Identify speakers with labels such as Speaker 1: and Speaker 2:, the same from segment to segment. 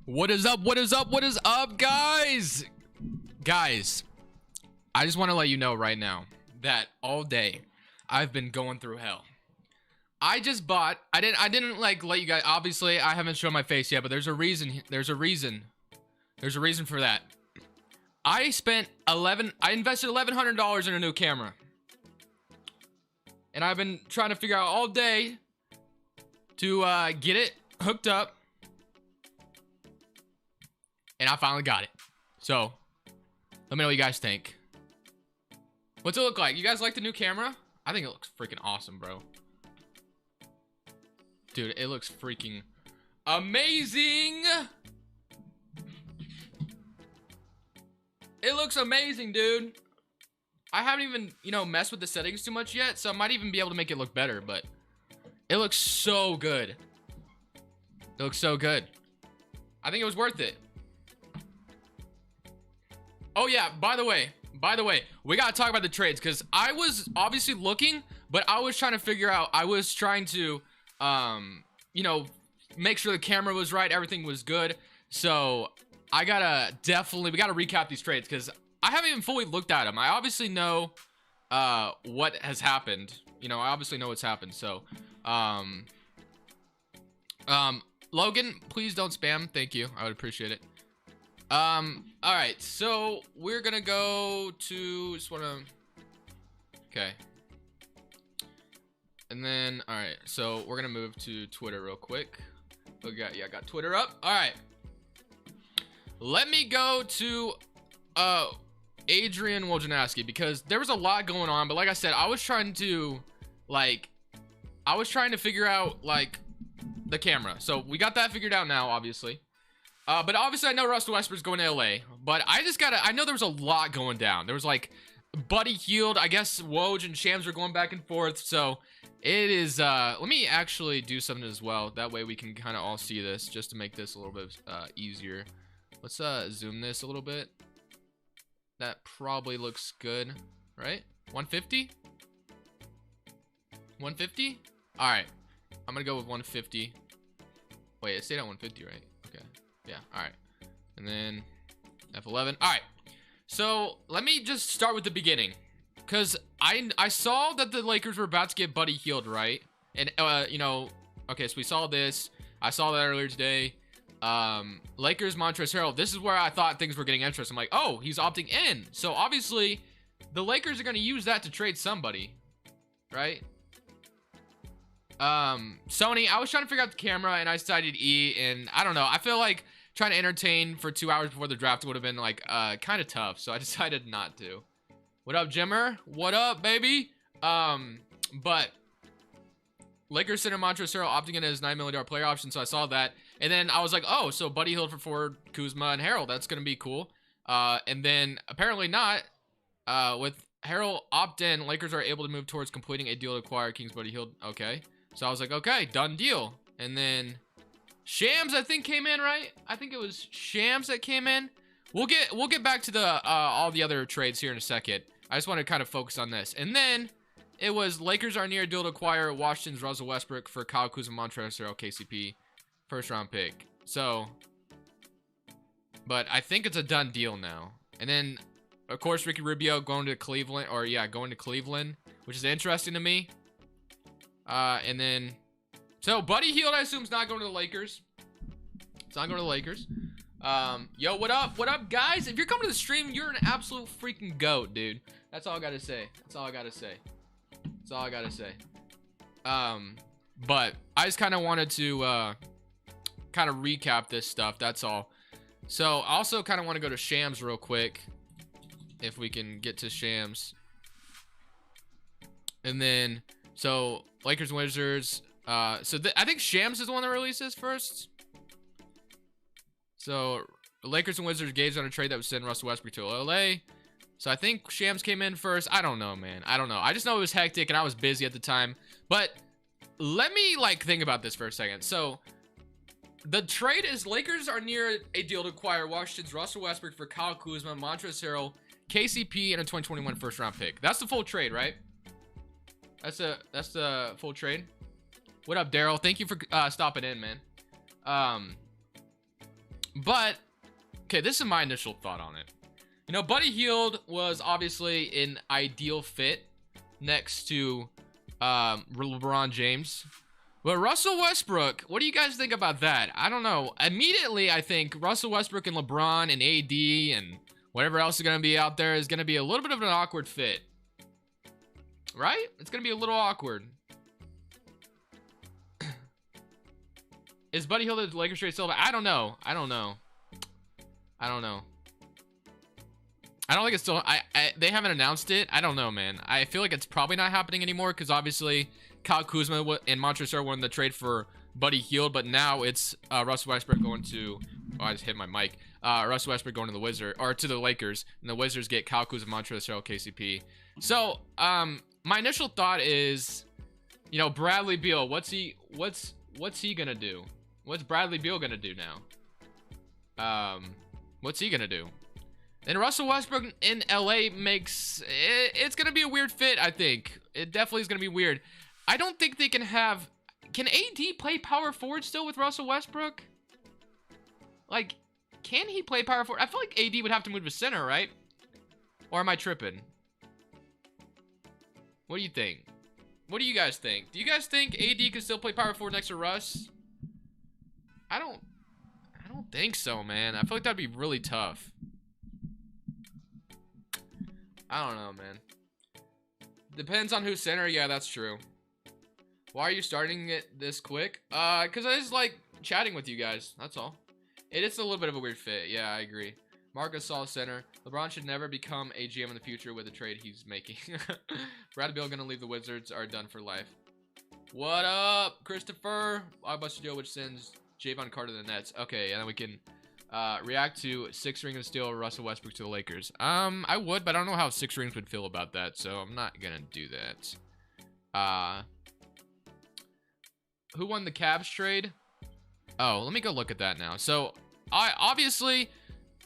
Speaker 1: What is up? What is up? What is up, guys? Guys, I just want to let you know right now that all day I've been going through hell. I just bought, I didn't like let you guys, obviously I haven't shown my face yet, but there's a reason for that. I invested $1,100 in a new camera. And I've been trying to figure out all day to get it hooked up. And I finally got it. So, let me know what you guys think. What's it look like? You guys like the new camera? I think it looks freaking awesome, bro. Dude, it looks freaking amazing. It looks amazing, dude. I haven't even, messed with the settings too much yet, so I might even be able to make it look better, but it looks so good. It looks so good. I think it was worth it. Oh yeah, by the way, we gotta talk about the trades, because I was obviously looking, but I was trying to figure out, make sure the camera was right, everything was good. So we gotta recap these trades, because I haven't even fully looked at them. I obviously know what has happened. I obviously know what's happened. So Logan, please don't spam. Thank you. I would appreciate it. All right, so we're gonna go to okay, and then all right, so we're gonna move to Twitter real quick. I got Twitter up. All right, let me go to Adrian Wojnarowski, because there was a lot going on, but like I said, I was trying to figure out the camera. So we got that figured out now, obviously. But obviously I know Russell Westbrook's going to LA, but I know there was a lot going down. There was Buddy Hield, I guess Woj and Shams were going back and forth. So it is, let me actually do something as well. That way we can kind of all see this, just to make this a little bit easier. Let's zoom this a little bit. That probably looks good, right? 150? 150? All right, I'm gonna go with 150. Wait, it stayed at 150, right? Okay. Yeah, all right. And then F11. All right. So let me just start with the beginning, because I saw that the Lakers were about to get Buddy Hield, right? And okay, so we saw this. I saw that earlier today. Lakers, Montrezl Harrell. This is where I thought things were getting interesting. I'm like, oh, he's opting in. So obviously, the Lakers are going to use that to trade somebody, right? Sony, I was trying to figure out the camera, and I decided E, and I don't know. I feel like trying to entertain for 2 hours before the draft would have been kind of tough, so I decided not to. What up, Jimmer? What up, baby? But Lakers center Montrezl Harrell opting in as $9 million player option, so I saw that, and then I was like, oh, so Buddy Hield for Ford, Kuzma, and Harrell. That's gonna be cool. And then apparently not. With Harrell opt-in, Lakers are able to move towards completing a deal to acquire Kings Buddy Hield. Okay. So I was like, okay, done deal. And then Shams, I think, came in, right? I think it was Shams that came in. We'll get back to the all the other trades here in a second. I just want to kind of focus on this. And then it was Lakers are near a deal to acquire Washington's Russell Westbrook for Kyle Kuzma, Montrezl Harrell, KCP, first round pick. So, but I think it's a done deal now. And then, of course, Ricky Rubio going to Cleveland, which is interesting to me. And then, so Buddy Hield, I assume, is not going to the Lakers. It's not going to the Lakers. Yo, what up? What up, guys? If you're coming to the stream, you're an absolute freaking goat, dude. That's all I gotta say. That's all I gotta say. That's all I gotta say. But I just kind of wanted to, kind of recap this stuff. That's all. So I also kind of want to go to Shams real quick, if we can get to Shams. And then, so Lakers, Wizards. I think Shams is the one that releases first. So Lakers and Wizards engaged on a trade that would send Russell Westbrook to LA. So I think Shams came in first. I don't know, man. I don't know. I just know it was hectic and I was busy at the time. But let me think about this for a second. So the trade is Lakers are near a deal to acquire Washington's Russell Westbrook for Kyle Kuzma, Montrezl Harrell, KCP, and a 2021 first round pick. That's the full trade, right? That's the full trade. What up, Daryl? Thank you for stopping in, man. But, okay, this is my initial thought on it. You know, Buddy Hield was obviously an ideal fit next to LeBron James. But Russell Westbrook, what do you guys think about that? I don't know. Immediately, I think Russell Westbrook and LeBron and AD and whatever else is going to be out there is going to be a little bit of an awkward fit. Right? It's going to be a little awkward. Is Buddy Hield the Lakers trade still? I don't know. I don't know. I don't know. I don't think it's still... they haven't announced it. I don't know, man. I feel like it's probably not happening anymore because obviously Kyle Kuzma and Montrezl Harrell won the trade for Buddy Hield, but now it's Russell Westbrook going to... Oh, I just hit my mic. Russell Westbrook going to the Wizards, or to the Lakers, and the Wizards get Kyle Kuzma, Montrezl Harrell, KCP. So, my initial thought is, you know, Bradley Beal. What's he gonna do? What's Bradley Beal gonna do now? What's he gonna do? And Russell Westbrook in LA makes it's gonna be a weird fit. I think it definitely is gonna be weird. I don't think they can have. Can AD play power forward still with Russell Westbrook? Like, can he play power forward? I feel like AD would have to move to center, right? Or am I tripping? What do you think? What do you guys think? Do you guys think AD can still play power forward next to Russ? I don't think so, man. I feel like that'd be really tough. I don't know, man. Depends on who's center. Yeah, that's true. Why are you starting it this quick? Because I just like chatting with you guys. That's all. It is a little bit of a weird fit. Yeah, I agree. Marc Gasol center. LeBron should never become a GM in the future with the trade he's making. Brad Beal gonna leave the Wizards. Are done for life. What up, Christopher? I bust a deal which sends Javon Carter to the Nets. Okay, and then we can react to 6 Ring of Steel Russell Westbrook to the Lakers. I would, but I don't know how 6 Rings would feel about that, so I'm not gonna do that. Who won the Cavs trade? Oh, let me go look at that now. So, obviously,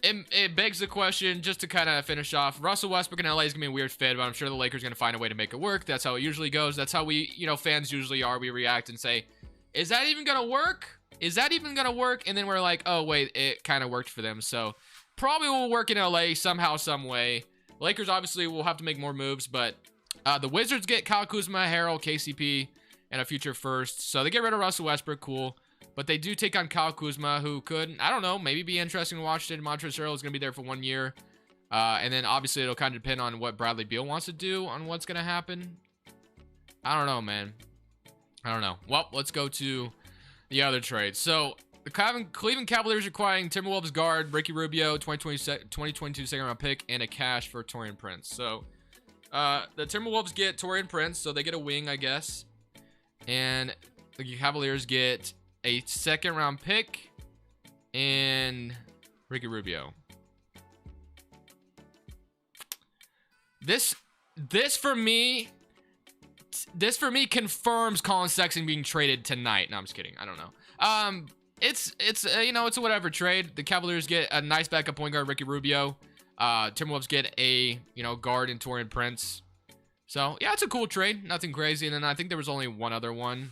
Speaker 1: it begs the question, just to kind of finish off, Russell Westbrook in LA is going to be a weird fit, but I'm sure the Lakers are going to find a way to make it work. That's how it usually goes. That's how we, you know, fans usually are. We react and say, is that even going to work? Is that even going to work? And then we're like, oh, wait, it kind of worked for them. So, probably will work in LA somehow, some way. Lakers, obviously, will have to make more moves, but the Wizards get Kyle Kuzma, Harrell, KCP, and a future first. So, they get rid of Russell Westbrook. Cool. But they do take on Kyle Kuzma, who could, I don't know, maybe be interesting to watch. Montrezl Harrell is going to be there for 1 year. And then, obviously, it'll kind of depend on what Bradley Beal wants to do on what's going to happen. I don't know, man. I don't know. Well, let's go to the other trade. So, the Cleveland Cavaliers acquiring Timberwolves guard Ricky Rubio, 2022 second-round pick, and a cash for Taurean Prince. So, the Timberwolves get Taurean Prince, so they get a wing, I guess. And the Cavaliers get a second-round pick and Ricky Rubio. This for me confirms Colin Sexton being traded tonight. No, I'm just kidding. I don't know. It's you know, it's a whatever trade. The Cavaliers get a nice backup point guard, Ricky Rubio. Timberwolves get a, you know, guard in Taurean Prince. So yeah, it's a cool trade. Nothing crazy. And then I think there was only one other one.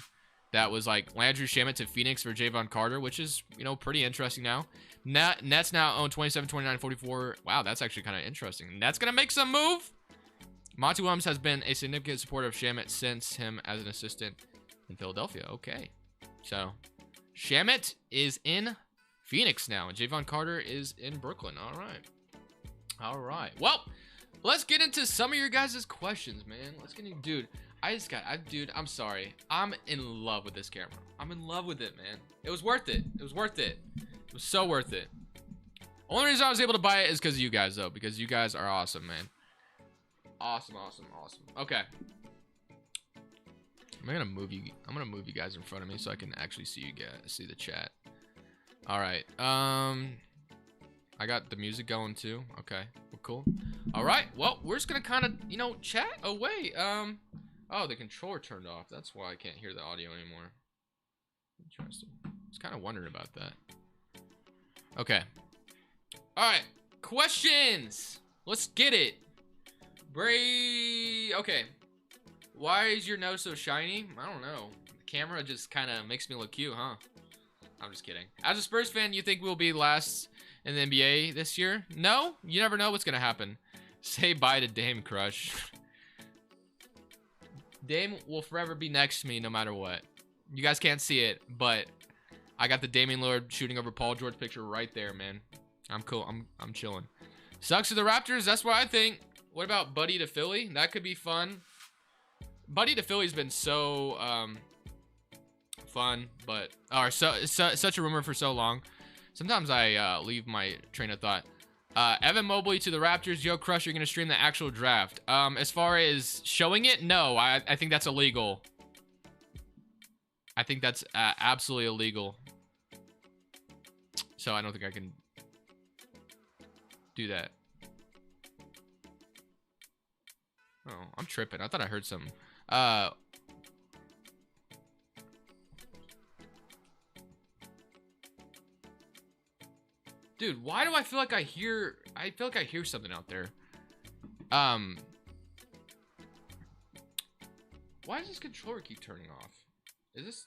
Speaker 1: That was like Landry Shamet to Phoenix for Javon Carter, which is, you know, pretty interesting now. Nets now own 27, 29, 44. Wow, that's actually kind of interesting. Nets going to make some move. Monty Williams has been a significant supporter of Shamet since him as an assistant in Philadelphia. Okay. So, Shamet is in Phoenix now, and Javon Carter is in Brooklyn. All right. All right. Well, let's get into some of your guys' questions, man. Let's get into, dude. Dude, I'm sorry. I'm in love with this camera. I'm in love with it, man. It was worth it. It was worth it. It was so worth it. Only reason I was able to buy it is because of you guys, though. Because you guys are awesome, man. Awesome, awesome, awesome. Okay. I'm gonna move you guys in front of me so I can actually see you guys, see the chat. All right. I got the music going too. Okay. Well, cool. All right. Well, we're just gonna kind of, you know, chat away. Oh, the controller turned off. That's why I can't hear the audio anymore. Interesting. I was kind of wondering about that. Okay. All right. Questions. Let's get it. Okay. Why is your nose so shiny? I don't know. The camera just kind of makes me look cute, huh? I'm just kidding. As a Spurs fan, you think we'll be last in the NBA this year? No, you never know what's gonna happen. Say bye to Dame Crush. Dame will forever be next to me no matter what. You guys can't see it, but I got the Damian Lillard shooting over Paul George picture right there, man. I'm cool. I'm chilling. Sucks to the Raptors. That's what I think. What about Buddy to Philly? That could be fun. Buddy to Philly's been so fun, but such a rumor for so long. Sometimes I leave my train of thought. Evan Mobley to the Raptors. Yo, Crush, you're gonna stream the actual draft. As far as showing it, no. I think that's illegal. I think that's absolutely illegal. So I don't think I can do that. Oh, I'm tripping. I thought I heard something. Dude, why do I feel like I hear something out there? Why does this controller keep turning off? Is this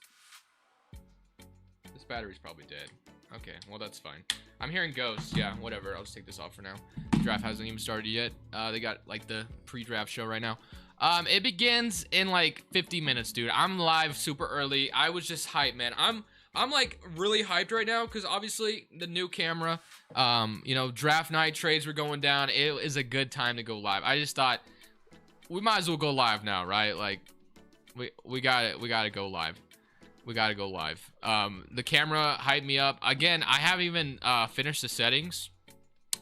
Speaker 1: battery's probably dead. Okay, well that's fine. I'm hearing ghosts. Yeah, whatever. I'll just take this off for now. The draft hasn't even started yet. They got like the pre-draft show right now. It begins in like 50 minutes, dude. I'm live super early. I was just hyped, man. I'm like really hyped right now because obviously the new camera, you know, draft night trades were going down. It is a good time to go live. I just thought we might as well go live now, right? Like we gotta go live. We gotta go live. The camera hyped me up. Again, I haven't even finished the settings.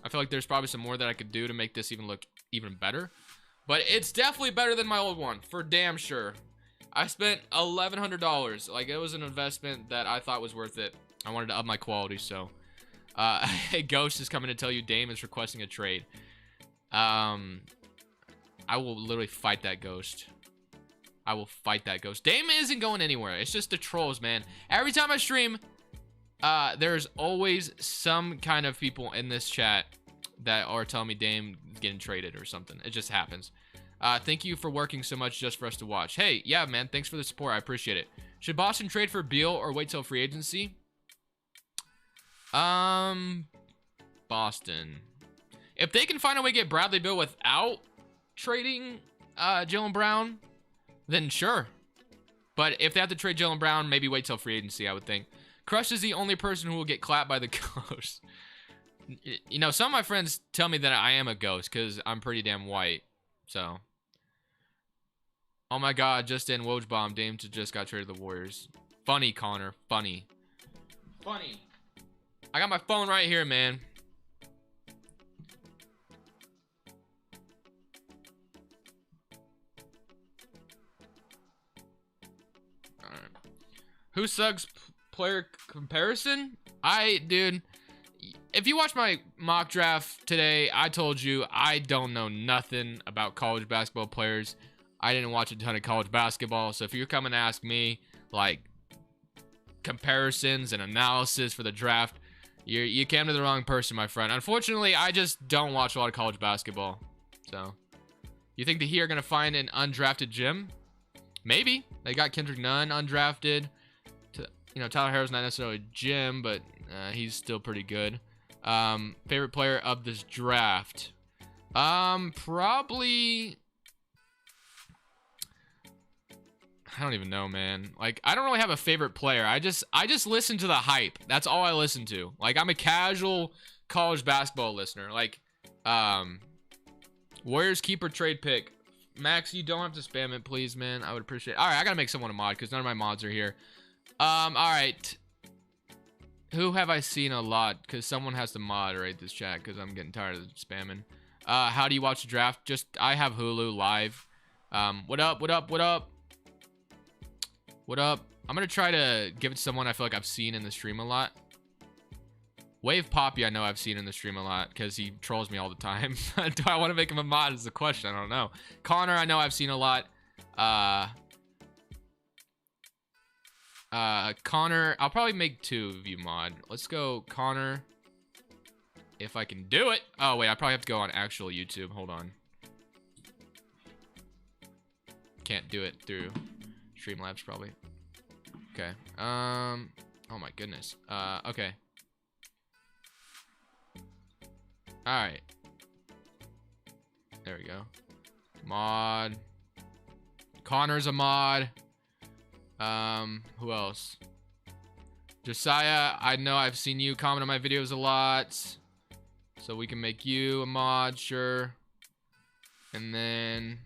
Speaker 1: I feel like there's probably some more that I could do to make this even look even better. But it's definitely better than my old one, for damn sure. I spent $1,100. Like, it was an investment that I thought was worth it. I wanted to up my quality, so. Ghost is coming to tell you Dame is requesting a trade. I will literally fight that Ghost. I will fight that Ghost. Dame isn't going anywhere. It's just the trolls, man. Every time I stream, there's always some kind of people in this chat that are telling me Dame is getting traded or something. It just happens. Thank you for working so much just for us to watch. Hey, yeah, man. Thanks for the support. I appreciate it. Should Boston trade for Beal or wait till free agency? Boston. If they can find a way to get Bradley Beal without trading Jaylen Brown, then sure. But if they have to trade Jaylen Brown, maybe wait till free agency, I would think. Crush is the only person who will get clapped by the Ghost. You know, some of my friends tell me that I am a ghost because I'm pretty damn white. So. Oh my god, just in Woj bomb. Dame just got traded to the Warriors. Funny, Connor. Funny. Funny. I got my phone right here, man. Alright. Who sucks player comparison? Dude. If you watch my mock draft today, I told you I don't know nothing about college basketball players. I didn't watch a ton of college basketball, so if you're coming to ask me, like, comparisons and analysis for the draft, you came to the wrong person, my friend. Unfortunately, I just don't watch a lot of college basketball. So, you think the Heat are going to find an undrafted gem? Maybe. They got Kendrick Nunn undrafted. You know, Tyler Harrow's not necessarily a gem, but he's still pretty good. Favorite player of this draft? Probably... I don't even know, man. Like, I don't really have a favorite player. I just listen to the hype. That's all I listen to. Like, I'm a casual college basketball listener. Like, Warriors keeper trade pick. Max, you don't have to spam it, please, man. I would appreciate it. All right, I gotta make someone a mod because none of my mods are here. All right. Who have I seen a lot? Because someone has to moderate this chat because I'm getting tired of spamming. How do you watch the draft? Just, I have Hulu live. What up, what up, what up? What up? I'm going to try to give it to someone I feel like I've seen in the stream a lot. Wave Poppy I know I've seen in the stream a lot because he trolls me all the time. Do I want to make him a mod is the question. I don't know. Connor I know I've seen a lot. Connor, I'll probably make 2 of you mod. Let's go Connor. If I can do it. Oh, wait. I probably have to go on actual YouTube. Hold on. Can't do it through Streamlabs probably. Okay. Oh my goodness. Okay. All right. There we go. Mod. Connor's a mod. Who else? Josiah, I know I've seen you comment on my videos a lot. So we can make you a mod, sure. And then...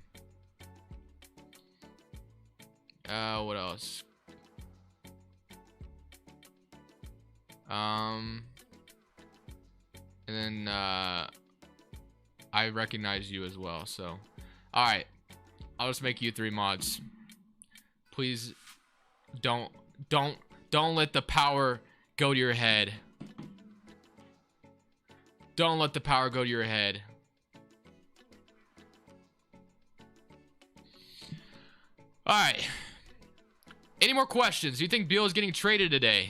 Speaker 1: what else? And then, I recognize you as well, so. Alright. I'll just make you 3 mods. Please don't let the power go to your head. Don't let the power go to your head. Alright. Any more questions? Do you think Beal is getting traded today?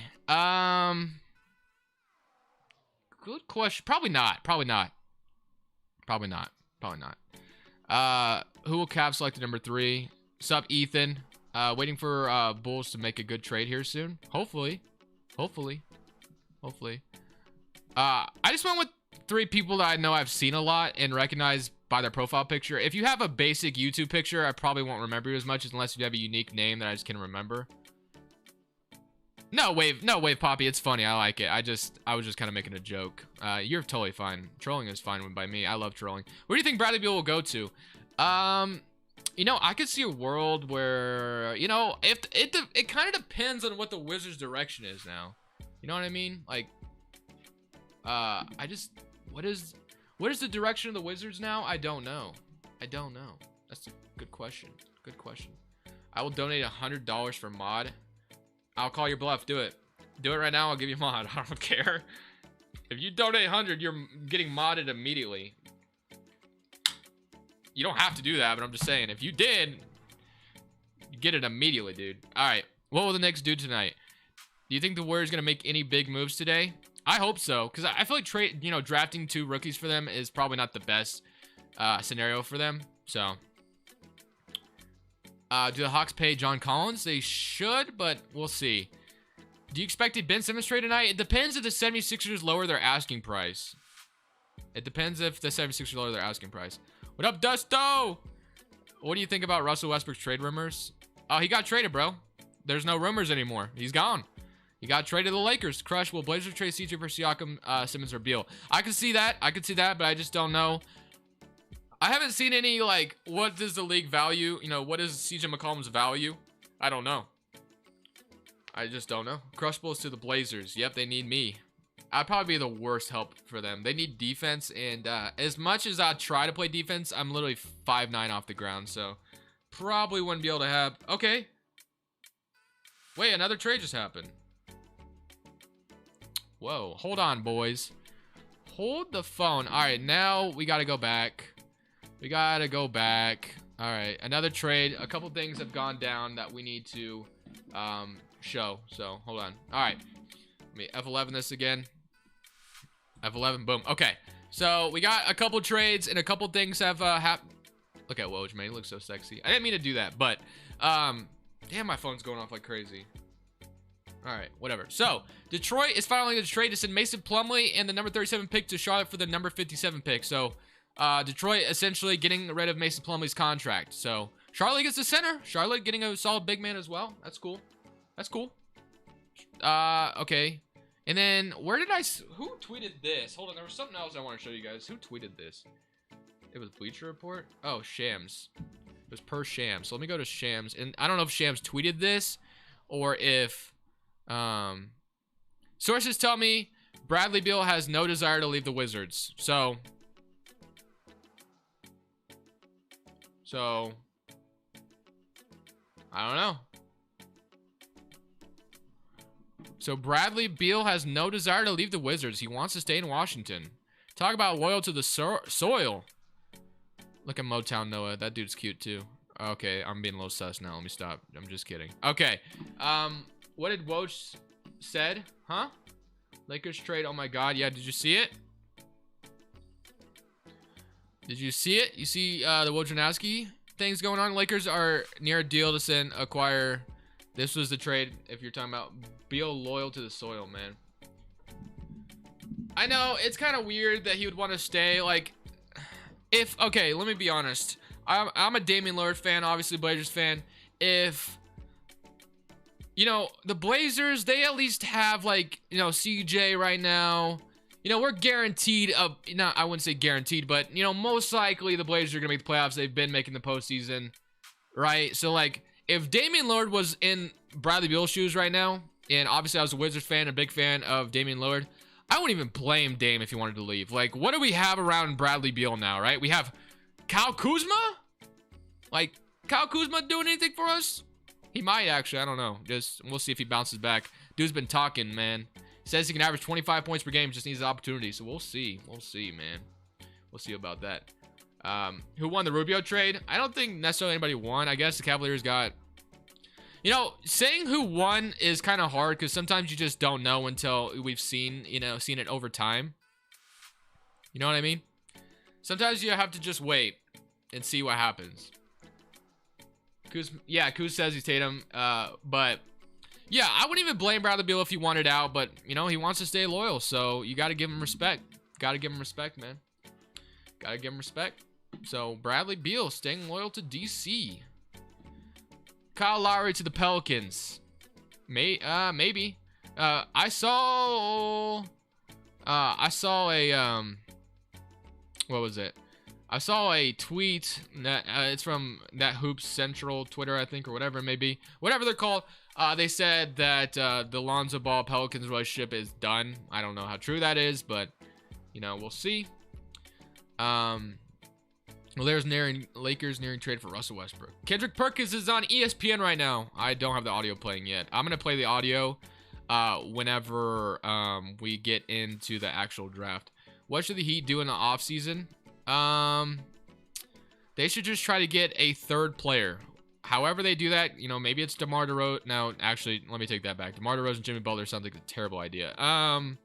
Speaker 1: Good question. Probably not. Probably not. Probably not. Probably not. Who will cap select number 3? Sup, Ethan? Waiting for Bulls to make a good trade here soon. Hopefully. Hopefully. Hopefully. I just went with 3 people that I know I've seen a lot and recognize by their profile picture. If you have a basic YouTube picture, I probably won't remember you as much unless you have a unique name that I just can remember. No, Wave Poppy, it's funny. I like it. I was just kind of making a joke. You're totally fine. Trolling is fine by me. I love trolling. Where do you think Bradley Beal will go to? You know, I could see a world where, you know, if it kind of depends on what the Wizards' direction is now. You know what I mean? Like, what is the direction of the Wizards now? I don't know. I don't know. That's a good question. Good question. I will donate $100 for mod. I'll call your bluff. Do it. Do it right now. I'll give you mod. I don't care. If you donate 100, you're getting modded immediately. You don't have to do that, but I'm just saying. If you did, you get it immediately, dude. All right. What will the Knicks do tonight? Do you think the Warriors going to make any big moves today? I hope so, because I feel like drafting 2 rookies for them is probably not the best scenario for them. So, do the Hawks pay John Collins? They should, but we'll see. Do you expect a Ben Simmons trade tonight? It depends if the 76ers lower their asking price. It depends if the 76ers lower their asking price. What up, Dusto? What do you think about Russell Westbrook's trade rumors? Oh, he got traded, bro. There's no rumors anymore. He's gone. He got traded to the Lakers. Crush, will Blazers trade CJ for Siakam, Simmons, or Beal? I could see that. I could see that, but I just don't know. I haven't seen any, like, what does the league value? You know, what is CJ McCollum's value? I don't know. I just don't know. Crushballs to the Blazers. Yep, they need me. I'd probably be the worst help for them. They need defense, and as much as I try to play defense, I'm literally 5'9" off the ground, so probably wouldn't be able to have... Okay. Wait, another trade just happened. Whoa, hold on, boys. Hold the phone. All right, now we got to go back. We got to go back. All right, another trade. A couple things have gone down that we need to show. So, hold on. All right. Let me F11 this again. F11, boom. Okay, so we got a couple trades and a couple things have happened. Look at Woj, man. He looks so sexy. I didn't mean to do that, but damn, my phone's going off like crazy. All right, whatever. So, Detroit is finally going to trade to send Mason Plumlee and the number 37 pick to Charlotte for the number 57 pick. So, Detroit essentially getting rid of Mason Plumlee's contract. So, Charlotte gets the center. Charlotte getting a solid big man as well. That's cool. That's cool. Okay. And then, where did who tweeted this? Hold on, there was something else I want to show you guys. Who tweeted this? It was Bleacher Report? Oh, Shams. It was per Shams. So, let me go to Shams. And I don't know if Shams tweeted this or if... sources tell me Bradley Beal has no desire to leave the Wizards. So I don't know. So Bradley Beal has no desire to leave the Wizards. He wants to stay in Washington. Talk about loyal to the soil. Look at Motown Noah. That dude's cute too. Okay, I'm being a little sus now. Let me stop. I'm just kidding. Okay. What did Woj said? Huh? Lakers trade. Oh my God. Yeah. Did you see it? Did you see it? You see the Wojnarowski things going on? Lakers are near a deal to acquire. This was the trade. If you're talking about Beal loyal to the soil, man. I know it's kind of weird that he would want to stay. Like, if okay, let me be honest. I'm a Damian Lillard fan, obviously Blazers fan. If you know the Blazers, they at least have like CJ right now. We're guaranteed of not. I wouldn't say guaranteed, but most likely the Blazers are gonna make the playoffs. They've been making the postseason, right? So like, if Damian Lillard was in Bradley Beal's shoes right now, and obviously I was a Wizards fan, a big fan of Damian Lillard, I wouldn't even blame Dame if he wanted to leave. Like, what do we have around Bradley Beal now, right? We have Kyle Kuzma? Like, Kyle Kuzma doing anything for us? He might, actually. I don't know. We'll see if he bounces back. Dude's been talking, man. Says he can average 25 points per game. Just needs the opportunity. So we'll see. We'll see, man. We'll see about that. Who won the Rubio trade? I don't think necessarily anybody won. I guess the Cavaliers got... saying who won is kind of hard because sometimes you just don't know until we've seen it over time. You know what I mean? Sometimes you have to just wait and see what happens. Kuz says he's Tatum. But yeah, I wouldn't even blame Bradley Beal if he wanted out, but he wants to stay loyal, so you got to give him respect. Got to give him respect, man. Got to give him respect. So Bradley Beal staying loyal to DC. Kyle Lowry to the Pelicans. Maybe. I saw a what was it? I saw a tweet that it's from that Hoops Central Twitter, I think, or whatever it may be. Whatever they're called. They said that the Lonzo Ball Pelicans relationship is done. I don't know how true that is, but we'll see. Well, there's Lakers nearing trade for Russell Westbrook. Kendrick Perkins is on ESPN right now. I don't have the audio playing yet. I'm going to play the audio whenever we get into the actual draft. What should the Heat do in the offseason? They should just try to get a third player. However they do that, maybe it's DeMar DeRozan. No, actually, let me take that back. DeMar DeRozan and Jimmy Butler sounds like a terrible idea. I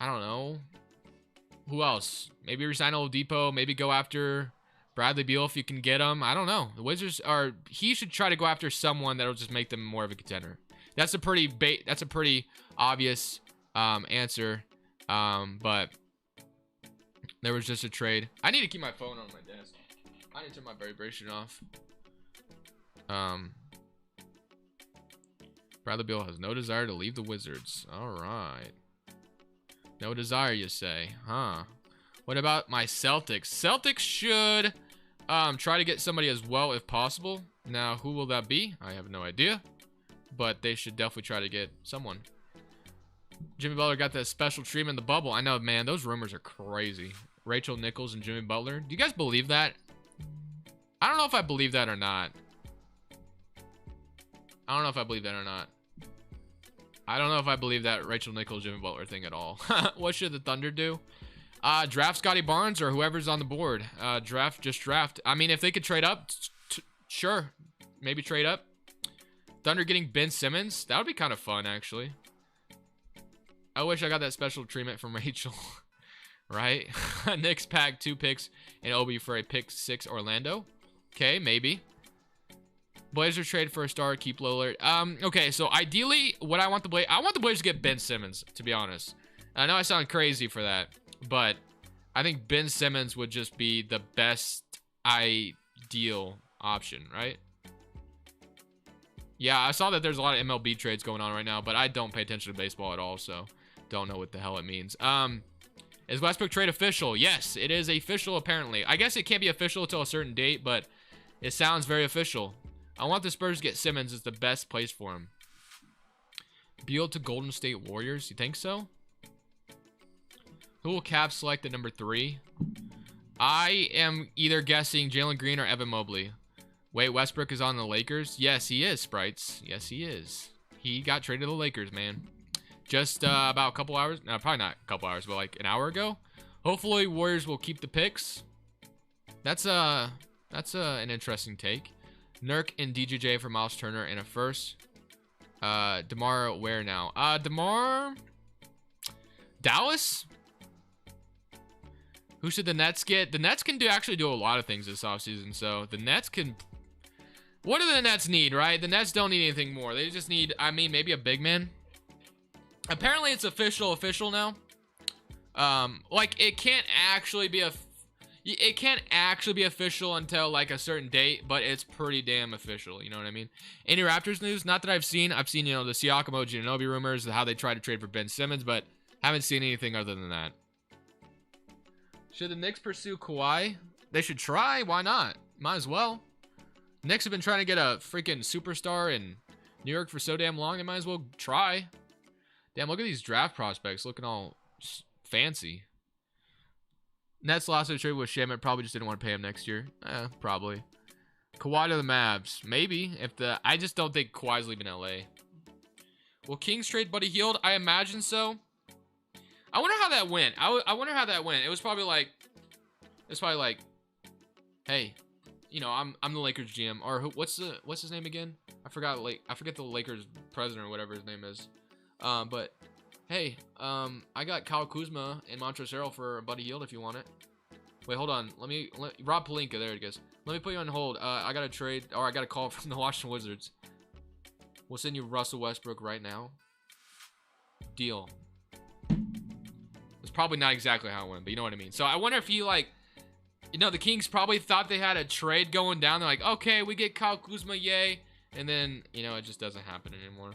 Speaker 1: don't know. Who else? Maybe resign Oladipo. Maybe go after Bradley Beal if you can get him. I don't know. The Wizards are... He should try to go after someone that'll just make them more of a contender. That's a pretty obvious answer. But there was just a trade. I need to keep my phone on my desk. I need to turn my vibration off. Bradley Beal has no desire to leave the Wizards. All right. No desire, you say, huh? What about my Celtics? Celtics should try to get somebody as well if possible. Now, who will that be? I have no idea. But they should definitely try to get someone. Jimmy Butler got that special treatment in the bubble. I know, man, those rumors are crazy. Rachel Nichols and Jimmy Butler. Do you guys believe that? I don't know if I believe that or not. I don't know if I believe that or not. I don't know if I believe that Rachel Nichols, Jimmy Butler thing at all. What should the Thunder do? Draft Scotty Barnes or whoever's on the board. Just draft. I mean, if they could trade up, sure. Maybe trade up. Thunder getting Ben Simmons. That would be kind of fun, actually. I wish I got that special treatment from Rachel. Right? Knicks pack 2 picks and Obi for a pick 6 Orlando. Okay, maybe. Blazers trade for a star, keep Lillard. Okay, so ideally, what I want the Blazers to get Ben Simmons, to be honest. I know I sound crazy for that, but I think Ben Simmons would just be the best ideal option, right? Yeah, I saw that there's a lot of MLB trades going on right now, but I don't pay attention to baseball at all, so don't know what the hell it means. Is Westbrook trade official? Yes, it is official, apparently. I guess it can't be official until a certain date, but it sounds very official. I want the Spurs to get Simmons. It's the best place for him. Beal to Golden State Warriors. You think so? Who will Cap select at number 3? I am either guessing Jalen Green or Evan Mobley. Wait, Westbrook is on the Lakers? Yes, he is, Sprites. Yes, he is. He got traded to the Lakers, man. Just about a couple hours. No, probably not a couple hours, but like an hour ago. Hopefully, Warriors will keep the picks. That's an interesting take. Nurk and DJJ for Miles Turner in a first. DeMar where now? DeMar Dallas? Who should the Nets get? The Nets can actually do a lot of things this offseason. So the Nets can What do the Nets need, right? The Nets don't need anything more. They just need, I mean, maybe a big man. Apparently, it's official now. Like, it can't actually be official until, like, a certain date, but it's pretty damn official, you know what I mean? Any Raptors news? Not that I've seen, you know, the Siakam, OG Anunoby rumors, how they tried to trade for Ben Simmons, but haven't seen anything other than that. Should the Knicks pursue Kawhi? They should try, why not? Might as well. Knicks have been trying to get a freaking superstar in New York for so damn long, they might as well try. Damn, look at these draft prospects looking all fancy. Nets lost their trade with Shaman. Probably just didn't want to pay him next year. Probably. Kawhi to the Mavs. Maybe. I just don't think Kawhi's leaving LA. Will Kings trade Buddy Hield? I imagine so. I wonder how that went. I wonder how that went. It was probably like, hey, you know, I'm the Lakers GM. Or what's his name again? I forget the Lakers president or whatever his name is. But hey, I got Kyle Kuzma and Montrezl Harrell for Buddy Hield if you want it. Wait, hold on. Rob Pelinka, there it goes. Let me put you on hold. I got a trade, or I got a call from the Washington Wizards. We'll send you Russell Westbrook right now. Deal. It's probably not exactly how it went, but you know what I mean. So I wonder if he, like, you know, the Kings probably thought they had a trade going down. They're like, okay, we get Kyle Kuzma, yay. And then, you know, it just doesn't happen anymore.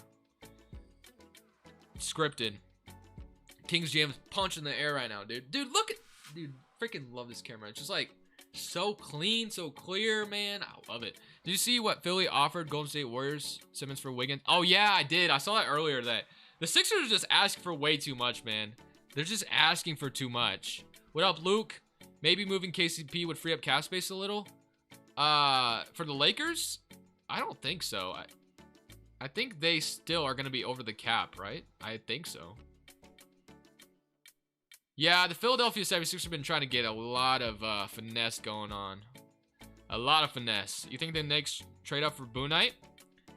Speaker 1: Scripted. Kings GM's punching the air right now, dude. Dude, look at, dude, freaking love this camera. It's just like so clean, so clear, man. I love it. Did you see what Philly offered Golden State Warriors? Simmons for Wiggins? Oh yeah, I did. I saw that earlier today. The Sixers are just asking for way too much, man. They're just asking for too much. What up, Luke? Maybe moving KCP would free up cap space a little. For the Lakers, I don't think so. I think they still are going to be over the cap, right? I think so. Yeah, the Philadelphia 76ers have been trying to get a lot of finesse going on. A lot of finesse. You think the Knicks trade up for Boone Knight?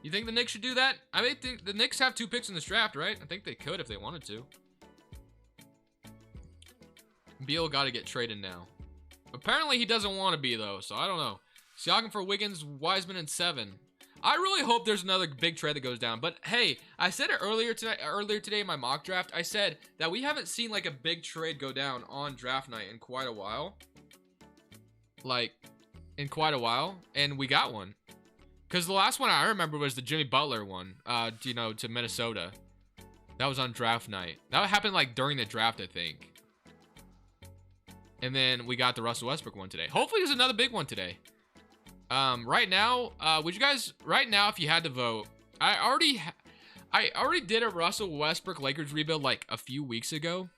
Speaker 1: You think the Knicks should do that? I mean, think the Knicks have 2 picks in this draft, right? I think they could if they wanted to. Beal got to get traded now. Apparently he doesn't want to be, though, so I don't know. Siakam for Wiggins, Wiseman, and 7. I really hope there's another big trade that goes down. But hey, I said it earlier today in my mock draft. I said that we haven't seen like a big trade go down on draft night in quite a while. And we got one. Because the last one I remember was the Jimmy Butler one, you know, to Minnesota. That was on draft night. That happened like during the draft, I think. And then we got the Russell Westbrook one today. Hopefully there's another big one today. Right now, if you had to vote, I already did a Russell Westbrook Lakers rebuild like a few weeks ago.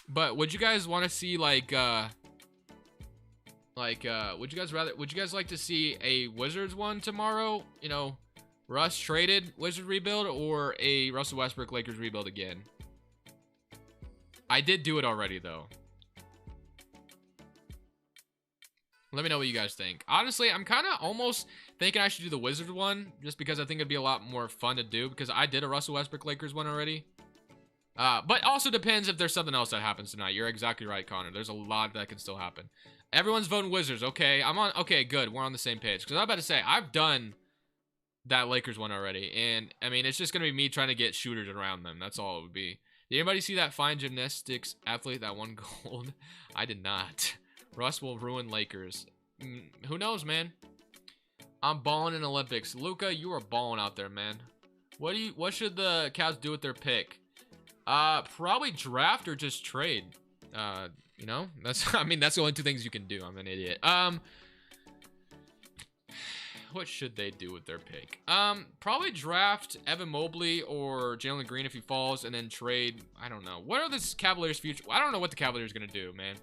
Speaker 1: But would you guys want to see would you guys like to see a Wizards one tomorrow? You know, Russ traded Wizard rebuild, or a Russell Westbrook Lakers rebuild again? I did do it already though. Let me know what you guys think. Honestly, I'm kind of almost thinking I should do the Wizards one, just because I think it'd be a lot more fun to do, because I did a Russell Westbrook Lakers one already. But also depends if there's something else that happens tonight. You're exactly right, Connor. There's a lot that can still happen. Everyone's voting Wizards. Okay, okay, good. We're on the same page. Because I'm about to say, I've done that Lakers one already. And, I mean, it's just going to be me trying to get shooters around them. That's all it would be. Did anybody see that fine gymnastics athlete that won gold? I did not. Russ will ruin Lakers. Who knows, man? I'm balling in Olympics. Luka, you are balling out there, man. What should the Cavs do with their pick? Probably draft or just trade. You know, that's the only 2 things you can do. I'm an idiot. What should they do with their pick? Probably draft Evan Mobley or Jalen Green if he falls, and then trade. I don't know. What are the Cavaliers' future? I don't know what the Cavaliers are gonna do, man.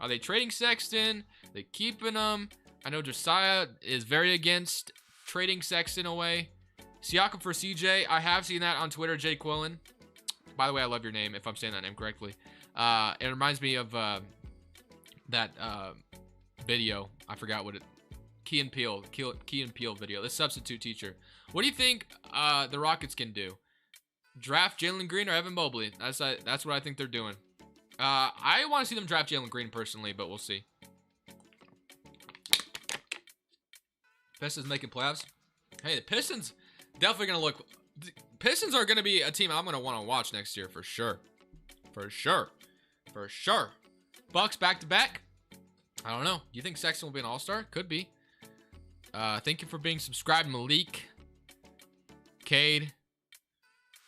Speaker 1: Are they trading Sexton? Are they keeping him? I know Josiah is very against trading Sexton away. Siakam for CJ. I have seen that on Twitter, Jay Quillen. By the way, I love your name if I'm saying that name correctly. It reminds me of that video. I forgot what it. Key and Peele video. The substitute teacher. What do you think the Rockets can do? Draft Jalen Green or Evan Mobley? That's what I think they're doing. I want to see them draft Jalen Green personally, but we'll see. Best is making playoffs. Hey, the Pistons definitely gonna look. The Pistons are gonna be a team I'm gonna want to watch next year for sure. For sure. For sure. Bucks back to back. I don't know. Do you think Sexton will be an all-star? Could be. Thank you for being subscribed, Malik. Cade.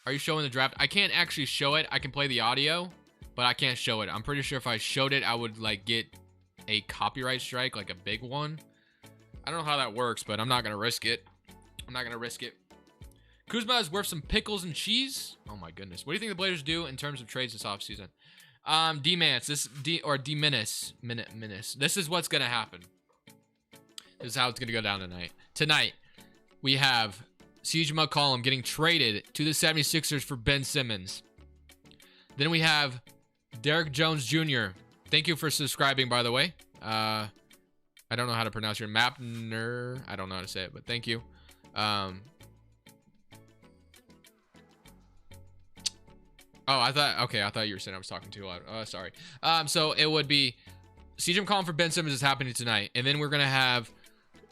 Speaker 1: Are you showing the draft? I can't actually show it. I can play the audio, but I can't show it. I'm pretty sure if I showed it, I would like get a copyright strike, like a big one. I don't know how that works, but I'm not going to risk it. I'm not going to risk it. Kuzma is worth some pickles and cheese. Oh my goodness. What do you think the Blazers do in terms of trades this offseason? D-Mance, D-Menace. This is what's going to happen. This is how it's going to go down tonight. Tonight, we have CJ McCollum getting traded to the 76ers for Ben Simmons. Then we have Derek Jones Jr. Thank you for subscribing, by the way. I don't know how to pronounce your Mapner. I don't know how to say it, but thank you. Oh, I thought you were saying I was talking too loud. Sorry. So it would be CJ McCollum for Ben Simmons is happening tonight. And then we're going to have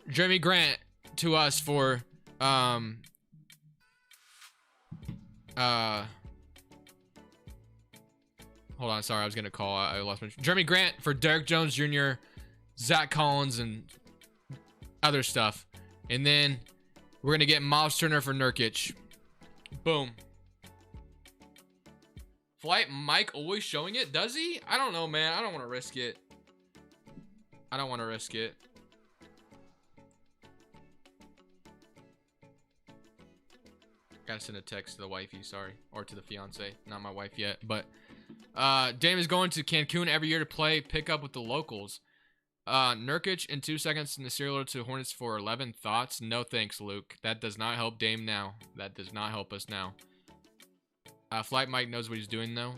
Speaker 1: Jeremy Grant to us for, hold on. Sorry. I was going to call. I lost my, Jeremy Grant for Derek Jones Jr., Zach Collins, and other stuff. And then we're going to get Miles Turner for Nurkic. Boom. Flight Mike always showing it? Does he? I don't know, man. I don't want to risk it. I don't want to risk it. Gotta send a text to the wifey, sorry. Or to the fiance. Not my wife yet. But Dame is going to Cancun every year to play pickup with the locals. Nurkic in 2 seconds in the serial to Hornets for 11 thoughts. No thanks, Luke. That does not help Dame now. That does not help us now. Flight Mike knows what he's doing, though.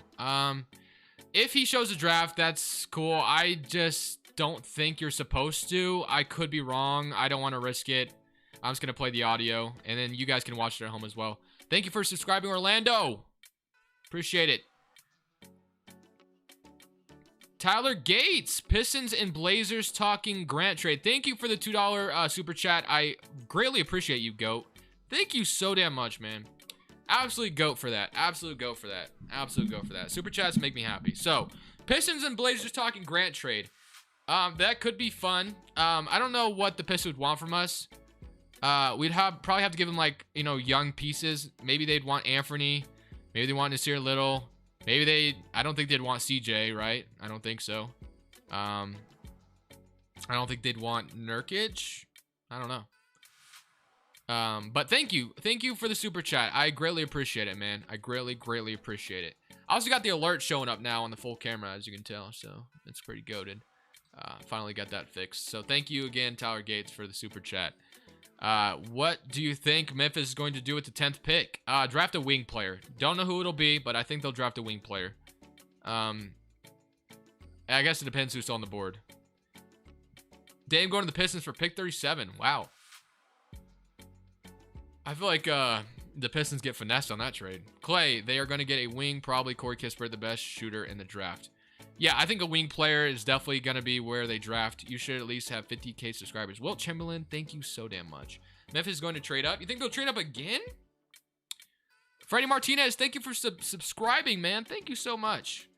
Speaker 1: If he shows a draft, that's cool. I just don't think you're supposed to. I could be wrong. I don't want to risk it. I'm just going to play the audio, and then you guys can watch it at home as well. Thank you for subscribing, Orlando. Appreciate it. Tyler Gates, Pistons and Blazers talking Grant trade. Thank you for the $2 super chat. I greatly appreciate you, GOAT. Thank you so damn much, man. Absolute GOAT for that. Absolute GOAT for that. Absolute GOAT for that. Super chats make me happy. So, Pistons and Blazers talking Grant trade. That could be fun. I don't know what the Pistons would want from us. We'd probably have to give them, like, you know, young pieces. Maybe they'd want Anthony. Maybe they want Nasir Little. Maybe I don't think they'd want CJ, right? I don't think so. I don't think they'd want Nurkic. I don't know. But thank you for the super chat. I greatly appreciate it, man. I greatly appreciate it. I also got the alert showing up now on the full camera, as you can tell, so it's pretty goated. Finally got that fixed. So thank you again, Tyler Gates, for the super chat. What do you think Memphis is going to do with the 10th pick? Draft a wing player. Don't know who it'll be, but I think they'll draft a wing player. I guess it depends who's on the board. Dame going to the Pistons for pick 37. Wow. I feel like the Pistons get finessed on that trade. Clay, they are going to get a wing, probably Corey Kispert, the best shooter in the draft. Yeah, I think a wing player is definitely going to be where they draft. You should at least have 50K subscribers. Wilt Chamberlain, thank you so damn much. Memphis is going to trade up. You think they'll trade up again? Freddie Martinez, thank you for subscribing, man. Thank you so much.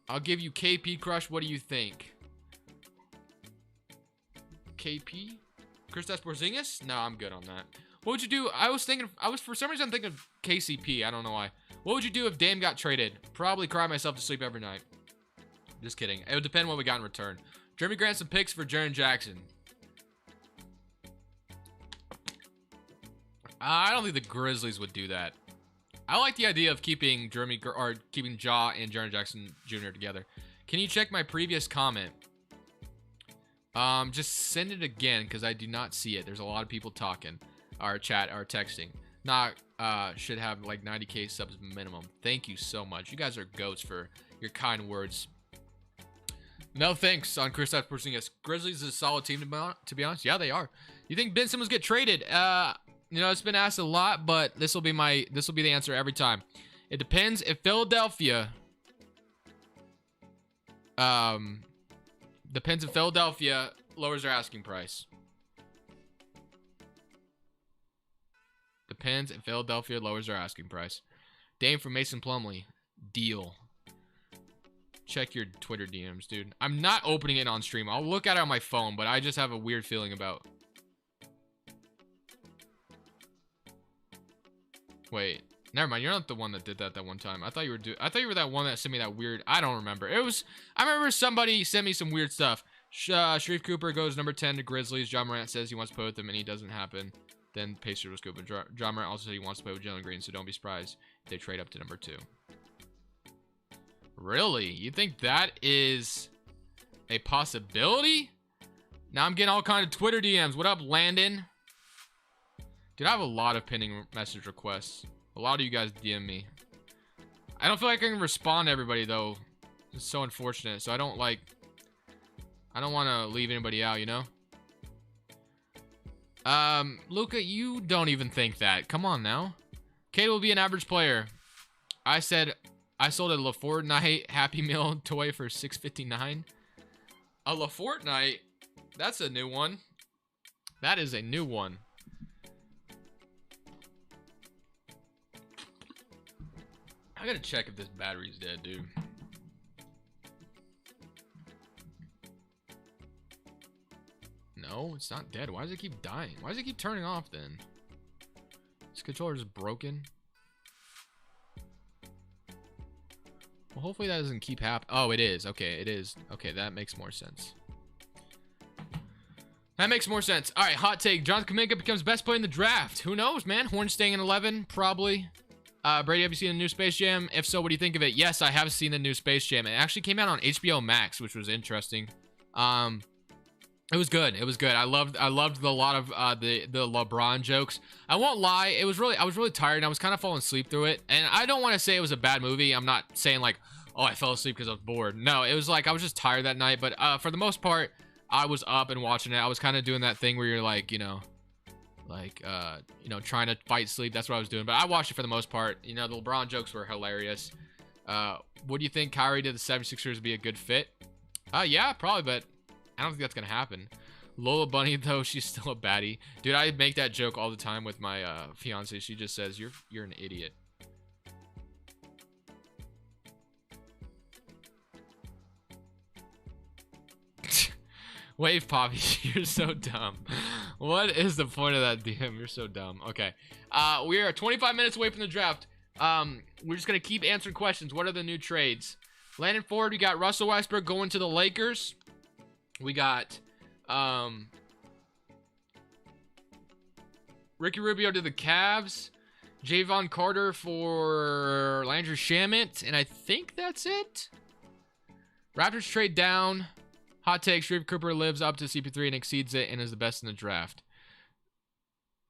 Speaker 1: I'll give you KP Crush. What do you think? KP? Kristaps Porzingis? No, I'm good on that. What would you do? For some reason, I'm thinking of KCP. I don't know why. What would you do if Dame got traded? Probably cry myself to sleep every night. Just kidding. It would depend what we got in return. Jeremy Grant some picks for Jaren Jackson. I don't think the Grizzlies would do that. I like the idea of keeping keeping Ja and Jaren Jackson Jr. together. Can you check my previous comment? Just send it again because I do not see it. There's a lot of people talking. Our chat, our texting. Should have like 90K subs minimum. Thank you so much. You guys are goats for your kind words. No thanks on Kristaps Porzingis. Grizzlies is a solid team to be honest. Yeah, they are. You think Ben Simmons get traded? You know, it's been asked a lot, but this will be the answer every time. It depends if Philadelphia The Pens in Philadelphia lowers their asking price. The Pens in Philadelphia lowers their asking price. Dame for Mason Plumlee. Deal. Check your Twitter DMs, dude. I'm not opening it on stream. I'll look at it on my phone, but I just have a weird feeling about... Wait. Never mind. You're not the one that did that one time. I thought you were that one that sent me that weird... I don't remember. I remember somebody sent me some weird stuff. Sharif Cooper goes number 10 to Grizzlies. John Morant says he wants to play with them, and he doesn't happen. Then Pacers was Cooper. John Morant also said he wants to play with Jalen Green, so don't be surprised if they trade up to number 2. Really? You think that is a possibility? Now I'm getting all kind of Twitter DMs. What up, Landon? Dude, I have a lot of pending message requests. A lot of you guys DM me. I don't feel like I can respond to everybody, though. It's so unfortunate. So I don't want to leave anybody out, you know? Luca, you don't even think that. Come on now. Kate will be an average player. I said... I sold a LaFortnite Happy Meal toy for $6.59. A LaFortnite? That's a new one. That is a new one. I gotta check if this battery's dead, dude. No, it's not dead. Why does it keep dying? Why does it keep turning off then? This controller is broken. Well, hopefully that doesn't keep happening. Oh, it is. Okay, it is. Okay, that makes more sense. That makes more sense. All right, hot take. Jonathan Kuminga becomes best player in the draft. Who knows, man? Horns staying in 11, probably. Brady, have you seen the new Space Jam? If so, what do you think of it? Yes, I have seen the new Space Jam. It actually came out on HBO Max, which was interesting. It was good. It was good. I loved a lot of the LeBron jokes. I won't lie. I was really tired and I was kind of falling asleep through it. And I don't want to say it was a bad movie. I'm not saying like, oh, I fell asleep because I was bored. No, it was like I was just tired that night. But for the most part, I was up and watching it. I was kind of doing that thing where you're like, trying to fight sleep. That's what I was doing. But I watched it for the most part. You know, the LeBron jokes were hilarious. Would you think Kyrie to the 76ers would be a good fit? Yeah, probably, but I don't think that's gonna happen. Lola Bunny, though, she's still a baddie. Dude, I make that joke all the time with my fiance. She just says, you're an idiot. Wave Poppy, you're so dumb. What is the point of that DM? You're so dumb. Okay. We are 25 minutes away from the draft. We're just gonna keep answering questions. What are the new trades? Landon Ford, we got Russell Westbrook going to the Lakers. We got Ricky Rubio to the Cavs. Javon Carter for Landry Shamet. And I think that's it. Raptors trade down. Hot take, Sharif Cooper lives up to CP3 and exceeds it and is the best in the draft.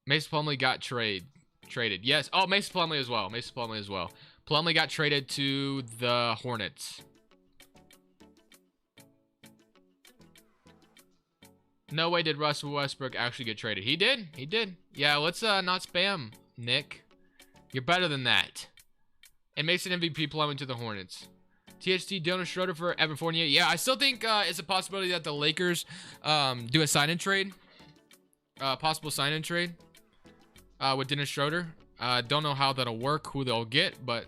Speaker 1: Mason Plumlee got traded. Yes. Oh, Mason Plumlee as well. Plumlee got traded to the Hornets. No way did Russell Westbrook actually get traded. He did. Yeah, let's not spam, Nick. You're better than that. And Mason MVP Plumlee to the Hornets. THT Jonas Schroeder for Evan Fournier. Yeah, I still think it's a possibility that the Lakers do a sign-in trade. Possible sign-in trade with Dennis Schroeder. Don't know how that'll work, who they'll get, but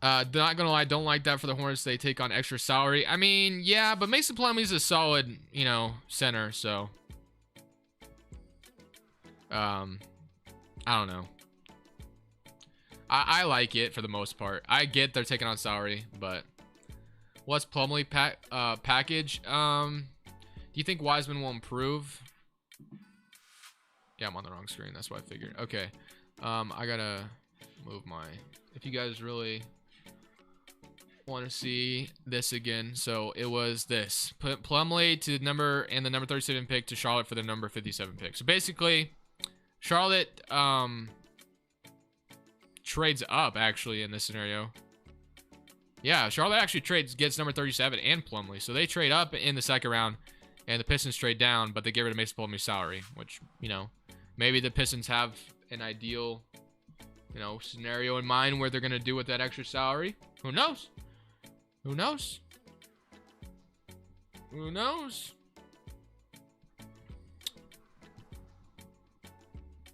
Speaker 1: not gonna lie, don't like that for the Hornets. They take on extra salary. I mean, yeah, but Mason Plumlee's a solid, center, so I don't know. I like it for the most part. I get they're taking on salary, but what's Plumlee package? Do you think Wiseman will improve? Yeah, I'm on the wrong screen. That's what I figured. Okay. I gotta move my... If you guys really want to see this again. So it was this. Put Plumlee to the number 37 pick to Charlotte for the number 57 pick. So basically, Charlotte trades up, actually, in this scenario. Yeah, Charlotte actually gets number 37 and Plumlee. So they trade up in the second round, and the Pistons trade down, but they get rid of Mason Plumlee's salary, which, maybe the Pistons have an ideal, scenario in mind where they're going to do with that extra salary. Who knows? Who knows? Who knows?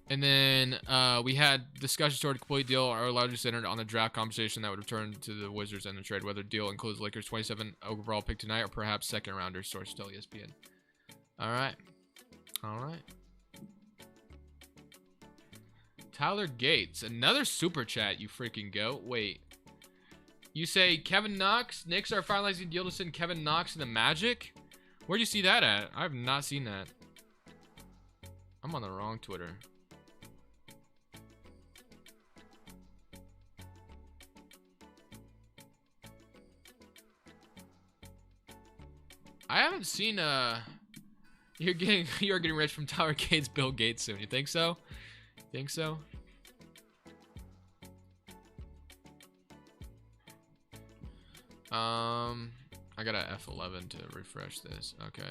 Speaker 1: And then we had discussions toward a complete deal are largely centered on the draft conversation that would return to the Wizards and the trade. Whether the deal includes Lakers 27 overall pick tonight or perhaps second rounder, source tell ESPN. All right. All right. Tyler Gates, another super chat, you freaking goat. Wait. You say Kevin Knox, Knicks are finalizing deal to send Kevin Knox to the Magic? Where'd you see that at? I have not seen that. I'm on the wrong Twitter. I haven't seen you're getting rich from Tyler Gates, Bill Gates soon. You think so? Think so? I got a F11 to refresh this. Okay.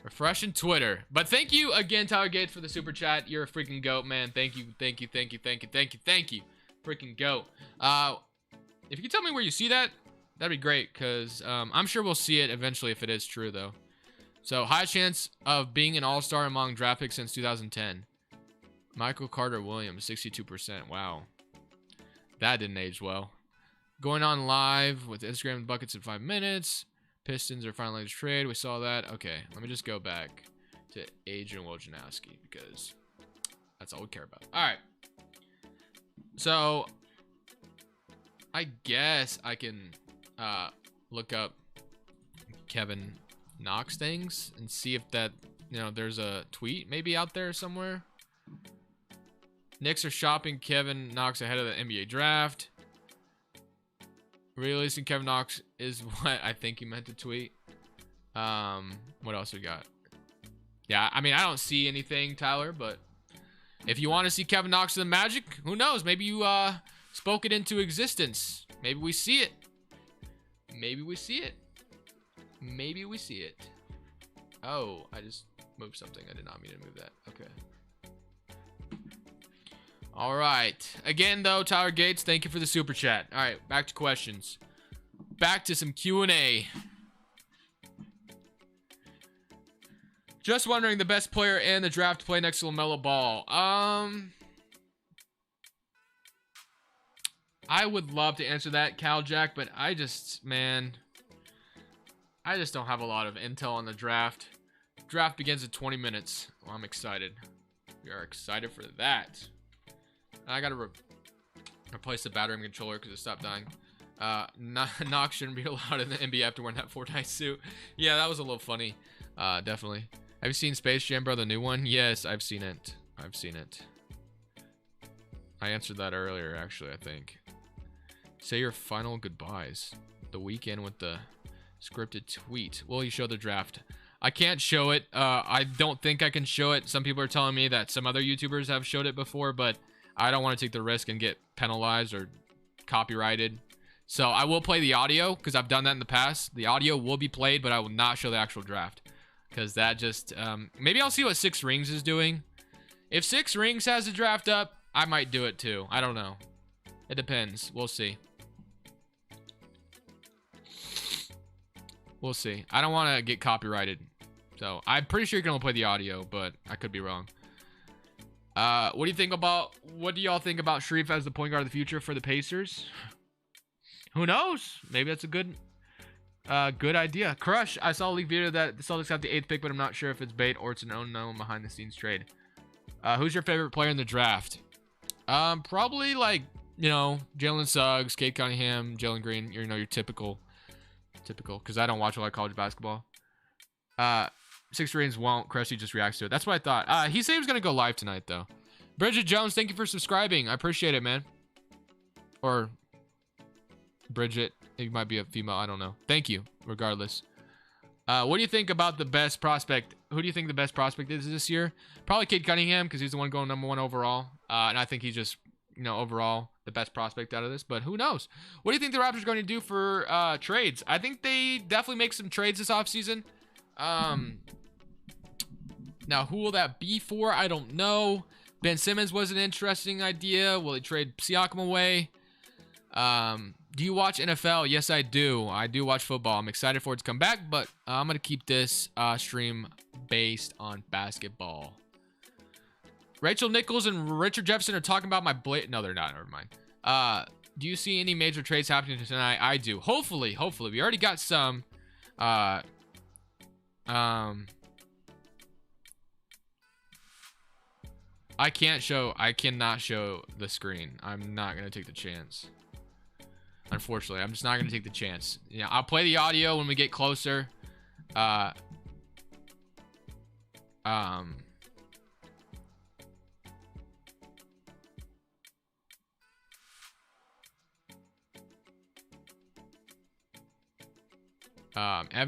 Speaker 1: Refreshing Twitter. But thank you again, Tyler Gates, for the super chat. You're a freaking goat, man. Thank you, thank you, thank you, thank you, thank you, thank you. Freaking goat. If you could tell me where you see that, that'd be great, because I'm sure we'll see it eventually if it is true, though. So, high chance of being an all-star among draft picks since 2010. Michael Carter Williams, 62%. Wow. That didn't age well. Going on live with Instagram buckets in 5 minutes. Pistons are finalizing trade. We saw that. Okay, let me just go back to Adrian Wojnarowski, because that's all we care about. All right. So, I guess I can look up Kevin Knox things and see if that, there's a tweet maybe out there somewhere. Knicks are shopping Kevin Knox ahead of the NBA draft. Releasing Kevin Knox is what I think he meant to tweet. What else we got? Yeah, I mean, I don't see anything, Tyler, but if you want to see Kevin Knox to the Magic, who knows? Maybe you spoke it into existence. Maybe we see it. Maybe we see it. Maybe we see it. Oh, I just moved something. I did not mean to move that. Okay. All right. Again, though, Tyler Gates, thank you for the super chat. All right, back to questions. Back to some Q&A. Just wondering the best player in the draft to play next to LaMelo Ball. I would love to answer that, Cal Jack, but I just don't have a lot of intel on the draft. Draft begins in 20 minutes. Well, I'm excited. We are excited for that. I gotta replace the battery controller because it stopped dying. Knox shouldn't be allowed in the NBA after wearing that Fortnite suit. Yeah, that was a little funny. Definitely. Have you seen Space Jam, bro, the new one? Yes, I've seen it. I've seen it. I answered that earlier, actually, I think. Say your final goodbyes. The weekend with the scripted tweet. Will you show the draft? I can't show it. I don't think I can show it. Some people are telling me that some other YouTubers have showed it before, but I don't want to take the risk and get penalized or copyrighted. So I will play the audio because I've done that in the past. The audio will be played, but I will not show the actual draft because that just maybe I'll see what Six Rings is doing. If Six Rings has the draft up, I might do it too. I don't know. It depends. We'll see. We'll see. I don't want to get copyrighted. So I'm pretty sure you can only play the audio, but I could be wrong. What do y'all think about Sharif as the point guard of the future for the Pacers? Who knows? Maybe that's a good idea. Crush, I saw a leaked video that the Celtics have the 8th pick, but I'm not sure if it's bait or it's an unknown behind the scenes trade. Who's your favorite player in the draft? Probably like, Jalen Suggs, Cade Cunningham, Jalen Green, your typical, because I don't watch a lot of college basketball. Six Rings won't. Crushy just reacts to it. That's what I thought. He said he was going to go live tonight, though. Bridget Jones, thank you for subscribing. I appreciate it, man. Or Bridget. It might be a female. I don't know. Thank you, regardless. What do you think about the best prospect? Who do you think the best prospect is this year? Probably Cade Cunningham, because he's the one going #1 overall. And I think he's just, overall the best prospect out of this. But who knows? What do you think the Raptors are going to do for trades? I think they definitely make some trades this offseason. Now, who will that be for? I don't know. Ben Simmons was an interesting idea. Will he trade Siakam away? Do you watch NFL? Yes, I do. I do watch football. I'm excited for it to come back, but I'm going to keep this stream based on basketball. Rachel Nichols and Richard Jefferson are talking about my blade. No, they're not. Never mind. Do you see any major trades happening tonight? I do. Hopefully. We already got some. I cannot show the screen. I'm not going to take the chance. Unfortunately, I'm just not going to take the chance. Yeah, I'll play the audio when we get closer. Evan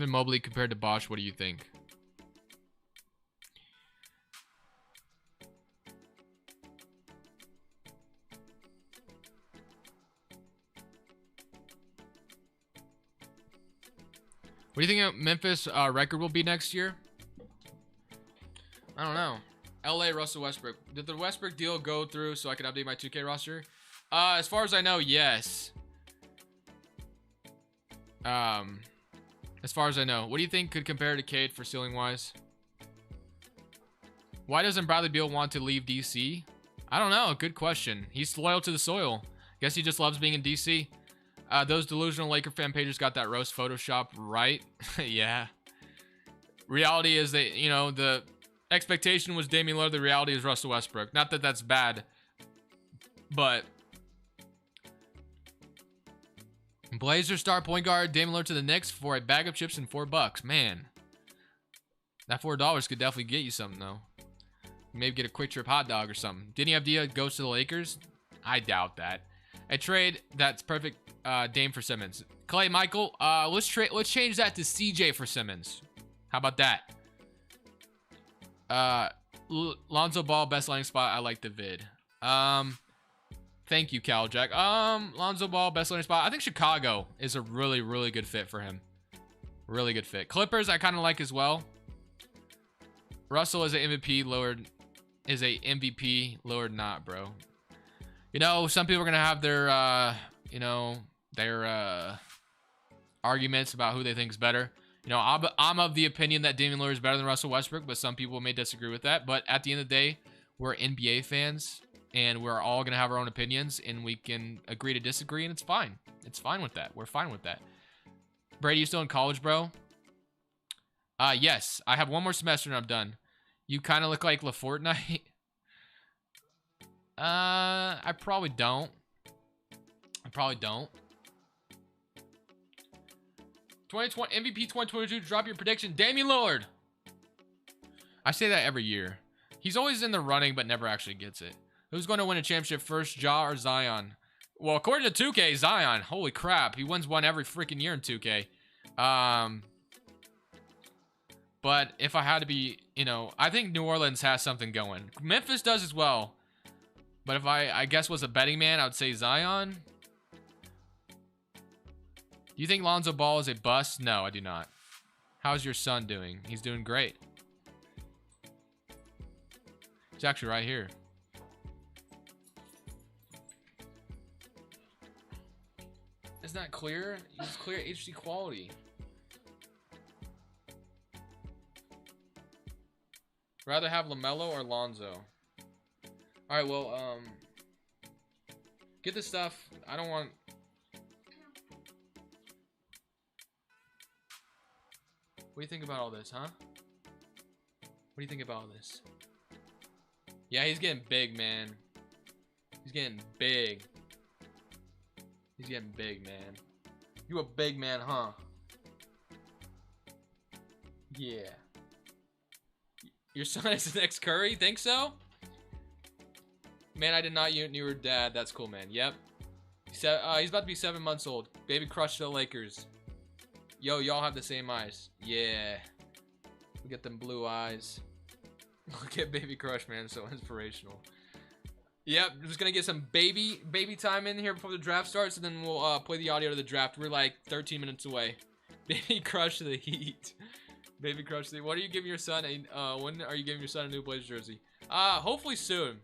Speaker 1: Mobley compared to Bosch, what do you think? What do you think Memphis record will be next year? I don't know. LA Russell Westbrook. Did the Westbrook deal go through so I could update my 2K roster? As far as I know, yes. As far as I know. What do you think could compare to Cade for ceiling wise? Why doesn't Bradley Beal want to leave DC? I don't know. Good question. He's loyal to the soil. Guess he just loves being in DC. Those delusional Laker fan pages got that roast Photoshop right. Yeah. Reality is that, you know, the expectation was Damian Lillard. The reality is Russell Westbrook. Not that that's bad, but Blazers star point guard Damian Lillard to the Knicks for a bag of chips and $4. Man, that $4 could definitely get you something though. Maybe get a quick trip hot dog or something. Didn't have Dia goes to the Lakers? I doubt that. A trade that's perfect. Dame for Simmons. Clay Michael. Let's change that to CJ for Simmons. How about that? Lonzo Ball best landing spot. I like the vid. Thank you, Cal Jack. Lonzo Ball best landing spot. I think Chicago is a really good fit for him. Really good fit. Clippers I kind of like as well. Russell is an MVP. Lillard is a MVP. Lillard not, bro. You know, some people are gonna have their you know, their arguments about who they think is better. You know, I'm of the opinion that Damian Lillard is better than Russell Westbrook, but some people may disagree with that. But at the end of the day, we're NBA fans, and we're all going to have our own opinions, and we can agree to disagree, and it's fine. It's fine with that. We're fine with that. Brady, you still in college, bro? Yes. I have one more semester, and I'm done. You kind of look like LaFortnite. I probably don't. Probably don't. 2020 MVP 2022. Drop your prediction. Damian Lillard. I say that every year. He's always in the running, but never actually gets it. Who's going to win a championship first, Ja or Zion? Well, according to 2K, Zion. Holy crap, he wins one every freaking year in 2K. But if I had to be, you know, I think New Orleans has something going. Memphis does as well. But if I guess was a betting man, I would say Zion. Do you think Lonzo Ball is a bust? No, I do not. How's your son doing? He's doing great. He's actually right here. Isn't that clear? Use clear HD quality. Rather have LaMelo or Lonzo? All right, well, get the stuff. I don't want. What do you think about all this, huh? What do you think about all this? Yeah, he's getting big, man. He's getting big. He's getting big, man. You a big man, huh? Yeah. Your son is the next Curry? Think so? Man, I did not knew you were dad. That's cool, man. Yep. He's about to be 7 months old. Baby crush to the Lakers. Yo, y'all have the same eyes. Yeah. We got them blue eyes. Look at Baby Crush, man. So inspirational. Yep, I'm just gonna get some baby time in here before the draft starts, and then we'll play the audio to the draft. We're like 13 minutes away. Baby Crush to the Heat. Baby Crush to the. What are you giving your son? When are you giving your son a new Blazers jersey? Hopefully soon.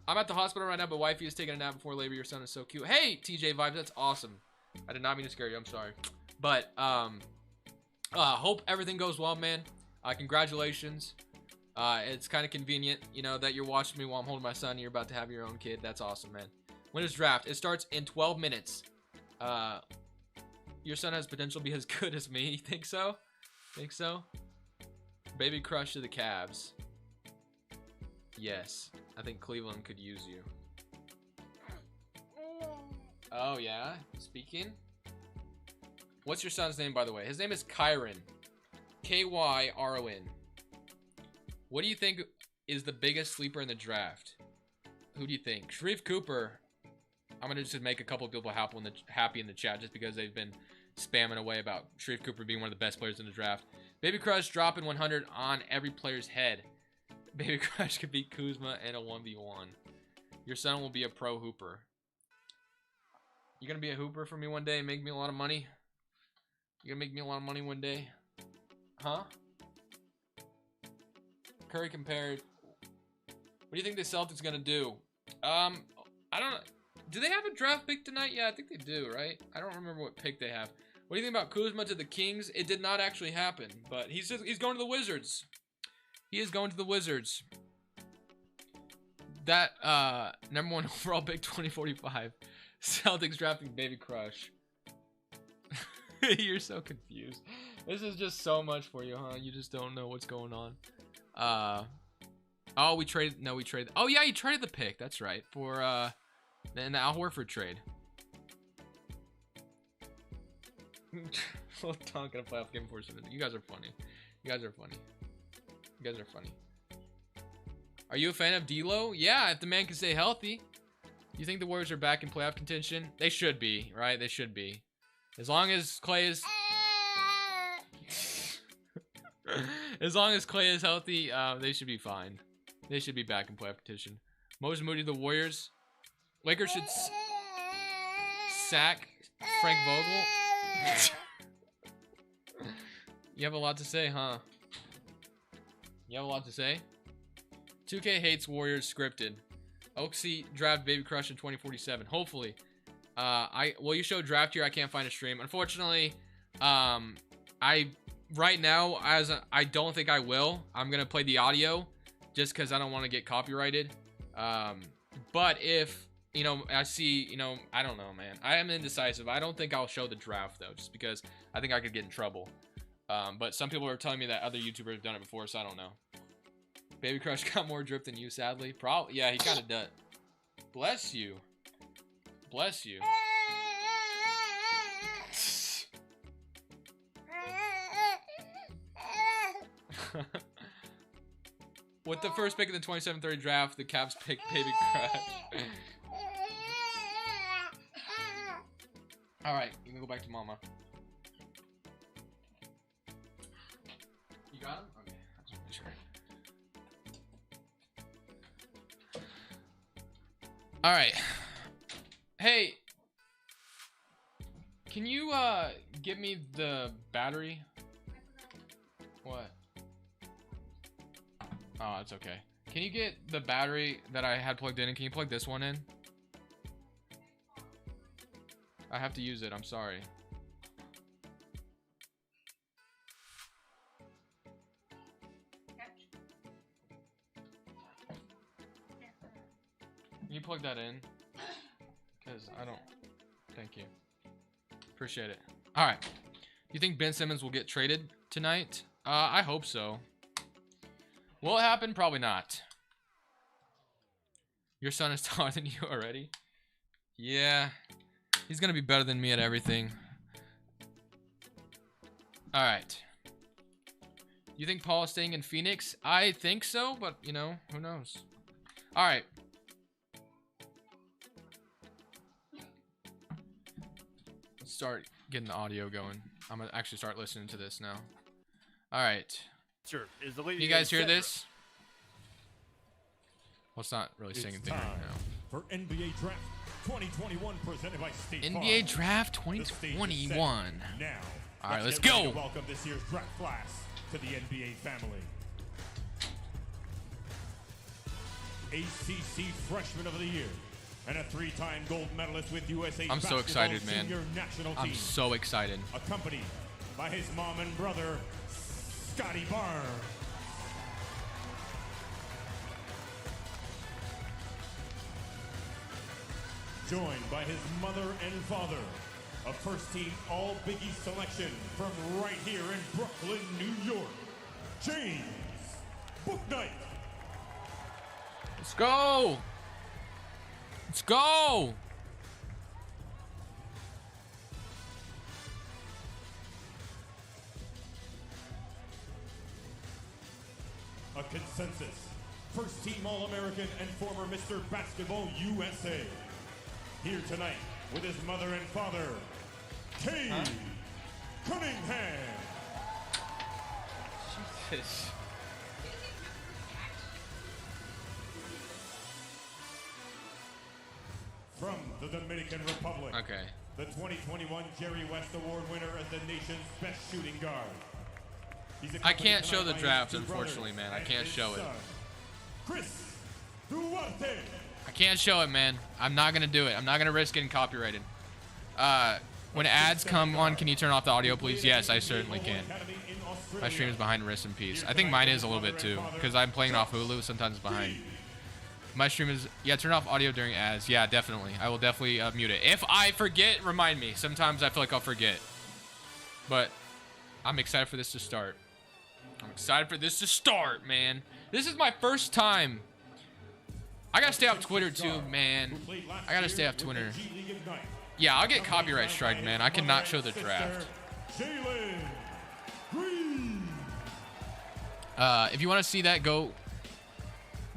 Speaker 1: I'm at the hospital right now, but wifey is taking a nap before labor. Your son is so cute. Hey, TJ Vibes, that's awesome. I did not mean to scare you. I'm sorry. But hope everything goes well, man. Congratulations. It's kind of convenient, you know, that you're watching me while I'm holding my son and you're about to have your own kid. That's awesome, man. When is draft? It starts in 12 minutes. Your son has potential to be as good as me. You think so? Think so? Baby crush to the Cavs. Yes. I think Cleveland could use you. Oh, yeah? Speaking? What's your son's name, by the way? His name is Kyron. Kyron. What do you think is the biggest sleeper in the draft? Who do you think? Sharif Cooper. I'm going to just make a couple of people happy in the chat just because they've been spamming away about Sharif Cooper being one of the best players in the draft. Baby Crush dropping 100 on every player's head. Baby Crush could beat Kuzma in a 1v1. Your son will be a pro hooper. You gonna be a hooper for me one day and make me a lot of money? You gonna make me a lot of money one day? Huh? Curry compared. What do you think the Celtics gonna do? I don't know. Do they have a draft pick tonight? Yeah, I think they do, right? I don't remember what pick they have. What do you think about Kuzma to the Kings? It did not actually happen, but he's going to the Wizards. He is going to the Wizards. That #1 overall pick 2045. Celtics drafting Baby Crush. You're so confused. This is just so much for you, huh? You just don't know what's going on. Oh, we traded. No, we traded. Oh yeah, you traded the pick. That's right, for the Al Horford trade. Talking gonna playoff game for something. You guys are funny. You guys are funny. You guys are funny. Are you a fan of D'Lo? Yeah, if the man can stay healthy. You think the Warriors are back in playoff contention? They should be, right? They should be. As long as Clay is... as long as Clay is healthy, they should be fine. They should be back in playoff contention. Moses Moody, the Warriors. Lakers should sack Frank Vogel. You have a lot to say, huh? You have a lot to say? 2K hates Warriors scripted. Oaksy draft Baby Crush in 2047. Hopefully. Will you show draft here? I can't find a stream. Unfortunately, right now, I don't think I will. I'm gonna play the audio just because I don't want to get copyrighted. But if, you know, I see, you know, I don't know, man. I am indecisive. I don't think I'll show the draft though, just because I think I could get in trouble. But some people are telling me that other YouTubers have done it before, so I don't know. Baby Crush got more drip than you, sadly. Probably, yeah, he kind of does. Bless you. Bless you. With the first pick in the 27-30 draft, the Cavs pick Baby Crush. Alright, you can go back to Mama. You got him? Okay, I just want to make sure. Alright. Hey. Can you, give me the battery? What? Oh, it's okay. Can you get the battery that I had plugged in and can you plug this one in? I have to use it, I'm sorry. Can you plug that in? Because I don't... Thank you. Appreciate it. Alright. Do you think Ben Simmons will get traded tonight? I hope so. Will it happen? Probably not. Your son is taller than you already? Yeah. He's gonna be better than me at everything. Alright. You think Paul is staying in Phoenix? I think so, but, you know, who knows? Alright. Let's start getting the audio going. I'm gonna actually start listening to this now. Alright. You guys hear this? Well, it's not really singing thing right now.
Speaker 2: For NBA Draft 2021 presented by State Farm.
Speaker 1: NBA Draft 2021.
Speaker 2: Now,
Speaker 1: all right, let's go.
Speaker 2: Welcome this year's draft class to the NBA family. ACC Freshman of the Year and a 3-time gold medalist with USA
Speaker 1: I'm so
Speaker 2: Basketball
Speaker 1: excited, man.
Speaker 2: Senior National
Speaker 1: I'm
Speaker 2: Team,
Speaker 1: so excited.
Speaker 2: accompanied by his mom and brother, Scotty Barnes. Joined by his mother and father, a first-team All-Big East selection from right here in Brooklyn, New York, James Bouknight.
Speaker 1: Let's go. Let's go.
Speaker 2: A consensus first-team All-American and former Mr. Basketball USA. Here tonight with his mother and father, Cade Cunningham.
Speaker 1: Jesus.
Speaker 2: From the Dominican Republic.
Speaker 1: Okay.
Speaker 2: The 2021 Jerry West Award winner as the nation's best shooting guard.
Speaker 1: I can't show the draft, unfortunately, man. I can't show it.
Speaker 2: Chris Duarte.
Speaker 1: I can't show it, man. I'm not gonna do it. I'm not gonna risk getting copyrighted. When ads come on, can you turn off the audio, please? Yes, I certainly can. My stream is behind, rest in peace. I think mine is a little bit too, because I'm playing it off Hulu. Sometimes it's behind. My stream is, yeah, turn off audio during ads. Yeah, definitely. I will definitely mute it. If I forget, remind me. Sometimes I feel like I'll forget. But I'm excited for this to start. I'm excited for this to start, man. This is my first time. I gotta stay off Twitter too, man. I gotta stay off Twitter. Yeah, I'll get copyright strike, man. I cannot show the draft. If you want to see that, go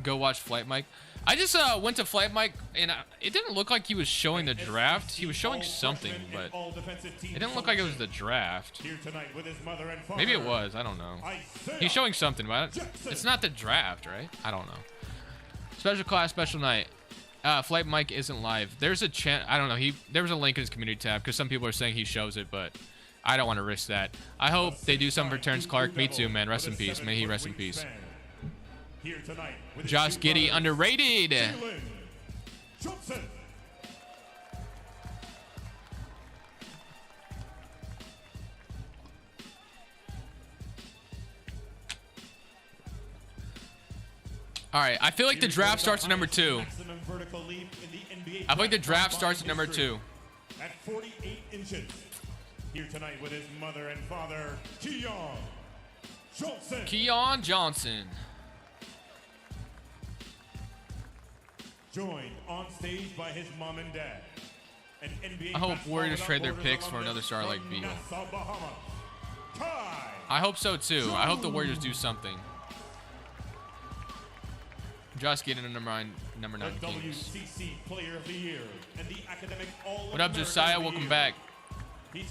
Speaker 1: watch Flight Mike. I just went to Flight Mike, and it didn't look like he was showing the draft. He was showing something, but it didn't look like it was the draft. Maybe it was. I don't know. He's showing something, but it's not the draft, right? I don't know. Special class, special night. Flight Mike isn't live. There's a I don't know. There was a link in his community tab because some people are saying he shows it, but I don't want to risk that. I hope they do something for Terrence Clark. Me too, man. Rest in peace. May he rest in peace. Josh Giddey, underrated. All right, I feel like the draft starts at number 2. I feel like the draft starts at number 2.
Speaker 2: At 48 inches. Here tonight with his mother and father, Keon Johnson.
Speaker 1: Keon Johnson.
Speaker 2: Joined on stage by his mom and dad. An NBA
Speaker 1: I hope Warriors trade their picks for another star like Beal. I hope so too. I hope the Warriors do something. Just getting a number 9 Kings. What up, Josiah? Welcome back.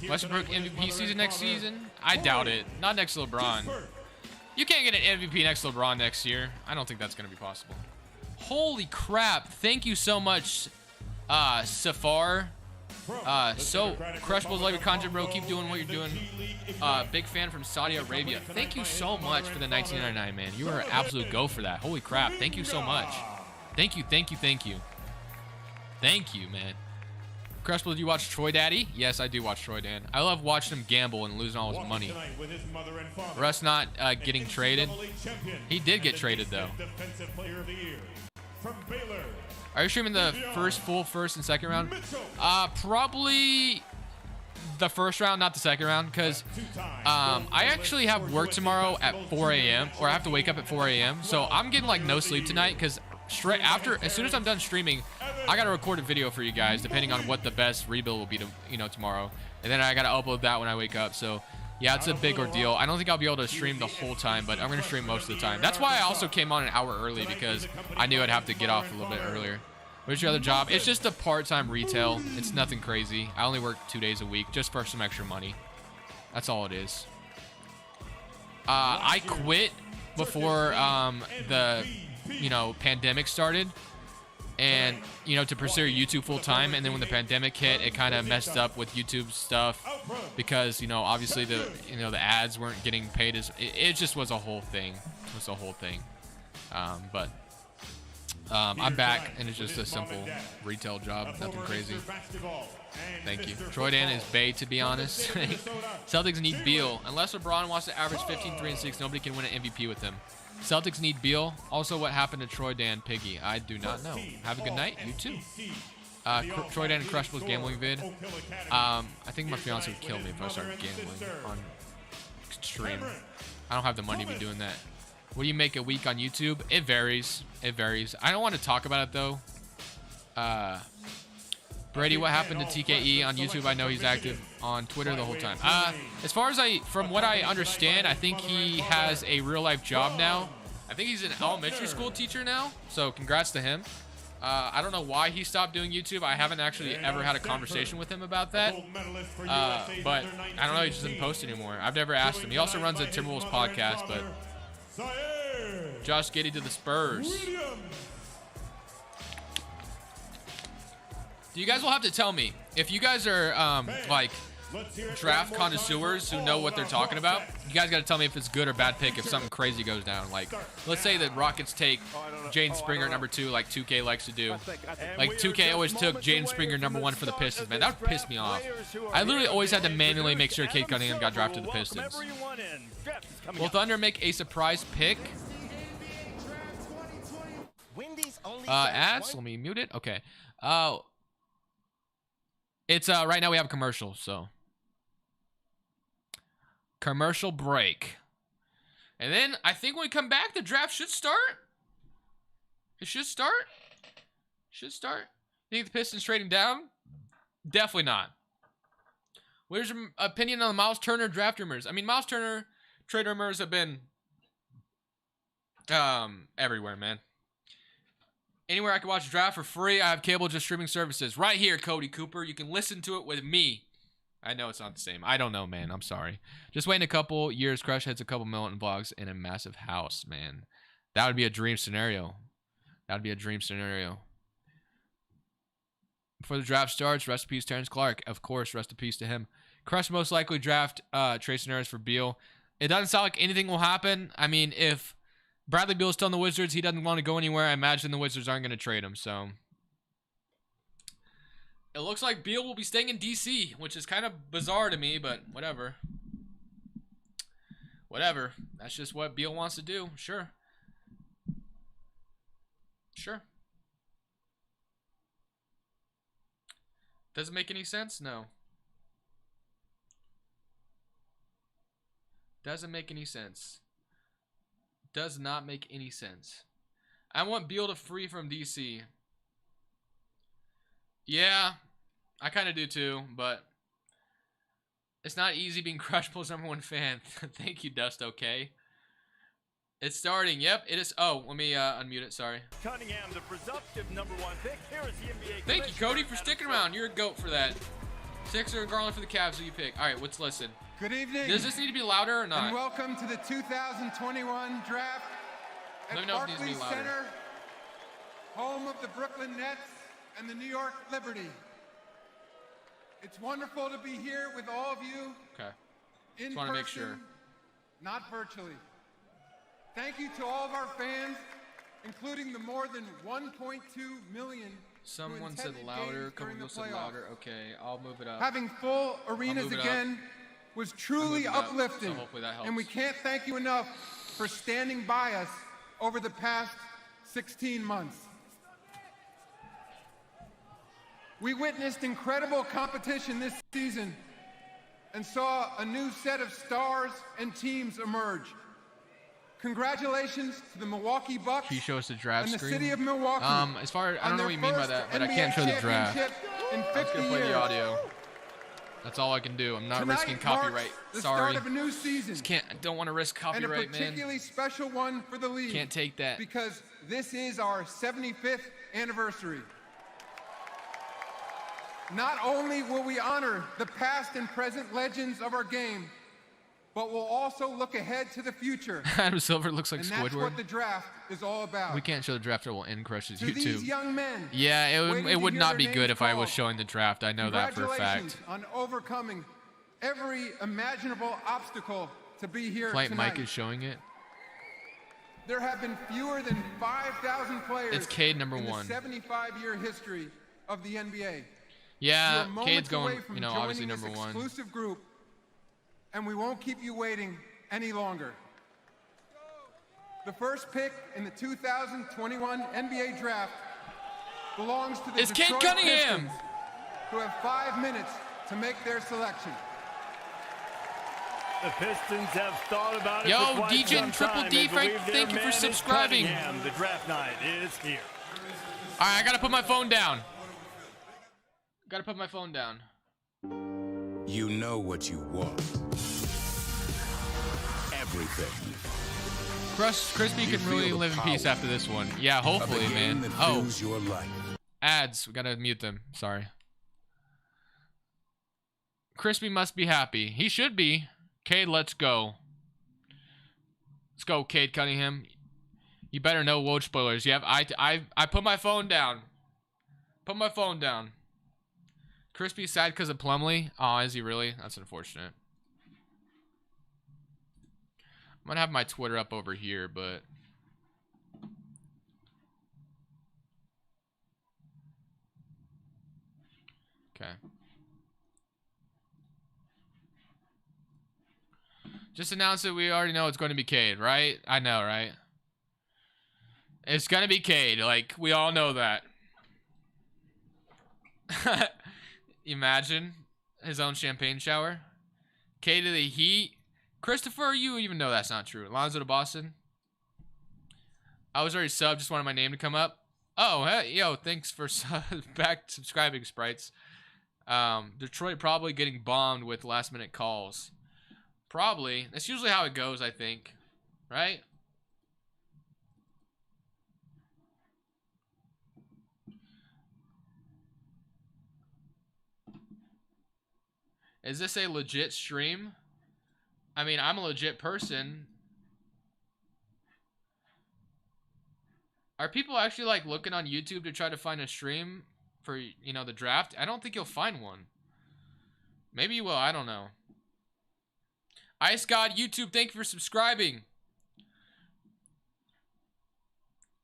Speaker 1: Westbrook MVP season next season? I doubt it. Not next to LeBron. You can't get an MVP next to LeBron next year. I don't think that's going to be possible. Holy crap. Thank you so much, Safar. Crushball's like your content, bro. Keep doing what you're doing. Big fan from Saudi Arabia. Thank you so much for the 1999, man. You are an absolute go for that. Holy crap. Thank you so much. Thank you, thank you, thank you. Thank you, man. Crushball, do you watch Troy Daddy? Yes, I do watch Troy Dan. I love watching him gamble and losing all his money. Russ not getting traded. He did get traded, though. Are you streaming the first and second round? Probably the first round, not the second round, because I actually have work tomorrow at 4 a.m. or I have to wake up at 4 a.m. So I'm getting like no sleep tonight because straight after, as soon as I'm done streaming, I gotta record a video for you guys, depending on what the best rebuild will be, tomorrow, and then I gotta upload that when I wake up. So yeah, it's a big ordeal. I don't think I'll be able to stream the whole time, but I'm gonna stream most of the time. That's why I also came on an hour early, because I knew I'd have to get off a little bit earlier. What's your other job? It's just a part-time retail. It's nothing crazy. I only work 2 days a week just for some extra money. That's all it is. I quit before the pandemic started, and to pursue YouTube full-time, and then when the pandemic hit, it kind of messed up with YouTube stuff, because obviously the ads weren't getting paid as it just was a whole thing. It was a whole thing. But I'm back, and it's just a simple retail job, nothing crazy. Thank you. Troy Dan is bae, to be honest. Celtics need Beal. Unless LeBron wants to average 15, 3, and 6, nobody can win an MVP with him. Celtics need Beal. Also, what happened to Troy Dan Piggy? I do not know. Have a good night. You too. Troy Dan and Crushable's gambling vid. I think my fiance would kill me if I started gambling on stream. I don't have the money to be doing that. What do you make a week on YouTube? It varies. It varies. I don't want to talk about it though. Brady, what happened to TKE on YouTube? I know he's active on Twitter the whole time. As far as from what I understand, I think he has a real life job now. I think he's an elementary school teacher now. So congrats to him. I don't know why he stopped doing YouTube. I haven't actually ever had a conversation with him about that. But I don't know. He just doesn't post anymore. I've never asked him. He also runs a Timberwolves podcast, but Josh Giddey to the Spurs. You guys will have to tell me if you guys are like draft connoisseurs who know what they're talking about. You guys got to tell me if it's good or bad pick if something crazy goes down. Like, let's say the Rockets take Jaden Springer #2, like 2K likes to do. Like 2K always took Jaden Springer #1 for the Pistons. Man, that would piss me off. I literally always had to manually make sure Cade Cunningham got drafted to the Pistons. Will Thunder make a surprise pick? Ads. Let me mute it. Okay. It's right now we have a commercial, so commercial break, and then I think when we come back, the draft should start. It should start. Should start. You think the Pistons trading down? Definitely not. Where's your opinion on the Miles Turner draft rumors? I mean, Miles Turner trade rumors have been everywhere, man. Anywhere I can watch a draft for free, I have cable just streaming services. Right here, Cody Cooper. You can listen to it with me. I know it's not the same. I don't know, man. I'm sorry. Just waiting a couple years. Crush hits a couple million vlogs in a massive house, man. That would be a dream scenario. That would be a dream scenario. Before the draft starts, rest in peace, Terrence Clark. Of course, rest in peace to him. Crush most likely draft trade scenarios for Beal. It doesn't sound like anything will happen. I mean, if Bradley Beal's still in the Wizards, he doesn't want to go anywhere. I imagine the Wizards aren't going to trade him, so it looks like Beal will be staying in DC, which is kind of bizarre to me, but whatever. Whatever. That's just what Beal wants to do. Sure. Sure. Does it make any sense? No. Doesn't make any sense. Does not make any sense. I want Beal to free from DC. Yeah, I kind of do too, but it's not easy being Crushable's #1 fan. Thank you, Dust. Okay. It's starting. Yep, it is. Oh, let me unmute it. Sorry.
Speaker 3: Cunningham, the presumptive #1 pick. Here is the NBA.
Speaker 1: Thank you, Cody, for sticking around. You're a goat for that. Sixer and Garland for the Cavs. Who you pick? All right, let's listen.
Speaker 4: Good evening.
Speaker 1: Does this need to be louder or not?
Speaker 4: And welcome to the 2021 draft
Speaker 1: Let me
Speaker 4: at
Speaker 1: know if it needs to be
Speaker 4: Barclays
Speaker 1: louder.
Speaker 4: Center, home of the Brooklyn Nets and the New York Liberty. It's wonderful to be here with all of you.
Speaker 1: Okay.
Speaker 4: In
Speaker 1: Just want to
Speaker 4: person,
Speaker 1: make sure.
Speaker 4: not virtually. Thank you to all of our fans, including the more than 1.2 million.
Speaker 1: Someone
Speaker 4: who
Speaker 1: said
Speaker 4: attended
Speaker 1: louder.
Speaker 4: games
Speaker 1: Couple
Speaker 4: during the
Speaker 1: people said
Speaker 4: playoffs.
Speaker 1: louder. Okay, I'll move it up.
Speaker 4: Having full arenas
Speaker 1: move it up.
Speaker 4: again was truly
Speaker 1: it up,
Speaker 4: uplifting,
Speaker 1: so hopefully that helps.
Speaker 4: and we can't thank you enough for standing by us over the past 16 months. We witnessed incredible competition this season and saw a new set of stars and teams emerge. Congratulations to the Milwaukee Bucks
Speaker 1: Can you show us the draft
Speaker 4: and the
Speaker 1: screen?
Speaker 4: city of Milwaukee.
Speaker 1: As far as I don't
Speaker 4: on
Speaker 1: know what
Speaker 4: their
Speaker 1: you mean by
Speaker 4: first
Speaker 1: that, but I
Speaker 4: NBA
Speaker 1: can't show the draft.
Speaker 4: championship in
Speaker 1: I'm
Speaker 4: 50
Speaker 1: just gonna play
Speaker 4: years.
Speaker 1: the audio. That's all I can do. I'm not
Speaker 4: Tonight
Speaker 1: risking
Speaker 4: marks
Speaker 1: copyright.
Speaker 4: the
Speaker 1: Sorry.
Speaker 4: start of a new season.
Speaker 1: I don't want to risk
Speaker 4: and a
Speaker 1: copyright, man.
Speaker 4: particularly special one for the league.
Speaker 1: Can't take that.
Speaker 4: Because this is our 75th anniversary. Not only will we honor the past and present legends of our game, but we'll also look ahead to the future.
Speaker 1: Adam Silver looks like
Speaker 4: And that's
Speaker 1: Squidward.
Speaker 4: what the draft is all about.
Speaker 1: We can't show the draft or we'll end Crush's
Speaker 4: To
Speaker 1: YouTube.
Speaker 4: these young men,
Speaker 1: Yeah,
Speaker 4: waiting
Speaker 1: it
Speaker 4: to
Speaker 1: would
Speaker 4: hear
Speaker 1: not
Speaker 4: their
Speaker 1: be good
Speaker 4: names
Speaker 1: if I was
Speaker 4: called.
Speaker 1: showing the draft. I know that for a
Speaker 4: Congratulations
Speaker 1: fact.
Speaker 4: on overcoming every imaginable obstacle to be here
Speaker 1: Flight
Speaker 4: tonight.
Speaker 1: Mike is showing it.
Speaker 4: There have been fewer than 5,000 players
Speaker 1: It's Cade number
Speaker 4: in the
Speaker 1: 1.
Speaker 4: 75-year history of the NBA.
Speaker 1: Yeah,
Speaker 4: You're
Speaker 1: Cade's
Speaker 4: moments
Speaker 1: going,
Speaker 4: away from
Speaker 1: you know, obviously
Speaker 4: joining
Speaker 1: number
Speaker 4: this
Speaker 1: 1.
Speaker 4: exclusive group, and we won't keep you waiting any longer. The first pick in the 2021 NBA Draft belongs to the
Speaker 1: It's Cade
Speaker 4: Detroit
Speaker 1: Cunningham.
Speaker 4: Pistons, who have 5 minutes to make their selection.
Speaker 3: The Pistons have thought about it
Speaker 1: Yo,
Speaker 3: for quite
Speaker 1: DJ
Speaker 3: some
Speaker 1: and Triple
Speaker 3: time.
Speaker 1: D,
Speaker 3: They
Speaker 1: Frank,
Speaker 3: believe their
Speaker 1: thank you for
Speaker 3: man is
Speaker 1: subscribing.
Speaker 3: Cunningham. The draft night is here.
Speaker 1: All right, I gotta put my phone down. Gotta put my phone down.
Speaker 5: You know what you want. Everything.
Speaker 1: Crispy
Speaker 5: You
Speaker 1: can really
Speaker 5: feel the
Speaker 1: live in peace
Speaker 5: power
Speaker 1: after this one. Yeah,
Speaker 5: Of a
Speaker 1: hopefully,
Speaker 5: game
Speaker 1: man.
Speaker 5: that
Speaker 1: Oh,
Speaker 5: fills your life.
Speaker 1: ads. We gotta mute them. Sorry. Crispy must be happy. He should be. Cade, let's go. Let's go, Cade Cunningham. You better know Woj spoilers. Yep, I put my phone down. Put my phone down. Crispy sad because of Plumlee. Oh, is he really? That's unfortunate. I'm gonna have my Twitter up over here, but okay. Just announce it. We already know it's going to be Cade, right? I know, right? It's going to be Cade. Like, we all know that. Imagine his own champagne shower. Cade to the Heat. Christopher, you even know that's not true. Lonzo to Boston. I was already subbed. Just wanted my name to come up. Oh, hey, yo, thanks for back subscribing, Sprites. Detroit probably getting bombed with last-minute calls. Probably. That's usually how it goes, I think. Right? Is this a legit stream? I mean, I'm a legit person. Are people actually, like, looking on YouTube to try to find a stream for, you know, the draft? I don't think you'll find one. Maybe you will. I don't know. Ice God YouTube, thank you for subscribing.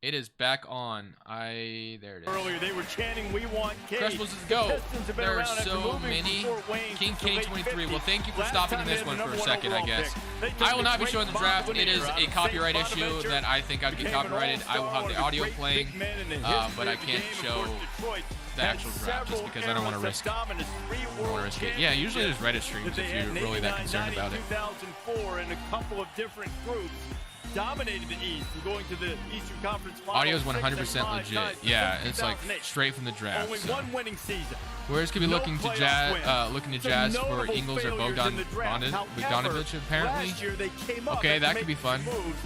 Speaker 1: It is back on. There it is.
Speaker 3: Earlier, they were chanting, "We want Cade."
Speaker 1: Crustables, let's go.
Speaker 3: The Pistons have been
Speaker 1: There are
Speaker 3: around after
Speaker 1: so
Speaker 3: moving
Speaker 1: many.
Speaker 3: from Fort Wayne
Speaker 1: King
Speaker 3: since the late
Speaker 1: K23. Well,
Speaker 3: 50s.
Speaker 1: thank you for
Speaker 3: Last
Speaker 1: stopping
Speaker 3: time
Speaker 1: this
Speaker 3: they
Speaker 1: one
Speaker 3: had
Speaker 1: for
Speaker 3: the
Speaker 1: a
Speaker 3: number one
Speaker 1: second, I
Speaker 3: overall
Speaker 1: guess.
Speaker 3: pick. They took
Speaker 1: I will
Speaker 3: the
Speaker 1: not be
Speaker 3: great
Speaker 1: showing the
Speaker 3: Bob
Speaker 1: draft. It
Speaker 3: Lanier
Speaker 1: is
Speaker 3: out
Speaker 1: a
Speaker 3: of
Speaker 1: copyright
Speaker 3: St.
Speaker 1: issue
Speaker 3: Bonaventure.
Speaker 1: that I think I'd get
Speaker 3: Became an
Speaker 1: copyrighted. I will have the
Speaker 3: all-star,
Speaker 1: audio
Speaker 3: one of the
Speaker 1: playing,
Speaker 3: great big men in the
Speaker 1: but I
Speaker 3: history of
Speaker 1: can't
Speaker 3: the game.
Speaker 1: show
Speaker 3: Of course, Detroit
Speaker 1: the
Speaker 3: had
Speaker 1: actual draft just
Speaker 3: several
Speaker 1: because I don't want to
Speaker 3: eras
Speaker 1: risk
Speaker 3: of
Speaker 1: it.
Speaker 3: dominance, three
Speaker 1: I don't want
Speaker 3: world
Speaker 1: to risk it. Yeah, usually there's Reddit
Speaker 3: championships
Speaker 1: streams
Speaker 3: that
Speaker 1: if
Speaker 3: they had
Speaker 1: you're
Speaker 3: in
Speaker 1: really that
Speaker 3: 89,
Speaker 1: concerned about
Speaker 3: 90,
Speaker 1: it.
Speaker 3: 2004 in a couple of different groups. Dominated the East and going to the Eastern Conference Finals.
Speaker 1: Audio is
Speaker 3: 6
Speaker 1: 100%
Speaker 3: and 5
Speaker 1: legit.
Speaker 3: times
Speaker 1: Yeah,
Speaker 3: since
Speaker 1: it's like
Speaker 3: 2008.
Speaker 1: straight from the draft.
Speaker 3: Only
Speaker 1: So.
Speaker 3: one winning season.
Speaker 1: Whereas could be
Speaker 3: No
Speaker 1: looking to
Speaker 3: playoff
Speaker 1: Jazz,
Speaker 3: wins.
Speaker 1: for
Speaker 3: Some
Speaker 1: Ingles or
Speaker 3: notable failures in the draft.
Speaker 1: Bogdanovich apparently.
Speaker 3: Last year they came up
Speaker 1: Okay,
Speaker 3: after
Speaker 1: that could be
Speaker 3: making
Speaker 1: fun.
Speaker 3: some moves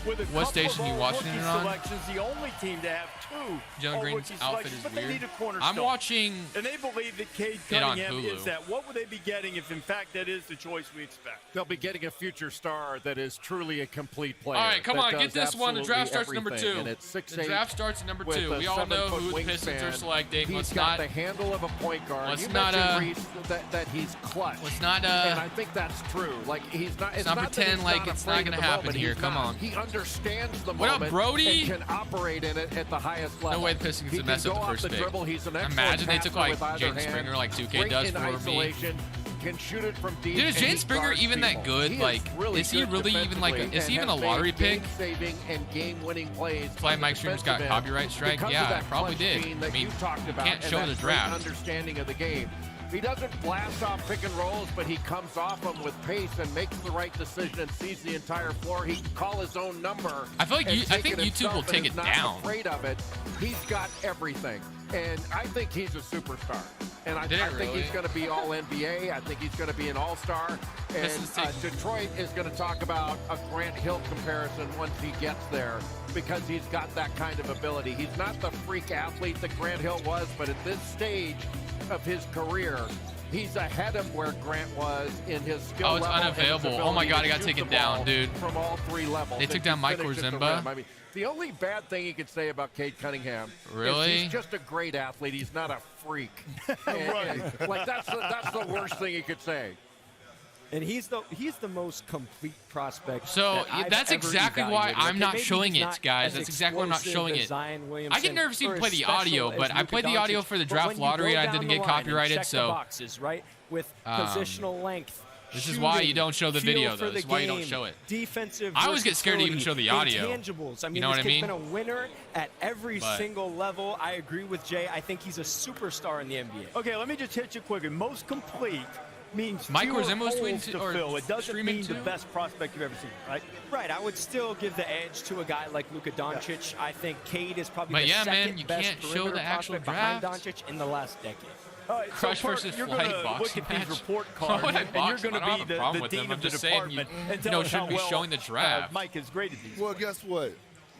Speaker 3: with a
Speaker 1: What
Speaker 3: couple
Speaker 1: station
Speaker 3: of
Speaker 1: you watching
Speaker 3: all-rookie
Speaker 1: it on?
Speaker 3: selections, the only team to have two
Speaker 1: John Green's
Speaker 3: all-rookie
Speaker 1: outfit
Speaker 3: selections,
Speaker 1: is
Speaker 3: but they
Speaker 1: weird.
Speaker 3: need a cornerstone.
Speaker 1: I'm watching.
Speaker 3: And they believe that Cade
Speaker 1: it on
Speaker 3: Cunningham
Speaker 1: Hulu.
Speaker 3: is that. What would they be getting if, in fact, that is the choice we expect?
Speaker 6: They'll be getting a future star that is truly a complete player.
Speaker 1: All right, come
Speaker 6: that
Speaker 1: on, get
Speaker 6: does
Speaker 1: this one. The draft
Speaker 6: absolutely
Speaker 1: starts at number
Speaker 6: everything.
Speaker 1: 2.
Speaker 6: And it's 6'8",
Speaker 1: The draft starts at number
Speaker 6: with
Speaker 1: 2.
Speaker 6: a
Speaker 1: We all know
Speaker 6: 7-foot
Speaker 1: who the Pistons are
Speaker 6: wingspan.
Speaker 1: selecting.
Speaker 6: He's
Speaker 1: Let's
Speaker 6: got
Speaker 1: not.
Speaker 6: the handle of a point guard.
Speaker 1: Let's
Speaker 6: you
Speaker 1: not,
Speaker 6: mentioned, Reese, that he's clutch.
Speaker 1: Let's not.
Speaker 6: And I think that's true. Like he's not. It's
Speaker 1: not
Speaker 6: that
Speaker 1: pretend
Speaker 6: he's
Speaker 1: like
Speaker 6: not
Speaker 1: it's not
Speaker 6: afraid
Speaker 1: gonna
Speaker 6: of the
Speaker 1: happen
Speaker 6: moment.
Speaker 1: here.
Speaker 6: He's
Speaker 1: Come
Speaker 6: not.
Speaker 1: on.
Speaker 6: He understands the
Speaker 1: What up,
Speaker 6: moment
Speaker 1: Brody?
Speaker 6: and can operate in it at the highest level.
Speaker 1: No way the Pistons
Speaker 6: He
Speaker 1: can mess
Speaker 6: can
Speaker 1: up
Speaker 6: go
Speaker 1: the
Speaker 6: off
Speaker 1: first
Speaker 6: the
Speaker 1: pick.
Speaker 6: dribble. He's an excellent
Speaker 1: Imagine they took
Speaker 6: passer
Speaker 1: like
Speaker 6: with either
Speaker 1: Jaden
Speaker 6: hand.
Speaker 1: Springer like 2K
Speaker 6: Great
Speaker 1: does
Speaker 6: in
Speaker 1: for me.
Speaker 6: isolation, can shoot it from deep.
Speaker 1: Dude, is
Speaker 6: and
Speaker 1: Jaden
Speaker 6: he
Speaker 1: Springer
Speaker 6: guards
Speaker 1: even that
Speaker 6: people.
Speaker 1: good?
Speaker 6: He
Speaker 1: Like,
Speaker 6: really
Speaker 1: is he
Speaker 6: good
Speaker 1: really even like?
Speaker 6: defensively
Speaker 1: Is he even a
Speaker 6: and has
Speaker 1: lottery
Speaker 6: made
Speaker 1: pick?
Speaker 6: Game-saving and game-winning plays.
Speaker 1: That's why
Speaker 6: on the
Speaker 1: Mike Streamers got
Speaker 6: defensive end
Speaker 1: copyright strike.
Speaker 6: because
Speaker 1: Yeah,
Speaker 6: of that
Speaker 1: I probably
Speaker 6: clutch
Speaker 1: did.
Speaker 6: gene
Speaker 1: I
Speaker 6: that
Speaker 1: mean,
Speaker 6: you talked about,
Speaker 1: can't
Speaker 6: and
Speaker 1: show
Speaker 6: that
Speaker 1: the
Speaker 6: great
Speaker 1: draft.
Speaker 6: understanding of the game. He doesn't blast off pick and rolls, but he comes off them with pace and makes the right decision and sees the entire floor. He can call his own number.
Speaker 1: I feel like
Speaker 6: and
Speaker 1: I think
Speaker 6: take it
Speaker 1: YouTube will
Speaker 6: himself
Speaker 1: take
Speaker 6: and
Speaker 1: it
Speaker 6: is not
Speaker 1: down.
Speaker 6: Afraid of it. He's got everything, and I think he's a superstar. And I
Speaker 1: Did it
Speaker 6: think
Speaker 1: really?
Speaker 6: he's going to be all NBA. I think he's going to be an all-star. And
Speaker 1: Pistons take-
Speaker 6: Detroit is going to talk about a Grant Hill comparison once he gets there because he's got that kind of ability. He's not the freak athlete that Grant Hill was, but at this stage of his career, he's ahead of where Grant was in his skill
Speaker 1: Oh, it's
Speaker 6: level and his
Speaker 1: unavailable. Oh my
Speaker 6: ability
Speaker 1: God,
Speaker 6: to
Speaker 1: I gotta
Speaker 6: shoot
Speaker 1: take
Speaker 6: the
Speaker 1: it down,
Speaker 6: ball
Speaker 1: dude.
Speaker 6: From all three levels.
Speaker 1: They
Speaker 6: and
Speaker 1: took down
Speaker 6: to
Speaker 1: Mike
Speaker 6: finish at the
Speaker 1: Korzimba?
Speaker 6: rim. I mean, the only bad thing you could say about Cade Cunningham
Speaker 1: Really?
Speaker 6: is he's just a great athlete. He's not a freak. And, like that's the worst thing you could say.
Speaker 7: And he's the most complete prospect.
Speaker 1: So
Speaker 7: that I've
Speaker 1: that's
Speaker 7: ever
Speaker 1: exactly why
Speaker 7: evaluated.
Speaker 1: I'm
Speaker 7: Okay,
Speaker 1: not
Speaker 7: maybe
Speaker 1: showing
Speaker 7: he's
Speaker 1: it,
Speaker 7: not
Speaker 1: guys.
Speaker 7: as
Speaker 1: That's exactly why I'm not
Speaker 7: explosive
Speaker 1: showing
Speaker 7: as
Speaker 1: it.
Speaker 7: Zion
Speaker 1: I
Speaker 7: Williamson
Speaker 1: can never see
Speaker 7: or
Speaker 1: him play
Speaker 7: as
Speaker 1: the
Speaker 7: special
Speaker 1: audio,
Speaker 7: as
Speaker 1: but I
Speaker 7: Luka
Speaker 1: played the audio
Speaker 7: Doncic.
Speaker 1: for the
Speaker 7: But
Speaker 1: draft
Speaker 7: when you
Speaker 1: lottery.
Speaker 7: go
Speaker 1: I
Speaker 7: down
Speaker 1: didn't
Speaker 7: the
Speaker 1: get
Speaker 7: line and
Speaker 1: copyrighted,
Speaker 7: check the
Speaker 1: so
Speaker 7: boxes, right? With positional length.
Speaker 1: this is why you don't show the
Speaker 7: feel
Speaker 1: video,
Speaker 7: for
Speaker 1: though.
Speaker 7: the
Speaker 1: This is why you don't
Speaker 7: game,
Speaker 1: show it.
Speaker 7: Defensive
Speaker 1: I always get scared to even
Speaker 7: versatility,
Speaker 1: show the audio.
Speaker 7: Intangibles. I mean,
Speaker 1: You know what I
Speaker 7: this kid's
Speaker 1: mean?
Speaker 7: been a winner at every
Speaker 1: But-
Speaker 7: single level. I agree with Jay. I think he's a superstar in the NBA.
Speaker 3: Okay, let me just hit you quickly. Most complete means
Speaker 1: Mike
Speaker 3: fewer
Speaker 1: Orzimo was
Speaker 3: holes
Speaker 1: tweeting
Speaker 3: to
Speaker 1: or
Speaker 3: fill. It doesn't
Speaker 1: streaming
Speaker 3: mean the
Speaker 1: too?
Speaker 3: best prospect you've ever seen, right?
Speaker 7: Right, I would still give the edge to a guy like Luka Doncic. I think Cade is probably
Speaker 1: But
Speaker 7: the
Speaker 1: yeah, man,
Speaker 7: second
Speaker 1: you
Speaker 7: best
Speaker 1: can't show
Speaker 7: perimeter
Speaker 1: the actual
Speaker 7: prospect behind
Speaker 1: draft.
Speaker 7: Doncic in the last decade.
Speaker 3: All right,
Speaker 1: Crush
Speaker 3: so Perk,
Speaker 1: versus
Speaker 3: you're
Speaker 1: Flight
Speaker 3: gonna
Speaker 1: boxing
Speaker 3: look at these
Speaker 1: match.
Speaker 3: report
Speaker 1: Why
Speaker 3: cards,
Speaker 1: would I
Speaker 3: and
Speaker 1: box
Speaker 3: you're
Speaker 1: him?
Speaker 3: going
Speaker 1: I don't
Speaker 3: to
Speaker 1: have
Speaker 3: be
Speaker 1: a problem
Speaker 3: the
Speaker 1: with them.
Speaker 3: dean
Speaker 1: I'm
Speaker 3: of the
Speaker 1: just saying you-
Speaker 3: department and
Speaker 1: you
Speaker 3: tell
Speaker 1: know,
Speaker 3: us
Speaker 1: shouldn't
Speaker 3: how
Speaker 1: be
Speaker 3: well,
Speaker 1: showing the draft.
Speaker 3: Mike is graded these.
Speaker 8: Well, guess what?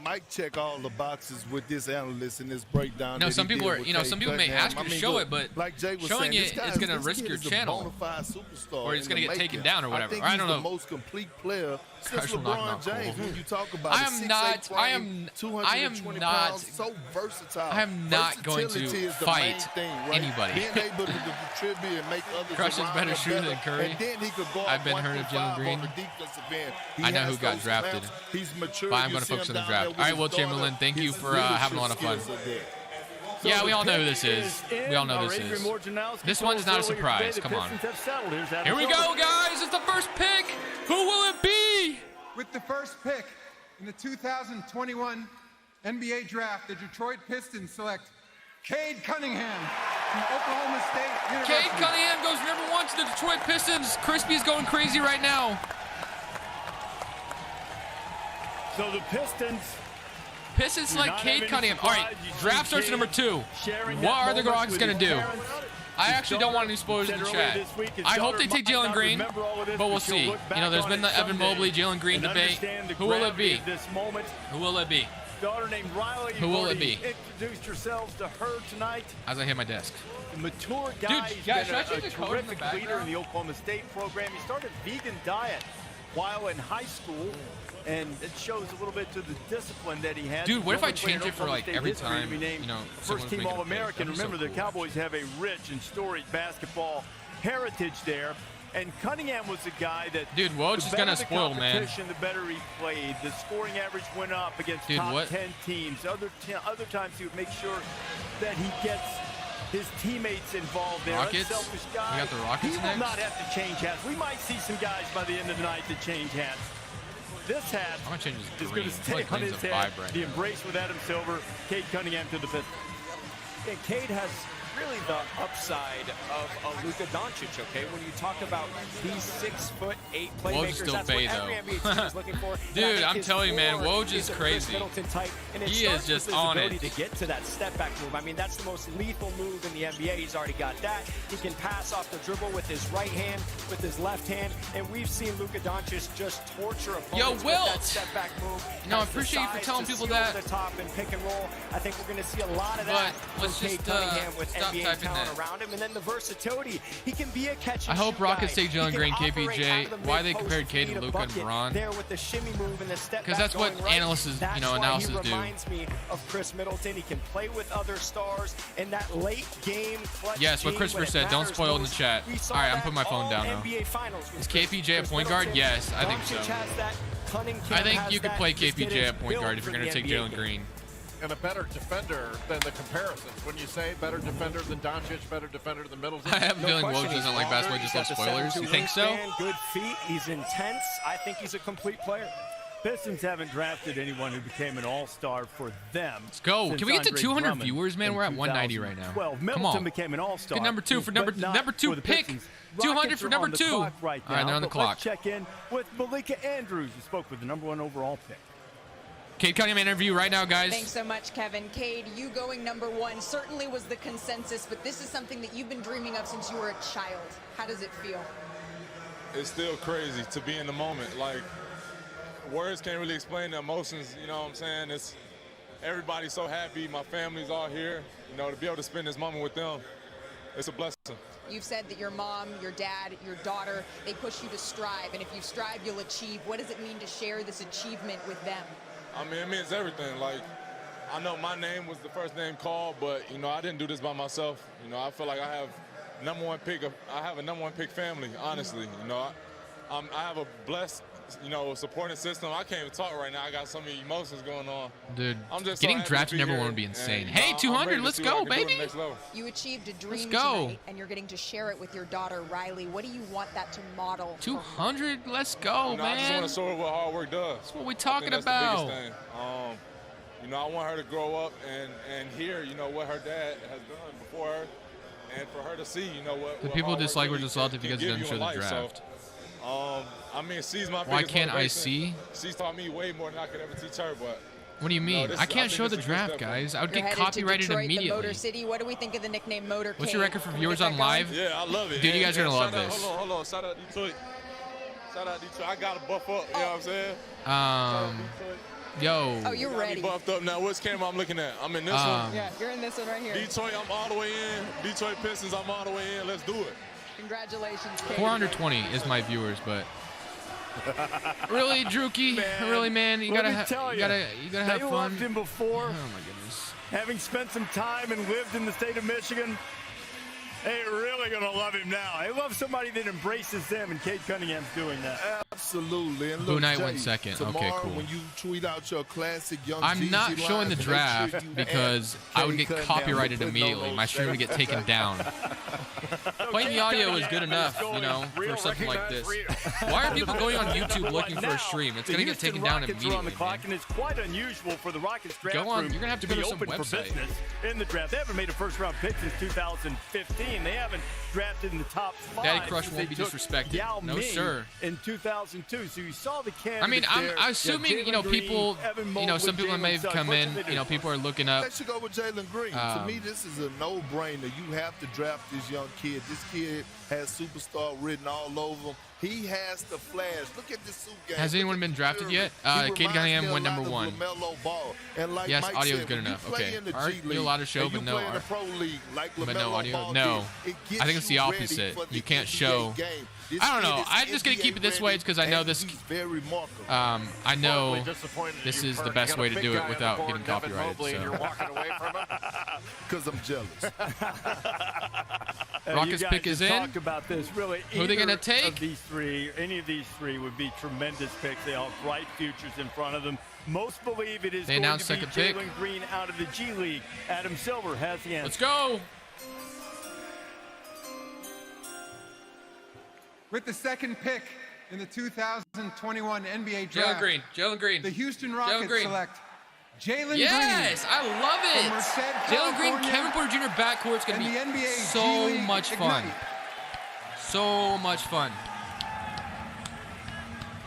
Speaker 8: Mike check all the boxes with this analyst and this breakdown.
Speaker 1: No,
Speaker 8: that
Speaker 1: some
Speaker 8: he
Speaker 1: people
Speaker 8: did
Speaker 1: are,
Speaker 8: with
Speaker 1: you know,
Speaker 8: Cade
Speaker 1: some people may
Speaker 8: Cunningham.
Speaker 1: ask you to
Speaker 8: I mean,
Speaker 1: show
Speaker 8: look,
Speaker 1: it, but
Speaker 8: like Jay was
Speaker 1: showing
Speaker 8: saying,
Speaker 1: it
Speaker 8: this
Speaker 1: is going to
Speaker 8: this
Speaker 1: risk
Speaker 8: kid
Speaker 1: your
Speaker 8: is a
Speaker 1: channel.
Speaker 8: bona fide superstar
Speaker 1: Or he's
Speaker 8: in
Speaker 1: gonna
Speaker 8: the
Speaker 1: get taken
Speaker 8: making.
Speaker 1: down or whatever.
Speaker 8: I think
Speaker 1: I
Speaker 8: he's
Speaker 1: don't
Speaker 8: the
Speaker 1: know.
Speaker 8: most complete player since
Speaker 1: Crush will knock him
Speaker 8: LeBron
Speaker 1: out
Speaker 8: James.
Speaker 1: cold.
Speaker 8: When you talk about
Speaker 1: I
Speaker 8: a
Speaker 1: am
Speaker 8: 6'8"
Speaker 1: not-
Speaker 8: frame,
Speaker 1: I am
Speaker 8: 220
Speaker 1: not-
Speaker 8: pounds, so versatile.
Speaker 1: I am not going to
Speaker 8: Versatility is the
Speaker 1: fight
Speaker 8: main thing, right?
Speaker 1: anybody.
Speaker 8: Being able to contribute and make others
Speaker 1: Crush is
Speaker 8: around
Speaker 1: better
Speaker 8: him
Speaker 1: shooter
Speaker 8: better,
Speaker 1: than Curry.
Speaker 8: And then he could go
Speaker 1: I've
Speaker 8: up
Speaker 1: been
Speaker 8: 1
Speaker 1: heard of
Speaker 8: through
Speaker 1: Jalen
Speaker 8: 5
Speaker 1: Green.
Speaker 8: on the defensive end. He
Speaker 1: I know
Speaker 8: has
Speaker 1: who got
Speaker 8: those
Speaker 1: drafted.
Speaker 8: stamps. He's mature.
Speaker 1: But I'm
Speaker 8: You
Speaker 1: gonna
Speaker 8: see him
Speaker 1: focus on the
Speaker 8: down
Speaker 1: draft.
Speaker 8: there with
Speaker 1: All right,
Speaker 8: his
Speaker 1: Will
Speaker 8: daughter.
Speaker 1: Chamberlain, thank you
Speaker 8: His
Speaker 1: for having a lot of fun.
Speaker 8: leadership skills are there.
Speaker 1: Yeah, we all know who this
Speaker 3: pick
Speaker 1: is.
Speaker 3: in.
Speaker 1: We all know
Speaker 3: Our
Speaker 1: this
Speaker 3: Adrian
Speaker 1: is.
Speaker 3: Wojnarowski
Speaker 1: This
Speaker 3: told
Speaker 1: one's
Speaker 3: us
Speaker 1: not a
Speaker 3: earlier
Speaker 1: surprise.
Speaker 3: today the
Speaker 1: Come on.
Speaker 3: Pistons have settled. Here's Adam
Speaker 1: Here we
Speaker 3: Silver.
Speaker 1: go, guys. It's the first pick. Who will it be?
Speaker 4: With the first pick in the 2021 NBA Draft, the Detroit Pistons select Cade Cunningham from Oklahoma State University.
Speaker 1: Cade Cunningham goes number 1 to the Detroit Pistons. Crispy's going crazy right now.
Speaker 3: So the Pistons.
Speaker 1: Pistons
Speaker 3: do
Speaker 1: select
Speaker 3: not have
Speaker 1: Cade
Speaker 3: any
Speaker 1: Cunningham. All right,
Speaker 3: surprise. You see
Speaker 1: draft starts at
Speaker 3: Cade
Speaker 1: number 2.
Speaker 3: sharing
Speaker 1: What
Speaker 3: that
Speaker 1: are the
Speaker 3: moment
Speaker 1: Rockets
Speaker 3: with
Speaker 1: going to
Speaker 3: his
Speaker 1: do?
Speaker 3: parents.
Speaker 1: I
Speaker 3: His
Speaker 1: actually don't want any spoilers
Speaker 3: daughter
Speaker 1: in the
Speaker 3: said earlier
Speaker 1: chat.
Speaker 3: this week his
Speaker 1: I hope
Speaker 3: daughter
Speaker 1: they take
Speaker 3: might
Speaker 1: Jalen
Speaker 3: not
Speaker 1: Green,
Speaker 3: remember all of this,
Speaker 1: but we'll
Speaker 3: she'll
Speaker 1: see.
Speaker 3: look
Speaker 1: You know,
Speaker 3: back
Speaker 1: there's
Speaker 3: on
Speaker 1: been
Speaker 3: it
Speaker 1: the Evan
Speaker 3: someday
Speaker 1: Mobley, Jalen Green
Speaker 3: and
Speaker 1: debate.
Speaker 3: understand the
Speaker 1: Who will it
Speaker 3: gravity
Speaker 1: be?
Speaker 3: of this moment.
Speaker 1: Who will it be?
Speaker 3: Daughter named Riley.
Speaker 1: Who will it
Speaker 3: You've
Speaker 1: be?
Speaker 3: already introduced yourselves to her tonight.
Speaker 1: As I hit my desk.
Speaker 3: Mature guy.
Speaker 1: Dude,
Speaker 3: He's
Speaker 1: guys,
Speaker 3: been
Speaker 1: should I
Speaker 3: a
Speaker 1: change the color in the
Speaker 3: terrific leader in
Speaker 1: background?
Speaker 3: the Oklahoma State program. He started a vegan diet while in high school, and it shows a little bit to the discipline that he has.
Speaker 1: Dude, what if I
Speaker 3: He's the only
Speaker 1: change
Speaker 3: player
Speaker 1: it for,
Speaker 3: in Oklahoma
Speaker 1: like,
Speaker 3: State
Speaker 1: every
Speaker 3: history to
Speaker 1: time,
Speaker 3: be named
Speaker 1: you know,
Speaker 3: first
Speaker 1: someone's
Speaker 3: team
Speaker 1: making a pick?
Speaker 3: All-American.
Speaker 1: That'd be so
Speaker 3: Remember, the
Speaker 1: cool.
Speaker 3: Cowboys have a rich and storied basketball heritage there. And Cunningham was the guy that.
Speaker 1: Dude, Woj
Speaker 3: the
Speaker 1: is
Speaker 3: better
Speaker 1: gonna
Speaker 3: the
Speaker 1: spoil, man.
Speaker 3: competition, The better he played. The scoring average went up against
Speaker 1: Dude,
Speaker 3: top
Speaker 1: what?
Speaker 3: 10 teams. Other times he would make sure that he gets his teammates involved there.
Speaker 1: Rockets?
Speaker 3: Unselfish guy.
Speaker 1: We got the Rockets
Speaker 3: He will
Speaker 1: next?
Speaker 3: not have to change hats. We might see some guys by the end of the night that change hats. This hat
Speaker 1: I'm gonna change this
Speaker 3: is
Speaker 1: green.
Speaker 3: going to
Speaker 1: I feel
Speaker 3: stay
Speaker 1: like
Speaker 3: on
Speaker 1: green's
Speaker 3: his
Speaker 1: a
Speaker 3: head.
Speaker 1: vibe right
Speaker 3: The
Speaker 1: now.
Speaker 3: embrace with Adam Silver, Cade Cunningham to the Pistons.
Speaker 7: And Cade has really the upside of a Luka Doncic, okay? When you talk about these 6'8" playmakers,
Speaker 1: still
Speaker 7: that's
Speaker 1: Bay,
Speaker 7: what every
Speaker 1: though.
Speaker 7: NBA team is looking for. And I
Speaker 1: Dude,
Speaker 7: think
Speaker 1: I'm
Speaker 7: his
Speaker 1: telling you, man,
Speaker 7: floor
Speaker 1: Woj is
Speaker 7: a Chris
Speaker 1: crazy.
Speaker 7: Middleton type, and it
Speaker 1: He
Speaker 7: starts
Speaker 1: is just
Speaker 7: with his
Speaker 1: on
Speaker 7: ability
Speaker 1: it.
Speaker 7: to get to that step-back move. I mean, that's the most lethal move in the NBA. He's already got that. He can pass off the dribble with his right hand, with his left hand, and we've seen Luka Doncic just torture opponents with
Speaker 1: Wilt!
Speaker 7: that step-back move.
Speaker 1: You know, I
Speaker 7: Has the
Speaker 1: appreciate you for
Speaker 7: size
Speaker 1: telling
Speaker 7: to
Speaker 1: people
Speaker 7: seal
Speaker 1: that.
Speaker 7: over the top and pick and roll. I think we're going to see a lot of
Speaker 1: But
Speaker 7: that
Speaker 1: let's
Speaker 7: from Cade
Speaker 1: just,
Speaker 7: Cunningham with
Speaker 1: stop
Speaker 7: NBA
Speaker 1: typing
Speaker 7: talent
Speaker 1: that.
Speaker 7: around him, and then the versatility. He can be a catch
Speaker 1: I
Speaker 7: and
Speaker 1: hope
Speaker 7: shoot
Speaker 1: Rockets
Speaker 7: guy.
Speaker 1: take Jalen
Speaker 7: He can
Speaker 1: Green,
Speaker 7: operate
Speaker 1: KPJ.
Speaker 7: out of the
Speaker 1: Why they
Speaker 7: mid-post
Speaker 1: compared
Speaker 7: if
Speaker 1: Cade
Speaker 7: you
Speaker 1: to
Speaker 7: need a
Speaker 1: Luka and
Speaker 7: bucket.
Speaker 1: Bron?
Speaker 7: There with the shimmy move and the step
Speaker 1: 'Cause
Speaker 7: back
Speaker 1: that's what
Speaker 7: going right.
Speaker 1: analysts,
Speaker 7: That's
Speaker 1: you know,
Speaker 7: why
Speaker 1: analysis
Speaker 7: he
Speaker 1: do.
Speaker 7: reminds me of Chris Middleton. He can play with other stars in that late game clutch.
Speaker 1: Yes, what
Speaker 7: game
Speaker 1: Christopher
Speaker 7: when it
Speaker 1: said. Don't
Speaker 7: matters
Speaker 1: spoil in the
Speaker 7: most.
Speaker 1: chat.
Speaker 7: We saw
Speaker 1: All right, I'm
Speaker 7: that
Speaker 1: putting my phone
Speaker 7: all
Speaker 1: down now.
Speaker 7: NBA Finals with
Speaker 1: Is
Speaker 7: Chris
Speaker 1: KPJ a point guard?
Speaker 7: Middleton.
Speaker 1: Yes, I think
Speaker 7: Doncic
Speaker 1: so.
Speaker 7: has that. Cunningham
Speaker 1: I think
Speaker 7: has
Speaker 1: you could
Speaker 7: that.
Speaker 1: play
Speaker 7: This kid
Speaker 1: KPJ
Speaker 7: is
Speaker 1: at point
Speaker 7: built
Speaker 1: guard if
Speaker 7: for
Speaker 1: you're going
Speaker 7: the
Speaker 1: to take
Speaker 7: NBA
Speaker 1: Jalen
Speaker 7: game.
Speaker 1: Green.
Speaker 6: And a better defender than the comparisons. When you say better defender than Doncic, better defender than Middleton.
Speaker 1: I have a feeling
Speaker 7: question.
Speaker 1: Woj doesn't like
Speaker 7: He's
Speaker 1: basketball,
Speaker 7: longer.
Speaker 1: just
Speaker 7: He's
Speaker 1: loves
Speaker 7: got the
Speaker 1: spoilers.
Speaker 7: 7'2"
Speaker 1: You think so?
Speaker 7: wingspan, Good feet. He's intense. I think he's a complete player.
Speaker 3: Pistons haven't drafted anyone who became an all-star for them.
Speaker 1: Let's go.
Speaker 3: since
Speaker 1: Can we get to
Speaker 3: Andre
Speaker 1: 200
Speaker 3: Drummond
Speaker 1: viewers, man?
Speaker 3: in
Speaker 1: We're at 190 right now.
Speaker 3: 2012.
Speaker 1: Come
Speaker 3: Middleton
Speaker 1: on.
Speaker 3: became an all-star.
Speaker 1: Good number 2 for number
Speaker 3: but not
Speaker 1: 2
Speaker 3: for the
Speaker 1: pick.
Speaker 3: Pistons.
Speaker 1: 200
Speaker 3: Rockets
Speaker 1: for
Speaker 3: are
Speaker 1: number
Speaker 3: on the
Speaker 1: 2.
Speaker 3: clock right
Speaker 1: All right,
Speaker 3: now,
Speaker 1: they're on the
Speaker 3: but
Speaker 1: clock.
Speaker 3: Let's check in with Malika Andrews, who spoke with the number 1 overall pick.
Speaker 1: Cade Cunningham interview right now, guys.
Speaker 9: Thanks so much, Kevin. Cade, you going number 1 certainly was the consensus, but this is something that you've been dreaming of since you were a child. How does it feel?
Speaker 10: It's still crazy to be in the moment. Like, words can't really explain the emotions, you know what I'm saying? It's everybody's so happy, my family's all here. You know, to be able to spend this moment with them, it's a blessing.
Speaker 9: You've said that your mom, your dad, your daughter, they push you to strive, and if you strive, you'll achieve. What does it mean to share this achievement with them?
Speaker 10: I mean, it means everything. Like, I know my name was the first name called, but, you know, I didn't do this by myself. You know, I feel like I have a number 1 pick family, honestly. You know, I have a blessed, supporting system. I can't even talk right now. I got so many emotions going on.
Speaker 1: Dude,
Speaker 10: I'm just
Speaker 1: getting
Speaker 10: so happy
Speaker 1: drafted
Speaker 10: to be
Speaker 1: number
Speaker 10: here,
Speaker 1: one would be insane.
Speaker 10: and,
Speaker 1: Hey,
Speaker 10: I'm
Speaker 1: 200,
Speaker 10: ready to
Speaker 1: let's
Speaker 10: see what I
Speaker 1: go,
Speaker 10: can do at the
Speaker 1: baby.
Speaker 10: next level.
Speaker 9: You achieved a dream
Speaker 1: go.
Speaker 9: tonight, and you're getting to share it with your daughter, Riley. What do you want that to model?
Speaker 1: 200, let's go,
Speaker 10: I just
Speaker 1: man.
Speaker 10: want to show her what hard work does.
Speaker 1: That's what we're
Speaker 10: I
Speaker 1: talking
Speaker 10: think that's
Speaker 1: about.
Speaker 10: the biggest thing. I want her to grow up and hear, what her dad has done before her, and for her to see, what.
Speaker 1: The
Speaker 10: what
Speaker 1: people
Speaker 10: hard work
Speaker 1: dislike or
Speaker 10: really
Speaker 1: dislike if you
Speaker 10: can
Speaker 1: guys
Speaker 10: give
Speaker 1: didn't
Speaker 10: you
Speaker 1: show
Speaker 10: in
Speaker 1: the
Speaker 10: life.
Speaker 1: draft.
Speaker 10: She's my
Speaker 1: Why
Speaker 10: biggest
Speaker 1: can't I
Speaker 10: motivation.
Speaker 1: see?
Speaker 10: She's taught me way more than I could ever teach her, but.
Speaker 1: What do you mean?
Speaker 10: this
Speaker 1: I
Speaker 10: is-
Speaker 1: can't
Speaker 10: think
Speaker 1: show the
Speaker 10: this is a good
Speaker 1: draft,
Speaker 10: step
Speaker 1: guys. I would
Speaker 9: You're
Speaker 1: get
Speaker 9: headed to
Speaker 1: copyrighted
Speaker 9: Detroit, the
Speaker 1: immediately.
Speaker 9: Motor City. What do we think of the nickname Motorcade?
Speaker 1: What's your record for
Speaker 9: Can we
Speaker 1: viewers
Speaker 9: get
Speaker 1: on
Speaker 9: that going?
Speaker 1: live?
Speaker 10: Yeah, I love it.
Speaker 1: Dude, you guys are gonna love
Speaker 10: shout out-
Speaker 1: this.
Speaker 10: Hold on. Shout out Detroit. Shout out Detroit. I got to buff up. You know what I'm saying?
Speaker 1: Yo.
Speaker 9: Oh, you're
Speaker 10: Got me
Speaker 9: ready.
Speaker 10: buffed up now. Which camera I'm looking at? I'm in this one.
Speaker 9: Yeah, you're in this one right here.
Speaker 10: Detroit, I'm all the way in. Detroit Pistons, I'm all the way in. Let's do it.
Speaker 9: Congratulations, Cade.
Speaker 1: 420 is my viewers, but really, Drewkey, really, man, you gotta have
Speaker 3: They
Speaker 1: fun.
Speaker 3: loved him before.
Speaker 1: Oh my goodness.
Speaker 3: Having spent some time and lived in the state of Michigan, they're really going to love him now. They love somebody that embraces them, and Cade Cunningham's doing that.
Speaker 8: Absolutely. And
Speaker 1: Boo
Speaker 8: look,
Speaker 1: Knight
Speaker 8: Jay,
Speaker 1: went second. Okay,
Speaker 8: tomorrow
Speaker 1: cool.
Speaker 8: when you tweet out your classic Young
Speaker 1: I'm
Speaker 8: Jeezy
Speaker 1: not
Speaker 8: lines,
Speaker 1: showing the
Speaker 8: make sure
Speaker 1: draft
Speaker 8: you
Speaker 1: because
Speaker 8: add
Speaker 1: I would get
Speaker 8: Cade Cunningham
Speaker 1: copyrighted
Speaker 8: with no
Speaker 1: immediately. My stream would get taken down. Playing the audio is good enough, for something like this. Why are people going on YouTube looking for a stream? It's going to get taken down immediately,
Speaker 3: on the clock,
Speaker 1: man.
Speaker 3: and it's quite unusual for the Rockets draft
Speaker 1: Go on,
Speaker 3: room
Speaker 1: you're gonna have to
Speaker 3: be
Speaker 1: go to some
Speaker 3: open for
Speaker 1: website.
Speaker 3: business in the draft. They haven't made a first-round pick since 2015. They haven't drafted in the top 5.
Speaker 1: Daddy Crush
Speaker 3: since
Speaker 1: won't
Speaker 3: they
Speaker 1: be
Speaker 3: took
Speaker 1: disrespected.
Speaker 3: Yao
Speaker 1: No,
Speaker 3: Ming
Speaker 1: sir.
Speaker 3: In 2002, so you saw the candidates
Speaker 1: I mean, I'm
Speaker 3: there.
Speaker 1: assuming,
Speaker 3: Jalen Green,
Speaker 1: people,
Speaker 3: Evan Mobley,
Speaker 1: some people that may
Speaker 3: Jalen
Speaker 1: have come
Speaker 3: Suggs.
Speaker 1: in,
Speaker 3: What should they do?
Speaker 1: people are looking up.
Speaker 8: They should go with Jalen Green. To me, this is a no-brainer. You have to draft this young kid. This kid has superstar written all over him. He has to flash. Look at this suit game.
Speaker 1: Has anyone been drafted yet? Cade Cunningham went number 1.
Speaker 8: Like
Speaker 1: Yes,
Speaker 8: Mike
Speaker 1: audio is
Speaker 8: said,
Speaker 1: good
Speaker 8: when you
Speaker 1: enough.
Speaker 8: play
Speaker 1: Okay.
Speaker 8: in the
Speaker 1: Art,
Speaker 8: G
Speaker 1: you're
Speaker 8: League
Speaker 1: allowed to show,
Speaker 8: and you
Speaker 1: but no
Speaker 8: play in the
Speaker 1: art.
Speaker 8: Pro League like
Speaker 1: But no
Speaker 8: LaMelo
Speaker 1: audio.
Speaker 8: Ball
Speaker 1: No.
Speaker 8: did, it gets
Speaker 1: I think it's the
Speaker 8: you ready
Speaker 1: opposite.
Speaker 8: for the
Speaker 1: You can't
Speaker 8: NBA
Speaker 1: show.
Speaker 8: game. This
Speaker 1: I don't know.
Speaker 8: kid is
Speaker 1: I'm just gonna keep it this way. It's because I know
Speaker 8: and
Speaker 1: this.
Speaker 8: he's very remarkable.
Speaker 1: I know this is the best way to do it without getting copyrighted.
Speaker 6: And you're
Speaker 1: So.
Speaker 6: walking away from him.
Speaker 8: Because I'm jealous.
Speaker 1: Rockets
Speaker 3: you guys
Speaker 1: pick is
Speaker 3: just
Speaker 1: in.
Speaker 3: Talk about this. Really,
Speaker 1: Who are they gonna
Speaker 3: either
Speaker 1: take?
Speaker 3: Of these three, any of these three would be tremendous picks. They all have bright futures in front of them. Most believe it is
Speaker 1: They
Speaker 3: going
Speaker 1: announced
Speaker 3: to be
Speaker 1: second pick.
Speaker 3: Jalen Green out of the G League. Adam Silver has the answer.
Speaker 1: Let's go.
Speaker 4: With the second pick in the 2021 NBA draft,
Speaker 1: Jalen Green.
Speaker 4: the Houston Rockets
Speaker 1: Green.
Speaker 4: select Jalen Green.
Speaker 1: Yes, I love
Speaker 4: From
Speaker 1: it.
Speaker 4: Merced,
Speaker 1: Jalen Green,
Speaker 4: California,
Speaker 1: Kevin Porter Jr. backcourt's gonna
Speaker 4: and
Speaker 1: be
Speaker 4: the NBA
Speaker 1: so
Speaker 4: G League
Speaker 1: much fun.
Speaker 4: Ignite.
Speaker 1: So much fun.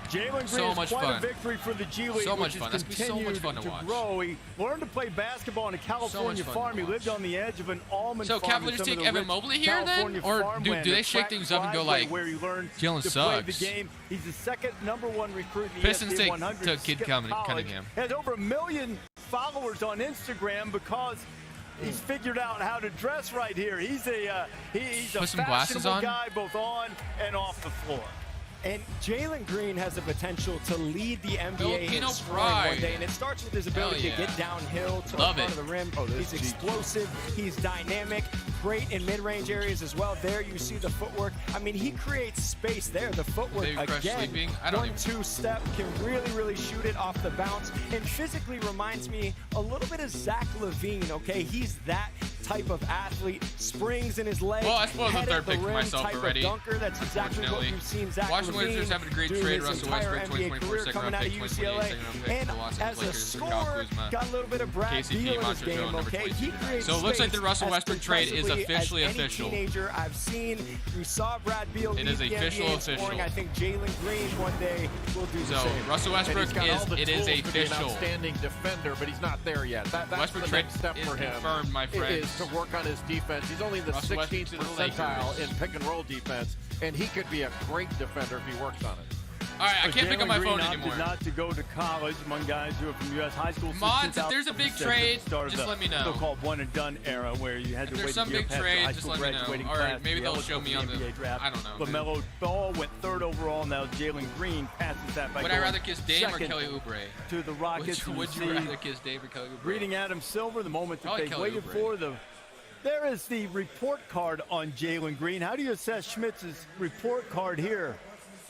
Speaker 3: Jalen Green
Speaker 1: So
Speaker 3: is
Speaker 1: much
Speaker 3: quite
Speaker 1: fun.
Speaker 3: a victory for the G League,
Speaker 1: So much
Speaker 3: which
Speaker 1: fun.
Speaker 3: has
Speaker 1: That's gonna be so much
Speaker 3: continued
Speaker 1: fun to watch.
Speaker 3: grow. He learned to play basketball on a California
Speaker 1: fun
Speaker 3: farm.
Speaker 1: to
Speaker 3: He lived
Speaker 1: watch.
Speaker 3: on the edge of an almond
Speaker 1: So
Speaker 3: farm.
Speaker 1: Cavaliers
Speaker 3: in some of
Speaker 1: take
Speaker 3: the
Speaker 1: Evan
Speaker 3: rich
Speaker 1: Mobley here then?
Speaker 3: California
Speaker 1: Or
Speaker 3: farmland.
Speaker 1: do they
Speaker 3: The
Speaker 1: shake
Speaker 3: crack
Speaker 1: things up and go
Speaker 3: driveway
Speaker 1: like,
Speaker 3: where he learned
Speaker 1: Jalen
Speaker 3: to play the
Speaker 1: Suggs?
Speaker 3: game. He's the second #1 recruit in the
Speaker 1: Pistons
Speaker 3: ESPN
Speaker 1: take
Speaker 3: 100.
Speaker 1: to Kid
Speaker 3: Skipped college.
Speaker 1: Cunningham.
Speaker 3: Has over 1 million followers on Instagram because he's figured out how to dress right here. He's a he's a
Speaker 1: Put some glasses
Speaker 3: fashionable
Speaker 1: on.
Speaker 3: guy both on and off the floor.
Speaker 7: And Jalen Green has the potential to lead the NBA
Speaker 1: Filipino
Speaker 7: in scoring
Speaker 1: pride.
Speaker 7: one day, and it starts with his ability
Speaker 1: Hell
Speaker 7: to
Speaker 1: yeah.
Speaker 7: get downhill to
Speaker 1: Love
Speaker 7: the front
Speaker 1: it.
Speaker 7: of the rim.
Speaker 8: Oh,
Speaker 7: He's
Speaker 8: that's
Speaker 7: explosive. He's dynamic. Great in mid-range areas as well. There you see the footwork. I mean, he creates space there. The footwork
Speaker 1: Baby Crush
Speaker 7: again.
Speaker 1: sleeping? I don't even-
Speaker 7: 1-2 step can really shoot it off the bounce, and physically reminds me a little bit of Zach LaVine. Okay, he's that type of athlete. Springs in his legs.
Speaker 1: Well, I spoiled the
Speaker 7: head
Speaker 1: third
Speaker 7: at the
Speaker 1: pick for
Speaker 7: rim
Speaker 1: myself
Speaker 7: type
Speaker 1: already,
Speaker 7: Of dunker. That's exactly what
Speaker 1: unfortunately.
Speaker 7: we've seen Zach
Speaker 1: Washington
Speaker 7: LaVine
Speaker 1: Wizards having a great
Speaker 7: do
Speaker 1: trade.
Speaker 7: his
Speaker 1: Russell
Speaker 7: entire
Speaker 1: Westbrook,
Speaker 7: NBA
Speaker 1: 2024
Speaker 7: career
Speaker 1: second
Speaker 7: coming
Speaker 1: round
Speaker 7: out of
Speaker 1: pick,
Speaker 7: UCLA.
Speaker 1: 2028 second round pick,
Speaker 7: And
Speaker 1: the Los
Speaker 7: as
Speaker 1: Angeles
Speaker 7: a
Speaker 1: Lakers for Kyle
Speaker 7: scorer,
Speaker 1: Kuzma.
Speaker 7: got a little bit of Brad
Speaker 1: KCP,
Speaker 7: Beal in his
Speaker 1: Montrezl Harrell,
Speaker 7: game,
Speaker 1: number
Speaker 7: okay?
Speaker 1: 22.
Speaker 7: He creates
Speaker 1: So it looks like the
Speaker 7: space
Speaker 1: Russell
Speaker 7: as
Speaker 1: Westbrook trade is
Speaker 7: impressively
Speaker 1: officially
Speaker 7: as any
Speaker 1: official.
Speaker 7: Teenager I've seen. We saw Brad Beal
Speaker 1: It
Speaker 7: lead
Speaker 1: is
Speaker 7: the
Speaker 1: official,
Speaker 7: NBA in scoring.
Speaker 1: official.
Speaker 7: I think Jalen Green one day will do the
Speaker 1: So
Speaker 7: same.
Speaker 1: Russell
Speaker 6: And
Speaker 1: Westbrook
Speaker 6: he's got all the
Speaker 1: it is
Speaker 6: tools to be an
Speaker 1: official.
Speaker 6: outstanding defender, but he's not there yet. That's
Speaker 1: Westbrook
Speaker 6: the
Speaker 1: trade
Speaker 6: next step
Speaker 1: is
Speaker 6: for him.
Speaker 1: confirmed, my friends.
Speaker 6: Is to work on his defense. He's only in the
Speaker 1: Russell Westbrook
Speaker 6: 16th
Speaker 1: to the
Speaker 6: percentile
Speaker 1: Lakers.
Speaker 6: in pick and roll defense, and he could be a great defender if he works on it.
Speaker 1: All right, I can't pick up my
Speaker 3: Jalen Green
Speaker 1: phone
Speaker 3: opted
Speaker 1: anymore.
Speaker 3: not to go to college among guys who are from U.S. high school. since
Speaker 1: Mods, if there's a big
Speaker 3: 2006,
Speaker 1: trade,
Speaker 3: at the start of
Speaker 1: just
Speaker 3: the
Speaker 1: let me know.
Speaker 3: So-called one-and-done era where you had
Speaker 1: If
Speaker 3: to
Speaker 1: there's
Speaker 3: wait
Speaker 1: some
Speaker 3: a year
Speaker 1: big
Speaker 3: past the
Speaker 1: trade,
Speaker 3: high
Speaker 1: just
Speaker 3: school
Speaker 1: let me know.
Speaker 3: graduating
Speaker 1: All right,
Speaker 3: class
Speaker 1: maybe
Speaker 3: to be
Speaker 1: they'll
Speaker 3: eligible
Speaker 1: show me
Speaker 3: for
Speaker 1: on
Speaker 3: the
Speaker 1: the-
Speaker 3: NBA draft.
Speaker 1: I don't know,
Speaker 3: LaMelo Ball went 3rd overall. Now Jalen Green passes that by
Speaker 1: Would I
Speaker 3: going
Speaker 1: rather kiss Dame or
Speaker 3: second
Speaker 1: Kelly Oubre?
Speaker 3: to the Rockets.
Speaker 1: Would
Speaker 3: And
Speaker 1: you
Speaker 3: see
Speaker 1: rather kiss Dame or Kelly Oubre?
Speaker 3: Greeting Adam Silver, the moment that
Speaker 1: Probably
Speaker 3: they
Speaker 1: Kelly
Speaker 3: waited
Speaker 1: Oubre.
Speaker 3: for. There is the report card on Jalen Green. How do you assess Schmitz's report card here?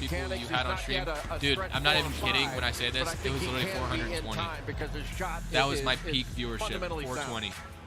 Speaker 1: people
Speaker 6: mechanics.
Speaker 1: you had on stream. Dude, I'm not even kidding when I say this. It was literally 420.
Speaker 6: Because his shot
Speaker 1: That was my peak viewership, 420.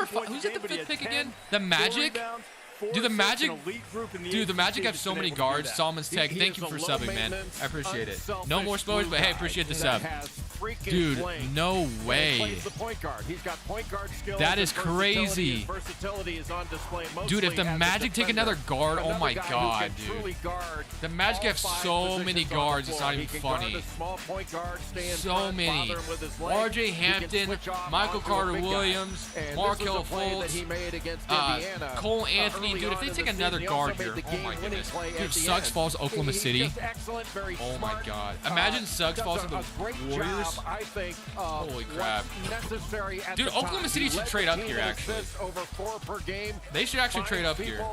Speaker 1: number 5? Who's at the 5th pick again? The Magic? Dude, the Magic, have so many guards. Solomon's Tech, thank you for subbing, man. I appreciate it. No more spoilers, but hey, appreciate the sub.
Speaker 6: freakish
Speaker 1: Dude,
Speaker 6: length.
Speaker 1: no
Speaker 6: And
Speaker 1: way.
Speaker 6: he plays the point guard. He's got point guard skills.
Speaker 1: That
Speaker 6: and
Speaker 1: is crazy.
Speaker 6: His versatility is on display.
Speaker 1: Dude, if the
Speaker 6: mostly as a
Speaker 1: Magic take
Speaker 6: defender.
Speaker 1: another guard, oh my
Speaker 6: Another guy who
Speaker 1: god,
Speaker 6: can
Speaker 1: dude.
Speaker 6: truly guard
Speaker 1: The Magic
Speaker 6: all
Speaker 1: have
Speaker 6: 5
Speaker 1: so many
Speaker 6: positions on the
Speaker 1: guards, it's
Speaker 6: floor.
Speaker 1: not
Speaker 6: He
Speaker 1: even
Speaker 6: can guard
Speaker 1: funny.
Speaker 6: the small point guard, stay in
Speaker 1: So
Speaker 6: front,
Speaker 1: many.
Speaker 6: bother him with his legs.
Speaker 1: RJ
Speaker 6: He can
Speaker 1: Hampton,
Speaker 6: switch off
Speaker 1: Michael
Speaker 6: onto a
Speaker 1: Carter
Speaker 6: big guy.
Speaker 1: Williams,
Speaker 6: And
Speaker 1: Markelle
Speaker 6: this is a play that
Speaker 1: Fultz,
Speaker 6: he made against Indiana,
Speaker 1: Cole Anthony.
Speaker 6: early
Speaker 1: Dude, if
Speaker 6: on
Speaker 1: they
Speaker 6: in
Speaker 1: take
Speaker 6: the
Speaker 1: another
Speaker 6: season. He also
Speaker 1: guard
Speaker 6: made
Speaker 1: here,
Speaker 6: the
Speaker 1: oh my
Speaker 6: game-winning
Speaker 1: goodness.
Speaker 6: play at
Speaker 1: Dude,
Speaker 6: the
Speaker 1: Suggs
Speaker 6: end.
Speaker 1: falls Oklahoma
Speaker 6: He's
Speaker 1: City.
Speaker 6: just excellent, very
Speaker 1: Oh
Speaker 6: smart.
Speaker 1: my god. Imagine Suggs
Speaker 6: does
Speaker 1: falls to
Speaker 6: a
Speaker 1: the
Speaker 6: great
Speaker 1: Warriors.
Speaker 6: job, I think,
Speaker 1: Holy crap.
Speaker 6: necessary at
Speaker 1: Dude,
Speaker 6: the
Speaker 1: Oklahoma
Speaker 6: time.
Speaker 1: City
Speaker 6: He
Speaker 1: should
Speaker 6: led
Speaker 1: trade
Speaker 6: the
Speaker 1: up
Speaker 6: team
Speaker 1: here,
Speaker 6: in
Speaker 1: actually.
Speaker 6: assists, over 4 per game.
Speaker 1: They should actually trade up here.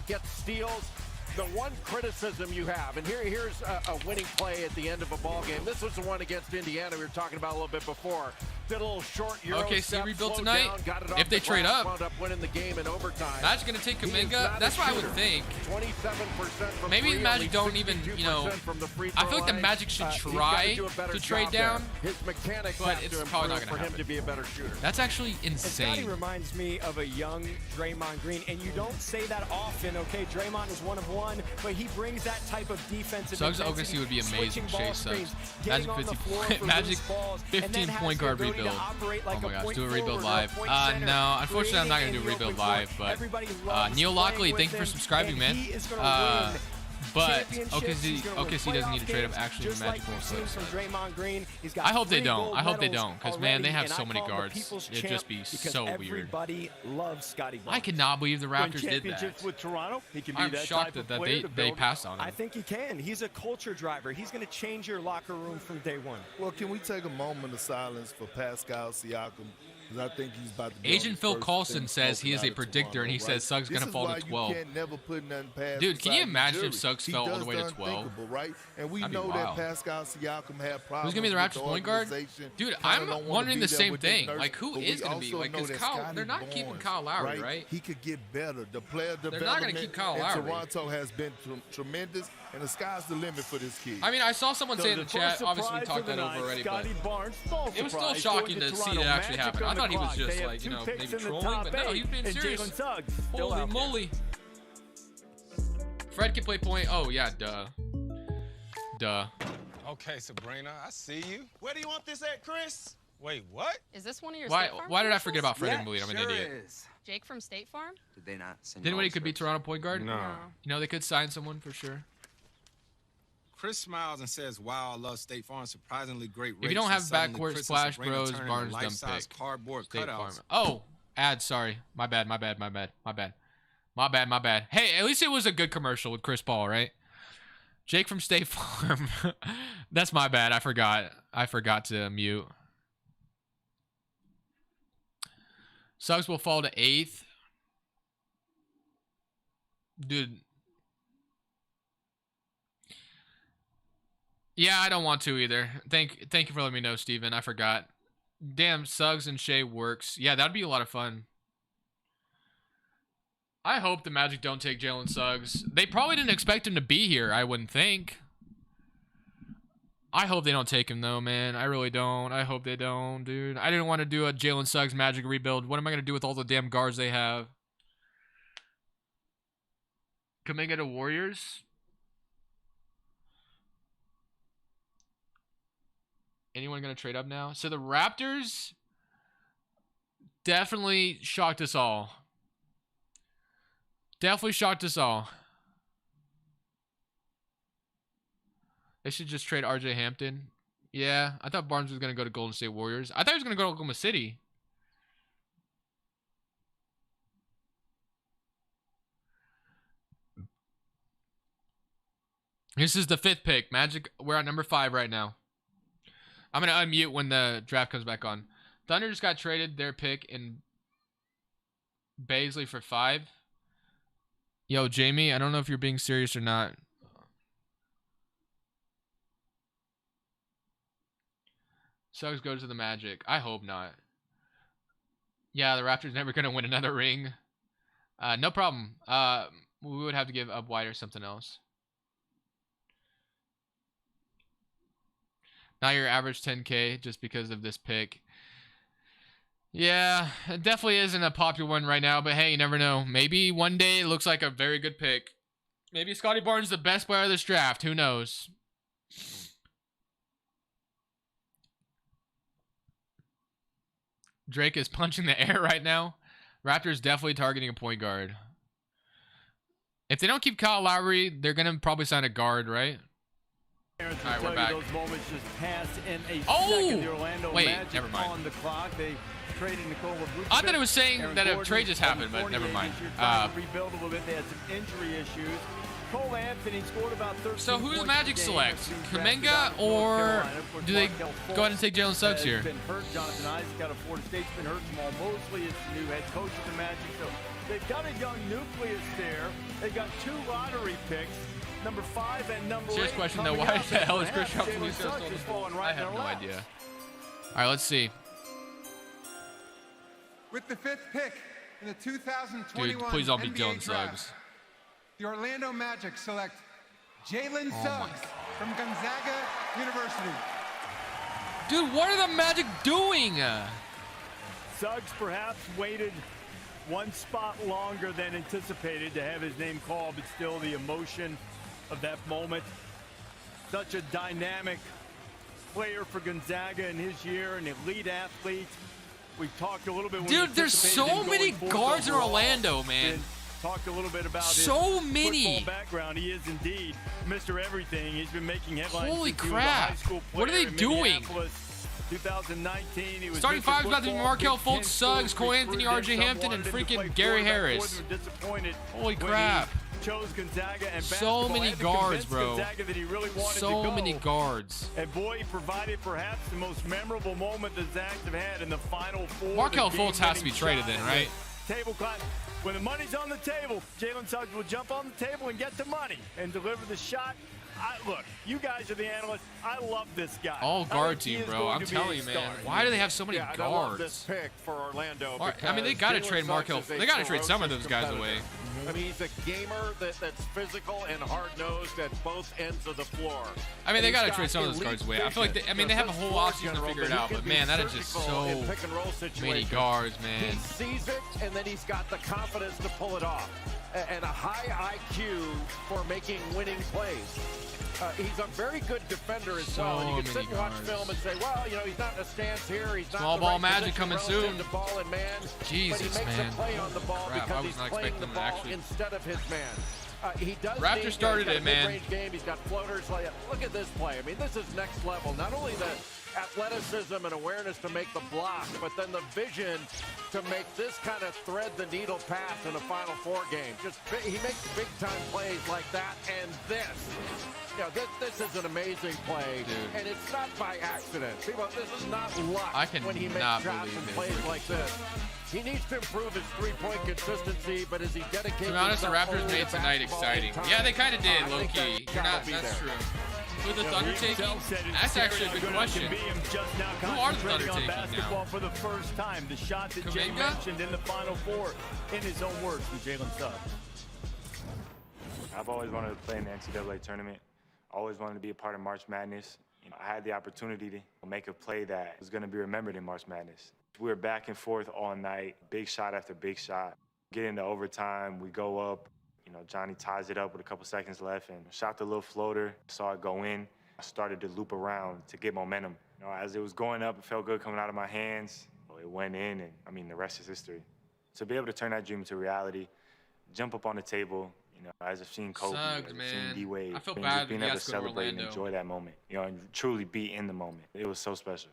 Speaker 6: Get steals. The one criticism you have, and here's a winning play at the end of a ball game. This was the one against Indiana we were talking about a little bit before. Did a little short Euro
Speaker 1: Okay,
Speaker 6: step,
Speaker 1: see, rebuild
Speaker 6: slowed
Speaker 1: tonight.
Speaker 6: down, got it off
Speaker 1: If they
Speaker 6: the
Speaker 1: trade
Speaker 6: glass,
Speaker 1: up,
Speaker 6: wound up winning the game in overtime.
Speaker 1: Magic gonna take
Speaker 6: He is
Speaker 1: Kuminga.
Speaker 6: not a
Speaker 1: That's what I would
Speaker 6: shooter.
Speaker 1: think.
Speaker 6: 27% from
Speaker 1: Maybe
Speaker 6: three,
Speaker 1: the Magic
Speaker 6: only
Speaker 1: don't even,
Speaker 6: 62% from the free
Speaker 1: I
Speaker 6: throw
Speaker 1: feel like the
Speaker 6: line.
Speaker 1: Magic should
Speaker 6: He's gotta
Speaker 1: try
Speaker 6: do a better
Speaker 1: to trade
Speaker 6: job there.
Speaker 1: down,
Speaker 6: His mechanics
Speaker 1: but
Speaker 6: have
Speaker 1: it's
Speaker 6: to
Speaker 1: probably not
Speaker 6: improve
Speaker 1: gonna
Speaker 6: for him
Speaker 1: happen.
Speaker 6: to be a better shooter.
Speaker 1: That's actually
Speaker 11: And Scotty
Speaker 1: insane.
Speaker 11: reminds me of a young Draymond Green, and you don't say that often. Okay, Draymond is one of one, but he brings that type of defensive
Speaker 1: Suggs
Speaker 11: intensity,
Speaker 1: OKC would be amazing.
Speaker 11: switching ball
Speaker 1: Shea
Speaker 11: screens,
Speaker 1: Suggs.
Speaker 11: getting
Speaker 1: Magic
Speaker 11: on the
Speaker 1: 50
Speaker 11: floor for
Speaker 1: Magic
Speaker 11: loose balls, and
Speaker 1: 15
Speaker 11: then
Speaker 1: point
Speaker 11: has the
Speaker 1: guard
Speaker 11: ability to
Speaker 1: rebuild.
Speaker 11: operate like
Speaker 1: Oh my
Speaker 11: a
Speaker 1: gosh,
Speaker 11: point
Speaker 1: do a rebuild
Speaker 11: forward or a
Speaker 1: live.
Speaker 11: point
Speaker 1: No,
Speaker 11: center,
Speaker 1: unfortunately I'm not gonna do
Speaker 11: creating
Speaker 1: rebuild
Speaker 11: in the open
Speaker 1: live,
Speaker 11: court.
Speaker 1: but
Speaker 11: Everybody loves
Speaker 1: Neil
Speaker 11: playing
Speaker 1: Lockley,
Speaker 11: with
Speaker 1: thank you for
Speaker 11: him,
Speaker 1: subscribing,
Speaker 11: and
Speaker 1: man.
Speaker 11: he is gonna win
Speaker 1: But
Speaker 11: championships. He's gonna win
Speaker 1: OKC doesn't need to trade up.
Speaker 11: playoff
Speaker 1: Actually,
Speaker 11: games,
Speaker 1: the
Speaker 11: just
Speaker 1: Magic
Speaker 11: like
Speaker 1: won't
Speaker 11: we've seen
Speaker 1: suck.
Speaker 11: from Draymond Green. He's got
Speaker 1: I hope they
Speaker 11: 3
Speaker 1: don't.
Speaker 11: gold
Speaker 1: I hope they
Speaker 11: medals
Speaker 1: don't, because man, they
Speaker 11: already,
Speaker 1: have
Speaker 11: and
Speaker 1: so
Speaker 11: I
Speaker 1: many
Speaker 11: call him the
Speaker 1: guards.
Speaker 11: people's
Speaker 1: It'd
Speaker 11: champ
Speaker 1: just be
Speaker 11: because
Speaker 1: so weird.
Speaker 11: everybody loves Scotty Barnes.
Speaker 1: I cannot believe the
Speaker 3: Win
Speaker 1: Raptors did that.
Speaker 3: championships with Toronto. He can be
Speaker 1: I'm
Speaker 3: that
Speaker 1: shocked
Speaker 3: type of
Speaker 1: that
Speaker 3: player to
Speaker 1: they
Speaker 3: build.
Speaker 1: passed on him.
Speaker 11: I think he can. He's a culture driver. He's going to change your locker room from day one.
Speaker 8: Well, can we take a moment of silence for Pascal Siakam? Because I think he's about to be
Speaker 1: Agent
Speaker 8: on the
Speaker 1: Phil
Speaker 8: first
Speaker 1: Coulson
Speaker 8: thing
Speaker 1: says he is
Speaker 8: spoken
Speaker 1: a
Speaker 8: out of
Speaker 1: predictor,
Speaker 8: Toronto,
Speaker 1: and he
Speaker 8: right?
Speaker 1: says Suggs
Speaker 8: This
Speaker 1: gonna
Speaker 8: is
Speaker 1: fall to
Speaker 8: why
Speaker 1: 12.
Speaker 8: You can't never put nothing past
Speaker 1: Dude, can you
Speaker 8: beside the
Speaker 1: imagine
Speaker 8: jury.
Speaker 1: if Suggs
Speaker 8: He
Speaker 1: fell all
Speaker 8: does
Speaker 1: the way to
Speaker 8: the
Speaker 1: 12?
Speaker 8: unthinkable, right? And we
Speaker 1: That'd be
Speaker 8: know that
Speaker 1: wild.
Speaker 8: Pascal Siakam had problems.
Speaker 1: Who's gonna be the
Speaker 8: with
Speaker 1: Raptors point guard?
Speaker 8: organization.
Speaker 1: Dude,
Speaker 8: Kinda
Speaker 1: I'm
Speaker 8: don't wanna
Speaker 1: wondering
Speaker 8: be
Speaker 1: the
Speaker 8: there
Speaker 1: same
Speaker 8: with his
Speaker 1: thing.
Speaker 8: nurse,
Speaker 1: Like, who
Speaker 8: but
Speaker 1: is
Speaker 8: we
Speaker 1: gonna be?
Speaker 8: also
Speaker 1: Like,
Speaker 8: know
Speaker 1: is
Speaker 8: that
Speaker 1: Kyle?
Speaker 8: Scotty
Speaker 1: They're not keeping
Speaker 8: Barnes,
Speaker 1: Kyle Lowry, right?
Speaker 8: He could get better. The player
Speaker 1: They're not gonna
Speaker 8: development
Speaker 1: keep Kyle
Speaker 8: in
Speaker 1: Lowry.
Speaker 8: Toronto has been tremendous, and the sky's the limit for this kid.
Speaker 1: I mean, I saw someone say in the
Speaker 3: the
Speaker 1: chat.
Speaker 3: first
Speaker 1: Obviously, we
Speaker 3: surprise
Speaker 1: talked
Speaker 3: of the
Speaker 1: that over
Speaker 3: night,
Speaker 1: already, but
Speaker 3: Scotty Barnes, no
Speaker 1: it was still
Speaker 3: surprise,
Speaker 1: shocking
Speaker 3: going
Speaker 1: to
Speaker 3: to
Speaker 1: see
Speaker 3: Toronto.
Speaker 1: that actually
Speaker 3: Magic
Speaker 1: happen. I
Speaker 3: on the
Speaker 1: thought he was
Speaker 3: clock.
Speaker 1: just
Speaker 3: They have
Speaker 1: like, you
Speaker 3: 2
Speaker 1: know,
Speaker 3: picks
Speaker 1: maybe
Speaker 3: in the
Speaker 1: trolling,
Speaker 3: top
Speaker 1: but no,
Speaker 3: 8,
Speaker 1: he's being
Speaker 3: and
Speaker 1: serious.
Speaker 3: Jalen Suggs still
Speaker 1: Holy
Speaker 3: out there.
Speaker 1: moly! Fred can play point. Oh yeah, duh.
Speaker 10: Okay, Sabrina, I see you.
Speaker 12: Where do you want this at, Chris?
Speaker 10: Wait, what?
Speaker 13: Is this one of your
Speaker 1: Why?
Speaker 13: State Farm
Speaker 1: Why did I
Speaker 13: commercials?
Speaker 1: forget about Fred
Speaker 12: Yeah,
Speaker 1: VanVleet? I'm an
Speaker 12: sure
Speaker 1: idiot.
Speaker 12: is.
Speaker 13: Jake from State Farm?
Speaker 12: Did they not send
Speaker 1: Didn't he could be Toronto point guard?
Speaker 10: No.
Speaker 1: You know they could sign someone for sure.
Speaker 14: Chris smiles and says, "Wow, I love State Farm. Surprisingly great rates."
Speaker 1: If you don't have
Speaker 14: And suddenly
Speaker 1: backcourt
Speaker 14: Chris and
Speaker 1: splash
Speaker 14: Sabrina
Speaker 1: bros,
Speaker 14: turn into
Speaker 1: Barnes dumb
Speaker 14: life-size
Speaker 1: pick.
Speaker 14: cardboard
Speaker 1: State Farm.
Speaker 14: cutouts.
Speaker 1: Oh, ad. Sorry, my bad. Hey, at least it was a good commercial with Chris Paul, right? Jake from State Farm. That's my bad. I forgot to mute. Suggs will fall to 8th. Dude. Yeah, I don't want to either. Thank you for letting me know, Steven. I forgot. Damn, Suggs and Shea works. Yeah, that'd be a lot of fun. I hope the Magic don't take Jalen Suggs. They probably didn't expect him to be here, I wouldn't think. I hope they don't take him, though, man. I really don't. I hope they don't, dude. I didn't want to do a Jalen Suggs Magic rebuild. What am I going to do with all the damn guards they have? Kuminga to Warriors? Anyone going to trade up now? So the Raptors definitely shocked us all. Definitely shocked us all. They should just trade RJ Hampton. Yeah, I thought Barnes was going to go to Golden State Warriors. I thought he was going to go to Oklahoma City. This is the 5th pick. Magic, we're at number 5 right now. I'm going to unmute when the draft comes back on. Thunder just got traded their pick in Baisley for 5. Yo, Jamie, I don't know if you're being serious or not. Suggs goes to the Magic. I hope not. Yeah, the Raptors never going to win another ring. No problem. We would have to give up White or something else. Now your average 10K just because of this pick. Yeah, it definitely isn't a popular one right now, but hey, you never know. Maybe one day it looks like a very good pick. Maybe Scotty Barnes is the best player of this draft. Who knows? Drake is punching the air right now. Raptors definitely targeting a point guard. If they don't keep Kyle Lowry, they're going to probably sign a guard, right? All right, we're back.
Speaker 3: Those moments just passed in a
Speaker 1: Oh!
Speaker 3: second. The Orlando
Speaker 1: Wait,
Speaker 3: Magic
Speaker 1: never mind.
Speaker 3: on the clock. They traded Nikola Vucevic.
Speaker 1: I thought it was saying
Speaker 3: Aaron
Speaker 1: that a
Speaker 3: Gordon,
Speaker 1: trade just happened, but never mind.
Speaker 3: Trying to rebuild a little bit. They had some injury issues. Cole Anthony scored about 13
Speaker 1: So who do the
Speaker 3: points
Speaker 1: Magic
Speaker 3: a game
Speaker 1: select?
Speaker 3: after he drafted
Speaker 1: Kuminga,
Speaker 3: out of North
Speaker 1: or
Speaker 3: Carolina. Of course,
Speaker 1: do they
Speaker 3: Markelle
Speaker 1: go ahead and take Jalen Suggs
Speaker 3: has
Speaker 1: here?
Speaker 3: Been hurt. Jonathan Isaac out of Florida State's been hurt. Jamal Mosley is the new head coach of the Magic. So they've got a young nucleus there. They've got 2 lottery picks. Number 5 and number 8.
Speaker 1: Serious question though, why the hell is Chris Sharpton still on the ball? I have no idea. All right, let's see.
Speaker 4: With the 5th pick in the 2021
Speaker 1: Dude, please don't be
Speaker 4: NBA
Speaker 1: Jalen
Speaker 4: draft,
Speaker 1: Suggs.
Speaker 4: the Orlando Magic select Jalen Suggs from Gonzaga University.
Speaker 1: Dude, what are the Magic doing?
Speaker 3: Suggs perhaps waited one spot longer than anticipated to have his name called, but still the emotion of that moment. Such a dynamic player for Gonzaga in his year, an elite athlete. We talked a little bit.
Speaker 1: Dude, there's so many guards in Orlando, man.
Speaker 3: Talked a little bit about
Speaker 1: so
Speaker 3: his
Speaker 1: many
Speaker 3: football background. He is indeed Mr. Everything. He's been making headlines.
Speaker 1: Holy
Speaker 3: since he was a
Speaker 1: crap.
Speaker 3: high school
Speaker 1: What are
Speaker 3: player
Speaker 1: they
Speaker 3: in
Speaker 1: doing?
Speaker 3: Minneapolis. 2019, he was
Speaker 1: Starting
Speaker 3: Mr.
Speaker 1: five's about to be
Speaker 3: Football,
Speaker 1: Markelle
Speaker 3: Big Ten
Speaker 1: Fultz, Suggs,
Speaker 3: schools
Speaker 1: Cole Anthony,
Speaker 3: recruited
Speaker 1: R.J.
Speaker 3: him,
Speaker 1: Hampton, and
Speaker 3: wanted him to play
Speaker 1: freaking
Speaker 3: for
Speaker 1: Gary
Speaker 3: them.
Speaker 1: Harris.
Speaker 3: Boys were disappointed
Speaker 1: Holy
Speaker 3: when
Speaker 1: crap.
Speaker 3: he chose Gonzaga and
Speaker 1: So
Speaker 3: basketball.
Speaker 1: many
Speaker 3: Had to
Speaker 1: guards,
Speaker 3: convince
Speaker 1: bro.
Speaker 3: Gonzaga that he really wanted
Speaker 1: So
Speaker 3: to go.
Speaker 1: many guards.
Speaker 3: And boy, he provided perhaps the most memorable moment the Zags have had in the Final Four.
Speaker 1: Markelle
Speaker 3: The
Speaker 1: Fultz has to be
Speaker 3: game-winning
Speaker 1: traded then,
Speaker 3: shot.
Speaker 1: right?
Speaker 3: Table clock. When the money's on the table, Jalen Suggs will jump on the table and get the money and deliver the shot. Look, you guys are the analysts. I love this guy.
Speaker 1: All guard team, bro. I'm telling you, man. Why do they have so many
Speaker 6: I love this
Speaker 1: guards?
Speaker 6: pick for Orlando.
Speaker 1: I mean, they got to
Speaker 6: because
Speaker 1: trade
Speaker 6: Jalen
Speaker 1: Markelle.
Speaker 6: Suggs is a
Speaker 1: They got to trade some of
Speaker 6: ferocious
Speaker 1: those guys
Speaker 6: competitor.
Speaker 1: away.
Speaker 6: I mean, he's a gamer that's physical and hard-nosed at both ends of the floor.
Speaker 1: I mean, they
Speaker 6: And
Speaker 1: got to
Speaker 6: he's
Speaker 1: trade some of those
Speaker 6: elite
Speaker 1: guards away. I feel like
Speaker 6: vision.
Speaker 1: they, I mean, they have a
Speaker 6: This
Speaker 1: whole
Speaker 6: floor
Speaker 1: offseason to
Speaker 6: general,
Speaker 1: figure it
Speaker 6: but he
Speaker 1: out,
Speaker 6: can
Speaker 1: but
Speaker 6: be
Speaker 1: man, that is just
Speaker 6: surgical
Speaker 1: so
Speaker 6: in pick-and-roll
Speaker 1: many
Speaker 6: situations.
Speaker 1: guards, man.
Speaker 6: He sees it, and then he's got the confidence to pull it off. And a high IQ for making winning plays. He's a very good defender as well. And you can sit and watch film and say, well, you know, he's not in the stance here. He's not
Speaker 1: Small
Speaker 6: in the
Speaker 1: ball
Speaker 6: right
Speaker 1: Magic
Speaker 6: position
Speaker 1: coming
Speaker 6: relative
Speaker 1: soon.
Speaker 6: to ball and man.
Speaker 1: Jesus,
Speaker 6: but he makes
Speaker 1: man.
Speaker 6: a play on the ball
Speaker 1: Crap, I
Speaker 6: because
Speaker 1: was
Speaker 6: he's
Speaker 1: not
Speaker 6: playing
Speaker 1: expecting
Speaker 6: the
Speaker 1: them to
Speaker 6: ball
Speaker 1: actually-
Speaker 6: instead of his man. He does
Speaker 1: Raptors
Speaker 6: need,
Speaker 1: started
Speaker 6: he's got
Speaker 1: it,
Speaker 6: a
Speaker 1: man.
Speaker 6: mid-range game. He's got floaters. Look at this play. I mean, this is next level. Not only the athleticism and awareness to make the block, but then the vision to make this kind of thread the needle pass in a Final Four game. He makes big time plays like that, and this. You know, this is an amazing play,
Speaker 1: Dude.
Speaker 6: and it's not by accident. People, this is not luck
Speaker 1: I can
Speaker 6: when he makes
Speaker 1: not
Speaker 6: shots
Speaker 1: believe
Speaker 6: and
Speaker 1: it.
Speaker 6: plays like this. He needs to improve his three-point consistency, but is he dedicated?
Speaker 1: To be honest, the
Speaker 6: himself
Speaker 1: Raptors
Speaker 6: only
Speaker 1: made
Speaker 6: to
Speaker 1: tonight
Speaker 6: basketball
Speaker 1: exciting.
Speaker 6: in time?
Speaker 1: Yeah, they kind of did,
Speaker 6: I
Speaker 1: low
Speaker 6: think
Speaker 1: key.
Speaker 6: that's
Speaker 1: You're
Speaker 6: gotta
Speaker 1: not.
Speaker 6: be
Speaker 1: That's
Speaker 6: there.
Speaker 1: true. With the
Speaker 3: He
Speaker 1: Thundertaking,
Speaker 3: himself said it's
Speaker 1: that's actually a
Speaker 3: as
Speaker 1: good
Speaker 3: good as
Speaker 1: question.
Speaker 3: can be. Him just now
Speaker 1: Who are the
Speaker 3: concentrating on
Speaker 1: Thundertaking
Speaker 3: basketball
Speaker 1: now?
Speaker 3: for the first time. The shot that Jay
Speaker 1: Kuminga?
Speaker 3: mentioned in the Final Four, in his own words, from Jalen Suggs.
Speaker 13: I've always wanted to play in the NCAA tournament. Always wanted to be a part of March Madness. You know, I had the opportunity to make a play that was going to be remembered in March Madness. We were back and forth all night, big shot after big shot. Get into overtime, we go up. You know, Johnny ties it up with a couple seconds left and shot the little floater, saw it go in. I started to loop around to get momentum. You know, as it was going up, it felt good coming out of my hands. It went in, and I mean, the rest is history. To be able to turn that dream into reality, jump up on the table, you know, as I've seen Kobe,
Speaker 1: Suggs,
Speaker 13: as I've
Speaker 1: man.
Speaker 13: seen D-Wade,
Speaker 1: I feel
Speaker 13: and
Speaker 1: bad
Speaker 13: just being
Speaker 1: that he
Speaker 13: able
Speaker 1: has
Speaker 13: to
Speaker 1: to go to
Speaker 13: celebrate and
Speaker 1: Orlando.
Speaker 13: enjoy that moment, you know, and truly be in the moment. It was so special.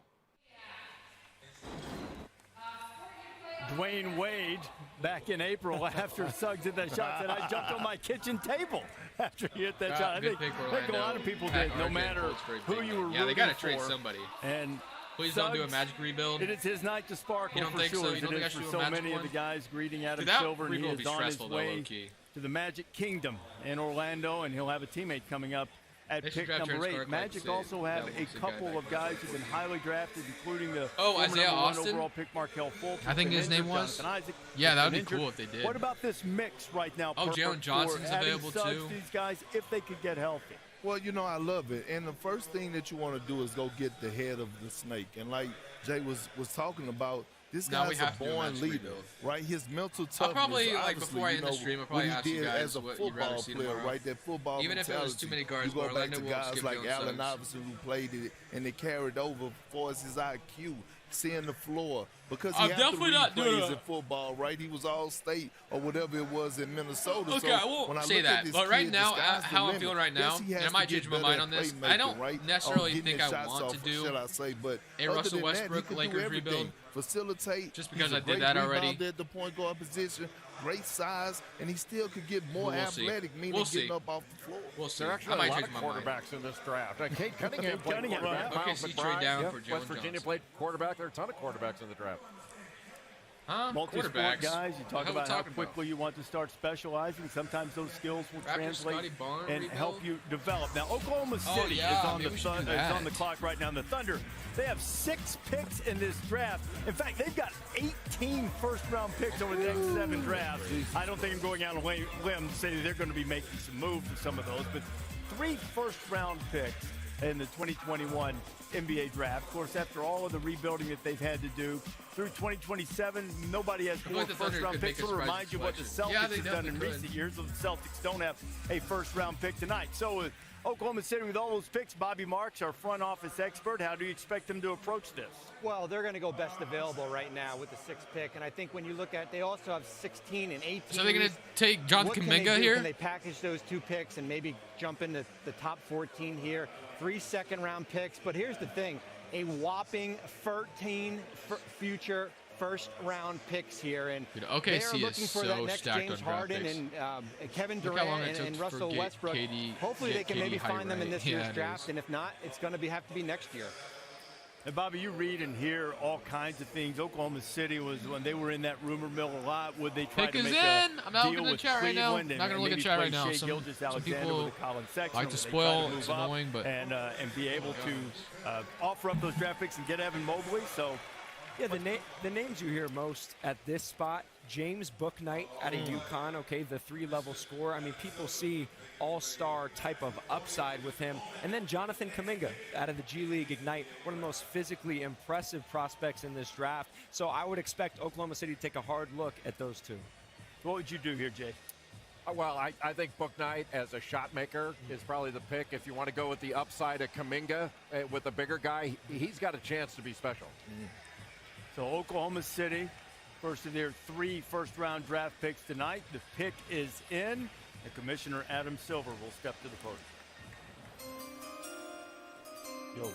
Speaker 3: Dwayne Wade, back in April after Suggs hit that shot, said, I jumped on my kitchen table after he hit that shot. I
Speaker 1: Good
Speaker 3: think,
Speaker 1: pick,
Speaker 3: I think a lot
Speaker 1: Orlando.
Speaker 3: of people
Speaker 1: Pat
Speaker 3: did, no
Speaker 1: RJ
Speaker 3: matter
Speaker 1: Fultz for a
Speaker 3: who
Speaker 1: big
Speaker 3: you
Speaker 1: man.
Speaker 3: were
Speaker 1: Yeah, they
Speaker 3: rooting
Speaker 1: gotta trade
Speaker 3: for.
Speaker 1: somebody.
Speaker 3: And
Speaker 1: Please don't do a
Speaker 3: Suggs,
Speaker 1: Magic rebuild.
Speaker 3: It is his night to sparkle
Speaker 1: You don't
Speaker 3: for
Speaker 1: think so?
Speaker 3: sure.
Speaker 1: You don't
Speaker 3: It
Speaker 1: think I
Speaker 3: is
Speaker 1: should
Speaker 3: for
Speaker 1: do a
Speaker 3: so
Speaker 1: Magic
Speaker 3: many of
Speaker 1: one?
Speaker 3: the guys greeting Adam
Speaker 1: Dude, that
Speaker 3: Silver, and he
Speaker 1: rebuild would
Speaker 3: is
Speaker 1: be
Speaker 3: on his
Speaker 1: stressful, though,
Speaker 3: way
Speaker 1: low-key.
Speaker 3: to the Magic Kingdom in Orlando, and he'll have a teammate coming up at
Speaker 1: They should
Speaker 3: pick
Speaker 1: draft
Speaker 3: number
Speaker 1: Terrence
Speaker 3: 8.
Speaker 1: Clark like
Speaker 3: Magic
Speaker 1: Sid.
Speaker 3: also have
Speaker 1: That
Speaker 3: a
Speaker 1: looks a guy
Speaker 3: couple
Speaker 1: back
Speaker 3: of guys who've been highly drafted, including the
Speaker 1: Oh,
Speaker 3: former
Speaker 1: Isaiah
Speaker 3: number 1
Speaker 1: Austin?
Speaker 3: overall pick Markelle Fultz.
Speaker 1: I think
Speaker 3: who's
Speaker 1: his
Speaker 3: been
Speaker 1: name
Speaker 3: injured.
Speaker 1: was.
Speaker 3: Jonathan Isaac
Speaker 1: Yeah,
Speaker 3: has
Speaker 1: that would
Speaker 3: been
Speaker 1: be cool
Speaker 3: injured.
Speaker 1: if they did.
Speaker 3: What about this mix right now?
Speaker 1: Oh, Jalen
Speaker 3: for
Speaker 1: Johnson's
Speaker 3: Adam
Speaker 1: available
Speaker 3: Suggs,
Speaker 1: too.
Speaker 3: These guys, if they could get healthy.
Speaker 8: Well, you know, I love it. And the first thing that you want to do is go get the head of the snake. And like Jay was talking about, this
Speaker 1: Now we
Speaker 8: guy's a
Speaker 1: have to do a
Speaker 8: born
Speaker 1: match
Speaker 8: leader,
Speaker 1: rebuild.
Speaker 8: right? His mental toughness.
Speaker 1: I'll probably, like,
Speaker 8: obviously,
Speaker 1: before I
Speaker 8: you
Speaker 1: end the
Speaker 8: know,
Speaker 1: stream, I'll
Speaker 8: what
Speaker 1: probably
Speaker 8: he
Speaker 1: ask you
Speaker 8: did
Speaker 1: guys
Speaker 8: as a
Speaker 1: what you'd rather
Speaker 8: football
Speaker 1: see
Speaker 8: player,
Speaker 1: tomorrow.
Speaker 8: right? That football
Speaker 1: Even if it was too many guards,
Speaker 8: you go
Speaker 1: but
Speaker 8: back
Speaker 1: Orlando
Speaker 8: to
Speaker 1: won't
Speaker 8: guys
Speaker 1: skip
Speaker 8: like
Speaker 1: Jalen
Speaker 8: Allen
Speaker 1: Suggs.
Speaker 8: Iverson who played it, and they carried over for us his IQ. seeing the floor because he
Speaker 1: I'm
Speaker 8: had
Speaker 1: definitely
Speaker 8: to read
Speaker 1: not doing
Speaker 8: plays
Speaker 1: a-
Speaker 8: in football, right? He was all state or whatever it was in Minnesota.
Speaker 1: Okay,
Speaker 8: so
Speaker 1: I won't
Speaker 8: when I
Speaker 1: say
Speaker 8: look
Speaker 1: that,
Speaker 8: at this
Speaker 1: but right
Speaker 8: kid,
Speaker 1: now,
Speaker 8: the sky's the
Speaker 1: how I'm
Speaker 8: limit.
Speaker 1: feeling right now,
Speaker 8: Yes, he
Speaker 1: and
Speaker 8: has
Speaker 1: I might
Speaker 8: to get
Speaker 1: change my
Speaker 8: better
Speaker 1: mind
Speaker 8: at
Speaker 1: on this. I
Speaker 8: playmaking,
Speaker 1: don't
Speaker 8: right?
Speaker 1: necessarily
Speaker 8: Getting
Speaker 1: think
Speaker 8: his
Speaker 1: I
Speaker 8: shots
Speaker 1: want
Speaker 8: off,
Speaker 1: to do
Speaker 8: shall I say, but
Speaker 1: a
Speaker 8: other
Speaker 1: Russell
Speaker 8: than that,
Speaker 1: Westbrook
Speaker 8: he can do
Speaker 1: Lakers
Speaker 8: everything.
Speaker 1: rebuild.
Speaker 8: Facilitate.
Speaker 1: Just because
Speaker 8: He's a
Speaker 1: I did
Speaker 8: great
Speaker 1: that already.
Speaker 8: rebounder at the point guard position, great size, and he still could get more
Speaker 1: We'll see.
Speaker 8: athletic, meaning
Speaker 1: We'll
Speaker 8: getting
Speaker 1: see.
Speaker 8: up off the floor.
Speaker 1: We'll see.
Speaker 6: There are
Speaker 1: I
Speaker 6: actually
Speaker 1: might
Speaker 6: a lot
Speaker 1: change
Speaker 6: of
Speaker 1: my mind.
Speaker 6: quarterbacks in this draft. Cade Cunningham played
Speaker 3: Cunningham,
Speaker 6: quarterback.
Speaker 3: right.
Speaker 6: Miles
Speaker 1: OKC trade
Speaker 6: McBride,
Speaker 1: down
Speaker 6: yep,
Speaker 1: for Jalen
Speaker 6: West Virginia
Speaker 1: Johnson.
Speaker 6: played quarterback. There are a ton of quarterbacks in the draft.
Speaker 1: Huh?
Speaker 3: Multi-sport
Speaker 1: Quarterbacks.
Speaker 3: guys, you
Speaker 1: What
Speaker 3: talk
Speaker 1: the hell
Speaker 3: about
Speaker 1: we
Speaker 3: how
Speaker 1: talking
Speaker 3: quickly you want to start specializing. Sometimes those skills will
Speaker 1: Raptors,
Speaker 3: translate
Speaker 1: Scotty Barnes
Speaker 3: and
Speaker 1: rebuild?
Speaker 3: help you develop. Now, Oklahoma
Speaker 1: Oh,
Speaker 3: City
Speaker 1: yeah,
Speaker 3: is, on
Speaker 1: maybe
Speaker 3: the
Speaker 1: we should do
Speaker 3: is
Speaker 1: that.
Speaker 3: on the clock right now. The Thunder, they have 6 picks in this draft. In fact, they've got 18 first-round picks over the next 7 drafts. I don't think I'm going out on a limb to say they're going to be making some moves with some of those, but 3 first-round picks in the 2021 NBA draft. Of course, after all of the rebuilding that they've had to do, through 2027, nobody has
Speaker 1: I feel
Speaker 3: 4
Speaker 1: like the Thunder
Speaker 3: first-round
Speaker 1: could make
Speaker 3: picks.
Speaker 1: a
Speaker 3: So to
Speaker 1: surprise
Speaker 3: remind you what the
Speaker 1: selection.
Speaker 3: Celtics
Speaker 1: Yeah, they
Speaker 3: have done in
Speaker 1: definitely
Speaker 3: recent
Speaker 1: could.
Speaker 3: years. The Celtics don't have a first-round pick tonight. So with Oklahoma City with all those picks, Bobby Marks, our front office expert, how do you expect them to approach this?
Speaker 15: Well, they're going to go best available right now with the 6th pick, and I think when you look at, they also have 16 and 18.
Speaker 1: So they're gonna take Jonathan
Speaker 15: What can they
Speaker 1: Kuminga
Speaker 15: do?
Speaker 1: here?
Speaker 15: Can they package those 2 picks and maybe jump into the top 14 here? 3 second-round picks, but here's the thing: a whopping 13 future first-round picks here, and
Speaker 1: Dude,
Speaker 15: they
Speaker 1: OKC
Speaker 15: are
Speaker 1: is
Speaker 15: looking for
Speaker 1: so
Speaker 15: that next
Speaker 1: stacked
Speaker 15: James
Speaker 1: on draft
Speaker 15: Harden
Speaker 1: picks.
Speaker 15: and Kevin
Speaker 1: Look how long
Speaker 15: Durant
Speaker 1: it took
Speaker 15: and
Speaker 1: for
Speaker 15: Russell
Speaker 1: get
Speaker 15: Westbrook.
Speaker 1: KD
Speaker 15: Hopefully, they can
Speaker 1: KD
Speaker 15: maybe find them in
Speaker 1: height
Speaker 15: this
Speaker 1: right.
Speaker 15: year's
Speaker 1: Yeah, it
Speaker 15: draft,
Speaker 1: is.
Speaker 15: and if not, it's going to have to be next year.
Speaker 3: And Bobby, you read and hear all kinds of things. Oklahoma City was when they were in that rumor mill a lot. Would they try
Speaker 1: Pick
Speaker 3: to
Speaker 1: is
Speaker 3: make
Speaker 1: in.
Speaker 3: a
Speaker 1: I'm not
Speaker 3: deal
Speaker 1: looking at the
Speaker 3: with
Speaker 1: chat right now.
Speaker 3: Cleveland
Speaker 1: Not gonna
Speaker 3: and
Speaker 1: look at
Speaker 3: maybe
Speaker 1: chat
Speaker 3: play
Speaker 1: right now.
Speaker 3: Shai
Speaker 1: Some
Speaker 3: Gilgeous-Alexander
Speaker 1: people
Speaker 3: with a Colin Sexton
Speaker 1: like to
Speaker 3: when they
Speaker 1: spoil.
Speaker 3: try to
Speaker 1: It's
Speaker 3: move up
Speaker 1: annoying, but
Speaker 3: and be able to offer up those draft picks and get Evan Mobley. So
Speaker 11: Yeah, the names you hear most at this spot, James Bouknight out of UConn, okay, the 3-level scorer. I mean, people see all-star type of upside with him. And then Jonathan Kuminga out of the G League Ignite, one of the most physically impressive prospects in this draft. So I would expect Oklahoma City to take a hard look at those 2.
Speaker 3: what would you do here, Jay?
Speaker 6: Well, I think Bouknight as a shot maker is probably the pick. If you want to go with the upside of Kuminga with a bigger guy, he's got a chance to be special.
Speaker 3: So Oklahoma City, first of their 3 first-round draft picks tonight. The pick is in. And Commissioner Adam Silver will step to the podium. Yo.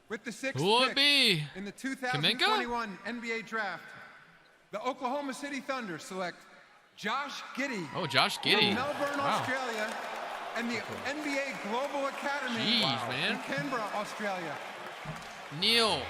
Speaker 4: With the 6th
Speaker 1: Who will it
Speaker 4: pick
Speaker 1: be?
Speaker 4: in the 2021 NBA Draft, the Oklahoma City Thunder select Josh Giddey.
Speaker 1: Oh, Josh Giddey.
Speaker 4: From Melbourne,
Speaker 1: Wow.
Speaker 4: Australia, and the NBA Global Academy
Speaker 1: Jeez, man.
Speaker 4: in Canberra, Australia.
Speaker 1: Neil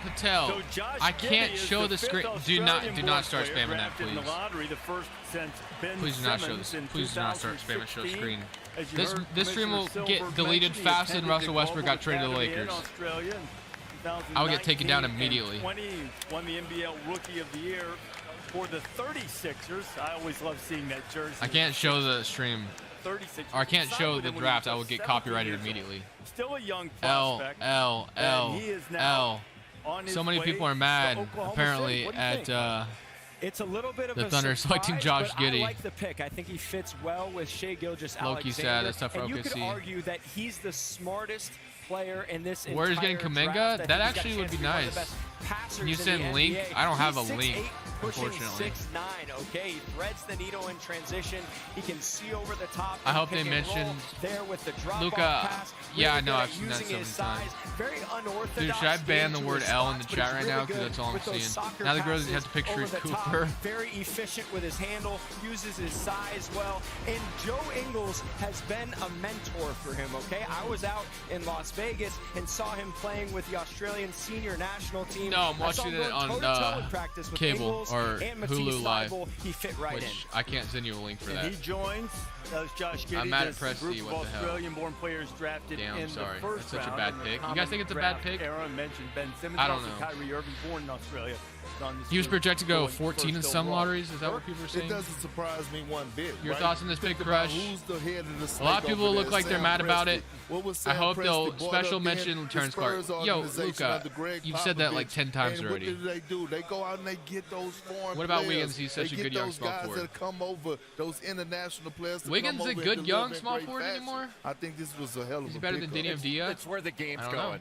Speaker 1: Patel.
Speaker 3: So Josh
Speaker 1: I can't
Speaker 3: Giddey is
Speaker 1: show the
Speaker 3: fifth
Speaker 1: screen. Do
Speaker 3: Australian
Speaker 1: not
Speaker 3: born
Speaker 1: start
Speaker 3: player
Speaker 1: spamming that,
Speaker 3: drafted in
Speaker 1: please.
Speaker 3: the lottery, the first since Ben
Speaker 1: Please do not show
Speaker 3: Simmons
Speaker 1: this.
Speaker 3: in
Speaker 1: Please do not start spamming show
Speaker 3: 2016.
Speaker 1: screen.
Speaker 3: As you
Speaker 1: This
Speaker 3: heard
Speaker 1: stream will
Speaker 3: Commissioner
Speaker 1: get
Speaker 3: Silver
Speaker 1: deleted
Speaker 3: mention, he
Speaker 1: faster than
Speaker 3: attended
Speaker 1: Russell
Speaker 3: the
Speaker 1: Westbrook got
Speaker 3: Global
Speaker 1: traded to the
Speaker 3: Academy in
Speaker 1: Lakers.
Speaker 3: Australia in
Speaker 1: I will get taken down
Speaker 3: 2019 and
Speaker 1: immediately.
Speaker 3: 20, won the NBL Rookie of the Year for the 36ers. I always love seeing that jersey.
Speaker 1: I can't show the stream.
Speaker 3: 36.
Speaker 1: Or I can't
Speaker 3: Signed
Speaker 1: show
Speaker 3: with
Speaker 1: the
Speaker 3: him when he
Speaker 1: draft.
Speaker 3: was
Speaker 1: I will get
Speaker 3: 17
Speaker 1: copyrighted
Speaker 3: years old.
Speaker 1: immediately.
Speaker 3: Still a young
Speaker 1: L,
Speaker 3: prospect.
Speaker 1: L,
Speaker 3: and
Speaker 1: L,
Speaker 3: he is now
Speaker 1: L.
Speaker 3: on his
Speaker 1: So many
Speaker 3: way
Speaker 1: people are
Speaker 3: to
Speaker 1: mad,
Speaker 3: Oklahoma
Speaker 1: apparently,
Speaker 3: City. What do you
Speaker 1: at
Speaker 3: think?
Speaker 11: It's a little bit of
Speaker 1: the
Speaker 11: a
Speaker 1: Thunder
Speaker 11: surprise,
Speaker 1: selecting Josh
Speaker 11: but
Speaker 1: Giddey.
Speaker 11: I like the pick. I think he fits well with Shai Gilgeous-Alexander.
Speaker 1: Low-key sad. That's tough for
Speaker 11: and you could
Speaker 1: OKC.
Speaker 11: argue that he's the smartest player in this
Speaker 1: Where's
Speaker 11: entire
Speaker 1: getting Kuminga?
Speaker 11: draft. I think
Speaker 1: That
Speaker 11: he's got
Speaker 1: actually
Speaker 11: a
Speaker 1: would
Speaker 11: chance
Speaker 1: be
Speaker 11: to one of
Speaker 1: nice.
Speaker 11: the best passers
Speaker 1: Can you
Speaker 11: in the
Speaker 1: send link?
Speaker 11: NBA.
Speaker 1: I don't have
Speaker 11: He's
Speaker 1: a link,
Speaker 11: 6'8", pushing
Speaker 1: unfortunately.
Speaker 11: 6'9", okay? He threads the needle in transition. He can see over the top.
Speaker 1: I hope
Speaker 11: pick
Speaker 1: they
Speaker 11: and roll
Speaker 1: mentioned
Speaker 11: there with the drop-off
Speaker 1: Luka.
Speaker 11: pass.
Speaker 1: Yeah, I
Speaker 11: Really
Speaker 1: know.
Speaker 11: good
Speaker 1: I've
Speaker 11: at
Speaker 1: seen that
Speaker 11: using
Speaker 1: so
Speaker 11: his
Speaker 1: many times.
Speaker 11: size. Very unorthodox.
Speaker 1: Dude, should I ban the
Speaker 11: game to
Speaker 1: word
Speaker 11: his
Speaker 1: L in the
Speaker 11: spots, but
Speaker 1: chat
Speaker 11: he's
Speaker 1: right
Speaker 11: really
Speaker 1: now? Because
Speaker 11: good
Speaker 1: that's all I'm
Speaker 11: with those
Speaker 1: seeing.
Speaker 11: soccer
Speaker 1: Now the girls
Speaker 11: passes
Speaker 1: have to picture
Speaker 11: over the top.
Speaker 1: Cooper.
Speaker 11: Very efficient with his handle, uses his size well, and Joe Ingles has been a mentor for him, okay? I was out in Las Vegas and saw him playing with the Australian senior national team.
Speaker 1: No, I'm
Speaker 11: I saw
Speaker 1: watching
Speaker 11: him
Speaker 1: it
Speaker 11: go
Speaker 1: on
Speaker 11: toe-to-toe in practice with
Speaker 1: cable
Speaker 11: Ingles
Speaker 1: or
Speaker 11: and Matisse
Speaker 1: Hulu Live,
Speaker 11: Thybulle. He fit right in.
Speaker 1: which I can't send you a link for
Speaker 3: And
Speaker 1: that.
Speaker 3: he joins Josh Giddey.
Speaker 1: I'm mad at
Speaker 3: this
Speaker 1: Presti,
Speaker 3: group of
Speaker 1: what the hell?
Speaker 3: Australian-born players drafted
Speaker 1: Damn,
Speaker 3: in
Speaker 1: sorry.
Speaker 3: the first
Speaker 1: That's such a
Speaker 3: round
Speaker 1: bad
Speaker 3: in the
Speaker 1: pick. You guys
Speaker 3: common
Speaker 1: think it's a bad
Speaker 3: draft
Speaker 1: pick?
Speaker 3: Era. Mentioned Ben Simmons.
Speaker 1: I don't
Speaker 3: also
Speaker 1: know.
Speaker 3: Kyrie Irving, born in Australia. is on this
Speaker 1: He was
Speaker 3: group
Speaker 1: projected to go
Speaker 3: going
Speaker 1: 14 in
Speaker 3: first
Speaker 1: some
Speaker 3: overall.
Speaker 1: lotteries. Is that what people are saying?
Speaker 8: It doesn't surprise me one bit.
Speaker 1: Your
Speaker 8: right?
Speaker 1: thoughts on this
Speaker 8: Think
Speaker 1: big
Speaker 8: about
Speaker 1: crush?
Speaker 8: Who's the head of the
Speaker 1: A
Speaker 8: snake
Speaker 1: lot of people
Speaker 8: over
Speaker 1: look
Speaker 8: there?
Speaker 1: like they're
Speaker 8: Sam
Speaker 1: mad about
Speaker 8: Presti.
Speaker 1: it.
Speaker 8: What was
Speaker 1: I
Speaker 8: Sam
Speaker 1: hope
Speaker 8: Presti
Speaker 1: they'll
Speaker 8: brought
Speaker 1: special
Speaker 8: up
Speaker 1: mention
Speaker 8: in the
Speaker 1: Terrence Clark.
Speaker 8: Spurs
Speaker 1: Yo,
Speaker 8: organization
Speaker 1: Luka,
Speaker 8: under Greg
Speaker 1: you've said that like
Speaker 8: Popovich.
Speaker 1: 10 times
Speaker 8: And
Speaker 1: already.
Speaker 8: What do? They go out and they get those foreign
Speaker 1: What about
Speaker 8: players.
Speaker 1: Wiggins? He's such
Speaker 8: they
Speaker 1: a
Speaker 8: get
Speaker 1: good young
Speaker 8: those
Speaker 1: small
Speaker 8: guys
Speaker 1: forward.
Speaker 8: that come over, those international players.
Speaker 1: Wiggins
Speaker 8: come
Speaker 1: a
Speaker 8: over
Speaker 1: good
Speaker 8: and
Speaker 1: young
Speaker 8: deliver in
Speaker 1: small
Speaker 8: great
Speaker 1: forward
Speaker 8: fashion.
Speaker 1: anymore?
Speaker 8: I think this was a hell of
Speaker 1: Is
Speaker 8: a
Speaker 1: he better than
Speaker 8: pickup.
Speaker 1: Deni Avdija?
Speaker 6: It's where the game's
Speaker 1: I don't know.
Speaker 6: going.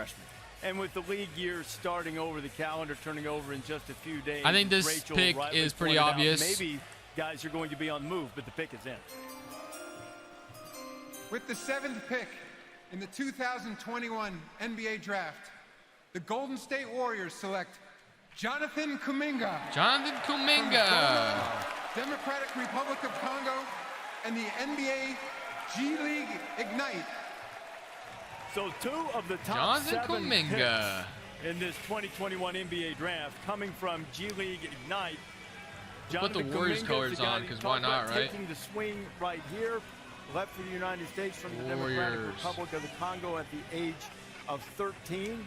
Speaker 3: freshman. And with the league year starting over, the calendar turning over in just a few days,
Speaker 1: I think this
Speaker 3: Rachel
Speaker 1: pick
Speaker 3: rightly
Speaker 1: is pretty
Speaker 3: pointed out,
Speaker 1: obvious.
Speaker 3: maybe guys are going to be on the move, but the pick is in.
Speaker 4: With the 7th pick in the 2021 NBA Draft, the Golden State Warriors select Jonathan Kuminga.
Speaker 1: Jonathan Kuminga.
Speaker 4: Democratic Republic of Congo and the NBA G League Ignite.
Speaker 3: So 2 of the top
Speaker 1: Jonathan
Speaker 3: 7
Speaker 1: Kuminga
Speaker 3: picks in this 2021 NBA Draft coming from G League Ignite.
Speaker 1: Put the Warriors colors on, because why not, right?
Speaker 3: Taking the swing right here, left for the United States from the Democratic Republic of the Congo at the age of 13.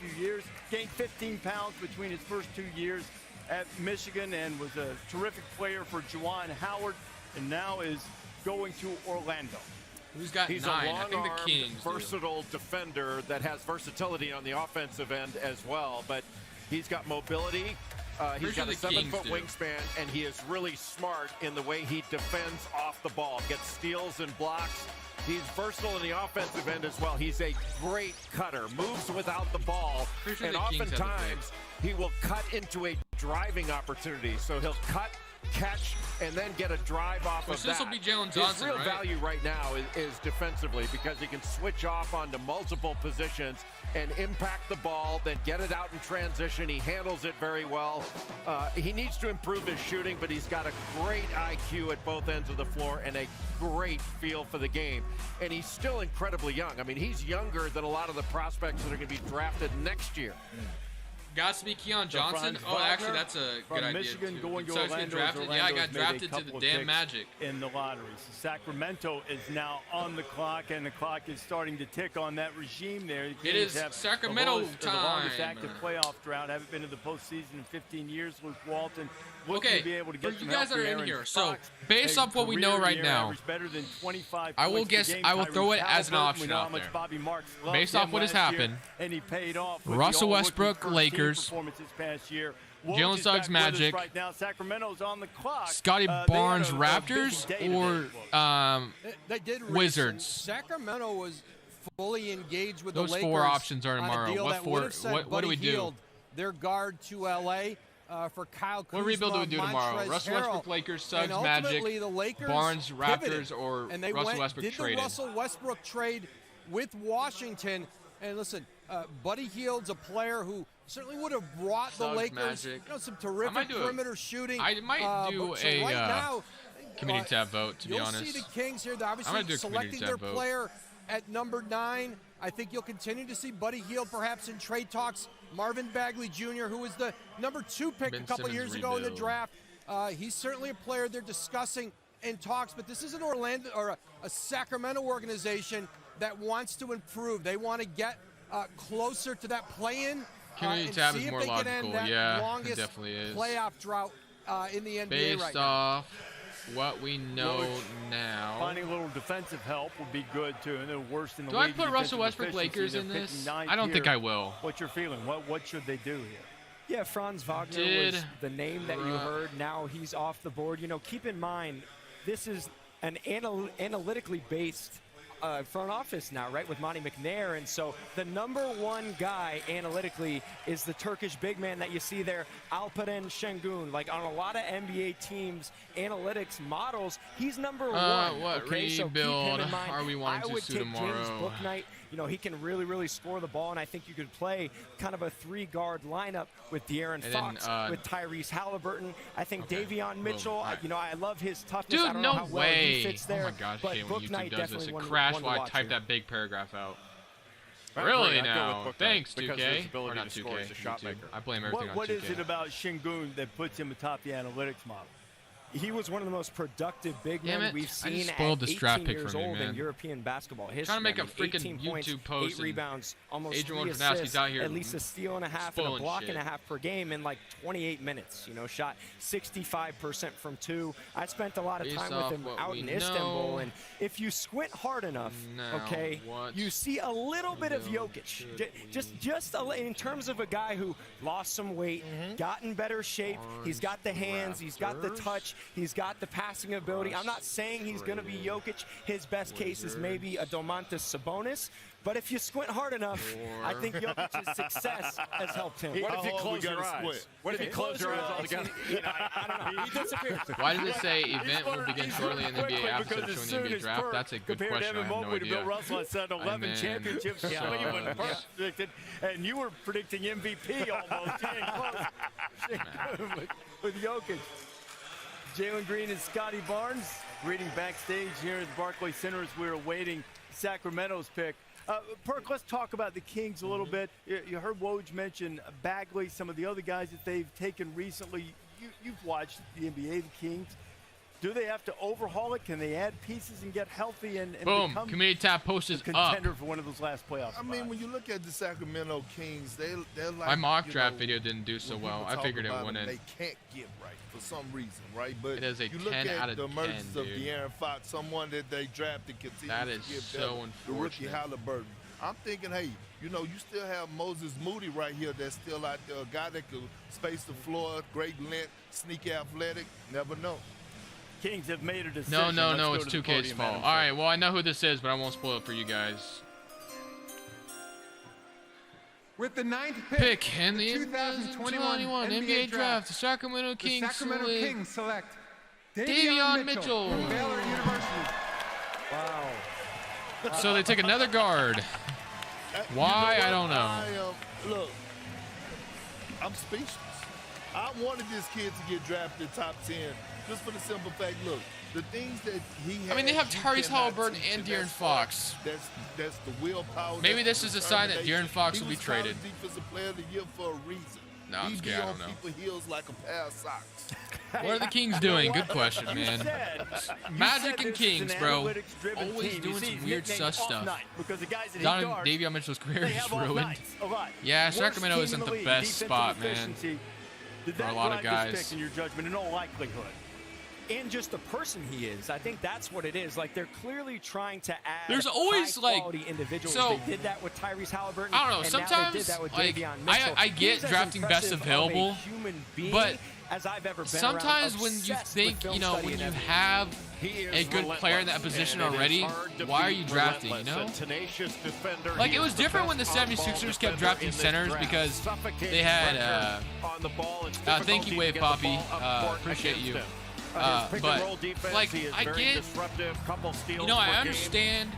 Speaker 3: few years. Gained 15 pounds between his first 2 years at Michigan and was a terrific player for Juwan Howard, and now is going to Orlando.
Speaker 1: Who's got
Speaker 6: He's
Speaker 1: 9?
Speaker 6: a
Speaker 1: I think the
Speaker 6: long-armed,
Speaker 1: Kings do.
Speaker 6: versatile defender that has versatility on the offensive end as well, but he's got mobility. He's got a
Speaker 1: Pretty sure the
Speaker 6: 7-foot
Speaker 1: Kings do.
Speaker 6: wingspan, and he is really smart in the way he defends off the ball, gets steals and blocks. He's versatile in the offensive end as well. He's a great cutter, moves without the ball,
Speaker 1: Pretty sure
Speaker 6: and
Speaker 1: the Kings have a
Speaker 6: oftentimes he will cut into a driving opportunity. So he'll cut, catch, and then get a drive off
Speaker 1: Which
Speaker 6: of
Speaker 1: this
Speaker 6: that.
Speaker 1: will be Jalen
Speaker 6: His
Speaker 1: Johnson,
Speaker 6: real
Speaker 1: right?
Speaker 6: value right now is defensively, because he can switch off onto multiple positions and impact the ball, then get it out in transition. He handles it very well. He needs to improve his shooting, but he's got a great IQ at both ends of the floor and a great feel for the game. And he's still incredibly young. I mean, he's younger than a lot of the prospects that are going to be drafted next year.
Speaker 1: Got to be Keon Johnson.
Speaker 3: Franz
Speaker 1: Oh, actually,
Speaker 3: Wagner
Speaker 1: that's a
Speaker 3: from
Speaker 1: good idea.
Speaker 3: Michigan
Speaker 1: too.
Speaker 3: going to
Speaker 1: Besides getting
Speaker 3: Orlando.
Speaker 1: drafted, yeah, I
Speaker 3: Orlando's
Speaker 1: got
Speaker 3: made a
Speaker 1: drafted to
Speaker 3: couple
Speaker 1: the
Speaker 3: of
Speaker 1: damn
Speaker 3: picks
Speaker 1: Magic.
Speaker 3: in the lottery. So Sacramento is now on the clock, and the clock is starting to tick on that regime there.
Speaker 1: It is
Speaker 3: Kings have
Speaker 1: Sacramento
Speaker 3: the longest
Speaker 1: time.
Speaker 3: active playoff drought. Haven't been to the postseason in 15 years. Luke Walton looking
Speaker 1: Okay,
Speaker 3: to be able to
Speaker 1: for
Speaker 3: get
Speaker 1: you
Speaker 3: some
Speaker 1: guys
Speaker 3: help
Speaker 1: that are
Speaker 3: from
Speaker 1: in
Speaker 3: Aaron
Speaker 1: here, so
Speaker 3: Fox.
Speaker 1: based
Speaker 3: A
Speaker 1: off what we know
Speaker 3: career
Speaker 1: right
Speaker 3: year
Speaker 1: now,
Speaker 3: average better than 25
Speaker 1: I will
Speaker 3: points per
Speaker 1: guess
Speaker 3: game.
Speaker 1: I will
Speaker 3: Tyrese
Speaker 1: throw it as an
Speaker 3: Halliburton,
Speaker 1: option
Speaker 3: we know how
Speaker 1: out
Speaker 3: much
Speaker 1: there.
Speaker 3: Bobby Marks loved
Speaker 1: Based off
Speaker 3: him
Speaker 1: what has
Speaker 3: last year,
Speaker 1: happened,
Speaker 3: and he paid off with
Speaker 1: Russell
Speaker 3: the
Speaker 1: Westbrook,
Speaker 3: all-rookie
Speaker 1: Lakers,
Speaker 3: first-team performance this past year.
Speaker 1: Jalen
Speaker 3: Woj is
Speaker 1: Suggs,
Speaker 3: back with us
Speaker 1: Magic,
Speaker 3: right now. Sacramento's on the clock.
Speaker 1: Scotty
Speaker 3: They had
Speaker 1: Barnes,
Speaker 3: a
Speaker 1: Raptors,
Speaker 3: busy day
Speaker 1: or
Speaker 3: today.
Speaker 16: They did recent.
Speaker 1: Wizards.
Speaker 16: Sacramento was fully engaged with
Speaker 1: Those
Speaker 16: the Lakers.
Speaker 1: four options are
Speaker 16: on a
Speaker 1: tomorrow.
Speaker 16: deal
Speaker 1: What
Speaker 16: that
Speaker 1: four-
Speaker 16: would have sent
Speaker 1: what do we
Speaker 16: Buddy
Speaker 1: do?
Speaker 16: Hield, their guard, to LA. For Kyle Kuzma,
Speaker 1: What rebuild do we do tomorrow?
Speaker 16: Montrezl
Speaker 1: Russell
Speaker 16: Harrell.
Speaker 1: Westbrook, Lakers, Suggs,
Speaker 16: And ultimately,
Speaker 1: Magic,
Speaker 16: the Lakers
Speaker 1: Barnes,
Speaker 16: pivoted,
Speaker 1: Raptors, or
Speaker 16: and they
Speaker 1: Russell Westbrook
Speaker 16: did
Speaker 1: traded?
Speaker 16: the Russell Westbrook trade with Washington. And listen, Buddy Hield's a player who certainly would have brought the
Speaker 1: Suggs,
Speaker 16: Lakers
Speaker 1: Magic.
Speaker 16: some
Speaker 1: I
Speaker 16: terrific
Speaker 1: might do a-
Speaker 16: perimeter shooting.
Speaker 1: I might do
Speaker 16: but so
Speaker 1: a
Speaker 16: right now,
Speaker 1: committee tab vote, to be
Speaker 16: you'll
Speaker 1: honest.
Speaker 16: see the Kings here. They're
Speaker 1: I'm gonna do
Speaker 16: obviously
Speaker 1: a committee
Speaker 16: selecting their
Speaker 1: tab vote.
Speaker 16: player at number 9. I think you'll continue to see Buddy Hield perhaps in trade talks. Marvin Bagley Jr., who was the number 2 pick
Speaker 1: Ben
Speaker 16: a couple
Speaker 1: Simmons
Speaker 16: years ago in the
Speaker 1: rebuild.
Speaker 16: draft. He's certainly a player they're discussing in talks, but this is an Orlando or a Sacramento organization that wants to improve. They want to get closer to that play-in
Speaker 1: Community
Speaker 16: and
Speaker 1: tab
Speaker 16: see
Speaker 1: is
Speaker 16: if
Speaker 1: more
Speaker 16: they can
Speaker 1: logical.
Speaker 16: end that
Speaker 1: Yeah, it
Speaker 16: longest
Speaker 1: definitely is.
Speaker 16: playoff drought in the NBA
Speaker 1: Based
Speaker 16: right now.
Speaker 1: off what we know now.
Speaker 3: Finding a little defensive help would be good too, and they're worst in the
Speaker 1: Do I
Speaker 3: league.
Speaker 1: put
Speaker 3: in
Speaker 1: Russell
Speaker 3: defensive
Speaker 1: Westbrook
Speaker 3: efficiency.
Speaker 1: Lakers
Speaker 3: They're
Speaker 1: in this?
Speaker 3: picking ninth
Speaker 1: I don't think
Speaker 3: here.
Speaker 1: I will.
Speaker 3: What's your feeling? What should they do here?
Speaker 11: Yeah, Franz Wagner
Speaker 1: Did
Speaker 11: was the name that you heard. Now he's off the board. You know, keep in mind, this is an analytically based front office now, right, with Monty McNair. And so the number 1 guy analytically is the Turkish big man that you see there, Alperen Şengün. Like on a lot of NBA teams' analytics models, he's number 1.
Speaker 1: What
Speaker 11: okay, so keep him
Speaker 1: rebuild
Speaker 11: in mind.
Speaker 1: are we wanting
Speaker 11: I
Speaker 1: to
Speaker 11: would
Speaker 1: see
Speaker 11: take
Speaker 1: tomorrow?
Speaker 11: James Bouknight. You know, he can really, really score the ball, and I think you could play kind of a 3-guard lineup with De'Aaron
Speaker 1: And then,
Speaker 11: Fox, with Tyrese Halliburton. I think Davion Mitchell,
Speaker 1: Alright.
Speaker 11: you know, I love his toughness.
Speaker 1: Dude,
Speaker 11: I don't
Speaker 1: no
Speaker 11: know how well
Speaker 1: way.
Speaker 11: he fits there.
Speaker 1: Oh my gosh,
Speaker 11: but
Speaker 1: I hate when
Speaker 11: Bouknight
Speaker 1: YouTube does this.
Speaker 11: definitely
Speaker 1: It
Speaker 11: one
Speaker 1: crashed
Speaker 11: to
Speaker 1: while I
Speaker 11: watch
Speaker 1: typed
Speaker 11: here.
Speaker 1: that big paragraph out.
Speaker 6: I
Speaker 1: Really
Speaker 6: agree. I'd go
Speaker 1: now?
Speaker 6: with Bouknight
Speaker 1: Thanks,
Speaker 6: because
Speaker 1: 2K.
Speaker 6: of his ability
Speaker 1: Or not
Speaker 6: to
Speaker 1: 2K,
Speaker 6: score as a shot
Speaker 1: YouTube.
Speaker 6: maker.
Speaker 1: I blame everything
Speaker 3: What
Speaker 1: on 2K.
Speaker 3: is it about Şengün that puts him atop the analytics model?
Speaker 11: He was one of the most productive big
Speaker 1: Damn
Speaker 11: men
Speaker 1: it.
Speaker 11: we've
Speaker 1: I
Speaker 11: seen
Speaker 1: just spoiled
Speaker 11: at
Speaker 1: this
Speaker 11: 18
Speaker 1: draft pick
Speaker 11: years
Speaker 1: for me,
Speaker 11: old
Speaker 1: man.
Speaker 11: in European basketball history.
Speaker 1: Trying to make a
Speaker 11: I mean,
Speaker 1: freaking
Speaker 11: 18 points,
Speaker 1: YouTube post
Speaker 11: 8
Speaker 1: and
Speaker 11: rebounds, almost
Speaker 1: Adrian
Speaker 11: 3
Speaker 1: Wojnarowski's
Speaker 11: assists,
Speaker 1: out here
Speaker 11: at least a steal and a half and a
Speaker 1: spoiling
Speaker 11: block
Speaker 1: shit.
Speaker 11: and a half per game in like 28 minutes. You know, shot 65% from 2. I spent a lot of
Speaker 1: Based
Speaker 11: time
Speaker 1: off
Speaker 11: with him
Speaker 1: what
Speaker 11: out
Speaker 1: we
Speaker 11: in Istanbul,
Speaker 1: know.
Speaker 11: and if you squint hard enough,
Speaker 1: Now,
Speaker 11: okay,
Speaker 1: what
Speaker 11: you see a little bit of
Speaker 1: will
Speaker 11: Jokic.
Speaker 1: should
Speaker 11: Just in terms of a guy who lost some weight, got in better shape. He's got the hands, he's got the touch, he's got the passing ability. I'm not saying he's going to be Jokic. His best case is maybe a Domantas Sabonis. But if you squint hard enough, I think Jokic's success has helped him.
Speaker 6: What if you close your eyes? What if you close your eyes altogether?
Speaker 11: I don't know. He disappears.
Speaker 1: Why does it say event will begin shortly in the NBA after
Speaker 3: Because as
Speaker 1: showing
Speaker 3: soon
Speaker 1: the NBA
Speaker 3: as
Speaker 1: draft?
Speaker 3: Perk
Speaker 1: That's a good
Speaker 3: compared
Speaker 1: question.
Speaker 3: to
Speaker 1: I
Speaker 3: Evan
Speaker 1: have no
Speaker 3: Mobley to Bill
Speaker 1: idea.
Speaker 3: Russell, I said 11
Speaker 1: then
Speaker 3: championships.
Speaker 1: saw-
Speaker 3: Cleveland Perk predicted, and you were predicting MVP almost. Getting close. with Jokic. Jalen Green and Scotty Barnes greeting backstage here at the Barclays Center as we're awaiting Sacramento's pick. Perk, let's talk about the Kings a little bit. You heard Woj mention Bagley, some of the other guys that they've taken recently. You've watched the NBA, the Kings. Do they have to overhaul it? Can they add pieces and get healthy and
Speaker 1: Boom.
Speaker 3: become
Speaker 1: Community tab post
Speaker 3: a
Speaker 1: is up.
Speaker 3: contender for one of those last playoffs?
Speaker 8: I mean, when you look at the Sacramento Kings, they're like
Speaker 1: My mock
Speaker 8: you
Speaker 1: draft
Speaker 8: know,
Speaker 1: video didn't do so
Speaker 8: when
Speaker 1: well.
Speaker 8: people
Speaker 1: I
Speaker 8: talk
Speaker 1: figured it
Speaker 8: about them,
Speaker 1: wouldn't.
Speaker 8: They can't get right for some reason, right? But
Speaker 1: It is a
Speaker 8: you look
Speaker 1: 10
Speaker 8: at
Speaker 1: out of
Speaker 8: the emergence
Speaker 1: 10,
Speaker 8: of
Speaker 1: dude.
Speaker 8: De'Aaron Fox, someone that they drafted continues
Speaker 1: That
Speaker 8: to
Speaker 1: is
Speaker 8: get
Speaker 1: so
Speaker 8: better. The rookie
Speaker 1: unfortunate.
Speaker 8: Halliburton. I'm thinking, hey, you know, you still have Moses Moody right here that's still out there, a guy that could space the floor, great length, sneaky athletic, never know.
Speaker 3: Kings have made a decision.
Speaker 1: No, it's 2K's fault. All right, well, I know who this is, but I won't spoil it for you guys.
Speaker 4: With the 9th
Speaker 1: Pick in the
Speaker 4: 2021
Speaker 1: NBA Draft, the Sacramento Kings
Speaker 4: select
Speaker 1: Davion Mitchell
Speaker 4: from Baylor University.
Speaker 3: Wow.
Speaker 1: So they take another guard. Why?
Speaker 8: You know
Speaker 1: I don't know.
Speaker 8: Look, I'm speechless. I wanted this kid to get drafted top 10 just for the simple fact, look, the things that he has.
Speaker 1: I mean, they have Tyrese Halliburton and De'Aaron Fox.
Speaker 8: That's the willpower.
Speaker 1: Maybe this is a sign that De'Aaron Fox will be traded.
Speaker 8: He was Defensive Player of the Year for a reason.
Speaker 1: No, I'm scared. I don't know.
Speaker 8: People's heels like a pair of socks.
Speaker 1: What are the Kings doing? Good question, man. Magic and Kings, bro. Always doing some weird sus stuff. Davion Mitchell's career is ruined. Yeah, Sacramento isn't the best spot, man, for a lot of guys.
Speaker 3: In your judgment, in all likelihood.
Speaker 11: And just the person he is. I think that's what it is. Like, they're clearly trying to add
Speaker 1: There's always,
Speaker 11: high-quality individuals.
Speaker 1: so,
Speaker 11: they did that with Tyrese Halliburton.
Speaker 1: I don't know.
Speaker 11: And
Speaker 1: Sometimes,
Speaker 11: now they did that with
Speaker 1: like,
Speaker 11: Davion Mitchell.
Speaker 1: I get drafting best available, but
Speaker 11: as I've ever been
Speaker 1: sometimes
Speaker 11: around,
Speaker 1: when you think, you know, when you have a good player in that position already, why are you drafting, you know? Like, it was different when the 76ers kept drafting centers because they had, thank you, Wave Poppy, appreciate you. But like, I get, you know, I understand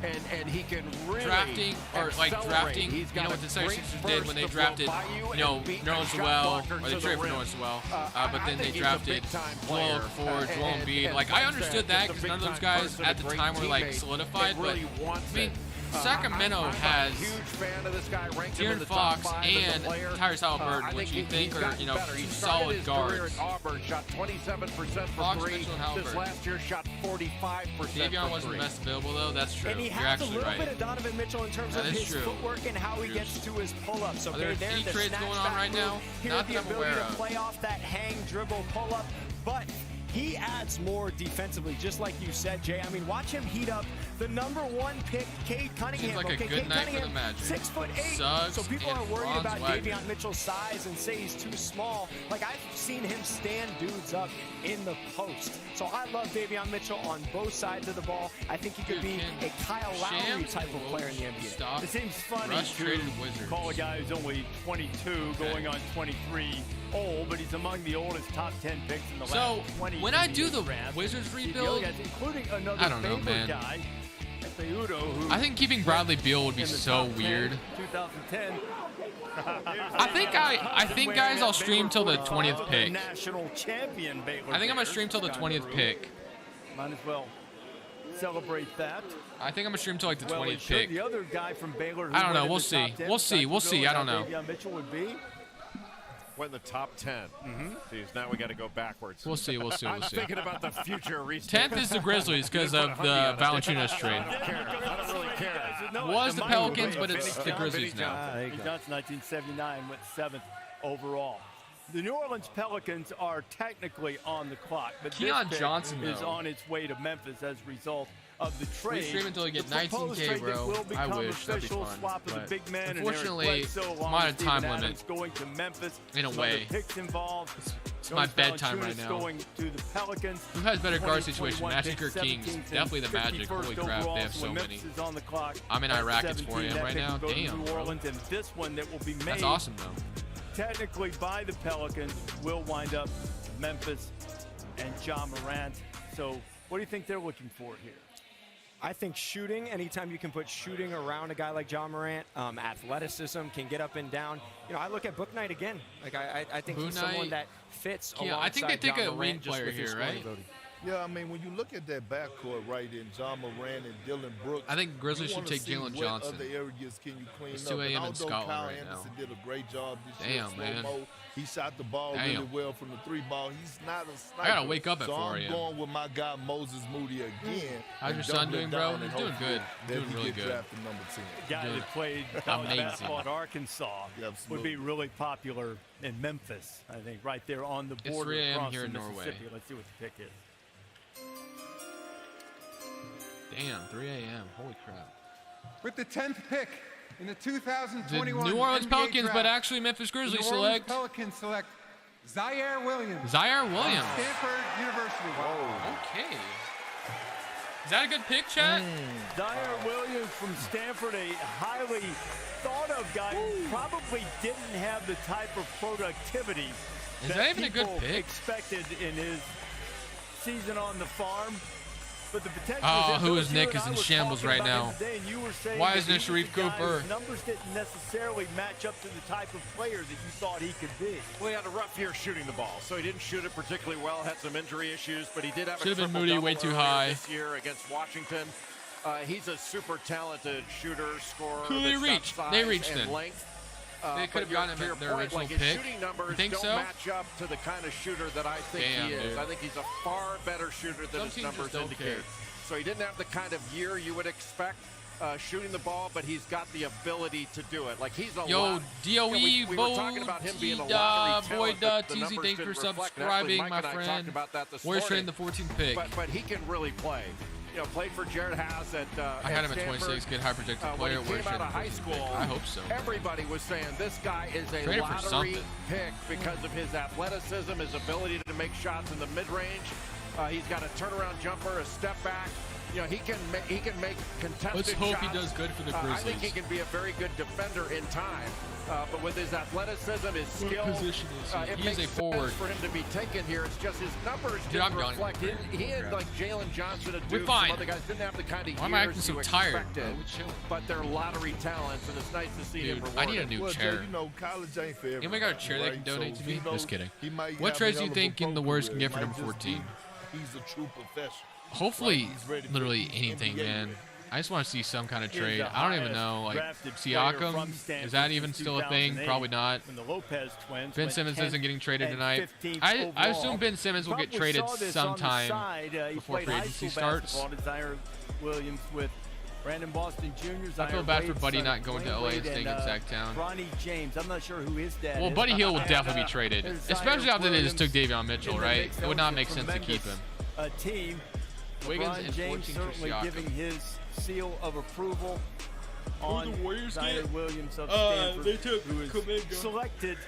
Speaker 1: drafting, or like drafting, you know, what the 76ers did when they drafted, you know, Nerlens Noel, or they traded for Nerlens Noel, but then they drafted Joel Ford, Joel Embiid. Like, I understood that because none of those guys at the time were like solidified, but I mean, Sacramento has De'Aaron Fox and Tyrese Halliburton, which you think are, you know, two solid guards.
Speaker 6: Auburn shot 27% from three. This last year shot 45%.
Speaker 1: Davion wasn't the best available though. That's true.
Speaker 11: And he
Speaker 1: You're
Speaker 11: has
Speaker 1: actually
Speaker 11: a little
Speaker 1: right.
Speaker 11: bit of Donovan Mitchell in terms of his footwork and how he gets to his pull-ups. So
Speaker 1: Are there any trades going on right now? Not that I'm aware of.
Speaker 11: Play off that hang, dribble, pull-up, but he adds more defensively, just like you said, Jay. I mean, watch him heat up the #1 pick, Cade Cunningham.
Speaker 1: Seems like a good night for the Magic.
Speaker 11: 6'8".
Speaker 1: Suggs
Speaker 11: so people are worried
Speaker 1: and
Speaker 11: about
Speaker 1: Franz Wagner.
Speaker 11: Davion Mitchell's size and say he's too small. Like, I've seen him stand dudes up in the post. So I love Davion Mitchell on both sides of the ball. I think he could be a Kyle Lowry type of player in the NBA.
Speaker 3: It seems funny to call a guy who's only 22, going on 23, old, but he's among the oldest top 10 picks in the last 20
Speaker 1: when I do the
Speaker 3: draft.
Speaker 1: Wizards rebuild,
Speaker 3: including another
Speaker 1: I don't know, man.
Speaker 3: guy, Udo, who
Speaker 1: I think keeping Bradley Beal would be so weird.
Speaker 3: 2010.
Speaker 1: I think guys, I'll stream till the 20th pick.
Speaker 3: National champion Baylor.
Speaker 1: I think I'm gonna stream till the 20th pick.
Speaker 3: Might as well celebrate that.
Speaker 1: I think I'm gonna stream till like the
Speaker 3: Well,
Speaker 1: 20th pick.
Speaker 3: the other guy from Baylor.
Speaker 1: I don't know. We'll see. We'll see. I don't know.
Speaker 3: Mitchell would be.
Speaker 6: When the top 10. Jeez, now we got to go backwards.
Speaker 1: We'll see.
Speaker 6: I'm thinking about the future.
Speaker 1: 10th is the Grizzlies because of the Valanciunas trade.
Speaker 6: I don't really care.
Speaker 1: Was the Pelicans, but it's the Grizzlies now.
Speaker 3: Johnson, 1979, went 7th overall. The New Orleans Pelicans are technically on the clock, but
Speaker 1: Keon
Speaker 3: this pick
Speaker 1: Johnson,
Speaker 3: is
Speaker 1: though.
Speaker 3: on its way to Memphis as a result of the
Speaker 1: We
Speaker 3: trade.
Speaker 1: stream until we get
Speaker 3: The proposed
Speaker 1: 19K,
Speaker 3: trade that
Speaker 1: bro.
Speaker 3: will
Speaker 1: I
Speaker 3: become
Speaker 1: wish. That'd be
Speaker 3: official,
Speaker 1: fun.
Speaker 3: swap of the
Speaker 1: But
Speaker 3: big man and
Speaker 1: unfortunately,
Speaker 3: Eric Bledsoe,
Speaker 1: I'm
Speaker 3: along
Speaker 1: on a
Speaker 3: with
Speaker 1: time
Speaker 3: Steven
Speaker 1: limit.
Speaker 3: Adams going to Memphis.
Speaker 1: In a
Speaker 3: Some
Speaker 1: way.
Speaker 3: other picks involved.
Speaker 1: It's my bedtime right
Speaker 3: Valanciunas
Speaker 1: now.
Speaker 3: Going to the Pelicans.
Speaker 1: Who has better guard situation,
Speaker 3: 2021
Speaker 1: Magic or
Speaker 3: pick,
Speaker 1: Kings?
Speaker 3: 17th and
Speaker 1: Definitely the Magic.
Speaker 3: 51st
Speaker 1: Holy crap,
Speaker 3: overall,
Speaker 1: they have so
Speaker 3: when
Speaker 1: many.
Speaker 3: Memphis is on the clock
Speaker 1: I'm in
Speaker 3: at
Speaker 1: Iraq at 4
Speaker 3: 17.
Speaker 1: a.m.
Speaker 3: That
Speaker 1: right
Speaker 3: pick
Speaker 1: now.
Speaker 3: will go to
Speaker 1: Damn,
Speaker 3: New
Speaker 1: bro.
Speaker 3: Orleans, and this one that will be made.
Speaker 1: That's awesome, though.
Speaker 3: Technically by the Pelicans will wind up Memphis and Ja Morant. So what do you think they're looking for here?
Speaker 11: I think shooting, anytime you can put shooting around a guy like Ja Morant, athleticism, can get up and down. You know, I look at Book Knight again. Like, I think he's someone that fits alongside
Speaker 1: I think they take
Speaker 11: Ja
Speaker 1: a
Speaker 11: Morant
Speaker 1: wing
Speaker 11: just
Speaker 1: player
Speaker 11: with his
Speaker 1: here,
Speaker 11: scoring
Speaker 1: right?
Speaker 11: ability.
Speaker 8: Yeah, I mean, when you look at that backcourt right in John Moran and Dylan Brooks,
Speaker 1: I think Grizzlies
Speaker 8: you
Speaker 1: should
Speaker 8: wanna
Speaker 1: take
Speaker 8: see
Speaker 1: Jalen
Speaker 8: what
Speaker 1: Johnson.
Speaker 8: Other areas can you clean
Speaker 1: It's
Speaker 8: up?
Speaker 1: 2 a.m. in
Speaker 8: And although
Speaker 1: Scotland
Speaker 8: Kyle
Speaker 1: right
Speaker 8: Anderson
Speaker 1: now.
Speaker 8: did a great job this year.
Speaker 1: Damn, man.
Speaker 8: Slow-mo, he shot the ball
Speaker 1: Damn.
Speaker 8: really well from the 3 ball. He's not a sniper.
Speaker 1: I gotta wake up at
Speaker 8: so
Speaker 1: 4
Speaker 8: I'm
Speaker 1: a.m.
Speaker 8: going with my guy Moses Moody again.
Speaker 1: How's
Speaker 8: and
Speaker 1: your son
Speaker 8: doubling
Speaker 1: doing, bro?
Speaker 8: down and
Speaker 1: He's doing
Speaker 8: hopefully
Speaker 1: good.
Speaker 8: that
Speaker 1: Doing
Speaker 8: he
Speaker 1: really
Speaker 8: get
Speaker 1: good.
Speaker 8: drafted #10.
Speaker 3: The guy that played college
Speaker 1: Amazing.
Speaker 3: basketball at Arkansas would be really popular in Memphis, I think, right there on the
Speaker 1: It's
Speaker 3: border
Speaker 1: 3 a.m.
Speaker 3: across
Speaker 1: here
Speaker 3: the
Speaker 1: in Norway.
Speaker 3: Mississippi. Let's see what the pick is.
Speaker 1: Damn, 3 a.m. Holy crap.
Speaker 4: With the 10th pick In the
Speaker 1: The
Speaker 4: 2021
Speaker 1: New Orleans
Speaker 4: NBA
Speaker 1: Pelicans,
Speaker 4: draft,
Speaker 1: but actually Memphis
Speaker 4: the
Speaker 1: Grizzlies
Speaker 4: New Orleans
Speaker 1: select
Speaker 4: Pelicans select Zaire Williams.
Speaker 1: Zaire Williams.
Speaker 4: From Stanford University.
Speaker 1: Okay. Is that a good pick, Chad?
Speaker 3: Zaire Williams from Stanford, a highly thought of guy who probably didn't have the type of productivity
Speaker 1: Is that even a good
Speaker 3: people
Speaker 1: pick?
Speaker 3: expected in his season on the farm. But the potential
Speaker 1: Oh,
Speaker 3: is
Speaker 1: who
Speaker 3: there.
Speaker 1: is Nick
Speaker 3: You
Speaker 1: is
Speaker 3: and I
Speaker 1: in
Speaker 3: were
Speaker 1: shambles
Speaker 3: talking
Speaker 1: right
Speaker 3: about
Speaker 1: now.
Speaker 3: him today, and you were saying
Speaker 1: Why
Speaker 3: that
Speaker 1: isn't it
Speaker 3: he was
Speaker 1: Sharif
Speaker 3: the guy
Speaker 1: Cooper?
Speaker 3: whose numbers didn't necessarily match up to the type of player that you thought he could be.
Speaker 6: Well, he had a rough year shooting the ball, so he didn't shoot it particularly well. Had some injury issues, but he did have
Speaker 1: Should've
Speaker 6: a
Speaker 1: been Moody way
Speaker 6: triple-double
Speaker 1: too
Speaker 6: earlier
Speaker 1: high.
Speaker 6: this year against Washington. He's a super talented shooter, scorer.
Speaker 1: Who they
Speaker 6: that's got
Speaker 1: reached?
Speaker 6: size
Speaker 1: They reached
Speaker 6: and
Speaker 1: him.
Speaker 6: length.
Speaker 1: They could have
Speaker 6: but
Speaker 1: gotten him
Speaker 6: to your
Speaker 1: at their
Speaker 6: point,
Speaker 1: original
Speaker 6: like his
Speaker 1: pick.
Speaker 6: shooting numbers
Speaker 1: You think
Speaker 6: don't
Speaker 1: so?
Speaker 6: match up to the kind of shooter that I think
Speaker 1: Damn,
Speaker 6: he is.
Speaker 1: dude.
Speaker 6: I think he's a far better shooter than
Speaker 1: Some
Speaker 6: his
Speaker 1: teams
Speaker 6: numbers
Speaker 1: just don't
Speaker 6: indicate.
Speaker 1: care.
Speaker 6: So he didn't have the kind of year you would expect shooting the ball, but he's got the ability to do it. Like he's a
Speaker 1: Yo,
Speaker 6: lot.
Speaker 1: DOE,
Speaker 6: we were talking about him being a lottery
Speaker 1: Boy,
Speaker 6: talent, but the
Speaker 1: TZ,
Speaker 6: numbers
Speaker 1: thanks for
Speaker 6: didn't reflect. And actually,
Speaker 1: subscribing,
Speaker 6: Mike
Speaker 1: my
Speaker 6: and I talked
Speaker 1: friend.
Speaker 6: about that this
Speaker 1: Warriors
Speaker 6: morning.
Speaker 1: trading the 14th pick.
Speaker 6: But he can really play. You know, played for Jared Haas at
Speaker 1: I had him at
Speaker 6: Stanford.
Speaker 1: 26, good high projected
Speaker 6: When
Speaker 1: player.
Speaker 6: he
Speaker 1: Warriors
Speaker 6: came out of
Speaker 1: trading
Speaker 6: high
Speaker 1: the 14th pick.
Speaker 6: school,
Speaker 1: I hope so.
Speaker 6: everybody was saying this guy is a
Speaker 1: Traded for
Speaker 6: lottery
Speaker 1: something.
Speaker 6: pick because of his athleticism, his ability to make shots in the mid-range. He's got a turnaround jumper, a step back. You know, he can make contested
Speaker 1: Let's hope he
Speaker 6: shots.
Speaker 1: does good for the
Speaker 6: I think he
Speaker 1: Grizzlies.
Speaker 6: can be a very good defender in time. But with his athleticism, his
Speaker 1: What
Speaker 6: skill,
Speaker 1: position is he?
Speaker 6: it
Speaker 1: He is
Speaker 6: makes
Speaker 1: a
Speaker 6: sense
Speaker 1: forward.
Speaker 6: for him to be taken here. It's just his numbers
Speaker 1: Dude,
Speaker 6: didn't
Speaker 1: I'm done.
Speaker 6: reflect. He and like Jalen Johnson and
Speaker 1: We're
Speaker 6: Duke,
Speaker 1: fine.
Speaker 6: some other guys didn't have the kind of
Speaker 1: Why am I
Speaker 6: years
Speaker 1: acting so
Speaker 6: you
Speaker 1: tired,
Speaker 6: expected,
Speaker 1: bro? We're chilling.
Speaker 6: but they're lottery talents, and it's nice to see him
Speaker 1: Dude,
Speaker 6: rewarded.
Speaker 1: I need a new
Speaker 8: Well,
Speaker 1: chair.
Speaker 8: Jay, you know, college ain't for everybody.
Speaker 1: Anybody got a chair they
Speaker 8: right?
Speaker 1: can donate
Speaker 8: So
Speaker 1: to me?
Speaker 8: he knows
Speaker 1: Just kidding.
Speaker 8: he might
Speaker 1: What
Speaker 8: have a
Speaker 1: trades do
Speaker 8: hell
Speaker 1: you
Speaker 8: of a
Speaker 1: think in the
Speaker 8: pro
Speaker 1: worst
Speaker 8: career.
Speaker 1: can get for
Speaker 8: It
Speaker 1: number
Speaker 8: might just be
Speaker 1: 14?
Speaker 8: He's a true professional.
Speaker 1: Hopefully,
Speaker 8: Like, he's ready for
Speaker 1: literally
Speaker 8: the
Speaker 1: anything,
Speaker 8: NBA
Speaker 1: man.
Speaker 8: ready.
Speaker 1: I just want to see some kind of
Speaker 3: He's
Speaker 1: trade.
Speaker 3: the
Speaker 1: I don't even
Speaker 3: highest
Speaker 1: know, like
Speaker 3: drafted player from
Speaker 1: Siakam.
Speaker 3: Stanford
Speaker 1: Is that even
Speaker 3: since
Speaker 1: still a thing?
Speaker 3: 2008,
Speaker 1: Probably not.
Speaker 3: when the Lopez twins
Speaker 1: Ben
Speaker 3: went
Speaker 1: Simmons
Speaker 3: 10th
Speaker 1: isn't getting traded
Speaker 3: and
Speaker 1: tonight.
Speaker 3: 15th
Speaker 1: I
Speaker 3: overall.
Speaker 1: assume Ben Simmons will get
Speaker 3: Probably
Speaker 1: traded
Speaker 3: saw this on the
Speaker 1: sometime
Speaker 3: side. He
Speaker 1: before
Speaker 3: played
Speaker 1: free
Speaker 3: high
Speaker 1: agency
Speaker 3: school
Speaker 1: starts.
Speaker 3: basketball. Desire Williams with Brandon Boston Jr.
Speaker 1: I feel
Speaker 3: Zaire
Speaker 1: bad for
Speaker 3: Wade's
Speaker 1: Buddy
Speaker 3: son,
Speaker 1: not going to
Speaker 3: Dwayne
Speaker 1: LA and
Speaker 3: Wade,
Speaker 1: staying in Sacktown.
Speaker 3: Ronnie James. I'm not sure who his dad
Speaker 1: Well,
Speaker 3: is.
Speaker 1: Buddy Hill would
Speaker 3: And,
Speaker 1: definitely be traded,
Speaker 3: there's Zaire
Speaker 1: especially after they just took
Speaker 3: Williams
Speaker 1: Davion Mitchell,
Speaker 3: in the
Speaker 1: right?
Speaker 3: mix.
Speaker 1: It
Speaker 3: That
Speaker 1: would not
Speaker 3: was a
Speaker 1: make sense to keep him.
Speaker 3: tremendous, team.
Speaker 1: Wiggins
Speaker 3: LeBron
Speaker 1: and
Speaker 3: James
Speaker 1: 14 for
Speaker 3: certainly
Speaker 1: Siakam.
Speaker 3: giving his seal of approval on
Speaker 1: the Warriors
Speaker 3: Zaire
Speaker 1: get?
Speaker 3: Williams of
Speaker 1: They
Speaker 3: Stanford,
Speaker 1: took
Speaker 3: who is
Speaker 1: Kuminga.
Speaker 3: selected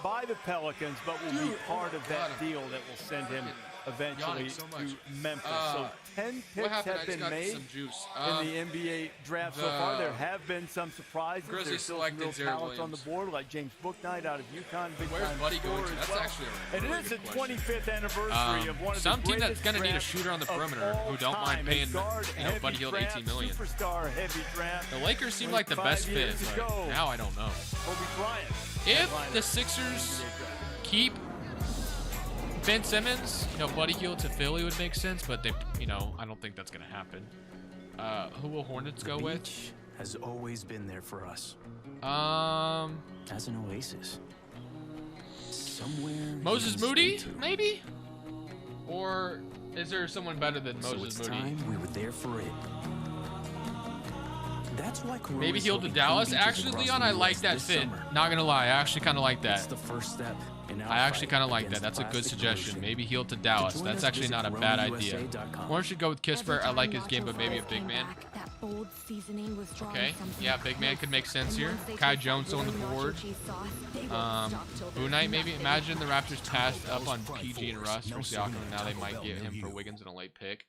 Speaker 3: by the Pelicans, but will be part of that deal that will send him eventually
Speaker 1: Yawning so much.
Speaker 3: to Memphis. So 10
Speaker 1: what
Speaker 3: picks
Speaker 1: happened? I
Speaker 3: have
Speaker 1: just
Speaker 3: been
Speaker 1: got
Speaker 3: made
Speaker 1: some juice.
Speaker 3: in the NBA draft so far. There have been some surprises.
Speaker 1: Grizzlies
Speaker 3: There's still some
Speaker 1: selected
Speaker 3: real
Speaker 1: Zaire
Speaker 3: talent on the
Speaker 1: Williams.
Speaker 3: board, like James Bouknight out of UConn. Big
Speaker 1: Where's
Speaker 3: time
Speaker 1: Buddy going
Speaker 3: scorer
Speaker 1: to?
Speaker 3: as
Speaker 1: That's
Speaker 3: well.
Speaker 1: actually a
Speaker 3: And
Speaker 1: really
Speaker 3: it is the
Speaker 1: good question.
Speaker 3: 25th anniversary of one of
Speaker 1: Some
Speaker 3: the
Speaker 1: team that's
Speaker 3: greatest
Speaker 1: gonna need a
Speaker 3: drafts
Speaker 1: shooter on the
Speaker 3: of
Speaker 1: perimeter who
Speaker 3: all
Speaker 1: don't mind
Speaker 3: time.
Speaker 1: paying,
Speaker 3: A guard heavy
Speaker 1: Buddy Hield
Speaker 3: draft,
Speaker 1: 18 million.
Speaker 3: Superstar heavy draft.
Speaker 1: The Lakers seem like the
Speaker 3: 25
Speaker 1: best fit,
Speaker 3: years
Speaker 1: but
Speaker 3: ago.
Speaker 1: now I don't know.
Speaker 3: Kobe Bryant.
Speaker 1: If the Sixers keep Ben Simmons, Buddy Hield to Philly would make sense, but they, I don't think that's gonna happen. Who will Hornets go with?
Speaker 17: Has always been there for us.
Speaker 1: As
Speaker 17: an oasis. Somewhere.
Speaker 1: Moses Moody, maybe? Or is there someone better than
Speaker 17: So
Speaker 1: Moses
Speaker 17: it's
Speaker 1: Moody?
Speaker 17: time we were there for it. That's why
Speaker 1: Maybe Hield to Dallas. Actually, Leon, I like that fit. Not gonna lie, I actually kind of like that.
Speaker 17: It's the first step in our
Speaker 1: I actually
Speaker 17: fight
Speaker 1: kind of like that.
Speaker 17: against
Speaker 1: That's a good
Speaker 17: plastic
Speaker 1: suggestion.
Speaker 17: pollution.
Speaker 1: Maybe Hield to Dallas.
Speaker 17: join
Speaker 1: That's
Speaker 17: us,
Speaker 1: actually
Speaker 17: visit
Speaker 1: not a bad idea.
Speaker 17: RowanUSA.com.
Speaker 1: Or should go with Kispert. I like his game, but maybe a big man.
Speaker 18: That bold seasoning was drawing
Speaker 1: Okay,
Speaker 18: something
Speaker 1: yeah, big man could make sense here. Kai Jones on the board. Bouknight maybe. Imagine the Raptors passed up on PG and Russ for Siakam, and now they might get him for Wiggins in a late pick.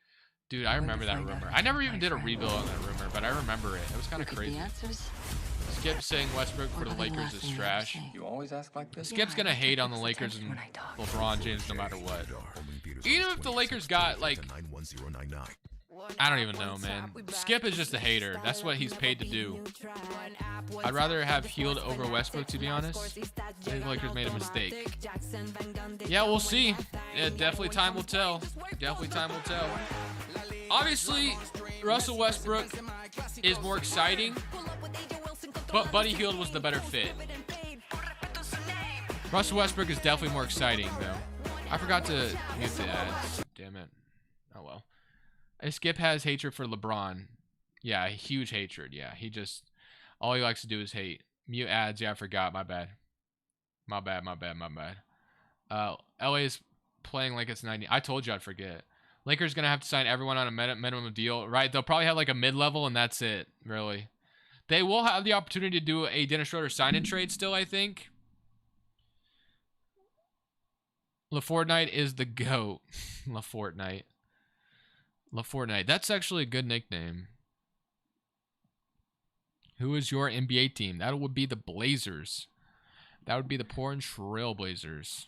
Speaker 1: Dude, I remember that rumor. I never even did a rebuild on that rumor, but I remember it. It was kind of crazy. Skip saying Westbrook for the Lakers is trash.
Speaker 12: You always ask like this?
Speaker 1: Skip's gonna hate on the Lakers and LeBron James no matter what. Even if the Lakers got like, I don't even know, man. Skip is just a hater. That's what he's paid to do. I'd rather have Hield over Westbrook, to be honest. I think the Lakers made a mistake. Yeah, we'll see. Yeah, definitely time will tell. Definitely time will tell. Obviously, Russell Westbrook is more exciting, but Buddy Hield was the better fit. Russell Westbrook is definitely more exciting, though. I forgot to mute the ads. Damn it. Oh, well. Skip has hatred for LeBron. Yeah, huge hatred. Yeah, all he likes to do is hate. Mute ads. Yeah, I forgot. My bad. My bad. LA is playing like it's 90. I told you I'd forget. Lakers going to have to sign everyone on a minimum deal, right? They'll probably have like a mid-level, and that's it, really. They will have the opportunity to do a Dennis Schroeder sign-in trade still, I think. LaFortnite is the GOAT. LaFortnite. LaFortnite. That's actually a good nickname. Who is your NBA team? That would be the Blazers. That would be the Portland Trail Blazers.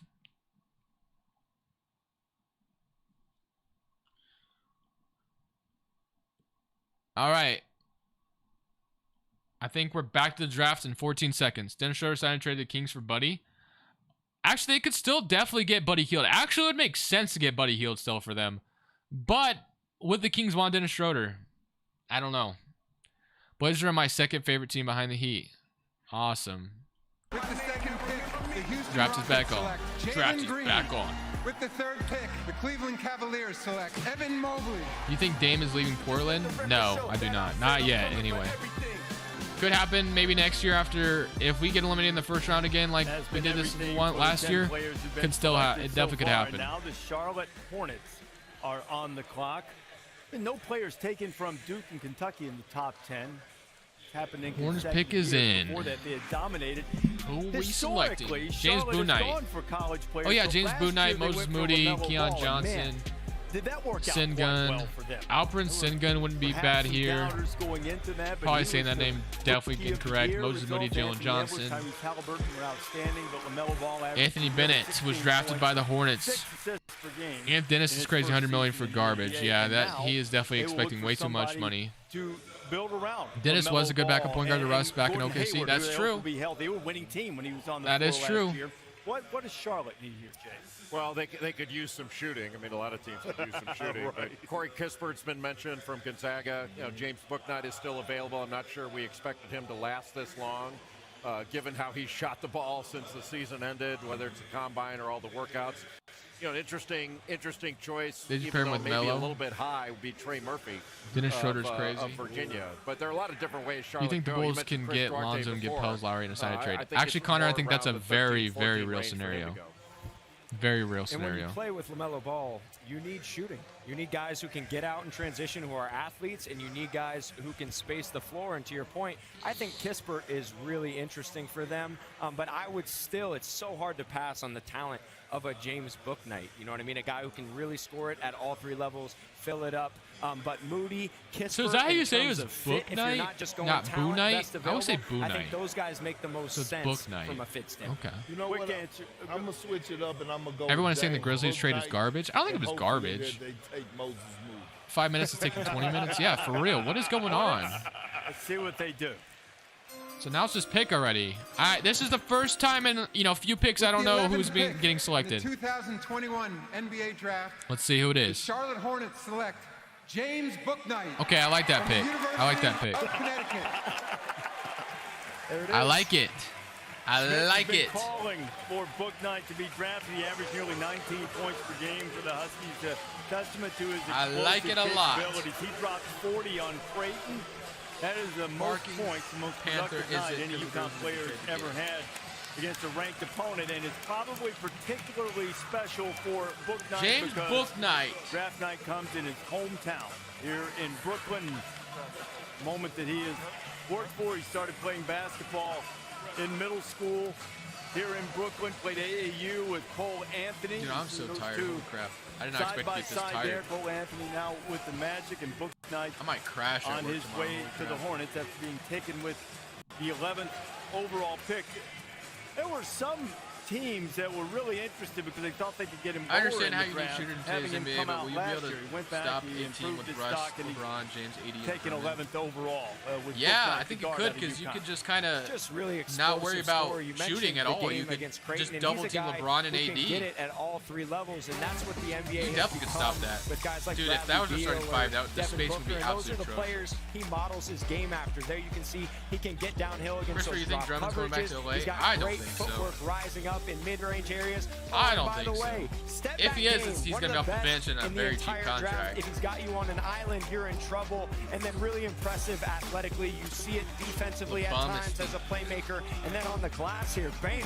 Speaker 1: All right. I think we're back to the draft in 14 seconds. Dennis Schroeder signed and traded the Kings for Buddy. Actually, they could still definitely get Buddy Hield. Actually, it would make sense to get Buddy Hield still for them. But would the Kings want Dennis Schroeder? I don't know. Blazers are my second favorite team behind the Heat. Awesome.
Speaker 4: With the second pick, the Houston
Speaker 1: Draft is back
Speaker 4: Rockets
Speaker 1: on.
Speaker 4: select
Speaker 1: Draft
Speaker 4: Jalen
Speaker 1: is
Speaker 4: Green.
Speaker 1: back on.
Speaker 4: With the third pick, the Cleveland Cavaliers select Evan Mobley.
Speaker 1: You think Dame is leaving Portland? No, I do not. Not yet, anyway. Could happen maybe next year after, if we get eliminated in the first round again like we did this one last year. Could still happen. It definitely could happen.
Speaker 3: Now the Charlotte Hornets are on the clock. And no players taken from Duke and Kentucky in the top 10. It's happened in
Speaker 1: Hornets
Speaker 3: consecutive
Speaker 1: pick is
Speaker 3: years.
Speaker 1: in.
Speaker 3: Before that, they had dominated.
Speaker 1: Who we
Speaker 3: Historically,
Speaker 1: selecting? James
Speaker 3: Charlotte has
Speaker 1: Bouknight.
Speaker 3: gone for college players.
Speaker 1: Oh yeah,
Speaker 3: So
Speaker 1: James
Speaker 3: last year
Speaker 1: Bouknight,
Speaker 3: they
Speaker 1: Moses
Speaker 3: went for
Speaker 1: Moody,
Speaker 3: LaMelo
Speaker 1: Keon
Speaker 3: Ball, and
Speaker 1: Johnson,
Speaker 3: man, did that work out quite
Speaker 1: Sengun.
Speaker 3: well for them?
Speaker 1: Alperen Sengun wouldn't be
Speaker 3: Perhaps
Speaker 1: bad
Speaker 3: some
Speaker 1: here.
Speaker 3: doubters going into that, but
Speaker 1: Probably
Speaker 3: he
Speaker 1: saying
Speaker 3: was
Speaker 1: that
Speaker 3: the
Speaker 1: name definitely
Speaker 3: Rookie of the
Speaker 1: incorrect.
Speaker 3: Year.
Speaker 1: Moses Moody,
Speaker 3: Results,
Speaker 1: Jalen
Speaker 3: Anthony
Speaker 1: Johnson.
Speaker 3: Edwards, Tyrese Halliburton were outstanding, but LaMelo Ball averaged
Speaker 1: Anthony Bennett was
Speaker 3: 16
Speaker 1: drafted
Speaker 3: points,
Speaker 1: by the Hornets.
Speaker 3: 6 assists per game
Speaker 1: And Dennis
Speaker 3: in
Speaker 1: is
Speaker 3: his
Speaker 1: crazy,
Speaker 3: first
Speaker 1: 100 million
Speaker 3: season
Speaker 1: for
Speaker 3: in the
Speaker 1: garbage.
Speaker 3: NBA.
Speaker 1: Yeah,
Speaker 3: And
Speaker 1: that
Speaker 3: now
Speaker 1: he is definitely
Speaker 3: they will
Speaker 1: expecting
Speaker 3: look
Speaker 1: way
Speaker 3: for
Speaker 1: too much
Speaker 3: somebody
Speaker 1: money.
Speaker 3: to build around.
Speaker 1: Dennis was a good backup
Speaker 3: LaMelo
Speaker 1: point guard to
Speaker 3: Ball
Speaker 1: Russ back in
Speaker 3: Gordon
Speaker 1: OKC.
Speaker 3: Hayward,
Speaker 1: That's
Speaker 3: who they
Speaker 1: true.
Speaker 3: also be healthy. They were a winning team when he was on the
Speaker 1: That
Speaker 3: floor
Speaker 1: is
Speaker 3: last
Speaker 1: true.
Speaker 3: year. What does Charlotte need here, Jay?
Speaker 6: Well, they could use some shooting. I mean, a lot of teams could use some shooting.
Speaker 3: Right.
Speaker 6: But Corey Kispert's been mentioned from Gonzaga. You know, James Bouknight is still available. I'm not sure we expected him to last this long, given how he shot the ball since the season ended, whether it's the combine or all the workouts. You know, an interesting choice.
Speaker 1: Did you
Speaker 6: even
Speaker 1: pair him
Speaker 6: though
Speaker 1: with
Speaker 6: maybe
Speaker 1: Melo?
Speaker 6: a little bit high would be Trey Murphy.
Speaker 1: Dennis Schroeder's crazy.
Speaker 6: Of Virginia. But there are a lot of different ways Charlotte
Speaker 1: You think the
Speaker 6: go.
Speaker 1: Bulls
Speaker 6: mentioned
Speaker 1: can
Speaker 6: Chris
Speaker 1: get
Speaker 6: Duarte
Speaker 1: Lonzo and get
Speaker 6: before.
Speaker 1: Pels Lowry in a sign
Speaker 6: I
Speaker 1: trade?
Speaker 6: think
Speaker 1: Actually,
Speaker 6: it's
Speaker 1: Connor, I
Speaker 6: more
Speaker 1: think that's a
Speaker 6: around the
Speaker 1: very,
Speaker 6: 13,
Speaker 1: very
Speaker 6: 14
Speaker 1: real
Speaker 6: range for him to
Speaker 1: scenario.
Speaker 6: go.
Speaker 1: Very real
Speaker 11: And when you
Speaker 1: scenario.
Speaker 11: play with LaMelo Ball, you need shooting. You need guys who can get out in transition, who are athletes, and you need guys who can space the floor. And to your point, I think Kispert is really interesting for them. But I would still, it's so hard to pass on the talent of a James Bouknight. You know what I mean? A guy who can really score it at all three levels, fill it up. But Moody, Kispert,
Speaker 1: So is that how you
Speaker 11: in
Speaker 1: say it
Speaker 11: terms
Speaker 1: was
Speaker 11: of fit, if you're
Speaker 1: Bouknight?
Speaker 11: not just going
Speaker 1: Not
Speaker 11: talent,
Speaker 1: Bouknight?
Speaker 11: best
Speaker 1: I would say
Speaker 11: available, I think
Speaker 1: Bouknight.
Speaker 11: those guys make the most
Speaker 1: So it's
Speaker 11: sense
Speaker 1: Bouknight.
Speaker 11: from a fit standpoint.
Speaker 1: Okay.
Speaker 8: You know
Speaker 3: Quick
Speaker 8: what?
Speaker 3: answer.
Speaker 8: I'm gonna switch it up and I'm gonna go.
Speaker 1: Everyone
Speaker 8: with
Speaker 1: is saying the
Speaker 8: James
Speaker 1: Grizzlies trade is
Speaker 8: Bouknight,
Speaker 1: garbage. I don't think it
Speaker 8: and
Speaker 1: was
Speaker 8: hopefully
Speaker 1: garbage.
Speaker 8: They take Moses Moody.
Speaker 1: 5 minutes is taking 20 minutes? Yeah, for real. What is going on?
Speaker 3: Let's see what they do.
Speaker 1: So now it's just pick already. All right, this is the first time in, a few picks I don't
Speaker 4: With the
Speaker 1: know who's
Speaker 4: 11th
Speaker 1: been
Speaker 4: pick
Speaker 1: getting
Speaker 4: in
Speaker 1: selected.
Speaker 4: The 2021 NBA Draft.
Speaker 1: Let's see who it
Speaker 4: The
Speaker 1: is.
Speaker 4: Charlotte Hornets select James Bouknight.
Speaker 1: Okay, I like that
Speaker 4: from the
Speaker 1: pick. I like that
Speaker 4: University
Speaker 1: pick.
Speaker 4: of Connecticut.
Speaker 3: There it
Speaker 1: I
Speaker 3: is.
Speaker 1: like it. I
Speaker 3: Smith
Speaker 1: like
Speaker 3: has been
Speaker 1: it.
Speaker 3: calling for Bouknight to be drafted. He averaged nearly 19 points per game for the Huskies. Testament to his
Speaker 1: I like it a
Speaker 3: explosive
Speaker 1: lot.
Speaker 3: capabilities. He dropped 40 on Creighton. That is the most
Speaker 1: Marking
Speaker 3: points, the most
Speaker 1: Panther
Speaker 3: productive night
Speaker 1: is it
Speaker 3: any
Speaker 1: for the
Speaker 3: UConn
Speaker 1: Grizzlies
Speaker 3: player
Speaker 1: to
Speaker 3: has ever had against a ranked opponent, and it's probably particularly special for Bouknight
Speaker 1: James
Speaker 3: because
Speaker 1: Bouknight.
Speaker 3: draft night comes in his hometown here in Brooklyn. Moment that he has worked for. He started playing basketball in middle school here in Brooklyn. Played AAU with Cole Anthony.
Speaker 1: Dude, I'm so
Speaker 3: Those
Speaker 1: tired.
Speaker 3: two
Speaker 1: Holy crap. I did not
Speaker 3: side
Speaker 1: expect to
Speaker 3: by
Speaker 1: get this
Speaker 3: side
Speaker 1: tired.
Speaker 3: there. Cole Anthony now with the Magic, and Bouknight
Speaker 1: I might crash at
Speaker 3: on
Speaker 1: work
Speaker 3: his
Speaker 1: tomorrow.
Speaker 3: way
Speaker 1: Holy
Speaker 3: to the
Speaker 1: crap.
Speaker 3: Hornets after being taken with the 11th overall pick. There were some teams that were really interested because they thought they could get him
Speaker 1: I
Speaker 3: lower
Speaker 1: understand
Speaker 3: in
Speaker 1: how
Speaker 3: the
Speaker 1: you get
Speaker 3: draft,
Speaker 1: shooter in
Speaker 3: having
Speaker 1: today's
Speaker 3: him
Speaker 1: NBA,
Speaker 3: come
Speaker 1: but
Speaker 3: out
Speaker 1: will you be
Speaker 3: last
Speaker 1: able
Speaker 3: year. He went
Speaker 1: to
Speaker 3: back,
Speaker 1: stop
Speaker 3: he
Speaker 1: 18
Speaker 3: improved
Speaker 1: with
Speaker 3: his
Speaker 1: Russ,
Speaker 3: stock, and he
Speaker 1: LeBron, James, 80, and
Speaker 3: taken
Speaker 1: Herman?
Speaker 3: 11th overall with
Speaker 1: Yeah,
Speaker 3: Bouknight,
Speaker 1: I think
Speaker 3: the
Speaker 1: you
Speaker 3: guard
Speaker 1: could
Speaker 3: out of
Speaker 1: because you
Speaker 3: UConn.
Speaker 1: could just kind of
Speaker 11: Just really
Speaker 1: not worry
Speaker 11: explosive
Speaker 1: about
Speaker 11: scorer. You mentioned
Speaker 1: shooting at
Speaker 11: the
Speaker 1: all.
Speaker 11: game
Speaker 1: You could
Speaker 11: against Creighton,
Speaker 1: just
Speaker 11: and
Speaker 1: double
Speaker 11: he's a
Speaker 1: team
Speaker 11: guy
Speaker 1: LeBron and
Speaker 11: who can get
Speaker 1: AD.
Speaker 11: it at all three levels, and that's what the NBA
Speaker 1: You
Speaker 11: has
Speaker 1: definitely could stop
Speaker 11: become
Speaker 1: that.
Speaker 11: with guys like
Speaker 1: Dude, if that was
Speaker 11: Bradley
Speaker 1: a starting
Speaker 11: Beal
Speaker 1: five,
Speaker 11: or
Speaker 1: the
Speaker 11: Devin
Speaker 1: space would
Speaker 11: Booker,
Speaker 1: be
Speaker 11: and those are
Speaker 1: absolute
Speaker 11: the
Speaker 1: atrocious.
Speaker 11: players he models his game after. There you can see he can get downhill against
Speaker 1: Christopher,
Speaker 11: those
Speaker 1: you think
Speaker 11: drop
Speaker 1: Drummond's going back
Speaker 11: coverages.
Speaker 1: to LA?
Speaker 11: He's got
Speaker 1: I don't
Speaker 11: great
Speaker 1: think so.
Speaker 11: footwork rising up in mid-range areas.
Speaker 1: I
Speaker 11: And
Speaker 1: don't
Speaker 11: by
Speaker 1: think
Speaker 11: the
Speaker 1: so.
Speaker 11: way, step
Speaker 1: If
Speaker 11: back
Speaker 1: he is,
Speaker 11: game,
Speaker 1: he's
Speaker 11: one
Speaker 1: gonna be
Speaker 11: of
Speaker 1: off the
Speaker 11: best
Speaker 1: bench in a
Speaker 11: in the
Speaker 1: very cheap
Speaker 11: entire draft.
Speaker 1: contract.
Speaker 11: If he's got you on an island, you're in trouble. And then really impressive athletically. You see it defensively
Speaker 1: The
Speaker 11: at
Speaker 1: bum is
Speaker 11: times as a playmaker. And then on the glass here, bam.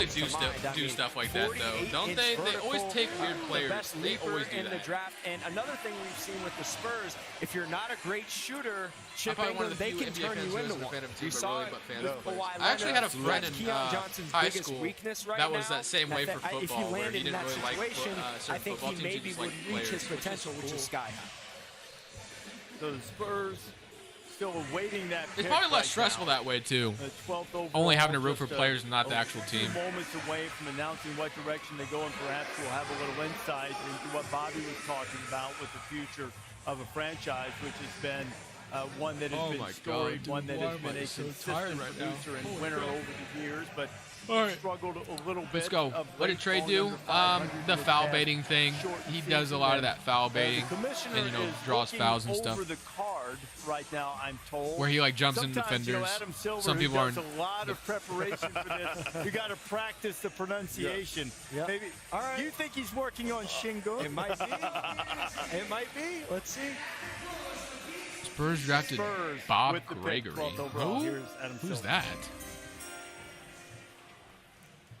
Speaker 1: usually do stuff like that, though, don't they? They always take weird players. They always do
Speaker 7: in the
Speaker 1: that.
Speaker 7: draft. And another thing we've seen with the Spurs, if you're not a great shooter, Chip England, they can turn you into one. You saw it with Kawhi Leonard.
Speaker 1: I actually had a friend in
Speaker 7: Keon Johnson's
Speaker 1: high
Speaker 7: biggest
Speaker 1: school
Speaker 7: weakness right
Speaker 1: that was
Speaker 7: now,
Speaker 1: that same way for
Speaker 7: if
Speaker 1: football,
Speaker 7: he
Speaker 1: where
Speaker 7: landed
Speaker 1: he
Speaker 7: in
Speaker 1: didn't
Speaker 7: that
Speaker 1: really like
Speaker 7: situation,
Speaker 1: certain
Speaker 7: I think
Speaker 1: football
Speaker 7: he
Speaker 1: teams.
Speaker 7: maybe
Speaker 1: He just
Speaker 7: would
Speaker 1: liked
Speaker 7: reach
Speaker 1: players,
Speaker 7: his potential, which is sky high.
Speaker 3: So the Spurs still awaiting that
Speaker 1: It's
Speaker 3: pick
Speaker 1: probably less
Speaker 3: right
Speaker 1: stressful
Speaker 3: now.
Speaker 1: that way, too.
Speaker 3: The 12th overall,
Speaker 1: Only having to root for
Speaker 3: just
Speaker 1: players and not the
Speaker 3: a
Speaker 1: actual
Speaker 3: few
Speaker 1: team.
Speaker 3: moments away from announcing what direction they go, and perhaps we'll have a little insight into what Bobby was talking about with the future of a franchise, which has been one that has
Speaker 1: Oh
Speaker 3: been
Speaker 1: my
Speaker 3: storied,
Speaker 1: God,
Speaker 3: one
Speaker 1: dude,
Speaker 3: that
Speaker 1: why
Speaker 3: has
Speaker 1: am I
Speaker 3: been a
Speaker 1: so
Speaker 3: consistent
Speaker 1: tired right now?
Speaker 3: producer and
Speaker 1: Holy
Speaker 3: winner
Speaker 1: crap.
Speaker 3: over the years, but
Speaker 1: All right.
Speaker 3: struggled a little bit.
Speaker 1: Let's go.
Speaker 3: of
Speaker 1: What did
Speaker 3: late,
Speaker 1: Trey
Speaker 3: falling
Speaker 1: do?
Speaker 3: under 500
Speaker 1: The
Speaker 3: with
Speaker 1: foul
Speaker 3: that
Speaker 1: baiting thing.
Speaker 3: short
Speaker 1: He
Speaker 3: season.
Speaker 1: does a lot of that foul
Speaker 3: The
Speaker 1: baiting,
Speaker 3: commissioner
Speaker 1: and
Speaker 3: is
Speaker 1: draws
Speaker 3: looking
Speaker 1: fouls and
Speaker 3: over
Speaker 1: stuff.
Speaker 3: the card right now, I'm told.
Speaker 1: Where he, like, jumps into
Speaker 3: Sometimes, you know,
Speaker 1: defenders.
Speaker 3: Adam Silver,
Speaker 1: Some
Speaker 3: who
Speaker 1: people
Speaker 3: does
Speaker 1: aren't-
Speaker 3: a lot of preparation for this. You got to practice the pronunciation.
Speaker 15: Yep.
Speaker 3: Maybe.
Speaker 15: All right.
Speaker 3: You think he's working on Shingo?
Speaker 15: It might be. It might be. Let's see.
Speaker 1: Spurs drafted
Speaker 3: Spurs
Speaker 1: Bob
Speaker 3: with the pick,
Speaker 1: Gregory.
Speaker 3: 12th overall.
Speaker 1: Who?
Speaker 3: Here's Adam
Speaker 1: Who's
Speaker 3: Silver.
Speaker 1: that?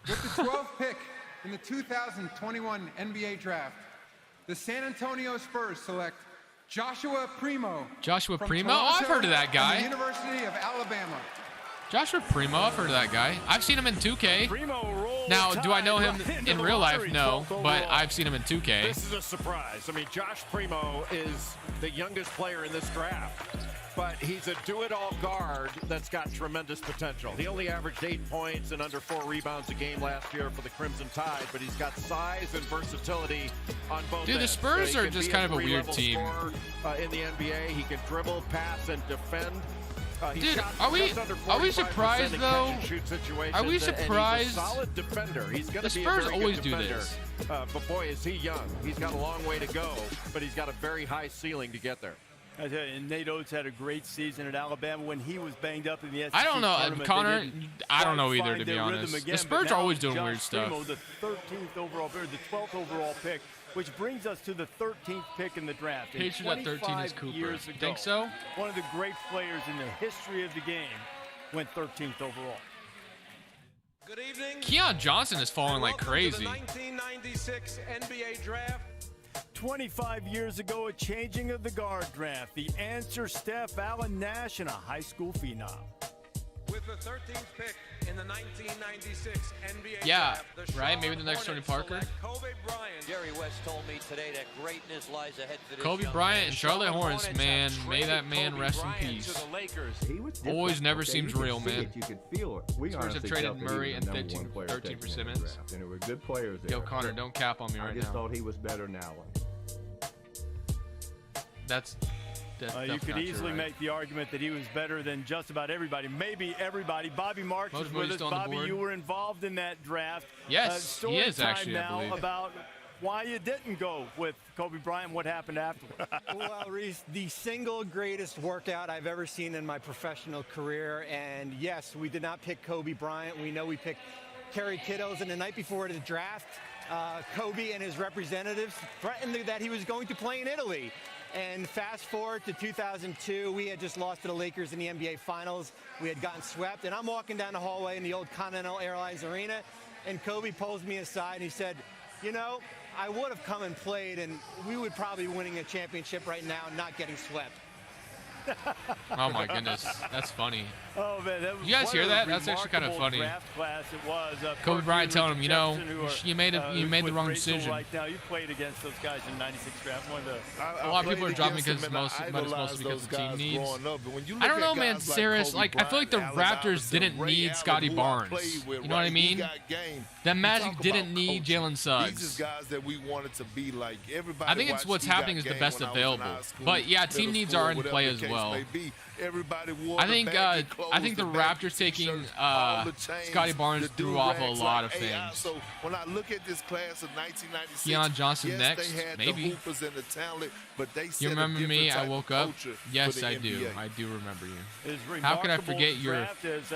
Speaker 4: With the 12th pick in the 2021 NBA Draft, the San Antonio Spurs select Joshua Primo.
Speaker 1: Joshua
Speaker 4: from
Speaker 1: Primo? Oh, I've
Speaker 4: Toronto
Speaker 1: heard of that
Speaker 4: and
Speaker 1: guy.
Speaker 4: the University of Alabama.
Speaker 1: Joshua Primo, I've heard of that guy. I've seen him in 2K.
Speaker 3: Primo rolls
Speaker 1: Now, do I know
Speaker 3: Tide
Speaker 1: him
Speaker 3: right into
Speaker 1: in
Speaker 3: the
Speaker 1: real life?
Speaker 3: lottery,
Speaker 1: No,
Speaker 3: 12th
Speaker 1: but
Speaker 3: overall.
Speaker 1: I've seen him in 2K.
Speaker 6: This is a surprise. I mean, Josh Primo is the youngest player in this draft, but he's a do-it-all guard that's got tremendous potential. He only averaged 8 points and under 4 rebounds a game last year for the Crimson Tide, but he's got size and versatility on both
Speaker 1: Dude, the
Speaker 6: ends.
Speaker 1: Spurs
Speaker 6: He
Speaker 1: are
Speaker 6: can
Speaker 1: just
Speaker 6: be
Speaker 1: kind of a weird
Speaker 6: three-level
Speaker 1: team.
Speaker 6: scorer, in the NBA. He can dribble, pass, and defend. He
Speaker 1: Dude,
Speaker 6: shot
Speaker 1: are we
Speaker 6: just under
Speaker 1: surprised
Speaker 6: 45% in
Speaker 1: though?
Speaker 6: catch-and-shoot situations,
Speaker 1: Are we
Speaker 6: and
Speaker 1: surprised?
Speaker 6: he's a solid defender. He's going
Speaker 1: The
Speaker 6: to be
Speaker 1: Spurs
Speaker 6: a very
Speaker 1: always
Speaker 6: good
Speaker 1: do
Speaker 6: defender.
Speaker 1: this.
Speaker 6: But boy, is he young. He's got a long way to go, but he's got a very high ceiling to get there.
Speaker 3: I tell you, and Nate Oates had a great season at Alabama when he was banged up in the SEC
Speaker 1: I don't know,
Speaker 3: tournament.
Speaker 1: Connor,
Speaker 3: They didn't
Speaker 1: I don't
Speaker 3: quite
Speaker 1: know either,
Speaker 3: find
Speaker 1: to be
Speaker 3: their rhythm
Speaker 1: honest. The
Speaker 3: again,
Speaker 1: Spurs
Speaker 3: but
Speaker 1: are
Speaker 3: now
Speaker 1: always doing
Speaker 3: Josh
Speaker 1: weird stuff.
Speaker 3: Primo, the 13th overall, or the 12th overall pick, which brings us to the 13th pick in the draft. And
Speaker 1: Patriots at 13 is
Speaker 3: 25
Speaker 1: Cooper.
Speaker 3: years ago,
Speaker 1: Think so?
Speaker 3: One of the great players in the history of the game went 13th overall.
Speaker 12: Good evening.
Speaker 1: Keon Johnson is falling like crazy.
Speaker 12: 1996 NBA Draft.
Speaker 3: 25 years ago, a changing of the guard draft. The answer, Steph, Allen Nash, and a high school phenom.
Speaker 12: With the 13th pick in the 1996 NBA
Speaker 1: Yeah,
Speaker 12: Draft, the
Speaker 1: right?
Speaker 12: Charlotte
Speaker 1: Maybe the next Tony
Speaker 12: Hornets
Speaker 1: Parker.
Speaker 12: select Kobe Bryant.
Speaker 19: Jerry West told me today that greatness lies ahead for this
Speaker 1: Kobe
Speaker 19: young
Speaker 1: Bryant
Speaker 19: man.
Speaker 1: and Charlotte Hornets,
Speaker 19: Hornets
Speaker 1: man,
Speaker 19: have
Speaker 1: may
Speaker 19: traded
Speaker 1: that man
Speaker 19: Kobe
Speaker 1: rest in
Speaker 19: Bryant
Speaker 1: peace.
Speaker 19: to the Lakers.
Speaker 20: He was
Speaker 1: Always
Speaker 20: different,
Speaker 1: never
Speaker 20: okay?
Speaker 1: seems
Speaker 20: You could
Speaker 1: real,
Speaker 20: see
Speaker 1: man.
Speaker 20: it, you could feel it. We
Speaker 1: Spurs have
Speaker 20: honestly
Speaker 1: traded
Speaker 20: felt that he
Speaker 1: Murray
Speaker 20: was
Speaker 1: and
Speaker 20: the number
Speaker 1: 13
Speaker 20: one player
Speaker 1: 13
Speaker 20: taken
Speaker 1: for
Speaker 20: in the
Speaker 1: Simmons.
Speaker 20: draft, and there were good players there.
Speaker 1: Yo, Connor, don't cap on me
Speaker 20: I
Speaker 1: right
Speaker 20: just
Speaker 1: now.
Speaker 20: thought he was better than Allen.
Speaker 1: That's
Speaker 3: You
Speaker 1: definitely
Speaker 3: could
Speaker 1: not true,
Speaker 3: easily
Speaker 1: right?
Speaker 3: make the argument that he was better than just about everybody, maybe everybody. Bobby Marks
Speaker 1: Moses
Speaker 3: is with
Speaker 1: Moody's
Speaker 3: us.
Speaker 1: still on the
Speaker 3: Bobby,
Speaker 1: board.
Speaker 3: you were involved in that draft.
Speaker 1: Yes,
Speaker 3: story
Speaker 1: he is
Speaker 3: time
Speaker 1: actually, I
Speaker 3: now
Speaker 1: believe.
Speaker 3: about why you didn't go with Kobe Bryant. What happened afterwards?
Speaker 15: Well, Reese, the single greatest workout I've ever seen in my professional career. And yes, we did not pick Kobe Bryant. We know we picked Kerry Kittles. And the night before the draft, Kobe and his representatives threatened that he was going to play in Italy. And fast forward to 2002, we had just lost to the Lakers in the NBA Finals. We had gotten swept. And I'm walking down the hallway in the old Continental Airlines Arena. And Kobe pulls me aside and he said, you know, I would have come and played, and we would probably be winning a championship right now and not getting swept.
Speaker 1: Oh my goodness, that's funny.
Speaker 3: Oh man, that was
Speaker 1: You guys
Speaker 3: what
Speaker 1: hear
Speaker 3: a
Speaker 1: that? That's actually kind of
Speaker 3: remarkable
Speaker 1: funny.
Speaker 3: Draft class it was.
Speaker 1: Kobe
Speaker 3: Parker
Speaker 1: Bryant
Speaker 3: and
Speaker 1: telling him,
Speaker 3: Richard
Speaker 1: you know,
Speaker 3: Jefferson, who are,
Speaker 1: you made
Speaker 3: who's
Speaker 1: made the
Speaker 3: with
Speaker 1: wrong
Speaker 3: Rachel
Speaker 1: decision.
Speaker 3: Right now, you played against those guys in '96 draft. One of the
Speaker 1: A lot of people are dropping because mostly because the team needs. I don't know, man. Serious, like I feel like the Raptors didn't need Scotty Barnes. You know what I mean? The Magic didn't need Jalen Suggs.
Speaker 8: These are guys that we wanted to be like. Everybody
Speaker 1: I think it's what's happening is the best available. But yeah, team needs are in play as well.
Speaker 8: Everybody wore
Speaker 1: I think the Raptors taking Scotty Barnes threw off a lot of things.
Speaker 8: So when I look at this class of 1996,
Speaker 1: Keon Johnson
Speaker 8: yes,
Speaker 1: next,
Speaker 8: they had
Speaker 1: maybe.
Speaker 8: the hoopers and the talent, but they set
Speaker 1: You
Speaker 8: a
Speaker 1: remember
Speaker 8: different
Speaker 1: me? I
Speaker 8: type of
Speaker 1: woke up.
Speaker 8: culture
Speaker 1: Yes,
Speaker 8: for the
Speaker 1: I do.
Speaker 8: NBA.
Speaker 1: I do remember you.
Speaker 3: His
Speaker 1: How can I
Speaker 3: remarkable
Speaker 1: forget your
Speaker 3: draft is,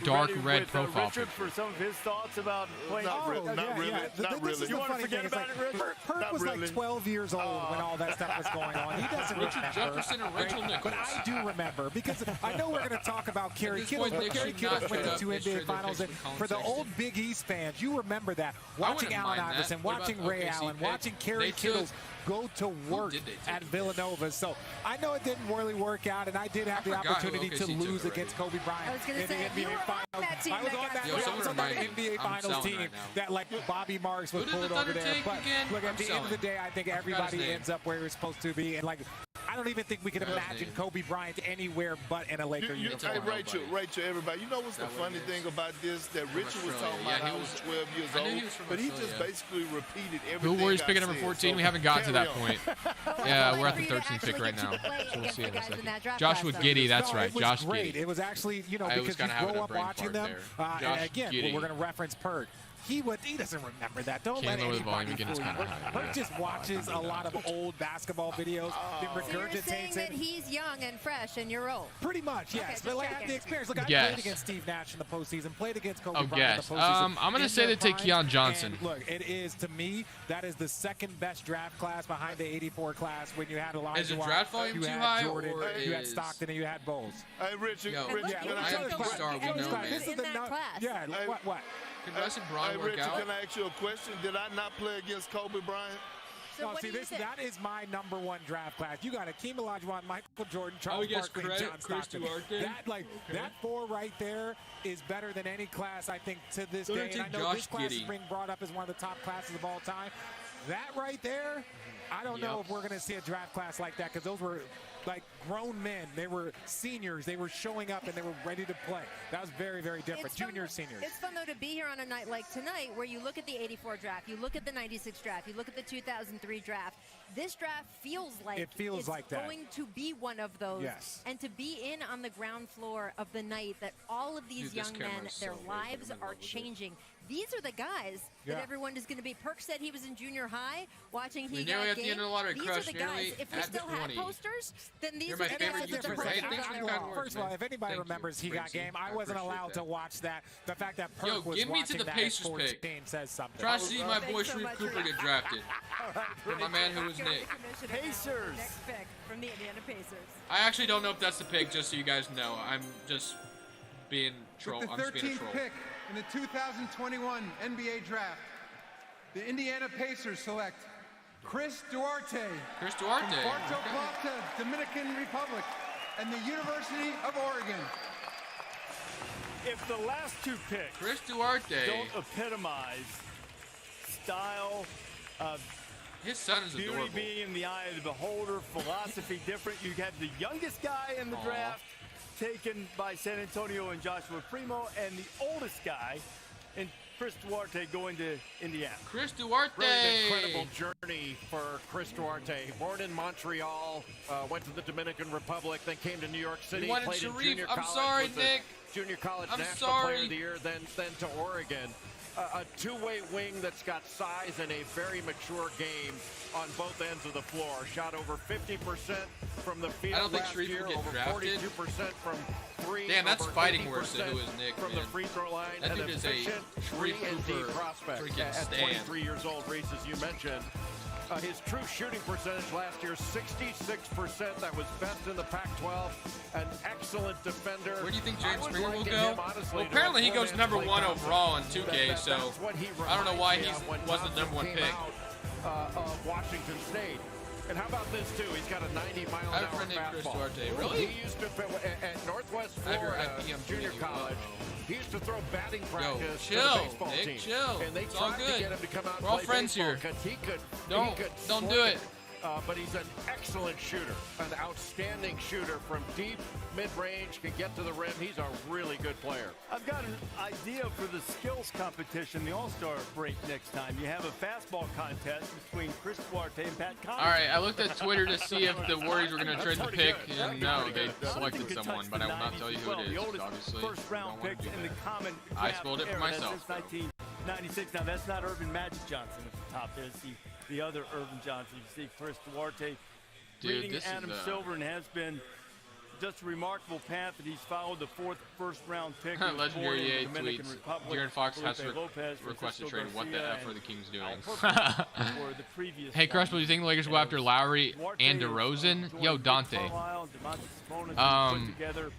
Speaker 1: dark
Speaker 3: ready
Speaker 1: red
Speaker 3: with,
Speaker 1: profile
Speaker 3: Richard
Speaker 1: picture?
Speaker 3: for some of his thoughts about playing.
Speaker 8: Not really. Not really. Not really.
Speaker 3: You want to forget about it, Richard?
Speaker 21: Perk was
Speaker 8: really.
Speaker 21: like 12 years old when all that stuff was going on. He doesn't
Speaker 1: Richard
Speaker 21: remember.
Speaker 1: Jefferson and Rachel Nichols.
Speaker 21: But I do remember because I know we're going to talk about Kerry
Speaker 1: this
Speaker 21: Kittles,
Speaker 1: point,
Speaker 21: but
Speaker 1: they
Speaker 21: Kerry
Speaker 1: should
Speaker 21: Kittles
Speaker 1: not
Speaker 21: went
Speaker 1: trade
Speaker 21: to
Speaker 1: up.
Speaker 21: two
Speaker 1: They should
Speaker 21: NBA
Speaker 1: trade
Speaker 21: Finals.
Speaker 1: their
Speaker 21: And
Speaker 1: picks with
Speaker 21: for the
Speaker 1: Colin
Speaker 21: old Big East fans, you remember that. Watching
Speaker 1: wouldn't
Speaker 21: Allen
Speaker 1: mind that.
Speaker 21: Iverson,
Speaker 1: What
Speaker 21: watching
Speaker 1: about
Speaker 21: Ray
Speaker 1: OKC
Speaker 21: Allen,
Speaker 1: pick?
Speaker 21: watching Kerry
Speaker 1: They took-
Speaker 21: Kittles go to work
Speaker 1: did they take?
Speaker 21: at Villanova. So I know it didn't really work out, and I did have the
Speaker 1: forgot who
Speaker 21: opportunity to
Speaker 1: OKC took
Speaker 21: lose
Speaker 1: already.
Speaker 21: against Kobe Bryant
Speaker 22: I was gonna
Speaker 21: in
Speaker 22: say,
Speaker 21: the
Speaker 22: you
Speaker 21: NBA
Speaker 22: were on
Speaker 21: Finals.
Speaker 22: that team
Speaker 21: I was
Speaker 22: that
Speaker 21: on
Speaker 22: got
Speaker 21: that,
Speaker 1: Yo,
Speaker 21: I was
Speaker 1: someone
Speaker 21: on that
Speaker 1: remind me.
Speaker 21: NBA
Speaker 1: I'm
Speaker 21: Finals
Speaker 1: selling
Speaker 21: team
Speaker 1: right now.
Speaker 21: that like Bobby Marks was
Speaker 1: Who did the
Speaker 21: pulled over
Speaker 1: Thunder
Speaker 21: there.
Speaker 1: take
Speaker 21: But
Speaker 1: again?
Speaker 21: look,
Speaker 1: I'm
Speaker 21: at the end of the
Speaker 1: selling.
Speaker 21: day, I think
Speaker 1: I forgot his
Speaker 21: everybody
Speaker 1: name.
Speaker 21: ends up where it's supposed to be. And like, I don't even think we could imagine Kobe Bryant anywhere but in a Laker uniform.
Speaker 8: Hey, Rachel, everybody. You know what's the funny thing about this? That Richard was talking about how he was 12 years old, but he just basically repeated everything.
Speaker 1: Who Warriors picking number 14? We haven't gotten to that point. Yeah, we're at the 13th pick right now. So we'll see in a second. Joshua Giddey, that's right. Josh Giddey.
Speaker 21: It was actually, you know, because you grow up watching them. And again, we're going to reference Perk. He doesn't remember that. Don't let anybody fool you. Perk just watches a lot of old basketball videos.
Speaker 22: So you're saying that he's young and fresh and you're old?
Speaker 21: Pretty much, yes.
Speaker 22: Okay,
Speaker 21: but like the experience. Look, I played against Steve Nash in the postseason, played against Kobe Bryant in the postseason.
Speaker 1: I'm going to say they take Keon Johnson.
Speaker 21: And look, it is, to me, that is the second best draft class behind the 84 class when you had Elijah.
Speaker 1: Is the draft volume too high?
Speaker 21: Jordan, you had Stockton, and you had Bowles.
Speaker 8: Hey, Richard,
Speaker 1: I am two-star. We know, man.
Speaker 21: This is the yeah, what?
Speaker 1: Could Russ and Braun work
Speaker 8: Richard,
Speaker 1: out?
Speaker 8: can I ask you a question? Did I not play against Kobe Bryant?
Speaker 22: So
Speaker 21: see, that is my #1 draft class. You got Akeem Olajuwon, Michael Jordan, Charles Barkley, and John Stockton. That four right there is better than any class, I think, to this day. And I know this class is being brought up as one of the top classes of all time. That right there, I don't know if we're going to see a draft class like that, because those were like grown men. They were seniors. They were showing up and they were ready to play. That was very, very different. Juniors, seniors.
Speaker 22: It's fun, though, to be here on a night like tonight where you look at the 84 draft, you look at the 96 draft, you look at the 2003 draft. This draft feels like it's going to be one of those.
Speaker 21: Yes.
Speaker 22: And to be in on the ground floor of the night that all of these young men, their lives are changing. These are the guys that everyone is going to be. Perk said he was in junior high watching He Got
Speaker 1: at the end of the lottery.
Speaker 22: These are the guys. If we still had posters, then these are the guys that the
Speaker 21: First of all, if anybody remembers He Got Game, I wasn't allowed to watch that. The fact that Perk was watching that at 14 says something.
Speaker 1: Try to see my boy Sharif Cooper get drafted. For my man who was Nick.
Speaker 3: Pacers.
Speaker 22: Next pick from the Indiana Pacers.
Speaker 1: I actually don't know if that's the pick, just so you guys know. I'm just being troll.
Speaker 4: With the
Speaker 1: I'm just being a
Speaker 4: 13th
Speaker 1: troll.
Speaker 4: pick in the 2021 NBA Draft, the Indiana Pacers select Chris Duarte.
Speaker 1: Chris Duarte.
Speaker 4: From Puerto Plata, Dominican Republic, and the University of Oregon.
Speaker 3: If the last two picks
Speaker 1: Chris Duarte
Speaker 3: don't epitomize style,
Speaker 1: his son is
Speaker 3: beauty
Speaker 1: adorable.
Speaker 3: being in the eye of the beholder, philosophy different. You have the youngest guy in the draft taken by San Antonio and Joshua Primo, and the oldest guy in Chris Duarte going to Indiana.
Speaker 1: Chris Duarte.
Speaker 6: Really an incredible journey for Chris Duarte. Born in Montreal, went to the Dominican Republic, then came to New York City.
Speaker 1: Played
Speaker 6: in
Speaker 1: Sharif.
Speaker 6: junior
Speaker 1: I'm
Speaker 6: college.
Speaker 1: sorry,
Speaker 6: was
Speaker 1: Nick.
Speaker 6: Junior college
Speaker 1: I'm
Speaker 6: national
Speaker 1: sorry.
Speaker 6: player of the year, then to Oregon. A two-way wing that's got size and a very mature game on both ends of the floor. Shot over 50% from the field
Speaker 1: I don't think
Speaker 6: last
Speaker 1: Sharif
Speaker 6: year,
Speaker 1: will get
Speaker 6: over
Speaker 1: drafted.
Speaker 6: 42% from three.
Speaker 1: Damn, that's
Speaker 6: over
Speaker 1: fighting worse
Speaker 6: 80%
Speaker 1: than who is Nick,
Speaker 6: from
Speaker 1: man.
Speaker 6: the free throw line.
Speaker 1: That
Speaker 6: and
Speaker 1: dude is a
Speaker 6: efficient
Speaker 1: Sharif
Speaker 6: 3-and-D
Speaker 1: Cooper
Speaker 6: prospect
Speaker 1: freaking
Speaker 6: at
Speaker 1: stand.
Speaker 6: 23 years old, Reese, as you mentioned. His true shooting percentage last year, 66%. That was best in the Pac-12. An excellent defender.
Speaker 1: Where do you think James
Speaker 6: I would
Speaker 1: Springer will
Speaker 6: liken
Speaker 1: go?
Speaker 6: him, honestly,
Speaker 1: Well,
Speaker 6: to
Speaker 1: apparently
Speaker 6: a
Speaker 1: he goes
Speaker 6: full-man
Speaker 1: #1
Speaker 6: Klay
Speaker 1: overall in
Speaker 6: Thompson.
Speaker 1: 2K, so
Speaker 6: That's what he
Speaker 1: I don't know why he
Speaker 6: reminds me of when
Speaker 1: wasn't the
Speaker 6: Thompson
Speaker 1: #1
Speaker 6: came
Speaker 1: pick.
Speaker 6: out of Washington State. And how about this, too? He's got a 90-mile-an-hour
Speaker 1: I have a friend named Chris
Speaker 6: fastball.
Speaker 1: Duarte. Really?
Speaker 6: He used to, at Northwest
Speaker 1: I have your
Speaker 6: Florida
Speaker 1: IPM
Speaker 6: Junior
Speaker 1: you.
Speaker 6: College, he used to throw batting practice
Speaker 1: chill,
Speaker 6: to the baseball
Speaker 1: Nick,
Speaker 6: team.
Speaker 1: chill.
Speaker 6: And they
Speaker 1: It's all
Speaker 6: tried
Speaker 1: good.
Speaker 6: to get him to come out
Speaker 1: We're
Speaker 6: and
Speaker 1: all
Speaker 6: play
Speaker 1: friends
Speaker 6: baseball
Speaker 1: here.
Speaker 6: because he could
Speaker 1: Don't do
Speaker 6: slug
Speaker 1: it.
Speaker 6: But he's an excellent shooter, an outstanding shooter from deep, mid-range, can get to the rim. He's a really good player.
Speaker 3: I've got an idea for the skills competition, the All-Star break next time. You have a fastball contest between Chris Duarte and Pat Connaughton.
Speaker 1: All right, I looked at Twitter to see if the Warriors were going to trade the pick, and no, they selected someone, but I will not tell you who it is, obviously.
Speaker 3: First-round pick in the common
Speaker 1: I spoiled it for
Speaker 3: era. That's
Speaker 1: myself.
Speaker 3: since 1996. Now, that's not Irvin Magic Johnson at the top. There's the other Irvin Johnson. You see Chris Duarte leading Adam Silver, and has been just a remarkable path that he's followed. The first-round pick.
Speaker 1: Legendary EA
Speaker 3: Dominican
Speaker 1: tweets.
Speaker 3: Republic.
Speaker 1: Darren Fox has
Speaker 3: Felipe Lopez,
Speaker 1: requested
Speaker 3: Francisco
Speaker 1: trade. What the
Speaker 3: Garcia,
Speaker 1: F are the Kings doing?
Speaker 3: for the previous
Speaker 1: Hey, Crush, do you think the Lakers go after Lowry and DeRozan? Yo, Dante.
Speaker 3: Put together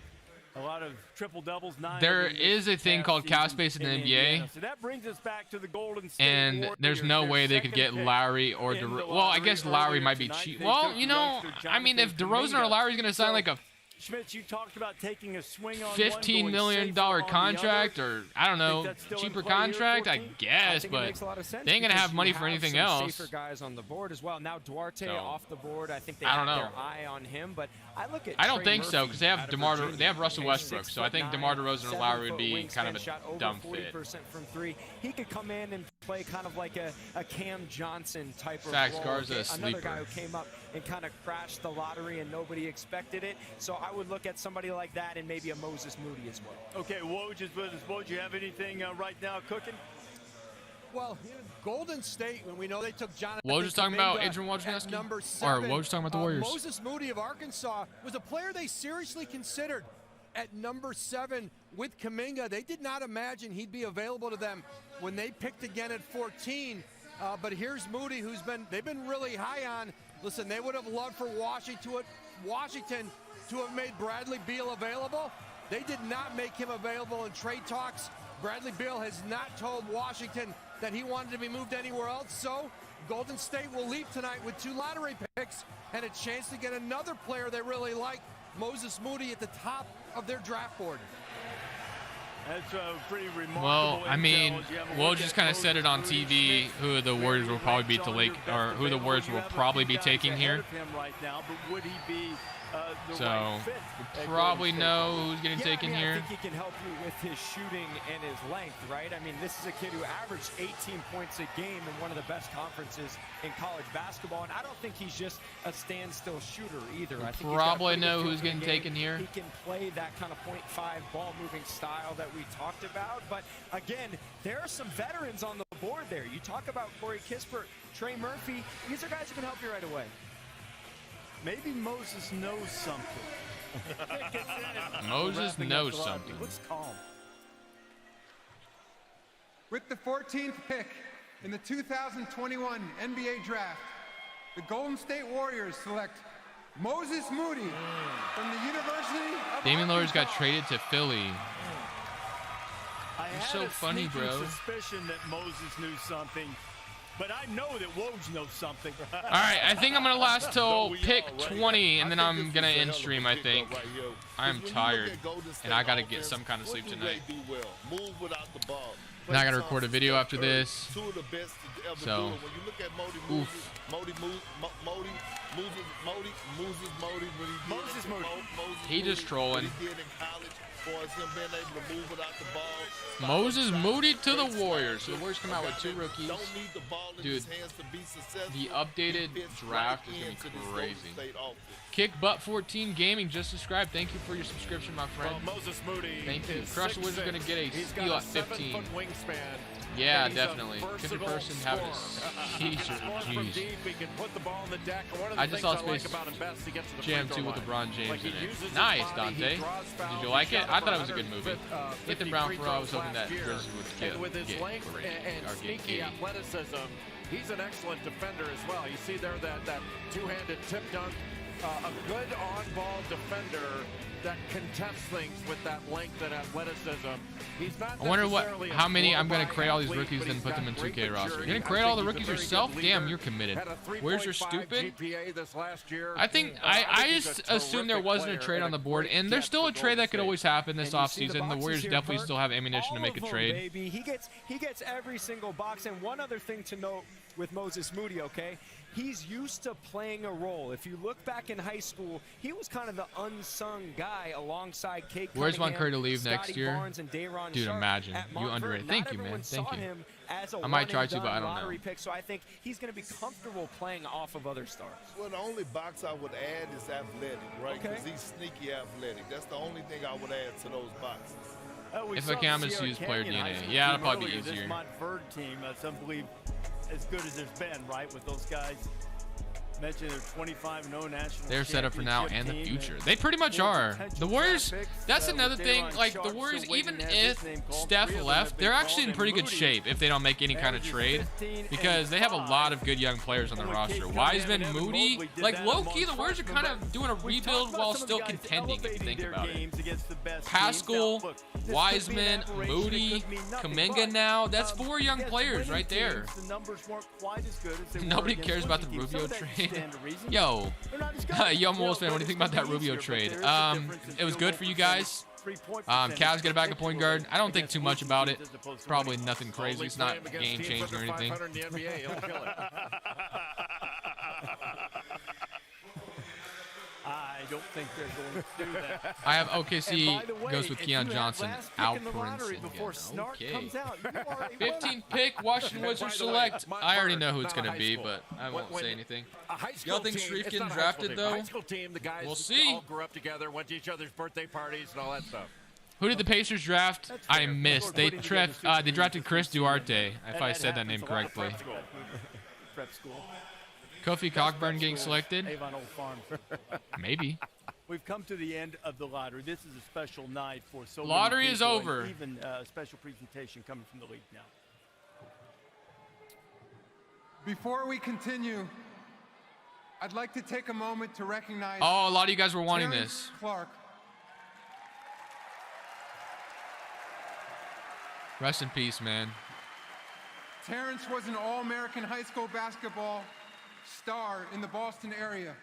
Speaker 3: a lot of triple doubles.
Speaker 1: There is a thing called cap space in the NBA,
Speaker 3: So that brings us back to the Golden State
Speaker 1: and
Speaker 3: Warriors.
Speaker 1: there's no
Speaker 3: Their
Speaker 1: way they could get
Speaker 3: second pick
Speaker 1: Lowry or
Speaker 3: in the
Speaker 1: DeRozan. Well, I guess
Speaker 3: lottery
Speaker 1: Lowry
Speaker 3: earlier
Speaker 1: might be
Speaker 3: tonight.
Speaker 1: cheap.
Speaker 3: They
Speaker 1: Well,
Speaker 3: took
Speaker 1: you know,
Speaker 3: youngster
Speaker 1: I mean, if
Speaker 3: Jonathan
Speaker 1: DeRozan or
Speaker 3: Kuminga.
Speaker 1: Lowry's going to sign
Speaker 3: So
Speaker 1: like a
Speaker 3: Schmitz, you talked about taking a swing on
Speaker 1: $15 million contract, or I don't know, cheaper contract, I guess, but they ain't gonna have money for anything else.
Speaker 11: Safer guys on the board as well. Now Duarte off the board. I think they
Speaker 1: I don't
Speaker 11: have
Speaker 1: know.
Speaker 11: their eye on him, but I look at.
Speaker 1: I don't
Speaker 11: Trey
Speaker 1: think so,
Speaker 11: Murphy
Speaker 1: because they have
Speaker 11: out of
Speaker 1: DeMar.
Speaker 11: Virginia.
Speaker 1: They have Russell
Speaker 11: Okay,
Speaker 1: Westbrook, so I think
Speaker 11: 6'9",
Speaker 1: DeMar DeRozan and Lowry would be
Speaker 11: 7-foot
Speaker 1: kind of
Speaker 11: wingspan,
Speaker 1: a dumb
Speaker 11: shot over
Speaker 1: fit.
Speaker 11: 40% from three. He could come in and play kind of like a Cam Johnson type of
Speaker 1: Facts,
Speaker 11: role.
Speaker 1: Garza,
Speaker 11: Okay, another guy
Speaker 1: sleeper.
Speaker 11: who came up and kind of crashed the lottery and nobody expected it. So I would look at somebody like that and maybe a Moses Moody as well.
Speaker 3: Okay, Woj is with us. Woj, you have anything right now cooking?
Speaker 16: Well, Golden State, when we know they took Jonathan
Speaker 1: Woj was talking about
Speaker 16: Kuminga
Speaker 1: Adrian
Speaker 16: at
Speaker 1: Wojnarowski?
Speaker 16: number
Speaker 1: Or
Speaker 16: 7.
Speaker 1: Woj was talking about the Warriors?
Speaker 16: Moses Moody of Arkansas was a player they seriously considered at number 7 with Kuminga. They did not imagine he'd be available to them when they picked again at 14. But here's Moody, they've been really high on. Listen, they would have loved for Washington to have made Bradley Beal available. They did not make him available in trade talks. Bradley Beal has not told Washington that he wanted to be moved anywhere else. So Golden State will leave tonight with 2 lottery picks and a chance to get another player they really like, Moses Moody, at the top of their draft board.
Speaker 3: That's pretty remarkable.
Speaker 1: Well, I mean,
Speaker 3: intel as you have a
Speaker 1: Woj
Speaker 3: look
Speaker 1: just
Speaker 3: at
Speaker 1: kind of
Speaker 3: Moses
Speaker 1: said it on
Speaker 3: Moody,
Speaker 1: TV
Speaker 3: Schmitz.
Speaker 1: who the Warriors will probably be to Lake, or who the Warriors will probably be taking here.
Speaker 3: Right now, but would he be the
Speaker 1: So
Speaker 3: right fit
Speaker 1: we'll
Speaker 3: at
Speaker 1: probably
Speaker 3: Golden State?
Speaker 1: know who's getting taken
Speaker 11: I mean,
Speaker 1: here.
Speaker 11: I think he can help you with his shooting and his length, right? I mean, this is a kid who averaged 18 points a game in one of the best conferences in college basketball, and I don't think he's just a standstill shooter either. I think
Speaker 1: Probably
Speaker 11: he's got a
Speaker 1: know
Speaker 11: pretty
Speaker 1: who's
Speaker 11: good
Speaker 1: getting
Speaker 11: game.
Speaker 1: taken here.
Speaker 11: He can play that kind of 0.5 ball-moving style that we talked about, but again, there are some veterans on the board there. You talk about Corey Kispert, Trey Murphy. These are guys who can help you right away.
Speaker 3: Maybe Moses knows something.
Speaker 1: Moses
Speaker 3: Wrapping
Speaker 1: knows
Speaker 3: up the lobby.
Speaker 1: something.
Speaker 3: Looks calm.
Speaker 4: With the 14th pick in the 2021 NBA Draft, the Golden State Warriors select Moses Moody from the University of
Speaker 1: Damian Lillard's got
Speaker 4: Arkansas.
Speaker 1: traded to Philly.
Speaker 3: I
Speaker 1: You're
Speaker 3: had
Speaker 1: so
Speaker 3: a
Speaker 1: funny,
Speaker 3: sneaking
Speaker 1: bro.
Speaker 3: suspicion that Moses knew something, but I know that Woj knows something.
Speaker 1: All right, I think I'm gonna last till pick 20, and then I'm gonna end stream. I think I'm tired, and I gotta get some kind of sleep tonight.
Speaker 8: Move without the ball.
Speaker 1: And I gotta record a video after this.
Speaker 8: Two of the best to ever
Speaker 1: So,
Speaker 8: do it. When you look at
Speaker 1: He just trolling.
Speaker 8: What he did in college, as far as him being able to move without the ball.
Speaker 1: Moses Moody to the Warriors. So the Warriors come out with 2 rookies.
Speaker 8: Don't need the ball in
Speaker 1: Dude,
Speaker 8: his hands to be successful.
Speaker 1: the updated
Speaker 8: He fits
Speaker 1: draft
Speaker 8: right
Speaker 1: is
Speaker 8: into
Speaker 1: gonna
Speaker 8: this
Speaker 1: be
Speaker 8: Golden
Speaker 1: crazy.
Speaker 8: State offense.
Speaker 1: Kick Butt 14 Gaming just subscribed. Thank you for your subscription, my friend.
Speaker 14: Well, Moses Moody
Speaker 1: Thank you.
Speaker 14: is
Speaker 1: Crush Wizard's
Speaker 14: 6'6".
Speaker 1: gonna get a
Speaker 14: He's
Speaker 1: steal
Speaker 14: got
Speaker 1: at
Speaker 14: a
Speaker 1: 15.
Speaker 14: 7-foot wingspan.
Speaker 1: Yeah,
Speaker 14: and he's a
Speaker 1: definitely. Fifty
Speaker 14: versatile
Speaker 1: person having a
Speaker 14: scorer.
Speaker 1: jeez.
Speaker 14: Scores from deep. He can put the ball on the deck. One of the
Speaker 1: I just
Speaker 14: things
Speaker 1: saw
Speaker 14: I like
Speaker 1: Space
Speaker 14: about him best, he gets to the
Speaker 1: Jam
Speaker 14: free
Speaker 1: 2
Speaker 14: throw
Speaker 1: with
Speaker 14: line.
Speaker 1: LeBron James
Speaker 14: Like, he
Speaker 1: in it.
Speaker 14: uses his
Speaker 1: Nice,
Speaker 14: body,
Speaker 1: Dante.
Speaker 14: he draws
Speaker 1: Did
Speaker 14: fouls,
Speaker 1: you
Speaker 14: he
Speaker 1: like it?
Speaker 14: shot
Speaker 1: I
Speaker 14: up
Speaker 1: thought it was a good
Speaker 14: 100
Speaker 1: movie. Get the
Speaker 14: 50
Speaker 1: Brown
Speaker 14: free
Speaker 1: Pro. I was
Speaker 14: throws
Speaker 1: hoping
Speaker 14: last
Speaker 1: that
Speaker 14: year.
Speaker 1: Grizzlies would
Speaker 14: And with his length and sneaky
Speaker 1: get
Speaker 14: athleticism, he's an excellent defender as well. You see there that two-handed tip dunk. A good on-ball defender that contests things with that length and athleticism. He's not
Speaker 1: I wonder
Speaker 14: necessarily a
Speaker 1: how many I'm gonna
Speaker 14: score-by
Speaker 1: create all these
Speaker 14: athlete,
Speaker 1: rookies
Speaker 14: but
Speaker 1: then
Speaker 14: he's
Speaker 1: put them
Speaker 14: got
Speaker 1: in
Speaker 14: great
Speaker 1: 2K roster. You're
Speaker 14: maturity.
Speaker 1: gonna
Speaker 14: I
Speaker 1: create
Speaker 14: think
Speaker 1: all the
Speaker 14: he's a
Speaker 1: rookies
Speaker 14: very good
Speaker 1: yourself? Damn,
Speaker 14: leader.
Speaker 1: you're committed.
Speaker 14: Had a
Speaker 1: Where's your
Speaker 14: 3.5
Speaker 1: stupid?
Speaker 14: GPA this last year.
Speaker 1: I think
Speaker 14: I
Speaker 1: I
Speaker 14: think he's
Speaker 1: just
Speaker 14: a
Speaker 1: assumed there
Speaker 14: terrific
Speaker 1: wasn't a
Speaker 14: player
Speaker 1: trade
Speaker 14: and
Speaker 1: on the
Speaker 14: a
Speaker 1: board,
Speaker 14: great
Speaker 1: and there's
Speaker 14: get
Speaker 1: still
Speaker 14: for
Speaker 1: a trade
Speaker 14: Golden
Speaker 1: that could
Speaker 14: State.
Speaker 1: always happen this
Speaker 11: And you see the
Speaker 1: offseason. The
Speaker 11: boxes
Speaker 1: Warriors
Speaker 11: here,
Speaker 1: definitely
Speaker 11: Bert?
Speaker 1: still have ammunition to
Speaker 11: All
Speaker 1: make a
Speaker 11: of 'em,
Speaker 1: trade.
Speaker 11: Baby. He gets every single box. And one other thing to note with Moses Moody, okay? He's used to playing a role. If you look back in high school, he was kind of the unsung guy alongside Kate
Speaker 1: Where's Von
Speaker 11: Cunningham,
Speaker 1: Curry to leave
Speaker 11: Scotty
Speaker 1: next year?
Speaker 11: Barnes, and Day'Ron
Speaker 1: Dude,
Speaker 11: Sharpe
Speaker 1: imagine.
Speaker 11: at
Speaker 1: You
Speaker 11: Montverde.
Speaker 1: underrated.
Speaker 11: Not
Speaker 1: Thank you, man.
Speaker 11: everyone
Speaker 1: Thank
Speaker 11: saw
Speaker 1: you.
Speaker 11: him as a
Speaker 1: I might try to,
Speaker 11: one-and-done
Speaker 1: but I don't know.
Speaker 11: lottery pick, so I think he's going to be comfortable playing off of other stars.
Speaker 8: Well, the only box I would add is athletic, right?
Speaker 11: Okay.
Speaker 8: Because he's sneaky athletic. That's the only thing I would add to those boxes.
Speaker 1: If I can, I'm just use player DNA. Yeah, it'll probably be easier.
Speaker 3: This Montverde team, I believe, as good as there's been, right, with those guys. Mentioned they're 25-0 national.
Speaker 1: They're set up for now and the
Speaker 3: championship
Speaker 1: future.
Speaker 3: team.
Speaker 1: They pretty much
Speaker 3: Four
Speaker 1: are.
Speaker 3: potential
Speaker 1: The Warriors,
Speaker 3: draft picks,
Speaker 1: that's
Speaker 3: with
Speaker 1: another thing.
Speaker 3: Day'Ron
Speaker 1: Like, the
Speaker 3: Sharpe
Speaker 1: Warriors,
Speaker 3: still waiting
Speaker 1: even
Speaker 3: to have his
Speaker 1: if
Speaker 3: name called.
Speaker 1: Steph
Speaker 3: Three of them
Speaker 1: left,
Speaker 3: have
Speaker 1: they're
Speaker 3: been
Speaker 1: actually in
Speaker 3: called,
Speaker 1: pretty
Speaker 3: and
Speaker 1: good
Speaker 3: Moody
Speaker 1: shape if they don't make any kind of
Speaker 3: averages
Speaker 1: trade.
Speaker 3: 15
Speaker 1: Because they have a
Speaker 3: and
Speaker 1: lot of good young players on their
Speaker 3: Only
Speaker 1: roster.
Speaker 3: Cade
Speaker 1: Wiseman,
Speaker 3: Cunningham and Evan
Speaker 1: Moody,
Speaker 3: Mobley did
Speaker 1: like
Speaker 3: that
Speaker 1: low-key,
Speaker 3: amongst
Speaker 1: the Warriors are
Speaker 3: freshmen,
Speaker 1: kind of doing a
Speaker 3: we talked
Speaker 1: rebuild
Speaker 3: about
Speaker 1: while
Speaker 3: some of
Speaker 1: still
Speaker 3: the guys
Speaker 1: contending, if you
Speaker 3: elevating
Speaker 1: think
Speaker 3: their
Speaker 1: about it.
Speaker 3: games against the best teams.
Speaker 1: Pascal,
Speaker 3: Now, look, this could be an
Speaker 1: Wiseman,
Speaker 3: aberration, it
Speaker 1: Moody,
Speaker 3: could mean nothing,
Speaker 1: Kuminga
Speaker 3: but,
Speaker 1: now. That's 4 young
Speaker 3: against
Speaker 1: players
Speaker 3: winning
Speaker 1: right there.
Speaker 3: teams, the numbers weren't quite as good as they were
Speaker 1: Nobody
Speaker 3: against
Speaker 1: cares about the
Speaker 3: losing teams.
Speaker 1: Rubio
Speaker 3: Some of that
Speaker 1: trade. Yo, Young Wolves fan, what do you think about that Rubio trade? It was good for you guys. Cavs get a backup point guard. I don't think too much about it. Probably nothing crazy. It's not game changing or anything.
Speaker 3: I don't think they're going to do that.
Speaker 1: I have OKC
Speaker 3: And by the way,
Speaker 1: goes with
Speaker 3: if
Speaker 1: Keon
Speaker 3: you have
Speaker 1: Johnson.
Speaker 3: last pick
Speaker 1: Al
Speaker 3: in the lottery before
Speaker 1: Prince.
Speaker 3: Snart
Speaker 1: Okay.
Speaker 3: comes out, you are a
Speaker 1: 15th pick, Washington Wizards select. I already know who it's going to be, but I won't say anything.
Speaker 14: Y'all
Speaker 1: think
Speaker 14: team,
Speaker 1: Shreve
Speaker 14: it's
Speaker 1: getting
Speaker 14: not a high school
Speaker 1: drafted,
Speaker 14: team.
Speaker 1: though?
Speaker 14: High school team, the guys
Speaker 1: We'll see.
Speaker 14: all grew up together, went to each other's birthday parties and all that stuff.
Speaker 1: Who did the Pacers draft? I missed. They drafted Chris Duarte, if I said that name correctly.
Speaker 3: Prep school.
Speaker 1: Kofi Cockburn getting selected?
Speaker 3: Avon Old Farm.
Speaker 1: Maybe.
Speaker 3: We've come to the end of the lottery. This is a special night for so many
Speaker 1: Lottery is
Speaker 3: people, and
Speaker 1: over.
Speaker 3: even a special presentation coming from the league now.
Speaker 4: Before we continue, I'd like to take a moment to recognize.
Speaker 1: Oh, a lot of you guys were wanting
Speaker 4: Terrence
Speaker 1: this.
Speaker 4: Clark.
Speaker 1: Rest in peace, man.
Speaker 4: Terrence was an All-American high school basketball star in the Boston area.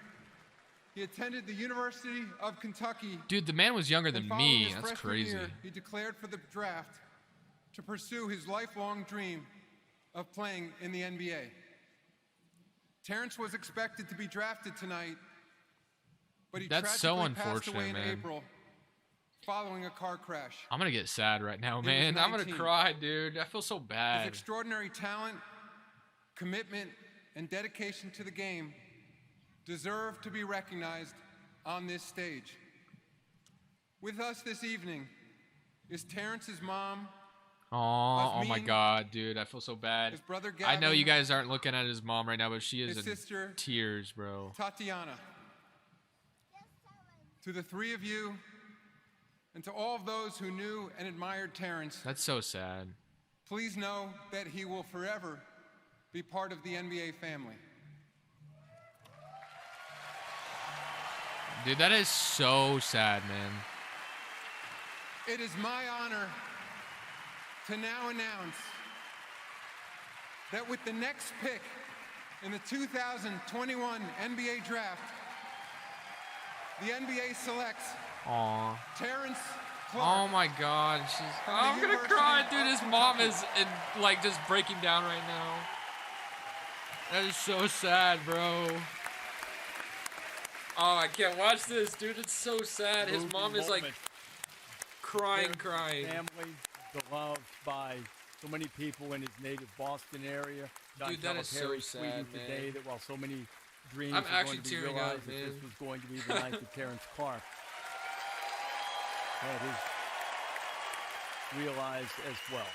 Speaker 4: He attended the University of Kentucky.
Speaker 1: Dude, the man was younger
Speaker 4: and
Speaker 1: than
Speaker 4: following
Speaker 1: me.
Speaker 4: his
Speaker 1: That's
Speaker 4: freshman
Speaker 1: crazy.
Speaker 4: year, he declared for the draft to pursue his lifelong dream of playing in the NBA. Terrence was expected to be drafted tonight, but he
Speaker 1: That's so
Speaker 4: tragically passed
Speaker 1: unfortunate,
Speaker 4: away in
Speaker 1: man.
Speaker 4: April following a car crash.
Speaker 1: I'm going to get sad right now,
Speaker 4: He was
Speaker 1: man. I'm going to
Speaker 4: 19.
Speaker 1: cry, dude. I feel so
Speaker 4: His
Speaker 1: bad.
Speaker 4: extraordinary talent, commitment, and dedication to the game deserve to be recognized on this stage. With us this evening is Terrence's mom,
Speaker 1: Oh my
Speaker 4: Asmin,
Speaker 1: God, dude. I feel so bad.
Speaker 4: his brother
Speaker 1: I know you
Speaker 4: Gavin,
Speaker 1: guys aren't looking at his mom right now, but she is
Speaker 4: his
Speaker 1: in
Speaker 4: sister,
Speaker 1: tears, bro.
Speaker 4: Tatiana. To the three of you, and to all of those who knew and admired Terrence,
Speaker 1: That's so sad.
Speaker 4: please know that he will forever be part of the NBA family.
Speaker 1: Dude, that is so sad, man.
Speaker 4: It is my honor to now announce that with the next pick in the 2021 NBA Draft, the NBA selects
Speaker 1: Aw.
Speaker 4: Terrence Clark.
Speaker 1: Oh my God. I'm gonna cry, dude. His mom is like just breaking down right now. That is so sad, bro. Oh, I can't watch this, dude. It's so sad. His mom is like crying.
Speaker 3: Family beloved by so many people in his native Boston area. John
Speaker 1: Dude, that is so
Speaker 3: Calipari
Speaker 1: sad,
Speaker 3: tweeting
Speaker 1: man.
Speaker 3: today that while so many dreams
Speaker 1: I'm
Speaker 3: are
Speaker 1: actually
Speaker 3: going to be
Speaker 1: tearing
Speaker 3: realized,
Speaker 1: up,
Speaker 3: that
Speaker 1: man.
Speaker 3: this was going to be the night that Terrence Clark had his realized as well.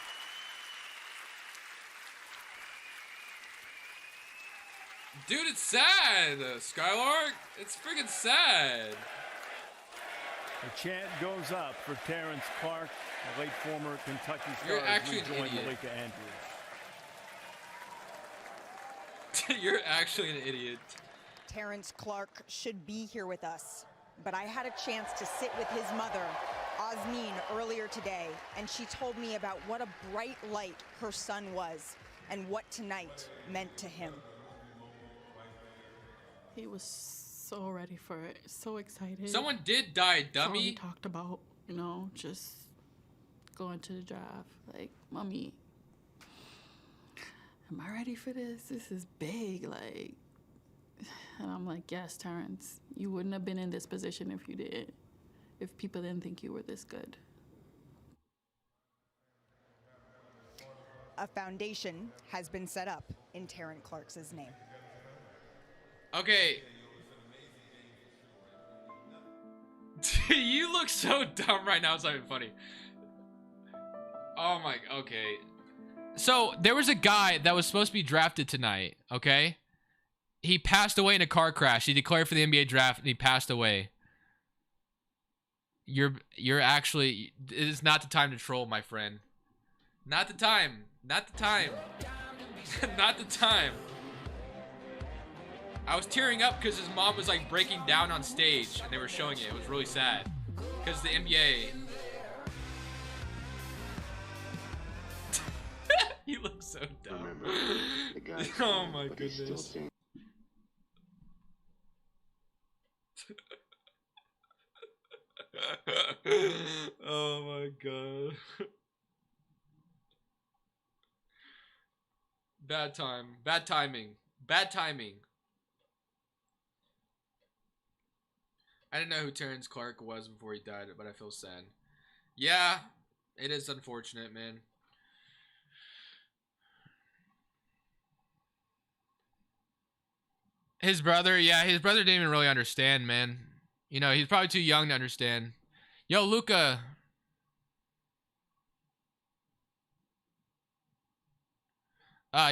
Speaker 1: Dude, it's sad, Skylark. It's freaking sad.
Speaker 3: The chant goes up for Terrence Clark, a late former Kentucky star.
Speaker 1: You're actually
Speaker 3: who
Speaker 1: an
Speaker 3: joined
Speaker 1: idiot.
Speaker 3: Malika Andrews.
Speaker 1: You're actually an idiot.
Speaker 9: Terrence Clark should be here with us, but I had a chance to sit with his mother, Asmin, earlier today, and she told me about what a bright light her son was and what tonight meant to him.
Speaker 2: He was so ready for it, so excited.
Speaker 1: Someone did die,
Speaker 2: So
Speaker 1: dummy.
Speaker 2: he talked about, just going to the draft. Like, Mommy, am I ready for this? This is big, like. And I'm like, yes, Terrence, you wouldn't have been in this position if you did, if people didn't think you were this good.
Speaker 9: A foundation has been set up in Terrence Clark's name.
Speaker 1: Okay. You look so dumb right now. It's not even funny. Oh my. Okay. So there was a guy that was supposed to be drafted tonight. Okay. He passed away in a car crash. He declared for the NBA draft and he passed away. You're actually. It is not the time to troll, my friend. Not the time. Not the time. Not the time. I was tearing up because his mom was like breaking down on stage and they were showing it. It was really sad. Because the NBA. He looks so dumb. Oh my goodness. Oh my god. Bad timing. I didn't know who Terrence Clark was before he died, but I feel sad. Yeah, it is unfortunate, man. His brother didn't even really understand, man. You know, he's probably too young to understand. Yo, Luca.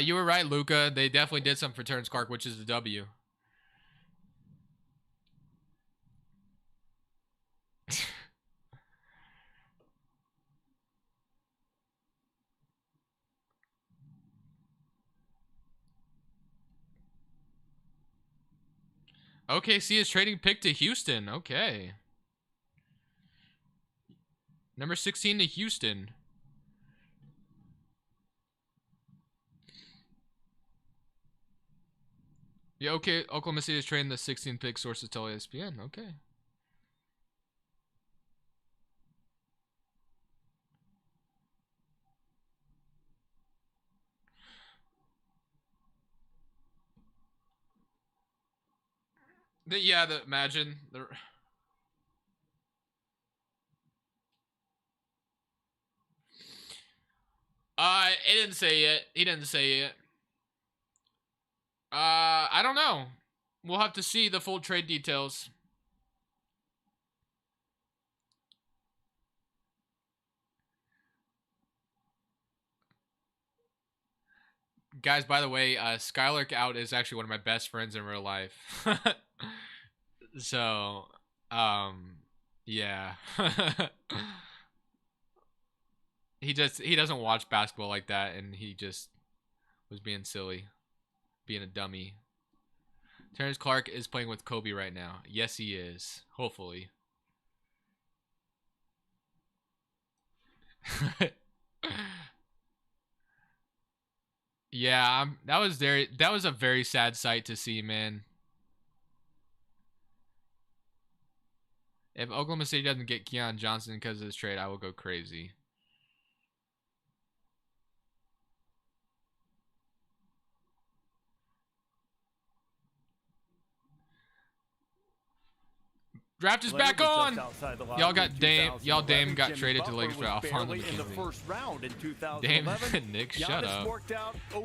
Speaker 1: You were right, Luca. They definitely did something for Terrence Clark, which is the W. OKC is trading pick to Houston. Okay. Number 16 to Houston. Yeah, okay. Oklahoma City is trading the 16th pick, sources tell ESPN. Okay. Imagine. He didn't say it. I don't know. We'll have to see the full trade details. Guys, by the way, Skylark Out is actually one of my best friends in real life. So, yeah. He doesn't watch basketball like that, and he just was being silly, being a dummy. Terrence Clark is playing with Kobe right now. Yes, he is. Hopefully. Yeah, that was a very sad sight to see, man. If Oklahoma City doesn't get Keon Johnson because of this trade, I will go crazy. Draft is back on. Y'all got Dame. Y'all Dame got traded to the Lakers for Alfonso McKinley. Dame and Nick, shut up.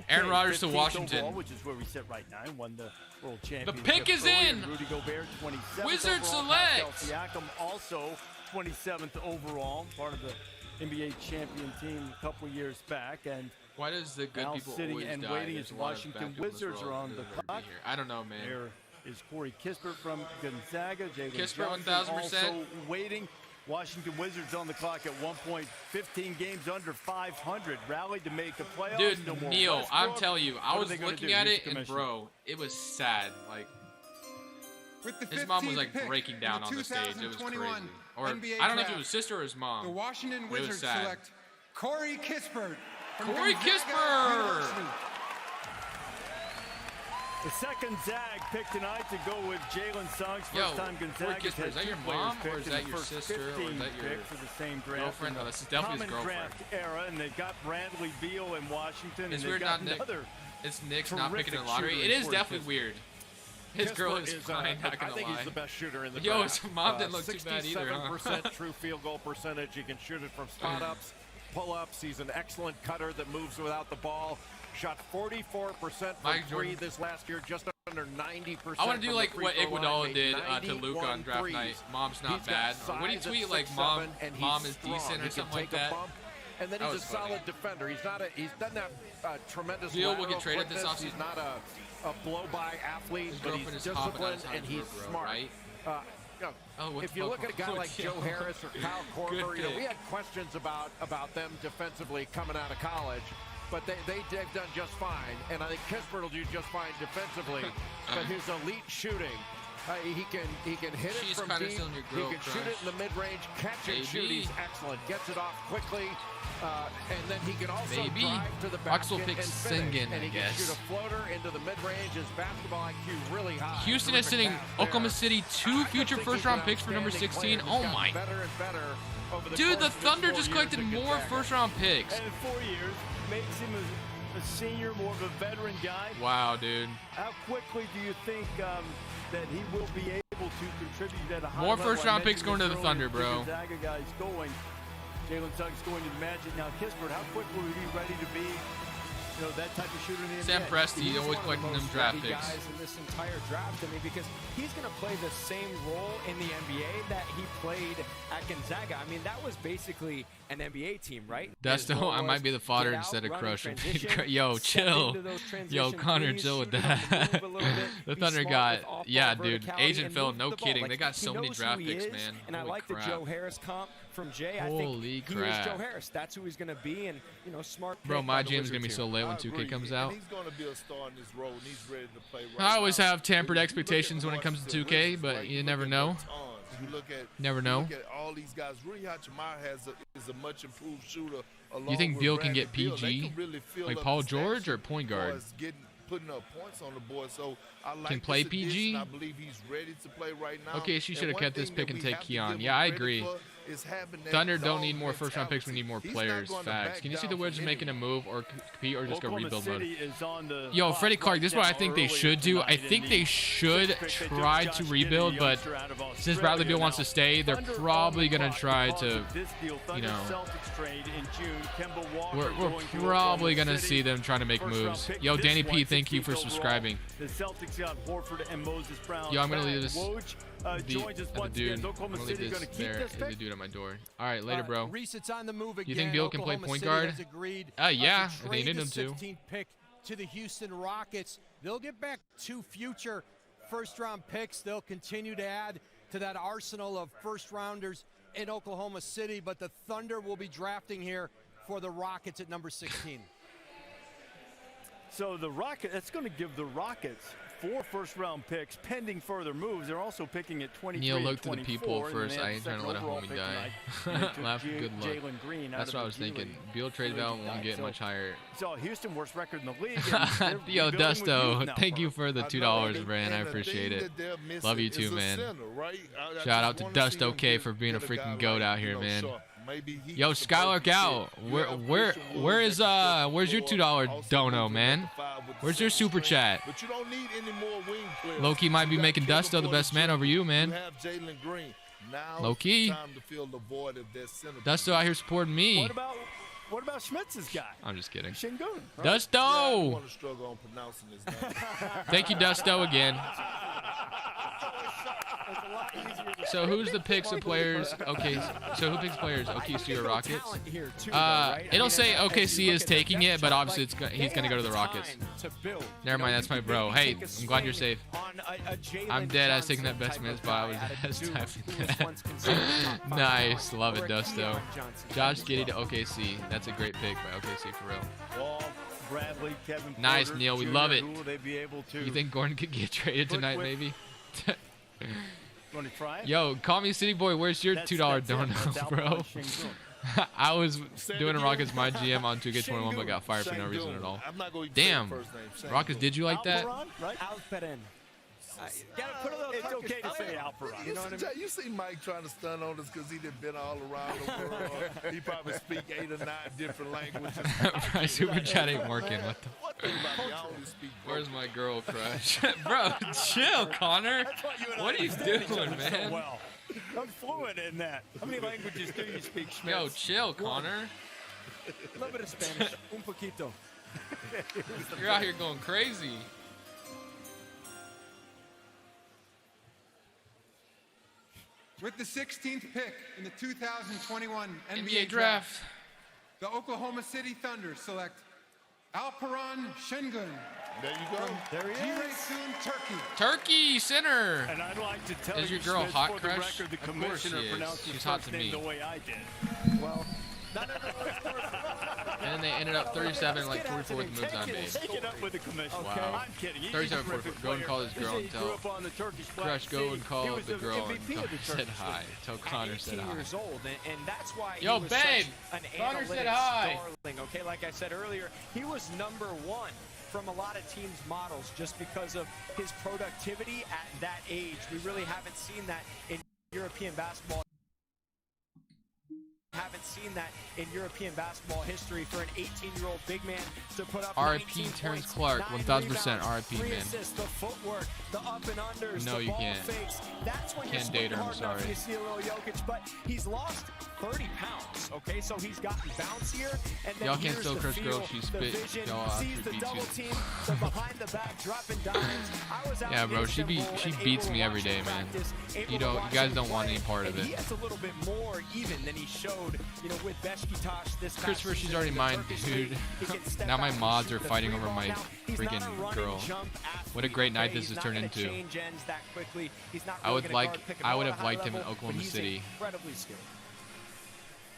Speaker 1: Aaron Rodgers to Washington.
Speaker 3: Which is where we sit right now. Won the World
Speaker 1: The
Speaker 3: Championship.
Speaker 1: pick is in.
Speaker 3: Rudy Gobert, 27th
Speaker 1: Wizards
Speaker 3: overall.
Speaker 1: select.
Speaker 3: Siakam also 27th overall, part of the NBA champion team a couple years back. And
Speaker 1: why does the good
Speaker 3: now
Speaker 1: people
Speaker 3: sitting
Speaker 1: always
Speaker 3: and
Speaker 1: die?
Speaker 3: waiting
Speaker 1: There's
Speaker 3: as
Speaker 1: a lot of
Speaker 3: Washington
Speaker 1: bad people in this
Speaker 3: Wizards
Speaker 1: world
Speaker 3: are on
Speaker 1: that
Speaker 3: the
Speaker 1: deserve to be
Speaker 3: clock.
Speaker 1: here. I don't know, man.
Speaker 3: There is Corey Kispert from Gonzaga. Jalen
Speaker 1: 1000%.
Speaker 3: Johnson also waiting. Washington Wizards on the clock at 1 point, 15 games under 500. Rallied to make the playoffs.
Speaker 1: Dude,
Speaker 3: No more
Speaker 1: Neil,
Speaker 3: Westbrook.
Speaker 1: I'm telling you, I
Speaker 3: What are
Speaker 1: was
Speaker 3: they gonna
Speaker 1: looking
Speaker 3: do?
Speaker 1: at
Speaker 3: Here's
Speaker 1: it,
Speaker 3: the
Speaker 1: and
Speaker 3: commissioner.
Speaker 1: bro, it was sad. Like,
Speaker 4: With the
Speaker 1: his mom was
Speaker 4: 15th
Speaker 1: like
Speaker 4: pick
Speaker 1: breaking
Speaker 4: in
Speaker 1: down
Speaker 4: the
Speaker 1: on the stage. It was crazy.
Speaker 4: 2021
Speaker 1: Or
Speaker 4: NBA
Speaker 1: I don't know if it
Speaker 4: draft,
Speaker 1: was his sister or his mom.
Speaker 4: The Washington
Speaker 1: but it was
Speaker 4: Wizards
Speaker 1: sad.
Speaker 4: select Corey Kispert. from
Speaker 1: Corey
Speaker 4: Gonzaga
Speaker 1: Kispert!
Speaker 4: University.
Speaker 3: The second Zag pick tonight to go with Jalen Suggs. First
Speaker 1: Yo,
Speaker 3: time
Speaker 1: Corey
Speaker 3: Gonzaga
Speaker 1: Kispert, is that your mom or is that your sister or is that your
Speaker 3: for the same draft?
Speaker 1: girlfriend? No, this is definitely his
Speaker 3: Common
Speaker 1: girlfriend.
Speaker 3: draft era, and they've got Bradley Beal in Washington,
Speaker 1: It's
Speaker 3: and
Speaker 1: weird
Speaker 3: they've got
Speaker 1: not Nick.
Speaker 3: another.
Speaker 1: It's Nick's not picking the
Speaker 3: terrific
Speaker 1: lottery.
Speaker 3: shooter
Speaker 1: It
Speaker 3: in
Speaker 1: is
Speaker 3: Corey
Speaker 1: definitely
Speaker 3: Kispert.
Speaker 1: weird. His girl is crying, not
Speaker 14: I
Speaker 1: gonna
Speaker 14: think
Speaker 1: lie.
Speaker 14: he's the best shooter in the
Speaker 1: Yo,
Speaker 14: draft.
Speaker 1: his mom didn't look too bad either, huh?
Speaker 14: 67% true field goal percentage. He can shoot it from spot ups, pull ups. He's an excellent cutter that moves without the ball. Shot 44% from
Speaker 1: Mike
Speaker 14: three
Speaker 1: Jordan.
Speaker 14: this last year, just under 90%.
Speaker 1: I want to do
Speaker 14: from
Speaker 1: like
Speaker 14: the free
Speaker 1: what
Speaker 14: throw line,
Speaker 1: Iguodala
Speaker 14: made
Speaker 1: did to Luka
Speaker 14: 91
Speaker 1: on draft
Speaker 14: threes.
Speaker 1: night. Mom's not
Speaker 14: He's got
Speaker 1: bad.
Speaker 14: size
Speaker 1: What do you
Speaker 14: at
Speaker 1: tweet like
Speaker 14: 6'7",
Speaker 1: mom
Speaker 14: and he's
Speaker 1: is
Speaker 14: strong.
Speaker 1: decent
Speaker 14: He
Speaker 1: or
Speaker 14: can
Speaker 1: something like
Speaker 14: take a
Speaker 1: that?
Speaker 14: bump, and then
Speaker 1: That
Speaker 14: he's a
Speaker 1: was funny.
Speaker 14: solid defender. He doesn't have tremendous
Speaker 1: Beal will
Speaker 14: lateral
Speaker 1: get traded this
Speaker 14: quickness. He's
Speaker 1: offseason.
Speaker 14: not a blow-by athlete,
Speaker 1: His
Speaker 14: but
Speaker 1: girlfriend
Speaker 14: he's
Speaker 1: is hopping on
Speaker 14: disciplined
Speaker 1: his
Speaker 14: and he's
Speaker 1: Heinsberg, bro,
Speaker 14: smart.
Speaker 1: right? What
Speaker 14: If
Speaker 1: the
Speaker 14: you
Speaker 1: fuck?
Speaker 14: look at a guy like Joe Harris or Kyle Korver,
Speaker 1: Good
Speaker 14: we
Speaker 1: pick.
Speaker 14: had questions about them defensively coming out of college, but they've done just fine. And I think Kispert will do just fine defensively. But his elite shooting
Speaker 6: He can hit it
Speaker 1: She's
Speaker 6: from
Speaker 1: kinda
Speaker 6: deep.
Speaker 1: stealing your
Speaker 6: He
Speaker 1: girl
Speaker 6: can shoot
Speaker 1: crush.
Speaker 6: it in the mid-range, catch and shoot.
Speaker 1: Maybe.
Speaker 6: He's excellent. Gets it off quickly, and then he can also
Speaker 1: Maybe.
Speaker 6: drive to the
Speaker 1: Ox will
Speaker 6: basket
Speaker 1: pick
Speaker 6: and finish.
Speaker 1: Sengun,
Speaker 6: And he
Speaker 1: I
Speaker 6: can shoot
Speaker 1: guess.
Speaker 6: a floater into the mid-range. His basketball IQ really high.
Speaker 1: Houston is
Speaker 6: Terrific
Speaker 1: sitting
Speaker 6: pass there.
Speaker 1: Oklahoma City 2 future
Speaker 6: think
Speaker 1: first-round
Speaker 6: he's an
Speaker 1: picks for number
Speaker 6: outstanding
Speaker 1: 16.
Speaker 6: player.
Speaker 1: Oh
Speaker 6: He's gotten
Speaker 1: my.
Speaker 6: better and better over the
Speaker 1: Dude, the
Speaker 6: course of his
Speaker 1: Thunder
Speaker 6: 4
Speaker 1: just
Speaker 6: years
Speaker 1: collected
Speaker 6: at
Speaker 1: more
Speaker 6: Gonzaga.
Speaker 1: first-round picks.
Speaker 3: And in 4 years, makes him a senior, more of a veteran guy.
Speaker 1: Wow, dude.
Speaker 3: How quickly do you think that he will be able to contribute at a high
Speaker 1: More
Speaker 3: level?
Speaker 1: first-round
Speaker 3: I
Speaker 1: picks
Speaker 3: mentioned
Speaker 1: going to
Speaker 3: this
Speaker 1: the Thunder,
Speaker 3: earlier,
Speaker 1: bro.
Speaker 3: the Gonzaga guys going. Jalen Suggs going to the Magic. Now, Kispert, how quick will he be ready to be, that type of shooter in the
Speaker 1: Sam
Speaker 3: NBA?
Speaker 1: Presti,
Speaker 11: He's
Speaker 1: always
Speaker 11: one of the
Speaker 1: collecting them
Speaker 11: most
Speaker 1: draft
Speaker 11: ready
Speaker 1: picks.
Speaker 11: guys in this entire draft. I mean, because he's going to play the same role in the NBA that he played at Gonzaga. I mean, that was basically an NBA team, right? His
Speaker 1: Dusto,
Speaker 11: role
Speaker 1: I might
Speaker 11: was
Speaker 1: be the fodder
Speaker 11: get out,
Speaker 1: instead of
Speaker 11: run in
Speaker 1: Crush.
Speaker 11: transition,
Speaker 1: Yo,
Speaker 11: step
Speaker 1: chill.
Speaker 11: into those
Speaker 1: Yo,
Speaker 11: transition
Speaker 1: Connor,
Speaker 11: threes,
Speaker 1: chill with
Speaker 11: shoot on the
Speaker 1: that.
Speaker 11: move a little bit,
Speaker 1: The
Speaker 11: be
Speaker 1: Thunder
Speaker 11: smart
Speaker 1: got,
Speaker 11: with off-ball
Speaker 1: yeah, dude.
Speaker 11: verticality
Speaker 1: Agent
Speaker 11: and
Speaker 1: Phil,
Speaker 11: move
Speaker 1: no
Speaker 11: the ball.
Speaker 1: kidding.
Speaker 11: Like,
Speaker 1: They got
Speaker 11: he
Speaker 1: so many
Speaker 11: knows
Speaker 1: draft
Speaker 11: who he
Speaker 1: picks,
Speaker 11: is,
Speaker 1: man.
Speaker 11: And I
Speaker 1: Holy
Speaker 11: like
Speaker 1: crap.
Speaker 11: the Joe Harris comp from Jay. I
Speaker 1: Holy
Speaker 11: think he is
Speaker 1: crap.
Speaker 11: Joe Harris. That's who he's going to be, and smart.
Speaker 1: Bro,
Speaker 11: pick
Speaker 1: my
Speaker 11: by the
Speaker 1: GM's going to be
Speaker 11: Wizards
Speaker 1: so
Speaker 11: here.
Speaker 1: lit when
Speaker 8: I
Speaker 1: 2K
Speaker 8: agree.
Speaker 1: comes
Speaker 8: And
Speaker 1: out.
Speaker 8: he's going to be a star in this role, and he's ready to play right
Speaker 1: I always
Speaker 8: now.
Speaker 1: have tempered
Speaker 8: But you look at
Speaker 1: expectations when it comes to 2K, but you never know.
Speaker 8: You look at
Speaker 1: Never know.
Speaker 8: You look at all these guys. Rui Hachimura is a much improved shooter.
Speaker 1: You think
Speaker 8: along
Speaker 1: Beal
Speaker 8: with
Speaker 1: can get
Speaker 8: Bradley Beal. They
Speaker 1: PG?
Speaker 8: can really fill
Speaker 1: Like
Speaker 8: up
Speaker 1: Paul
Speaker 8: the
Speaker 1: George
Speaker 8: stat
Speaker 1: or point
Speaker 8: sheet as far
Speaker 1: guard?
Speaker 8: as putting up points on the board. So I like
Speaker 1: Can play
Speaker 8: this addition.
Speaker 1: PG?
Speaker 8: I believe he's ready to play right now.
Speaker 1: Okay, she
Speaker 8: And
Speaker 1: should have
Speaker 8: one
Speaker 1: kept this
Speaker 8: thing
Speaker 1: pick
Speaker 8: that
Speaker 1: and
Speaker 8: we
Speaker 1: take
Speaker 8: have to
Speaker 1: Keon.
Speaker 8: give
Speaker 1: Yeah,
Speaker 8: him
Speaker 1: I
Speaker 8: credit
Speaker 1: agree.
Speaker 8: for is having that
Speaker 1: Thunder don't
Speaker 8: dog
Speaker 1: need more first-round picks. We need more
Speaker 8: mentality.
Speaker 1: players.
Speaker 8: He's not gonna
Speaker 1: Facts.
Speaker 8: back
Speaker 1: Can you see the
Speaker 8: down
Speaker 1: Wizards
Speaker 8: from
Speaker 1: making a move or compete or just go
Speaker 3: Oklahoma
Speaker 1: rebuild mode?
Speaker 3: City is on the
Speaker 1: Yo,
Speaker 3: clock
Speaker 1: Freddie Clark,
Speaker 3: right
Speaker 1: this is what I
Speaker 3: now,
Speaker 1: think they
Speaker 3: early
Speaker 1: should do. I
Speaker 3: tonight
Speaker 1: think
Speaker 3: in
Speaker 1: they
Speaker 3: the
Speaker 1: should
Speaker 3: sixth pick. They took
Speaker 1: try
Speaker 3: Josh
Speaker 1: to
Speaker 3: Giddey,
Speaker 1: rebuild, but
Speaker 3: youngster out of
Speaker 1: since Bradley Beal
Speaker 3: Australia.
Speaker 1: wants to stay, they're
Speaker 3: Thunder
Speaker 1: probably
Speaker 3: on the
Speaker 1: going to
Speaker 3: clock
Speaker 1: try
Speaker 3: because
Speaker 1: to,
Speaker 3: of this deal.
Speaker 1: you
Speaker 3: Thunder
Speaker 1: know,
Speaker 3: Celtics trade in June. Kemba Walker
Speaker 1: we're
Speaker 3: going to
Speaker 1: probably
Speaker 3: Oklahoma
Speaker 1: going to
Speaker 3: City.
Speaker 1: see them trying to make
Speaker 3: First round
Speaker 1: moves.
Speaker 3: pick
Speaker 1: Yo,
Speaker 3: this
Speaker 1: Danny
Speaker 3: one,
Speaker 1: P, thank you
Speaker 3: 16th
Speaker 1: for
Speaker 3: overall.
Speaker 1: subscribing.
Speaker 3: The Celtics got Horford and Moses Brown.
Speaker 1: Yo, I'm going to
Speaker 3: back.
Speaker 1: leave this
Speaker 3: Woj, joins us
Speaker 1: at the
Speaker 3: once
Speaker 1: dude.
Speaker 3: again.
Speaker 1: I'm
Speaker 3: Oklahoma
Speaker 1: going to
Speaker 3: City
Speaker 1: leave
Speaker 3: going
Speaker 1: this
Speaker 3: to keep
Speaker 1: there.
Speaker 3: this
Speaker 1: There's a
Speaker 3: pick?
Speaker 1: dude at my door. All right, later, bro.
Speaker 16: Reese, it's on the move again.
Speaker 1: You think Beal can play
Speaker 16: Oklahoma
Speaker 1: point
Speaker 16: City
Speaker 1: guard?
Speaker 16: has agreed,
Speaker 1: Yeah,
Speaker 16: to
Speaker 1: if they
Speaker 16: trade
Speaker 1: need
Speaker 16: the
Speaker 1: him to.
Speaker 16: 16th pick to the Houston Rockets. They'll get back 2 future first-round picks. They'll continue to add to that arsenal of first-rounders in Oklahoma City, but the Thunder will be drafting here for the Rockets at number 16.
Speaker 3: So the Rockets, that's going to give the Rockets 4 first-round picks pending further moves. They're also picking at 23
Speaker 1: Neil
Speaker 3: and
Speaker 1: looked at the
Speaker 3: 24,
Speaker 1: people
Speaker 3: and then
Speaker 1: first.
Speaker 3: they
Speaker 1: I
Speaker 3: have
Speaker 1: ain't
Speaker 3: the
Speaker 1: trying to let a
Speaker 3: second overall
Speaker 1: homie
Speaker 3: pick
Speaker 1: die.
Speaker 3: tonight. They took
Speaker 1: Laugh, good luck.
Speaker 3: Jalen Green out
Speaker 1: That's
Speaker 3: of
Speaker 1: what I
Speaker 3: the
Speaker 1: was
Speaker 3: G
Speaker 1: thinking.
Speaker 3: League.
Speaker 1: Beal traded out won't
Speaker 3: Tonight.
Speaker 1: get
Speaker 3: So-
Speaker 1: much higher.
Speaker 3: So Houston, worst record in the league. and they're
Speaker 1: Yo,
Speaker 3: rebuilding with
Speaker 1: Dusto,
Speaker 3: youth now,
Speaker 1: thank
Speaker 3: bro.
Speaker 1: you for the $2, man. I appreciate it. Love you too, man. Shout out to Dusto K for being a freaking goat out here, man. Yo, Skylark out. Where's your $2 dono, man? Where's your super chat?
Speaker 8: But you don't need any more wing players.
Speaker 1: Loki might be
Speaker 8: You got
Speaker 1: making
Speaker 8: Kevin
Speaker 1: Dusto the
Speaker 8: Porter
Speaker 1: best man
Speaker 8: Jr.
Speaker 1: over you, man.
Speaker 8: You have Jalen Green. Now
Speaker 1: Low-key.
Speaker 8: it's time to fill the void of their center.
Speaker 1: Dusto out here supporting me.
Speaker 3: What about Schmitz's guy?
Speaker 1: I'm just kidding.
Speaker 3: Shingun.
Speaker 8: I
Speaker 1: Dusto!
Speaker 8: don't want to struggle on pronouncing his name.
Speaker 1: Thank you, Dusto, again. So who's the picks of players? Okay, so who picks players? OKC or Rockets? It'll say OKC is taking it, but obviously he's gonna go to the Rockets. Never mind, that's my bro. Hey, I'm glad you're safe. I'm dead. I was taking that best man spot. I was typing that. Nice, love it, Dusto. Josh Giddey to OKC. That's a great pick by OKC for real.
Speaker 3: Wall, Bradley, Kevin
Speaker 1: Nice,
Speaker 3: Porter
Speaker 1: Neil. We
Speaker 3: Jr.
Speaker 1: love it.
Speaker 3: Who will they be able to
Speaker 1: You think Gordon could get traded
Speaker 3: put
Speaker 1: tonight,
Speaker 3: with-
Speaker 1: maybe?
Speaker 3: Want to try it?
Speaker 1: Yo, call me City Boy. Where's your $2 dono, bro? I was doing a Rockets my GM on 2K21, but got fired for no reason at all.
Speaker 8: I'm not going to
Speaker 1: Damn.
Speaker 8: say the first name.
Speaker 1: Rockets, did you like that?
Speaker 11: Alperen.
Speaker 3: Gotta put a little. It's okay to say Alperen.
Speaker 8: You know what I mean? You see Mike trying to stun on us because he done been all around the world. He probably speak 8 or 9 different languages.
Speaker 1: My super chat ain't working. What the?
Speaker 8: One thing about me, I only speak
Speaker 1: Where's my girl crush? Bro, chill, Connor. What are you doing, man?
Speaker 3: Well, I'm fluent in that. How many languages do you speak, Schmitz?
Speaker 1: Yo, chill, Connor.
Speaker 11: A little bit of Spanish. Un poquito.
Speaker 1: You're out here going crazy.
Speaker 4: With the 16th pick in the 2021
Speaker 1: NBA draft,
Speaker 4: the Oklahoma City Thunder select Alperen Şengün.
Speaker 8: There you go.
Speaker 3: There he is.
Speaker 4: Giresun, Turkey.
Speaker 1: Turkey center.
Speaker 3: And I'd like to tell
Speaker 1: Is
Speaker 3: you,
Speaker 1: your girl
Speaker 3: Schmitz,
Speaker 1: hot
Speaker 3: for the
Speaker 1: crush?
Speaker 3: record, the
Speaker 1: Of course she
Speaker 3: commissioner
Speaker 1: is.
Speaker 3: pronounced his
Speaker 1: She's hot
Speaker 3: first
Speaker 1: to
Speaker 3: name
Speaker 1: me.
Speaker 3: the way I did.
Speaker 11: Well,
Speaker 1: And then they ended up 37, like 44 with the moves I made.
Speaker 3: Take it up with the commissioner.
Speaker 1: Wow.
Speaker 3: I'm kidding. He's
Speaker 1: 37,
Speaker 3: a terrific
Speaker 1: 44. Go and call his
Speaker 3: player.
Speaker 1: girl and
Speaker 3: He
Speaker 1: tell
Speaker 3: grew up on the Turkish Black
Speaker 1: Crush, go
Speaker 3: Sea.
Speaker 1: and call
Speaker 3: He was
Speaker 1: the girl and
Speaker 3: MVP
Speaker 1: Connor
Speaker 3: of the
Speaker 1: said
Speaker 3: Turkish
Speaker 1: hi. Tell Connor said
Speaker 11: 18
Speaker 1: hi.
Speaker 11: years old, and that's why
Speaker 1: Yo,
Speaker 11: he was
Speaker 1: babe,
Speaker 11: such an
Speaker 1: Connor said
Speaker 11: analytics
Speaker 1: hi.
Speaker 11: darling. Okay, like I said earlier, he was number one from a lot of teams' models just because of his productivity at that age. We really haven't seen that in European basketball. Haven't seen that in European basketball history for an 18-year-old big man to put up
Speaker 1: RIP
Speaker 11: 19
Speaker 1: Terrence
Speaker 11: points,
Speaker 1: Clark,
Speaker 11: 9
Speaker 1: 1000%
Speaker 11: rebounds,
Speaker 1: RIP,
Speaker 11: 3
Speaker 1: man.
Speaker 11: assists, the footwork, the up and unders,
Speaker 1: No,
Speaker 11: the
Speaker 1: you
Speaker 11: ball
Speaker 1: can't.
Speaker 11: fakes. That's when
Speaker 1: Can't
Speaker 11: you're
Speaker 1: date her, I'm
Speaker 11: hard enough
Speaker 1: sorry.
Speaker 11: when you see a little Jokic, but he's lost 30 pounds, okay? So he's gotten bouncier, and then
Speaker 1: Y'all can't
Speaker 11: here's
Speaker 1: still
Speaker 11: the
Speaker 1: crush
Speaker 11: feel,
Speaker 1: girls, she
Speaker 11: the
Speaker 1: spit.
Speaker 11: vision,
Speaker 1: Y'all
Speaker 11: sees
Speaker 1: should
Speaker 11: the
Speaker 1: beat
Speaker 11: double
Speaker 1: you.
Speaker 11: team, the behind the back dropping dimes. I was out
Speaker 1: Yeah,
Speaker 11: in
Speaker 1: bro, she
Speaker 11: Istanbul
Speaker 1: beats
Speaker 11: and
Speaker 1: me
Speaker 11: able
Speaker 1: every
Speaker 11: to
Speaker 1: day,
Speaker 11: watch
Speaker 1: man.
Speaker 11: him practice, able
Speaker 1: You
Speaker 11: to
Speaker 1: don't,
Speaker 11: watch
Speaker 1: you guys
Speaker 11: him
Speaker 1: don't want
Speaker 11: play,
Speaker 1: any part of
Speaker 11: and
Speaker 1: it.
Speaker 11: he has a little bit more even than he showed, with Beşiktaş this past
Speaker 1: Christopher, she's
Speaker 11: season
Speaker 1: already
Speaker 11: in the
Speaker 1: mine,
Speaker 11: Turkish
Speaker 1: dude.
Speaker 11: league. He can step
Speaker 1: Now my
Speaker 11: back and
Speaker 1: mods
Speaker 11: shoot
Speaker 1: are
Speaker 11: the
Speaker 1: fighting
Speaker 11: three
Speaker 1: over
Speaker 11: ball.
Speaker 1: my
Speaker 11: Now, he's not a
Speaker 1: freaking
Speaker 11: running
Speaker 1: girl.
Speaker 11: jump
Speaker 1: What a
Speaker 11: athlete,
Speaker 1: great night
Speaker 11: okay?
Speaker 1: this
Speaker 11: He's
Speaker 1: has
Speaker 11: not
Speaker 1: turned
Speaker 11: gonna
Speaker 1: into.
Speaker 11: change ends that quickly. He's not
Speaker 1: I
Speaker 11: really
Speaker 1: would
Speaker 11: gonna
Speaker 1: like,
Speaker 11: guard pick and
Speaker 1: I
Speaker 11: roll
Speaker 1: would
Speaker 11: at a
Speaker 1: have
Speaker 11: high
Speaker 1: liked him in
Speaker 11: level,
Speaker 1: Oklahoma
Speaker 11: but he's
Speaker 1: City.
Speaker 11: incredibly skilled.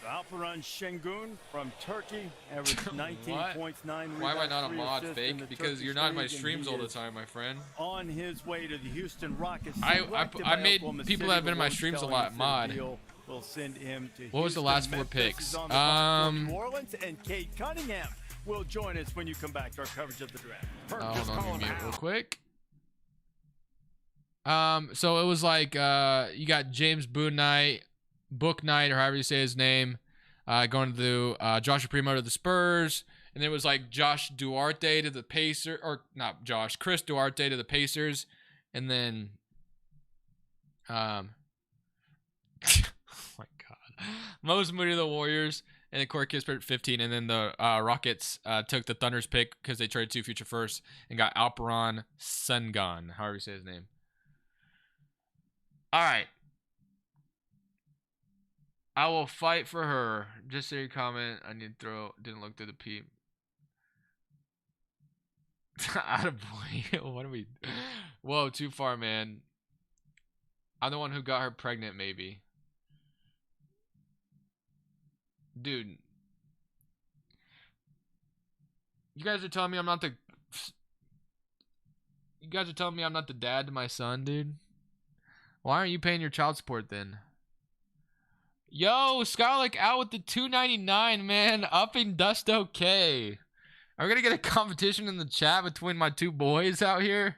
Speaker 3: Alperen Şengün from Turkey averaged 19
Speaker 1: What?
Speaker 3: points, 9 rebounds,
Speaker 1: Why am I not a
Speaker 3: 3
Speaker 1: mod,
Speaker 3: assists in
Speaker 1: fake?
Speaker 3: the
Speaker 1: Because
Speaker 3: Turkish
Speaker 1: you're not in my
Speaker 3: league, and
Speaker 1: streams
Speaker 3: he
Speaker 1: all the
Speaker 3: is
Speaker 1: time, my friend.
Speaker 3: on his way to the Houston Rockets.
Speaker 1: I
Speaker 3: Selected by
Speaker 1: made
Speaker 3: Oklahoma
Speaker 1: people
Speaker 3: City,
Speaker 1: that have been in my
Speaker 3: but
Speaker 1: streams a
Speaker 3: Woj
Speaker 1: lot
Speaker 3: telling
Speaker 1: mod.
Speaker 3: us the deal will send him to
Speaker 1: What was the
Speaker 3: Houston.
Speaker 1: last 4
Speaker 3: Memphis
Speaker 1: picks?
Speaker 3: is on the clock for New Orleans, and Kate Cunningham will join us when you come back to our coverage of the draft.
Speaker 1: Hold on, let me mute real quick. So it was like you got James Boone Knight, Book Knight, or however you say his name, going to Joshua Primo to the Spurs, and it was like Josh Duarte to the Pacers, or not Josh, Chris Duarte to the Pacers, and then oh my God, Moses Moody to the Warriors, and then Corey Kispert at 15, and then the Rockets took the Thunder's pick because they traded 2 future firsts and got Alperen Sengun, however you say his name. All right. I will fight for her. Just so you comment, I need to throw. Didn't look through the peep. Out of boy. What are we? Whoa, too far, man. I'm the one who got her pregnant, maybe. Dude. You guys are telling me I'm not the. You guys are telling me I'm not the dad to my son, dude. Why aren't you paying your child support then? Yo, Skylick out with the $2.99, man. Upping Dust okay. Are we gonna get a competition in the chat between my 2 boys out here?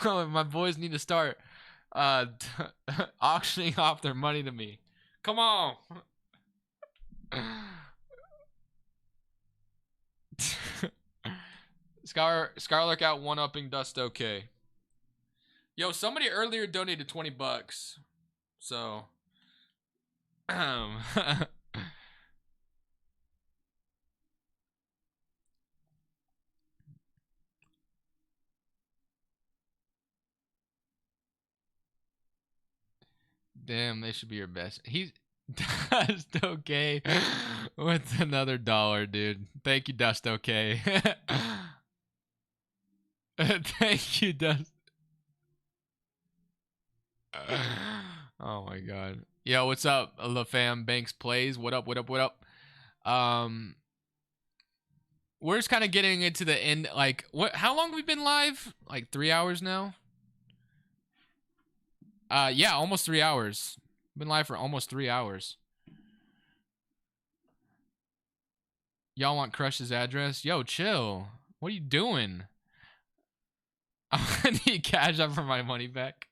Speaker 1: Oh, my boys need to start auctioning off their money to me. Come on. Skylark out 1-upping Dust okay. Yo, somebody earlier donated $20. So damn, they should be your best. He's Dust okay with another $1, dude. Thank you, Dust okay. Thank you, Dust. Oh my God. Yo, what's up, LaFam Banks Plays? What up, what up, what up? We're just kind of getting into the end. Like, how long have we been live? Like 3 hours now? Yeah, almost 3 hours. Been live for almost 3 hours. Y'all want Crush's address? Yo, chill. What are you doing? I'm gonna need cash up for my money back.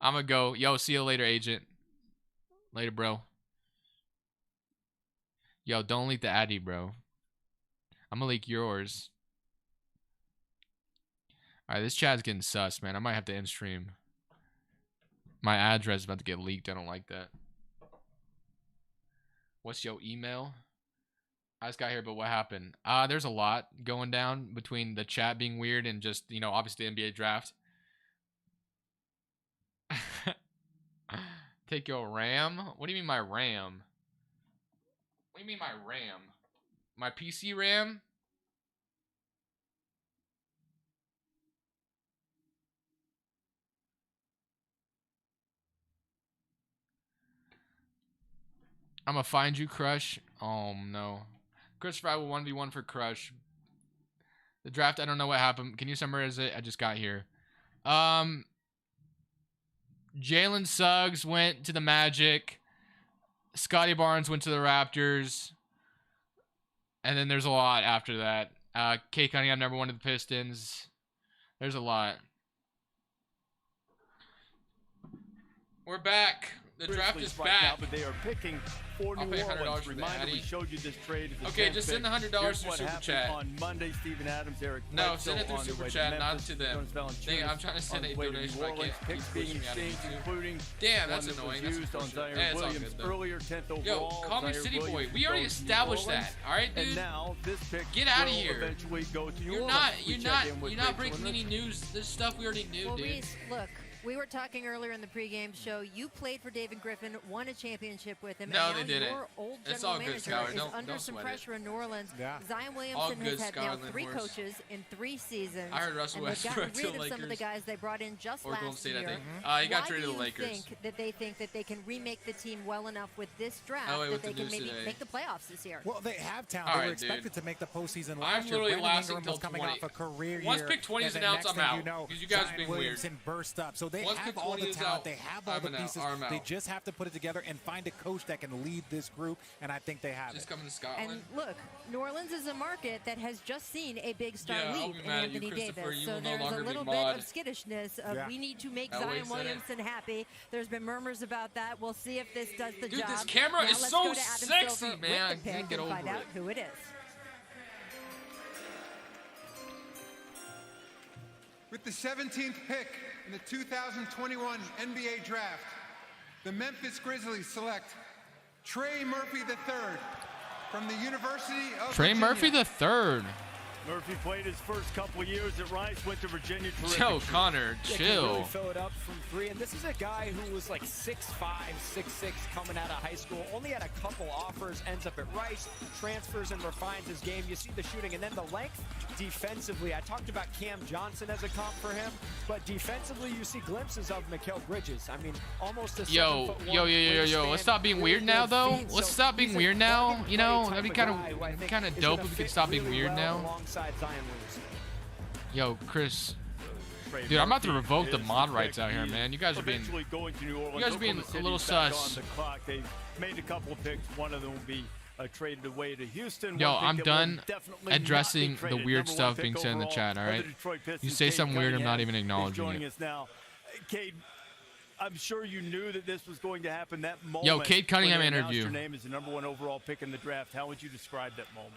Speaker 1: I'm gonna go. Yo, see you later, agent. Later, bro. Yo, don't leak the Addy, bro. I'm gonna leak yours. Alright, this chat's getting sus, man. I might have to end stream. My address is about to get leaked. I don't like that. What's your email? I just got here, but what happened? There's a lot going down between the chat being weird and just, obviously the NBA draft. Take your RAM? What do you mean my RAM? What do you mean my RAM? My PC RAM? I'm gonna find you, Crush. Oh no, Christopher, I will 1v1 for Crush. The draft, I don't know what happened. Can you summarize it? I just got here. Jalen Suggs went to the Magic. Scotty Barnes went to the Raptors. And then there's a lot after that. Cade Cunningham, #1 to the Pistons. There's a lot. We're back. The draft is
Speaker 3: right
Speaker 1: back.
Speaker 3: now, but they are picking for New
Speaker 1: pay $100
Speaker 3: Orleans.
Speaker 1: for the
Speaker 3: Reminder, we
Speaker 1: Addy.
Speaker 3: showed you this trade. At the
Speaker 1: Okay,
Speaker 3: 10th
Speaker 1: just
Speaker 3: pick.
Speaker 1: send the $100
Speaker 3: Here's
Speaker 1: through
Speaker 3: what
Speaker 1: Super
Speaker 3: happened
Speaker 1: Chat.
Speaker 3: on Monday. Steven Adams, Eric
Speaker 1: No,
Speaker 3: Bledsoe
Speaker 1: send it through
Speaker 3: on the
Speaker 1: Super
Speaker 3: way to
Speaker 1: Chat, not
Speaker 3: Memphis,
Speaker 1: to them.
Speaker 3: Jonas
Speaker 1: I'm trying to send
Speaker 3: on
Speaker 1: a
Speaker 3: the way to
Speaker 1: donation,
Speaker 3: New
Speaker 1: but I
Speaker 3: Orleans.
Speaker 1: can't
Speaker 3: Picks
Speaker 1: keep
Speaker 3: being
Speaker 1: pushing me out of
Speaker 3: exchanged,
Speaker 1: YouTube.
Speaker 3: including
Speaker 1: Damn,
Speaker 3: one
Speaker 1: that's
Speaker 3: that was
Speaker 1: annoying. That's
Speaker 3: used on
Speaker 1: unfortunate.
Speaker 3: Zion
Speaker 1: Yeah, it's all
Speaker 3: Williams
Speaker 1: good, though.
Speaker 3: earlier, 10th overall.
Speaker 1: Yo, call me
Speaker 3: Zion
Speaker 1: City Boy.
Speaker 3: Williams
Speaker 1: We already
Speaker 3: goes to New
Speaker 1: established
Speaker 3: Orleans.
Speaker 1: that. All right, dude.
Speaker 3: And now this pick
Speaker 1: Get out of
Speaker 3: will
Speaker 1: here.
Speaker 3: eventually go to New
Speaker 1: You're
Speaker 3: Orleans.
Speaker 1: not.
Speaker 3: We
Speaker 1: You're
Speaker 3: check
Speaker 1: not.
Speaker 3: in with
Speaker 1: You're not
Speaker 3: Rachel
Speaker 1: breaking any news. This stuff we already knew,
Speaker 22: Well,
Speaker 1: dude.
Speaker 22: Reese, look, we were talking earlier in the pregame show. You played for David Griffin, won a championship with him.
Speaker 1: No,
Speaker 22: and
Speaker 1: they
Speaker 22: now
Speaker 1: didn't.
Speaker 22: Your old
Speaker 1: It's
Speaker 22: general
Speaker 1: all good,
Speaker 22: manager
Speaker 1: Skylar.
Speaker 22: is
Speaker 1: Don't
Speaker 22: under some
Speaker 1: sweat it.
Speaker 22: pressure in New Orleans.
Speaker 21: Yeah.
Speaker 22: Zion
Speaker 1: All
Speaker 22: Williamson
Speaker 1: good,
Speaker 22: has had now
Speaker 1: Skylar
Speaker 22: 3
Speaker 1: Horse.
Speaker 22: coaches in 3 seasons.
Speaker 1: I heard Russell
Speaker 22: and they've gotten
Speaker 1: Westbrook to
Speaker 22: rid
Speaker 1: the
Speaker 22: of some of the
Speaker 1: Lakers.
Speaker 22: guys they brought in just
Speaker 1: Or Golden
Speaker 22: last
Speaker 1: State, I
Speaker 22: year.
Speaker 1: think. He got
Speaker 22: Why
Speaker 1: traded to the
Speaker 22: do you
Speaker 1: Lakers.
Speaker 22: think that they can remake the team well enough with this draft
Speaker 1: Oh, wait,
Speaker 22: that
Speaker 1: with
Speaker 22: they
Speaker 1: the
Speaker 22: can
Speaker 1: news
Speaker 22: maybe
Speaker 1: today.
Speaker 22: make the playoffs this year?
Speaker 21: Well, they have talent.
Speaker 1: All
Speaker 21: They were
Speaker 1: right,
Speaker 21: expected
Speaker 1: dude.
Speaker 21: to make the postseason
Speaker 1: I'm
Speaker 21: last year.
Speaker 1: literally
Speaker 21: Brandon
Speaker 1: lasting
Speaker 21: Ingram
Speaker 1: till
Speaker 21: was coming
Speaker 1: 20.
Speaker 21: off a career
Speaker 1: Once
Speaker 21: year.
Speaker 1: pick 20 is
Speaker 21: and then
Speaker 1: announced,
Speaker 21: next
Speaker 1: I'm
Speaker 21: thing you
Speaker 1: out,
Speaker 21: know,
Speaker 1: because you guys are
Speaker 21: Zion
Speaker 1: being weird.
Speaker 21: Williamson burst up. So they
Speaker 1: Once
Speaker 21: have
Speaker 1: pick
Speaker 21: all
Speaker 1: 20
Speaker 21: the
Speaker 1: is
Speaker 21: talent.
Speaker 1: out,
Speaker 21: They have all
Speaker 1: I'm
Speaker 21: the
Speaker 1: out.
Speaker 21: pieces.
Speaker 1: I'm out.
Speaker 21: They just have to put it together and find a coach that can lead this group, and I think they have
Speaker 1: Just
Speaker 21: it.
Speaker 1: coming to Scotland.
Speaker 22: And look, New Orleans is a market that has just seen a big star
Speaker 1: Yeah, I'll
Speaker 22: leap
Speaker 1: be
Speaker 22: in
Speaker 1: mad at you,
Speaker 22: Anthony
Speaker 1: Christopher.
Speaker 22: Davis.
Speaker 1: You
Speaker 22: So
Speaker 1: will no
Speaker 22: there's a
Speaker 1: longer be
Speaker 22: little bit
Speaker 1: mod.
Speaker 22: of skittishness of
Speaker 21: Yeah.
Speaker 22: we need to make
Speaker 1: That way
Speaker 22: Zion
Speaker 1: said it.
Speaker 22: Williamson happy. There's been murmurs about that. We'll see if this does the
Speaker 1: Dude,
Speaker 22: job.
Speaker 1: this camera
Speaker 22: Now
Speaker 1: is
Speaker 22: let's
Speaker 1: so
Speaker 22: go to Adam
Speaker 1: sexy,
Speaker 22: Silver
Speaker 1: man.
Speaker 22: with
Speaker 1: I
Speaker 22: the
Speaker 1: can't
Speaker 22: pick
Speaker 1: get
Speaker 22: and find
Speaker 1: over
Speaker 22: out
Speaker 1: it.
Speaker 22: who it is.
Speaker 4: With the 17th pick in the 2021 NBA Draft, the Memphis Grizzlies select Trey Murphy III from the University of
Speaker 1: Trey
Speaker 4: Virginia.
Speaker 1: Murphy the third.
Speaker 3: Murphy played his first couple of years at Rice, went to Virginia.
Speaker 1: Yo, Connor,
Speaker 11: Yeah, can
Speaker 1: chill.
Speaker 11: really fill it up from 3. And this is a guy who was like 6'5", 6'6", coming out of high school. Only had a couple offers, ends up at Rice, transfers and refines his game. You see the shooting, and then the length defensively. I talked about Cam Johnson as a comp for him, but defensively you see glimpses of Mikal Bridges. I mean, almost a 7'1"
Speaker 1: Yo. Let's stop being
Speaker 11: wingspan,
Speaker 1: weird
Speaker 11: really
Speaker 1: now,
Speaker 11: good
Speaker 1: though.
Speaker 11: feet.
Speaker 1: Let's
Speaker 11: So
Speaker 1: stop being
Speaker 11: he's a
Speaker 1: weird now.
Speaker 11: plug-and-play
Speaker 1: You know,
Speaker 11: type
Speaker 1: that'd be
Speaker 11: of
Speaker 1: kind
Speaker 11: guy who I think
Speaker 1: of
Speaker 11: is
Speaker 1: dope
Speaker 11: gonna
Speaker 1: if we could
Speaker 11: fit
Speaker 1: stop being
Speaker 11: really
Speaker 1: weird
Speaker 11: well
Speaker 1: now.
Speaker 11: alongside Zion Williamson.
Speaker 1: Yo, Chris.
Speaker 3: Trey
Speaker 1: Dude, I'm about to
Speaker 3: Murphy
Speaker 1: revoke the
Speaker 3: is
Speaker 1: mod
Speaker 3: the
Speaker 1: rights
Speaker 3: pick.
Speaker 1: out here,
Speaker 3: He
Speaker 1: man. You guys are being
Speaker 3: eventually going to New Orleans.
Speaker 1: you guys are being
Speaker 3: Oklahoma
Speaker 1: a
Speaker 3: City
Speaker 1: little
Speaker 3: is back
Speaker 1: sus.
Speaker 3: On the clock. They've made a couple of picks. One of them will be traded away to Houston.
Speaker 1: Yo,
Speaker 3: One pick
Speaker 1: I'm
Speaker 3: that
Speaker 1: done
Speaker 3: will definitely
Speaker 1: addressing
Speaker 3: not be
Speaker 1: the
Speaker 3: traded.
Speaker 1: weird
Speaker 3: Number 1
Speaker 1: stuff
Speaker 3: pick
Speaker 1: being said in the
Speaker 3: overall
Speaker 1: chat, all
Speaker 3: for the
Speaker 1: right?
Speaker 3: Detroit
Speaker 1: You
Speaker 3: Pistons.
Speaker 1: say
Speaker 3: Cade
Speaker 1: something weird, I'm not
Speaker 3: Cunningham
Speaker 1: even acknowledging
Speaker 3: is joining
Speaker 1: it.
Speaker 3: us now. Cade, I'm sure you knew that this was going to happen. That moment.
Speaker 1: Yo, Cade Cunningham
Speaker 3: when they announced
Speaker 1: interview.
Speaker 3: Your name is the number 1 overall pick in the draft. How would you describe that moment?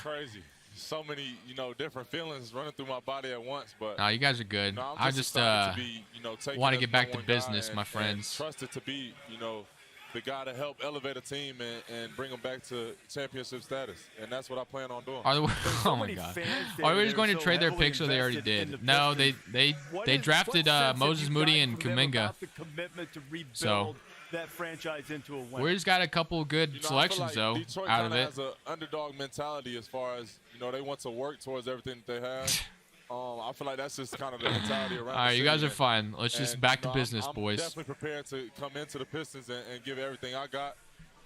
Speaker 5: Crazy. So many, different feelings running through my body at once. But
Speaker 1: Nah, you guys are good.
Speaker 5: I'm
Speaker 1: I just
Speaker 5: excited to be, taken
Speaker 1: want to
Speaker 5: as
Speaker 1: get back to
Speaker 5: number 1 guy
Speaker 1: business, my
Speaker 5: and
Speaker 1: friends.
Speaker 5: trusted to be, the guy to help elevate a team and bring them back to championship status, and that's what I plan on doing.
Speaker 1: Are oh my God! Are we just going to trade their picks, or they already did? No, they drafted Moses Moody and Kuminga. So
Speaker 3: that franchise into a win.
Speaker 1: we just got a couple good
Speaker 5: I feel
Speaker 1: selections
Speaker 5: like
Speaker 1: though
Speaker 5: Detroit
Speaker 1: out of
Speaker 5: kinda
Speaker 1: it.
Speaker 5: has an underdog mentality as far as they want to work towards everything that they have. I feel like that's just kind of the mentality around.
Speaker 1: All right,
Speaker 5: the
Speaker 1: you guys
Speaker 5: city.
Speaker 1: are fine. Let's just
Speaker 5: And,
Speaker 1: back to business,
Speaker 5: I'm
Speaker 1: boys.
Speaker 5: definitely prepared to come into the Pistons and give everything I got.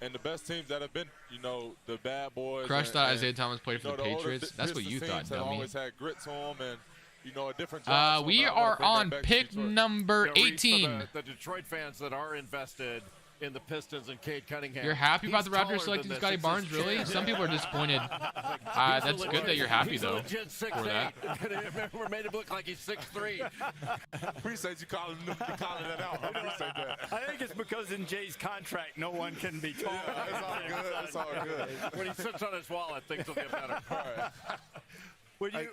Speaker 5: And the best teams that have been, the bad boys.
Speaker 1: Crush
Speaker 5: and,
Speaker 1: thought
Speaker 5: and,
Speaker 1: Isaiah Thomas played for the
Speaker 5: older
Speaker 1: Patriots. That's what you
Speaker 5: Pistons
Speaker 1: thought,
Speaker 5: teams have
Speaker 1: dummy.
Speaker 5: always had grit to them and, a different drive to
Speaker 1: We
Speaker 5: them, but I wanna
Speaker 1: are
Speaker 5: bring that
Speaker 1: on
Speaker 5: back to
Speaker 1: pick
Speaker 5: Detroit.
Speaker 1: number
Speaker 14: Yeah, Reese,
Speaker 1: 18.
Speaker 14: for the Detroit fans that are invested in the Pistons and Cade Cunningham.
Speaker 1: You're happy about the
Speaker 14: He's taller
Speaker 1: Raptors selecting
Speaker 14: than
Speaker 1: Scotty
Speaker 14: this.
Speaker 1: Barnes,
Speaker 14: It's
Speaker 1: really?
Speaker 14: legit.
Speaker 1: Some people are disappointed.
Speaker 14: He's
Speaker 1: That's
Speaker 14: a
Speaker 1: good that you're happy,
Speaker 14: he's
Speaker 1: though,
Speaker 14: a legit
Speaker 1: for that.
Speaker 14: 6'8". We're made him look like he's 6'3".
Speaker 5: Appreciate you calling that out. I appreciate that.
Speaker 3: I think it's because in Jay's contract, no one can be taller.
Speaker 5: It's all good. It's all good.
Speaker 14: When he sits on his wallet, things will get better.
Speaker 3: Would you?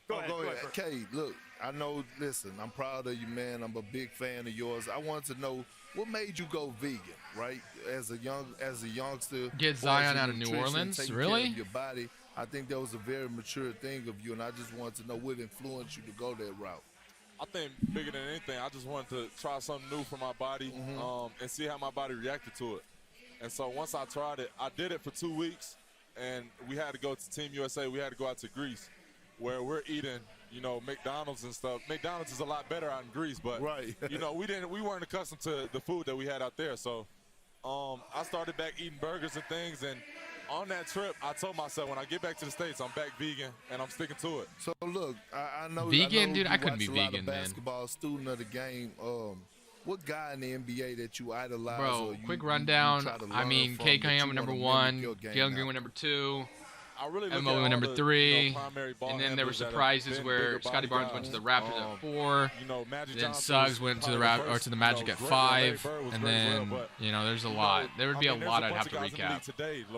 Speaker 3: Go ahead.
Speaker 8: Cade, look, I know, listen, I'm proud of you, man. I'm a big fan of yours. I want to know what made you go vegan, right? As a youngster.
Speaker 1: Get
Speaker 8: as
Speaker 1: Zion
Speaker 8: a
Speaker 1: out of New
Speaker 8: nutrition,
Speaker 1: Orleans?
Speaker 8: taking
Speaker 1: Really?
Speaker 8: care of your body. I think that was a very mature thing of you, and I just wanted to know what influenced you to go that route.
Speaker 5: I think bigger than anything, I just wanted to try something new for my body and see how my body reacted to it. And so once I tried it, I did it for 2 weeks, and we had to go to Team USA. We had to go out to Greece, where we're eating, McDonald's and stuff. McDonald's is a lot better out in Greece, but
Speaker 8: right.
Speaker 5: we weren't accustomed to the food that we had out there. So I started back eating burgers and things, and on that trip, I told myself when I get back to the States, I'm back vegan, and I'm sticking to it.
Speaker 8: So look, I know
Speaker 1: vegan, dude.
Speaker 8: I
Speaker 1: couldn't be vegan, man.
Speaker 8: Basketball student of the game. What guy in the NBA that you idolize?
Speaker 1: Bro, quick rundown. I mean, Cade Cunningham went number 1, Jalen Green went number 2.
Speaker 5: I really
Speaker 1: Emma went number 3, and then there were surprises where Scottie Barnes went to the Raptors at 4. Then Suggs went to the Magic at 5, and then there's a lot. There would be a lot I'd have to recap.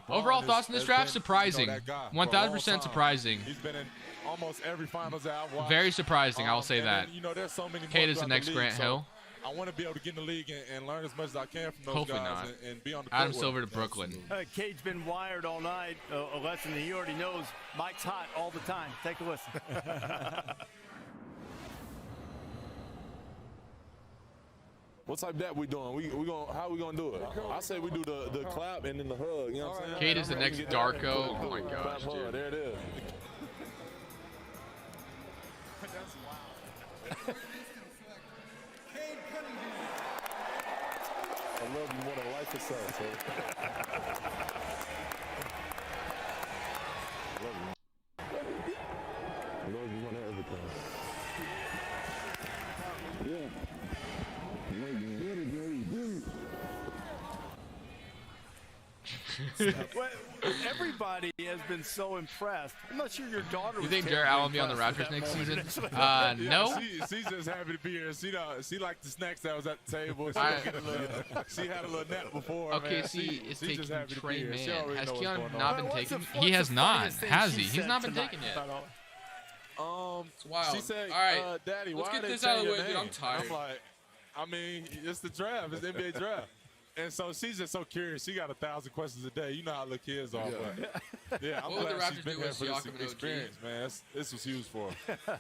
Speaker 1: Overall thoughts on this draft? Surprising, 1,000% surprising.
Speaker 5: He's been in almost every finals that I've watched.
Speaker 1: Very surprising, I'll say that.
Speaker 5: There's so many
Speaker 1: Cade is the next Grant Hill.
Speaker 5: I want to be able to get in the league and learn as much as I can from those
Speaker 1: Hopefully
Speaker 5: guys
Speaker 1: not.
Speaker 5: and be on the
Speaker 1: Adam
Speaker 5: court
Speaker 1: Silver to
Speaker 5: with.
Speaker 1: Brooklyn.
Speaker 3: Cade's been wired all night. A lesson that he already knows. Mike's hot all the time. Take a listen.
Speaker 5: What type of that we doing? How we gonna do it? I say we do the clap and then the hug. You know what I'm saying?
Speaker 1: Cade is the next Darko. Oh my gosh, dude.
Speaker 5: There it is. I love you more than life itself, so. I love you more than everything. Yeah.
Speaker 3: Everybody has been so impressed. I'm not sure your daughter.
Speaker 1: You think Jarrett Allen will be on the Raptors next season? No.
Speaker 5: She's just happy to be here. She liked the snacks that was at the table. She had a little nap before.
Speaker 1: Okay,
Speaker 5: man.
Speaker 1: see, it's taking Trey Man. Has
Speaker 5: Keon
Speaker 1: Keon not been taken? He has not. Has he? He's not been taken yet.
Speaker 5: It's
Speaker 1: wild.
Speaker 5: She said,
Speaker 1: all right,
Speaker 5: Daddy,
Speaker 1: let's
Speaker 5: why
Speaker 1: get
Speaker 5: they
Speaker 1: this out of the
Speaker 5: change
Speaker 1: way,
Speaker 5: your
Speaker 1: dude. I'm
Speaker 5: name?
Speaker 1: tired.
Speaker 5: I'm like, I mean, it's the draft. It's the NBA draft. And so she's just so curious. She got 1,000 questions a day. You know how little kids are. But yeah, I'm
Speaker 1: What would the
Speaker 5: glad she's
Speaker 1: Raptors
Speaker 5: been
Speaker 1: do
Speaker 5: here
Speaker 1: with
Speaker 5: for this
Speaker 1: Siakam and OG?
Speaker 5: experience, man. This was huge for her.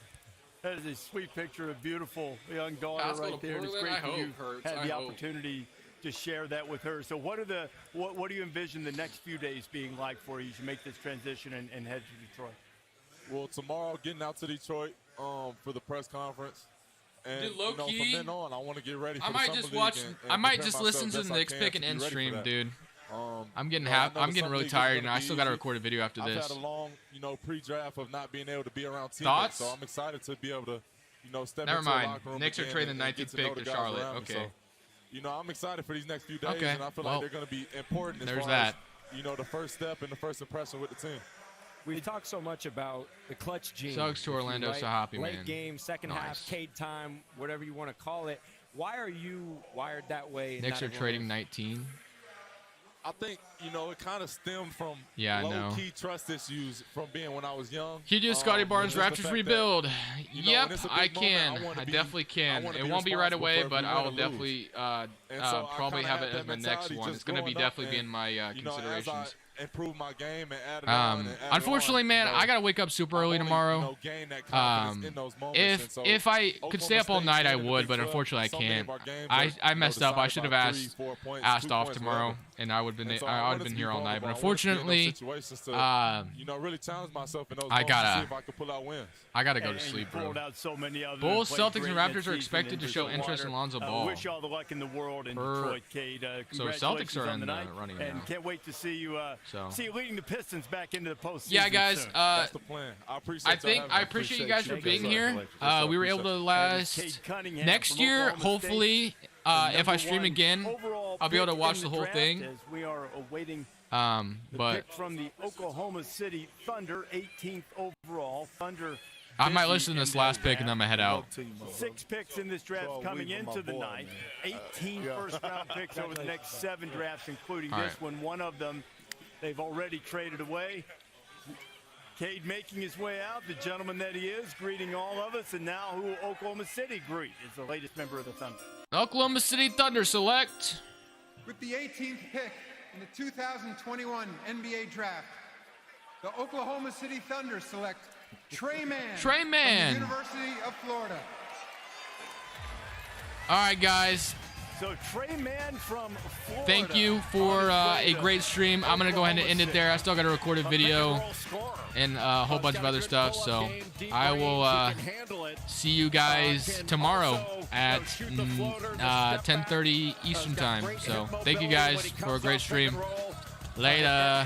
Speaker 3: That is a sweet picture of beautiful young daughter
Speaker 1: Basketball
Speaker 3: right there. And it's
Speaker 1: Portland,
Speaker 3: great
Speaker 1: I
Speaker 3: that you
Speaker 1: hope, Hurts,
Speaker 3: had
Speaker 1: I
Speaker 3: the
Speaker 1: hope.
Speaker 3: opportunity to share that with her. So what do you envision the next few days being like for you as you make this transition and head to Detroit?
Speaker 5: Well, tomorrow, getting out to Detroit for the press conference. And
Speaker 1: Dude, low
Speaker 5: from
Speaker 1: key,
Speaker 5: then on, I want to get ready for
Speaker 1: I
Speaker 5: the
Speaker 1: might
Speaker 5: Summer
Speaker 1: just
Speaker 5: League
Speaker 1: watch.
Speaker 5: and
Speaker 1: I might
Speaker 5: prepare
Speaker 1: just
Speaker 5: myself
Speaker 1: listen to
Speaker 5: best
Speaker 1: the
Speaker 5: I
Speaker 1: Knicks
Speaker 5: can
Speaker 1: pick
Speaker 5: to
Speaker 1: and
Speaker 5: be
Speaker 1: end
Speaker 5: ready for
Speaker 1: stream,
Speaker 5: that.
Speaker 1: dude. I'm getting
Speaker 5: I know the
Speaker 1: I'm getting
Speaker 5: Summer
Speaker 1: really
Speaker 5: League is
Speaker 1: tired,
Speaker 5: gonna
Speaker 1: and I
Speaker 5: be
Speaker 1: still got to
Speaker 5: easy.
Speaker 1: record a video after
Speaker 5: I've
Speaker 1: this.
Speaker 5: had a long, pre-draft of not being able to be around teammates,
Speaker 1: Thoughts?
Speaker 5: so I'm excited to be able to, step
Speaker 1: Never
Speaker 5: into
Speaker 1: mind.
Speaker 5: a locker room
Speaker 1: Knicks are
Speaker 5: again
Speaker 1: trading the
Speaker 5: and get
Speaker 1: 19th
Speaker 5: to know
Speaker 1: pick
Speaker 5: the
Speaker 1: to
Speaker 5: guys
Speaker 1: Charlotte.
Speaker 5: around me.
Speaker 1: Okay.
Speaker 5: So, I'm excited for these next few days,
Speaker 1: Okay.
Speaker 5: and I feel
Speaker 1: Well,
Speaker 5: like they're going to be important as
Speaker 1: there's
Speaker 5: far
Speaker 1: that.
Speaker 5: as, the first step and the first impression with the team.
Speaker 11: We've talked so much about the clutch gene.
Speaker 1: Suggs to Orlando, so happy,
Speaker 11: Late
Speaker 1: man.
Speaker 11: game, second
Speaker 1: Nice.
Speaker 11: half, Cade time, whatever you want to call it. Why are you wired that way?
Speaker 1: Knicks are trading 19.
Speaker 5: I think, it kind of stemmed from
Speaker 1: Yeah, I know.
Speaker 5: low-key trust issues from being when I was young.
Speaker 1: Can you do Scottie Barnes
Speaker 5: and just the
Speaker 1: Raptors
Speaker 5: fact
Speaker 1: rebuild?
Speaker 5: that,
Speaker 1: Yep,
Speaker 5: when it's a big
Speaker 1: I
Speaker 5: moment,
Speaker 1: can.
Speaker 5: wanna
Speaker 1: I
Speaker 5: be-
Speaker 1: definitely can.
Speaker 5: wanna
Speaker 1: It
Speaker 5: be
Speaker 1: won't be right
Speaker 5: responsible
Speaker 1: away,
Speaker 5: for if
Speaker 1: but
Speaker 5: we
Speaker 1: I
Speaker 5: win
Speaker 1: will
Speaker 5: or lose.
Speaker 1: definitely
Speaker 5: And so I
Speaker 1: probably
Speaker 5: kinda
Speaker 1: have
Speaker 5: had
Speaker 1: it
Speaker 5: that
Speaker 1: as my next
Speaker 5: mentality
Speaker 1: one.
Speaker 5: just
Speaker 1: It's going to be
Speaker 5: growing up
Speaker 1: definitely be
Speaker 5: and,
Speaker 1: in my
Speaker 5: as I
Speaker 1: considerations.
Speaker 5: improve my game and add it on and add it
Speaker 1: Unfortunately,
Speaker 5: on,
Speaker 1: man, I gotta wake up super early tomorrow.
Speaker 5: gain that confidence in those moments.
Speaker 1: If
Speaker 5: And so
Speaker 1: if I could
Speaker 5: Oklahoma
Speaker 1: stay up all
Speaker 5: State
Speaker 1: night, I
Speaker 5: being in the
Speaker 1: would,
Speaker 5: Big
Speaker 1: but
Speaker 5: 12,
Speaker 1: unfortunately, I
Speaker 5: so many
Speaker 1: can't.
Speaker 5: of our games
Speaker 1: I
Speaker 5: are,
Speaker 1: messed up. I
Speaker 5: decided
Speaker 1: should have
Speaker 5: by
Speaker 1: asked
Speaker 5: 3-4 points,
Speaker 1: asked
Speaker 5: 2
Speaker 1: off
Speaker 5: points,
Speaker 1: tomorrow,
Speaker 5: whatever.
Speaker 1: and I would have been
Speaker 5: And so
Speaker 1: I
Speaker 5: wanted
Speaker 1: would have
Speaker 5: to
Speaker 1: been
Speaker 5: be
Speaker 1: here all night.
Speaker 5: vulnerable.
Speaker 1: But
Speaker 5: I wanted to be in those
Speaker 1: unfortunately,
Speaker 5: situations to, really challenge myself in those
Speaker 1: I
Speaker 5: moments to
Speaker 1: gotta-
Speaker 5: see if I could pull out wins.
Speaker 1: I gotta go to
Speaker 3: And
Speaker 1: sleep,
Speaker 3: you
Speaker 1: bro.
Speaker 3: pulled out so many others
Speaker 1: Bulls,
Speaker 3: and played
Speaker 1: Celtics, and
Speaker 3: great
Speaker 1: Raptors
Speaker 3: this
Speaker 1: are
Speaker 3: season
Speaker 1: expected
Speaker 3: and
Speaker 1: to
Speaker 3: just
Speaker 1: show
Speaker 3: a
Speaker 1: interest
Speaker 3: water.
Speaker 1: in Lonzo Ball.
Speaker 3: Wish you all the luck in the world in
Speaker 1: For-
Speaker 3: Detroit, Cade.
Speaker 1: So
Speaker 3: Congratulations
Speaker 1: Celtics are
Speaker 3: on
Speaker 1: in
Speaker 3: the
Speaker 1: the
Speaker 3: night,
Speaker 1: running
Speaker 3: and
Speaker 1: now.
Speaker 3: can't wait to see you leading the Pistons back into the postseason.
Speaker 1: Yeah, guys.
Speaker 3: soon.
Speaker 5: That's the plan. I appreciate
Speaker 1: I appreciate you guys for being here. We were able to last next year. Hopefully, if I stream again, I'll be able to watch the whole thing.
Speaker 3: As we are awaiting the
Speaker 1: But
Speaker 3: pick from the Oklahoma City Thunder, 18th overall. Thunder.
Speaker 1: I might
Speaker 3: busy
Speaker 1: listen to this
Speaker 3: in their
Speaker 1: last pick and then I'm gonna head out.
Speaker 3: 6 picks in this draft coming into the night. 18 first-round picks over the next 7 drafts, including
Speaker 1: All
Speaker 3: this
Speaker 1: right.
Speaker 3: one. One of them they've already traded away. Cade making his way out, the gentleman that he is, greeting all of us, and now who will Oklahoma City greet is the latest member of the Thunder.
Speaker 1: Oklahoma City Thunder select.
Speaker 4: With the 18th pick in the 2021 NBA Draft, the Oklahoma City Thunder select Trey Mann
Speaker 1: Trey Mann.
Speaker 4: from the University of Florida.
Speaker 1: All right, guys.
Speaker 3: So Trey Mann from Florida.
Speaker 1: Thank you for a great stream. I'm going to go ahead and end it there. I still got to record a video and a whole bunch of other stuff. So I will see you guys tomorrow at 10:30 Eastern time. So thank you guys for a great stream. Later.